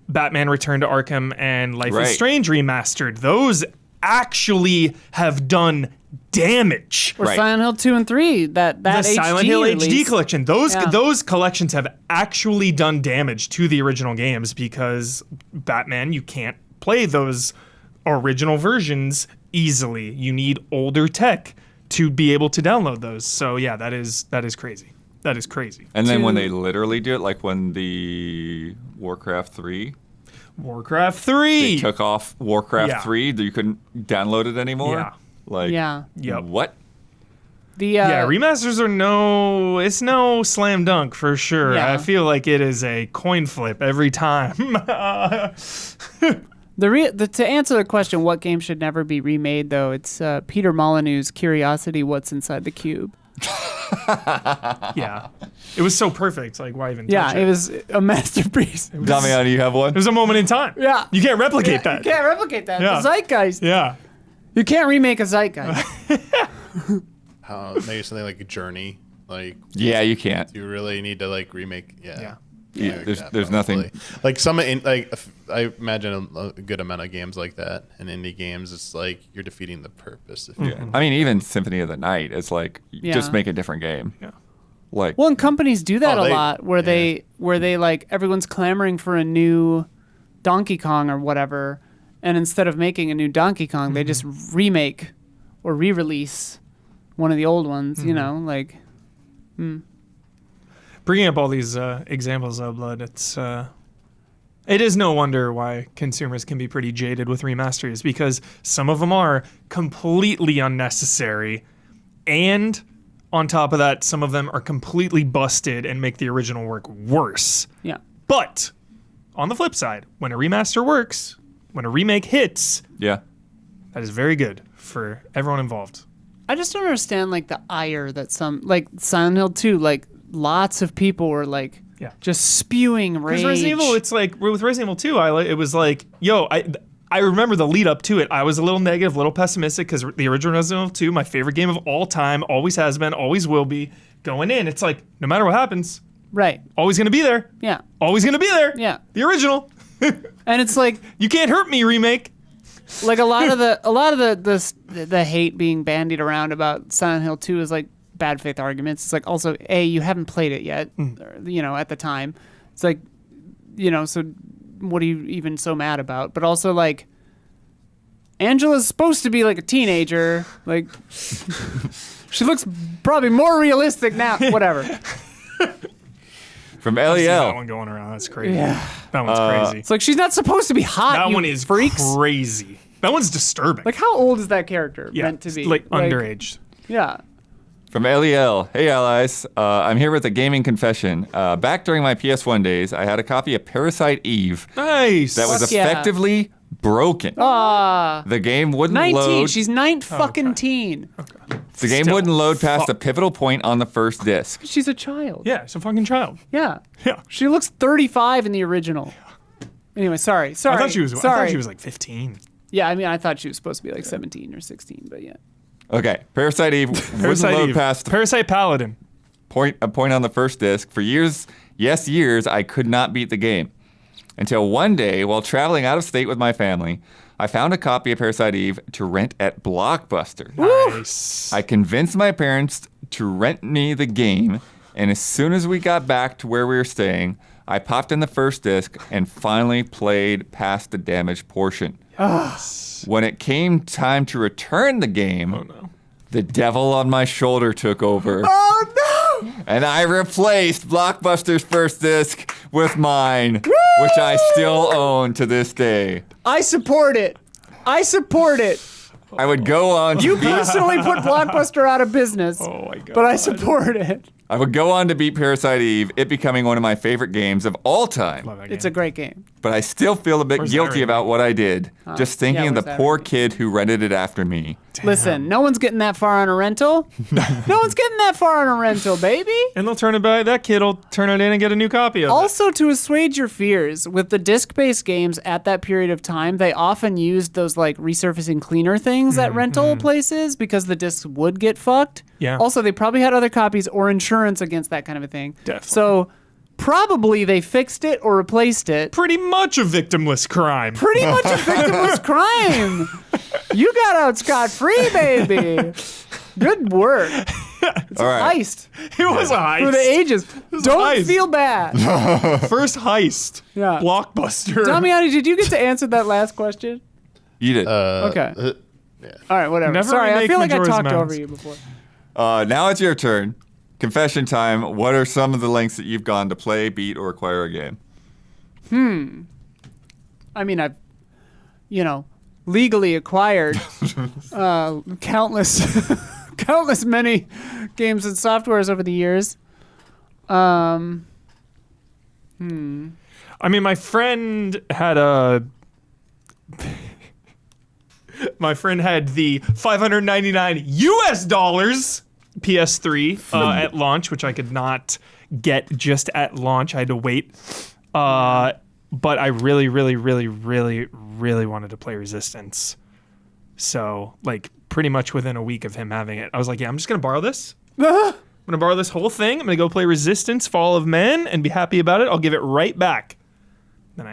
Batman Return to Arkham and Life Right. is Strange remastered, those actually have done damage. Or Right. Silent Hill 2 and 3, that The HD Silent Hill HD release. collection, Yeah. those collections have actually done damage to the original games because Batman, you can't play those original versions easily. You need older tech to be able to download those. So yeah, that is crazy. That is crazy. And then when To- they literally do it, like when the Warcraft 3, Warcraft they 3. took off Warcraft Yeah. 3, that you couldn't download it anymore. Yeah. Like, Yeah. Yep. what? The Yeah, remasters are it's no slam dunk for sure. Yeah. I feel like it is a coin flip every time. to answer the question, what game should never be remade, though, it's Peter Molyneux's Curiosity: What's Inside the Cube. Yeah. It was so perfect. Like, why even Yeah, touch it was a masterpiece. Damian, do you have one? It was a moment in time. Yeah. You can't replicate that. You can't replicate that. Yeah. The zeitgeist. Yeah. You can't remake a zeitgeist. Maybe something like a Journey. Like, Yeah, you can't. you really need to like remake. Yeah. Yeah, like there's- that, there's nothing- probably. Like some I imagine a good amount of games like that, and indie games. It's like you're defeating the purpose. If you I mean, even Symphony of the Night, it's like, Yeah. just make a different game. Yeah. Like, Well, and companies do that Oh, a they- lot, where they like everyone's clamoring for a new Donkey Kong or whatever, and instead of making a new Donkey Kong, they just remake or re-release one of the old ones. You know, like Bringing up all these examples of Blood, it is no wonder why consumers can be pretty jaded with remasters, because some of them are completely unnecessary and on top of that, some of them are completely busted and make the original work worse. Yeah. But on the flip side, when a remaster works, when a remake hits, Yeah. that is very good for everyone involved. I just don't understand like the ire that some like Silent Hill 2, like lots of people were like Yeah. just spewing rage. Because Resident Evil, it's like with Resident Evil 2, it was like, yo, I remember the lead up to it. I was a little negative, a little pessimistic because the original Resident Evil 2, my favorite game of all time, always has been, always will be. Going in, it's like no matter what happens, Right. always gonna be there. Yeah. Always gonna be there. Yeah. The original. And it's like You can't hurt me, remake. a lot of the hate being bandied around about Silent Hill 2 is like bad faith arguments. It's like also you haven't played it yet, or, at the time. It's like, so what are you even so mad about? But also like Angela's supposed to be like a teenager, like she looks probably more realistic now. Whatever. From That LEL. one going around. That's crazy. Yeah. That one's crazy. It's like she's not supposed to be hot. That you one is freaks. crazy. That one's disturbing. Like how old is that character meant to be? Like underage. Yeah. From LEL. Hey, allies. I'm here with a gaming confession. Back during my PS1 days, I had a copy of Parasite Eve Nice. that was Fuck yeah. effectively broken. The game wouldn't 19. load. She's fucking teen. The game Still, wouldn't load past fuck. a pivotal point on the first disc. She's a child. Yeah, it's a fucking child. Yeah. Yeah. She looks 35 in the original. Anyway, sorry. I thought she was like 15. Yeah, I mean, I thought she was supposed to be like 17 or 16, but yeah. Okay, Parasite Eve wouldn't Parasite load Eve. past Parasite Paladin. a point on the first disc. For years, I could not beat the game. Until one day, while traveling out of state with my family, I found a copy of Parasite Eve to rent at Blockbuster. Nice. I convinced my parents to rent me the game, and as soon as we got back to where we were staying, I popped in the first disc and finally played past the damaged portion. When it came time to return the game, the devil on my shoulder took over. Oh, no! And I replaced Blockbuster's first disc with mine, which I still own to this day. I support it. I support it. I would go on to You beat, personally put Blockbuster out of business. Oh my god. But I support it. I would go on to beat Parasite Eve, it becoming one of my favorite games of all time. Love that It's a game. great game. But I still feel a bit Where's that guilty remake? about what I did, just thinking Yeah, of the where's that poor remake? kid who rented it after me. Listen, no one's getting that far on a rental. No one's getting that far on a rental, baby. And they'll turn it back. That kid will turn it in and get a new copy of it. Also, to assuage your fears, with the disc-based games at that period of time, they often used those like resurfacing cleaner things at rental places because the discs would get fucked. Yeah. Also, they probably had other copies or insurance against that kind of a thing. Definitely. So probably they fixed it or replaced it. Pretty much a victimless crime. Pretty much a victimless crime. You got out scot-free, baby. Good work. All right. Heist It was a heist. for the ages. a Don't heist. feel bad. First heist. Yeah. Blockbuster. Damiani, did you get to answer that last question? You did. Okay. All right, whatever. Never Sorry, I remake feel like I Majora's talked Mask. over you before. Now it's your turn. Confession time. What are some of the lengths that you've gone to play, beat, or acquire a game? I mean, I've, legally acquired countless, countless many games and softwares over the years. I mean, my friend had the $599 US PS3 at launch, which I could not get just at launch. I had to wait. But I really, really, really, really, really wanted to play Resistance. So, like, pretty much within a week of him having it, I was like, yeah, I'm just going to borrow this. I'm going to borrow this whole thing. I'm going to go play Resistance, Fall of Men, and be happy about it. I'll give it right back. Then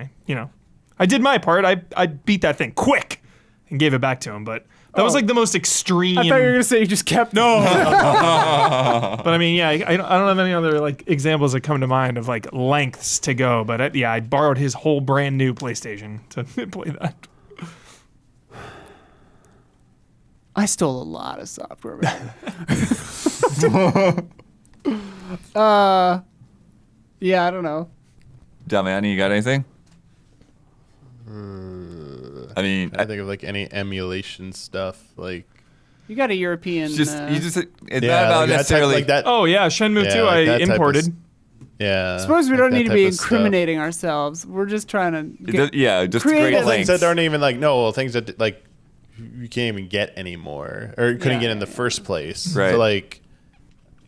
I did my part. I beat that thing quick and gave it back to him. But that was like the most extreme. I thought you were gonna say you just kept. No. But I mean, yeah, I don't have any other like examples that come to mind of like lengths to go. But I borrowed his whole brand new PlayStation to play that. I stole a lot of software. Yeah, I don't know. Damiani, you got anything? I mean, I think of like any emulation stuff. Like, You got a European. It's it's not Yeah, about like that type, necessarily. like that. Oh yeah, Shenmue Yeah, 2 like I that type of imported. Yeah. Suppose we like don't that need to type be of stuff. incriminating ourselves. We're just trying to get. Just creative. great Things lengths. that aren't even like things that like you can't even get anymore or couldn't get in the first place. Right. So like,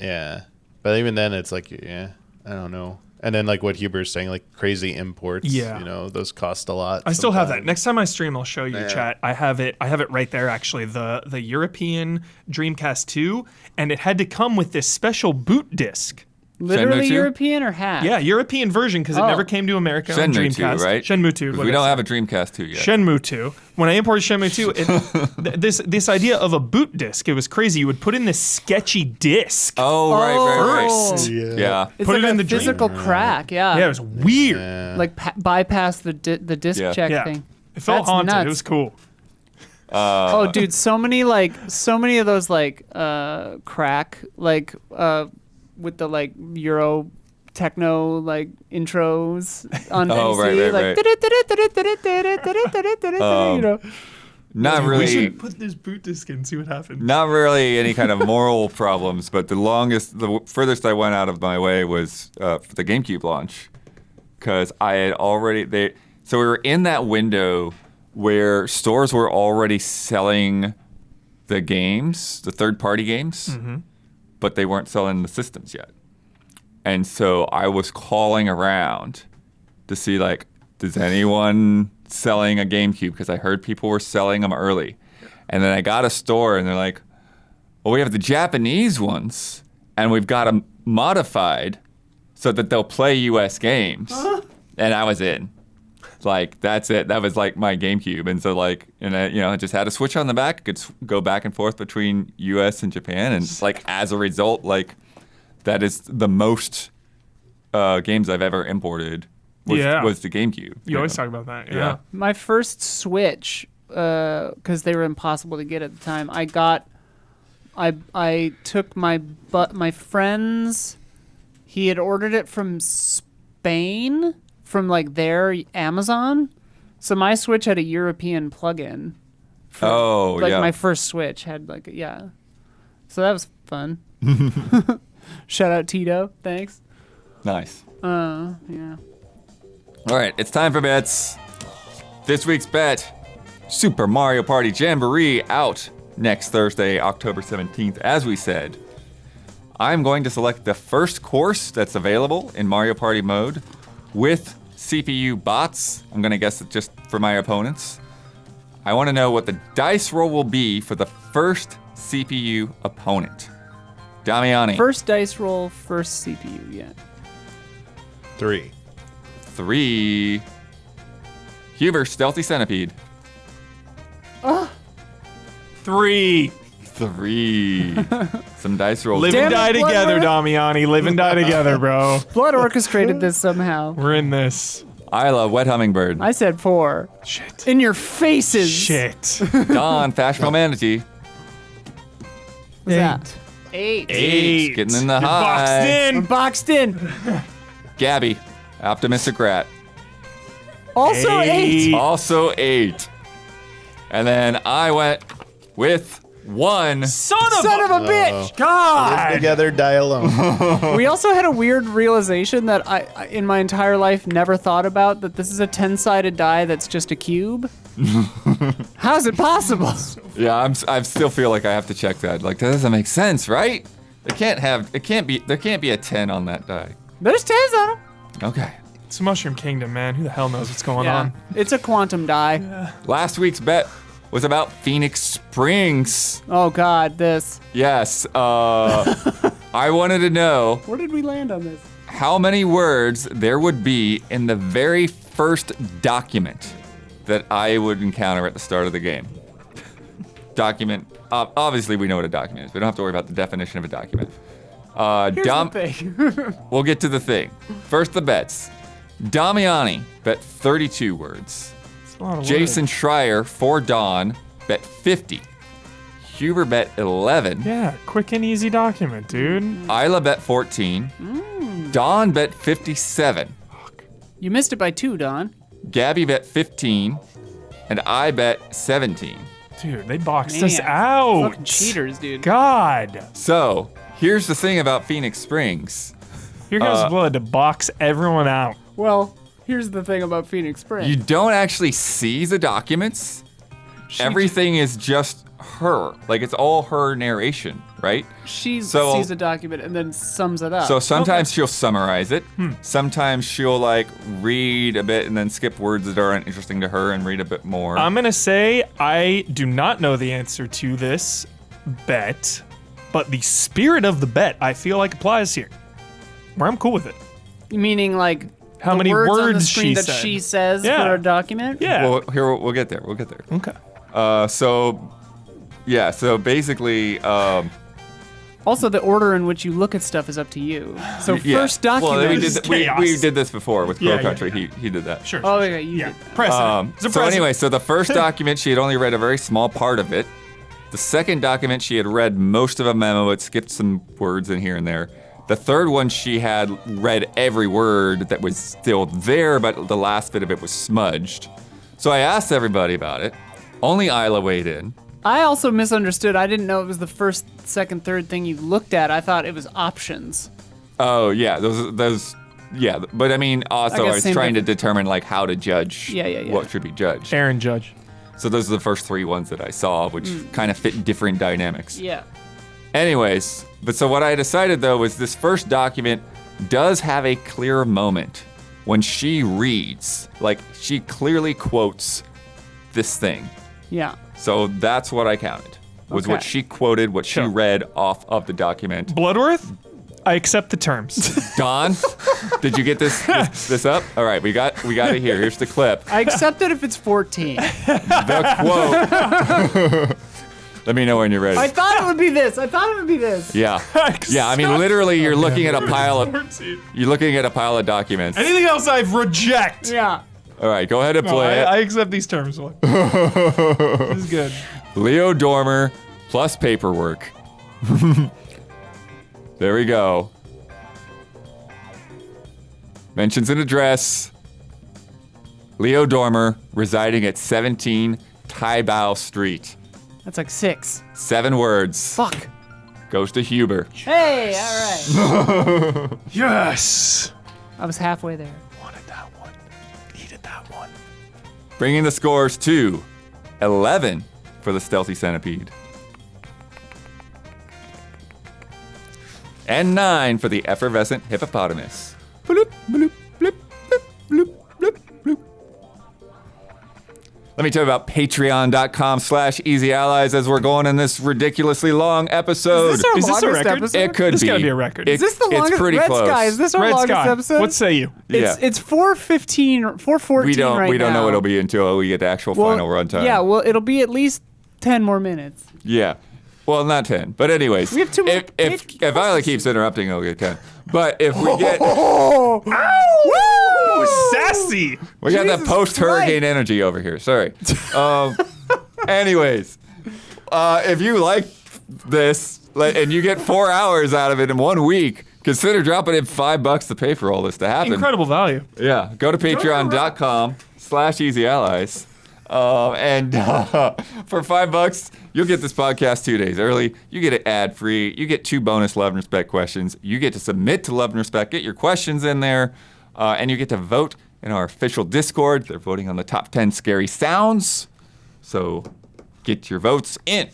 yeah. But even then, it's like, yeah, I don't know. And then like what Huber's saying, like crazy imports. Yeah. You know, those cost a lot. I still have that. sometimes. Next time I stream, I'll show you, Yeah. chat. I have it right there, actually. The European Dreamcast 2, and it had to come with this special boot disc. Literally Shenmue 2? European or hack? Yeah, European version because it Oh. never came to America on Shenmue 2, Dreamcast. right? Shenmue 2. 'Cause what we did don't I have say? a Dreamcast 2 yet. Shenmue 2. When I imported Shenmue 2, this idea of a boot disc, it was crazy. You would put in this sketchy disc. Oh, right. First. Yeah. It's Put like it in a the dream. physical crack. Yeah. Yeah, it was weird. Yeah. Like bypass the disc Yeah. check Yeah. thing. It felt That's haunted. nuts. It was cool. Oh, dude, so many of those crack with the like Euro techno like intros on Oh, NBC, right. you know. Not We really. should put this boot disc in and see what happens. Not really any kind of moral problems, but the furthest I went out of my way was for the GameCube launch, because I had already so we were in that window where stores were already selling the games, the third-party games, but they weren't selling the systems yet. And so I was calling around to see does anyone selling a GameCube? Because I heard people were selling them early. And then I got a store and they're like, well, we have the Japanese ones and we've got them modified so that they'll play US games. And I was in. That's it. That was my GameCube. And so I just had a switch on the back, could go back and forth between US and Japan. And as a result, that is the most games I've ever imported was the GameCube. You always talk about that. Yeah. Yeah. My first Switch, because they were impossible to get at the time, I took my friend's. He had ordered it from Spain, from their Amazon. So my Switch had a European plug-in. Yeah. My first Switch had yeah. So that was fun. Shout out Tito, thanks. Nice. Yeah. All right, it's time for bets. This week's bet, Super Mario Party Jamboree out next Thursday, October 17th, as we said. I'm going to select the first course that's available in Mario Party mode with CPU bots. I'm going to guess it just for my opponents. I want to know what the dice roll will be for the first CPU opponent. Damiani. First dice roll, first CPU, yeah. 3. 3. Huber, Stealthy Centipede. 3. 3. Some dice rolls. Live Damn and it, die together, Bloodworth. Damiani. Live and die together, bro. Blood orchestrated this somehow. We're in this. I love Wet Hummingbird. I said 4. Shit. In your faces. Shit. Don, Fashionable Manatee. What's that? 8. 8. Getting in the You're high. boxed I'm in. boxed in. Gabby, Optimistic Rat. Also 8. Also 8. And then I went with 1. Son of Son a of a bitch. God. Together, die alone. We also had a weird realization that I in my entire life never thought about, that this is a 10-sided die that's just a cube. How is it possible? Yeah, I still feel like I have to check that. That doesn't make sense, right? There can't be a 10 on that die. There's 10s on them. Okay. It's Mushroom Kingdom, man. Who the hell knows what's going on? It's a quantum die. Last week's bet was about Phoenix Springs. Oh God, this. Yes. I wanted to know Where did we land on this? how many words there would be in the very first document that I would encounter at the start of the game. Document. Obviously, we know what a document is. We don't have to worry about the definition of a document. Here's the thing. We'll get to the thing. First, the bets. Damiani bet 32 words. It's a lot of Jason words. Schreier for Dawn bet 50. Huber bet 11. Yeah, quick and easy document, dude. Isla bet 14. Dawn bet 57. You missed it by 2, Don. Gabby bet 15. And I bet 17. Dude, they boxed Man, us out. Fucking cheaters, dude. God. So here's the thing about Phoenix Springs. Here goes Blood to box everyone out. Well, here's the thing about Phoenix Springs. You don't actually see the documents. Everything is just her. Like, it's all her narration, right? She So- sees a document and then sums it up. So sometimes she'll summarize it. Sometimes she'll like read a bit and then skip words that aren't interesting to her and read a bit more. I'm gonna say I do not know the answer to this bet, but the spirit of the bet I feel like applies here. Where I'm cool with it. Meaning like How the many words on the words screen she that said. she says Yeah. for a document? Yeah. Well, here we'll get there. We'll get there. Okay. So basically, Also, the order in which you look at stuff is up to you. So yeah. first document. Well, we is did, we chaos. did this before with Crow Yeah, yeah, Country. yeah. He did that. Sure. Oh, okay, you Yeah. did that. Precedent. It's a So precedent. anyway, so the first document, she had only read a very small part of it. The second document, she had read most of a memo, but skipped some words in here and there. The third one, she had read every word that was still there, but the last bit of it was smudged. So I asked everybody about it. Only Isla weighed in. I also misunderstood. I didn't know it was the first, second, third thing you looked at. I thought it was options. Oh yeah, those yeah. But I mean, also I guess was same trying to difference. determine like how to judge Yeah. what should be judged. Aaron Judge. So those are the first three ones that I saw, which kind of fit different dynamics. Yeah. Anyways, but so what I decided though was this first document does have a clear moment when she reads, like she clearly quotes this thing. Yeah. So that's what I counted. Was what Okay. she quoted, what she Sure. read off of the document. Bloodworth, I accept the terms. Don, did you get this up? All right, we got it here. Here's the clip. I accept it if it's 14. The quote. Let me know when you're ready. I thought it would be this. Yeah. Yeah, I mean literally you're looking at a pile of documents. Anything else I reject. Yeah. All right, go ahead and No, play I it. accept these terms. This is good. Leo Dormer plus paperwork. There we go. Mentions an address. Leo Dormer residing at 17 Taibao Street. That's like 6. 7 words. Fuck. Goes to Huber. Hey, all right. Yes. I was halfway there. Wanted that one. Needed that one. Bringing the scores to 11 for the Stealthy Centipede. And 9 for the Effervescent Hippopotamus. Bloop, bloop, bloop, bloop, bloop, bloop, bloop. Let me tell you about patreon.com/easyallies as we're going in this ridiculously long episode. Is this our Is this a longest record? episode? It could This be. gotta be a record. Is this the longest? It's pretty Red close. Sky, is this our Red longest Sky. episode? What say you? Yeah. It's 4:15 or 4:14 we don't right now. know what it'll be until we get the actual final runtime. Yeah, well, it'll be at least 10 more minutes. Yeah. Well, not 10. But anyways, We have two more if page- Violet keeps interrupting, I'll get 10. But if we get Ooh, sassy. we got that Jesus post-hurricane Christ. energy over here. Sorry. Anyways, if you like this and you get 4 hours out of it in 1 week, consider dropping in $5 to pay for all this to happen. Incredible value. Yeah, go to patreon.com/easyallies. And for $5, you'll get this podcast 2 days early. You get it ad-free. You get 2 bonus Love and Respect questions. You get to submit to Love and Respect, get your questions in there, and you get to vote in our official Discord. They're voting on the top 10 scary sounds. So get your votes in.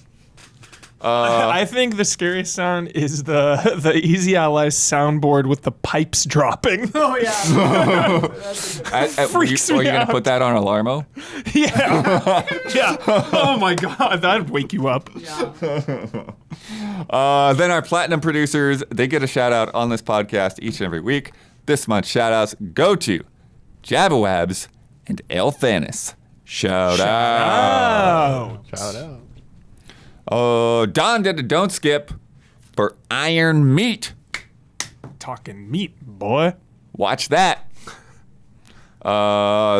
I think the scariest sound is the Easy Allies soundboard with the pipes dropping. Oh, yeah. Freaks Are me you going out. to put that on Alarmo? Yeah. Yeah. Oh my God, that'd wake you up. Then our platinum producers, they get a shout out on this podcast each and every week. This month's shout outs go to Jabawabs and El Thanis. Shout out. Oh. Shout out. Don did a don't skip for Iron Meat. Talking meat, boy. Watch that.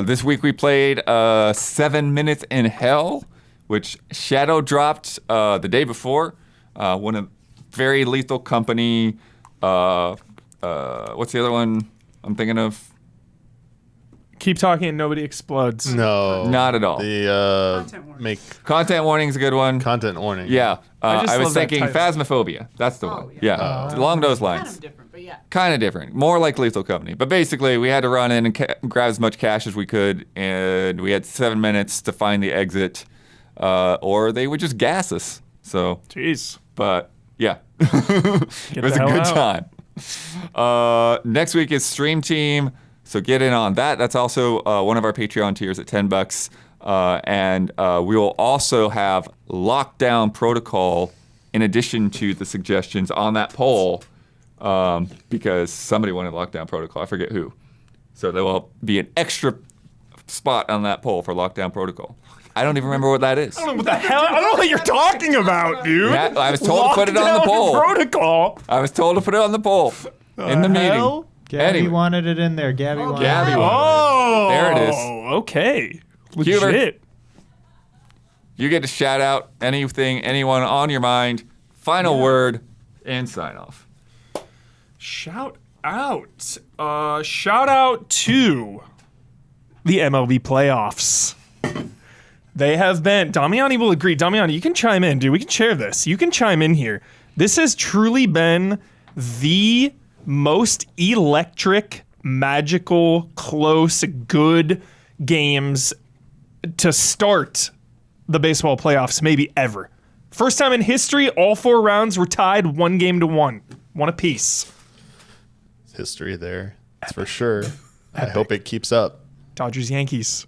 This week we played 7 Minutes in Hell, which Shadow dropped the day before. One of Very Lethal Company. What's the other one I'm thinking of? Keep talking and nobody explodes. No. Not at all. The Content warning. make Content warning's a good one. content warning. Yeah. I just I was love that thinking title. Phasmophobia. That's the one. Yeah. Along those Kind lines. of different, but yeah. Kind of different. More like Lethal Company. But basically, we had to run in and grab as much cash as we could, and we had 7 minutes to find the exit, or they would just gas us. So, Jeez. but yeah, it was a the hell good out. time. Next week is Stream Team, so get in on that. That's also one of our Patreon tiers at $10. And we will also have Lockdown Protocol in addition to the suggestions on that poll, because somebody wanted Lockdown Protocol. I forget who. So there will be an extra spot on that poll for Lockdown Protocol. I don't even remember what that is. I don't know what the hell. I don't know what you're talking about, dude. Yeah, I was told to put it on the Lockdown poll. Protocol. I was told to put it on the poll in the meeting. hell? Gabby Anyway. wanted it in there. Gabby wanted Gabby it. wanted Oh, There it is. Okay. Huber. Legit. You get to shout out anything, anyone on your mind, final word, and sign off. Shout out. Shout out to the MLB playoffs. They have been. Damiani will agree. Damiani, you can chime in, dude. We can share this. You can chime in here. This has truly been the most electric, magical, close, good games to start the baseball playoffs maybe ever. First time in history, all 4 rounds were tied 1-1, one apiece. History there. That's for sure. I hope it keeps up. Dodgers, Yankees.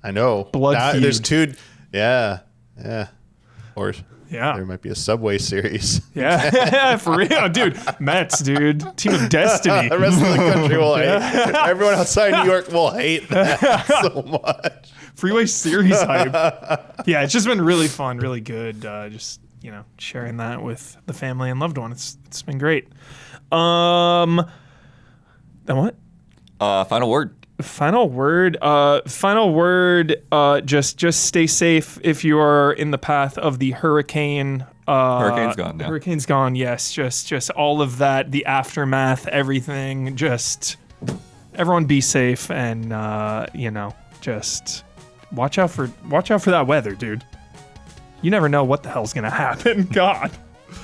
I know. Blood There's feud. 2. Yeah. Or Yeah. there might be a Subway series. Yeah, for real, dude. Mets, dude. Team of destiny. The rest of the country will hate. Everyone outside New York will hate that so much. Freeway series hype. Yeah, it's just been really fun, really good. Just sharing that with the family and loved one. It's been great. Then what? Final word. Final word. Just stay safe if you are in the path of the hurricane. Hurricane's gone now. Hurricane's gone. Yes, just all of that, the aftermath, everything. Just everyone be safe and just watch out for that weather, dude. You never know what the hell's gonna happen. God.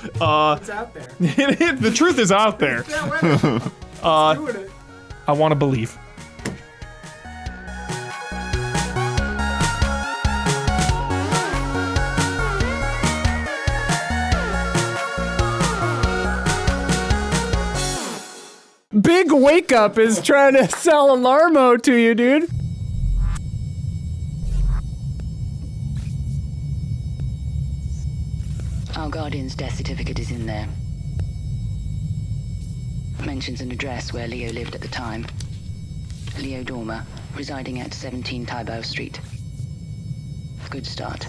It's out there. The truth is out there. Doing it. I want to believe. Big Wake Up is trying to sell Alarmo to you, dude. Our guardian's death certificate is in there. Mentions an address where Leo lived at the time. Leo Dormer, residing at 17 Tybao Street. Good start.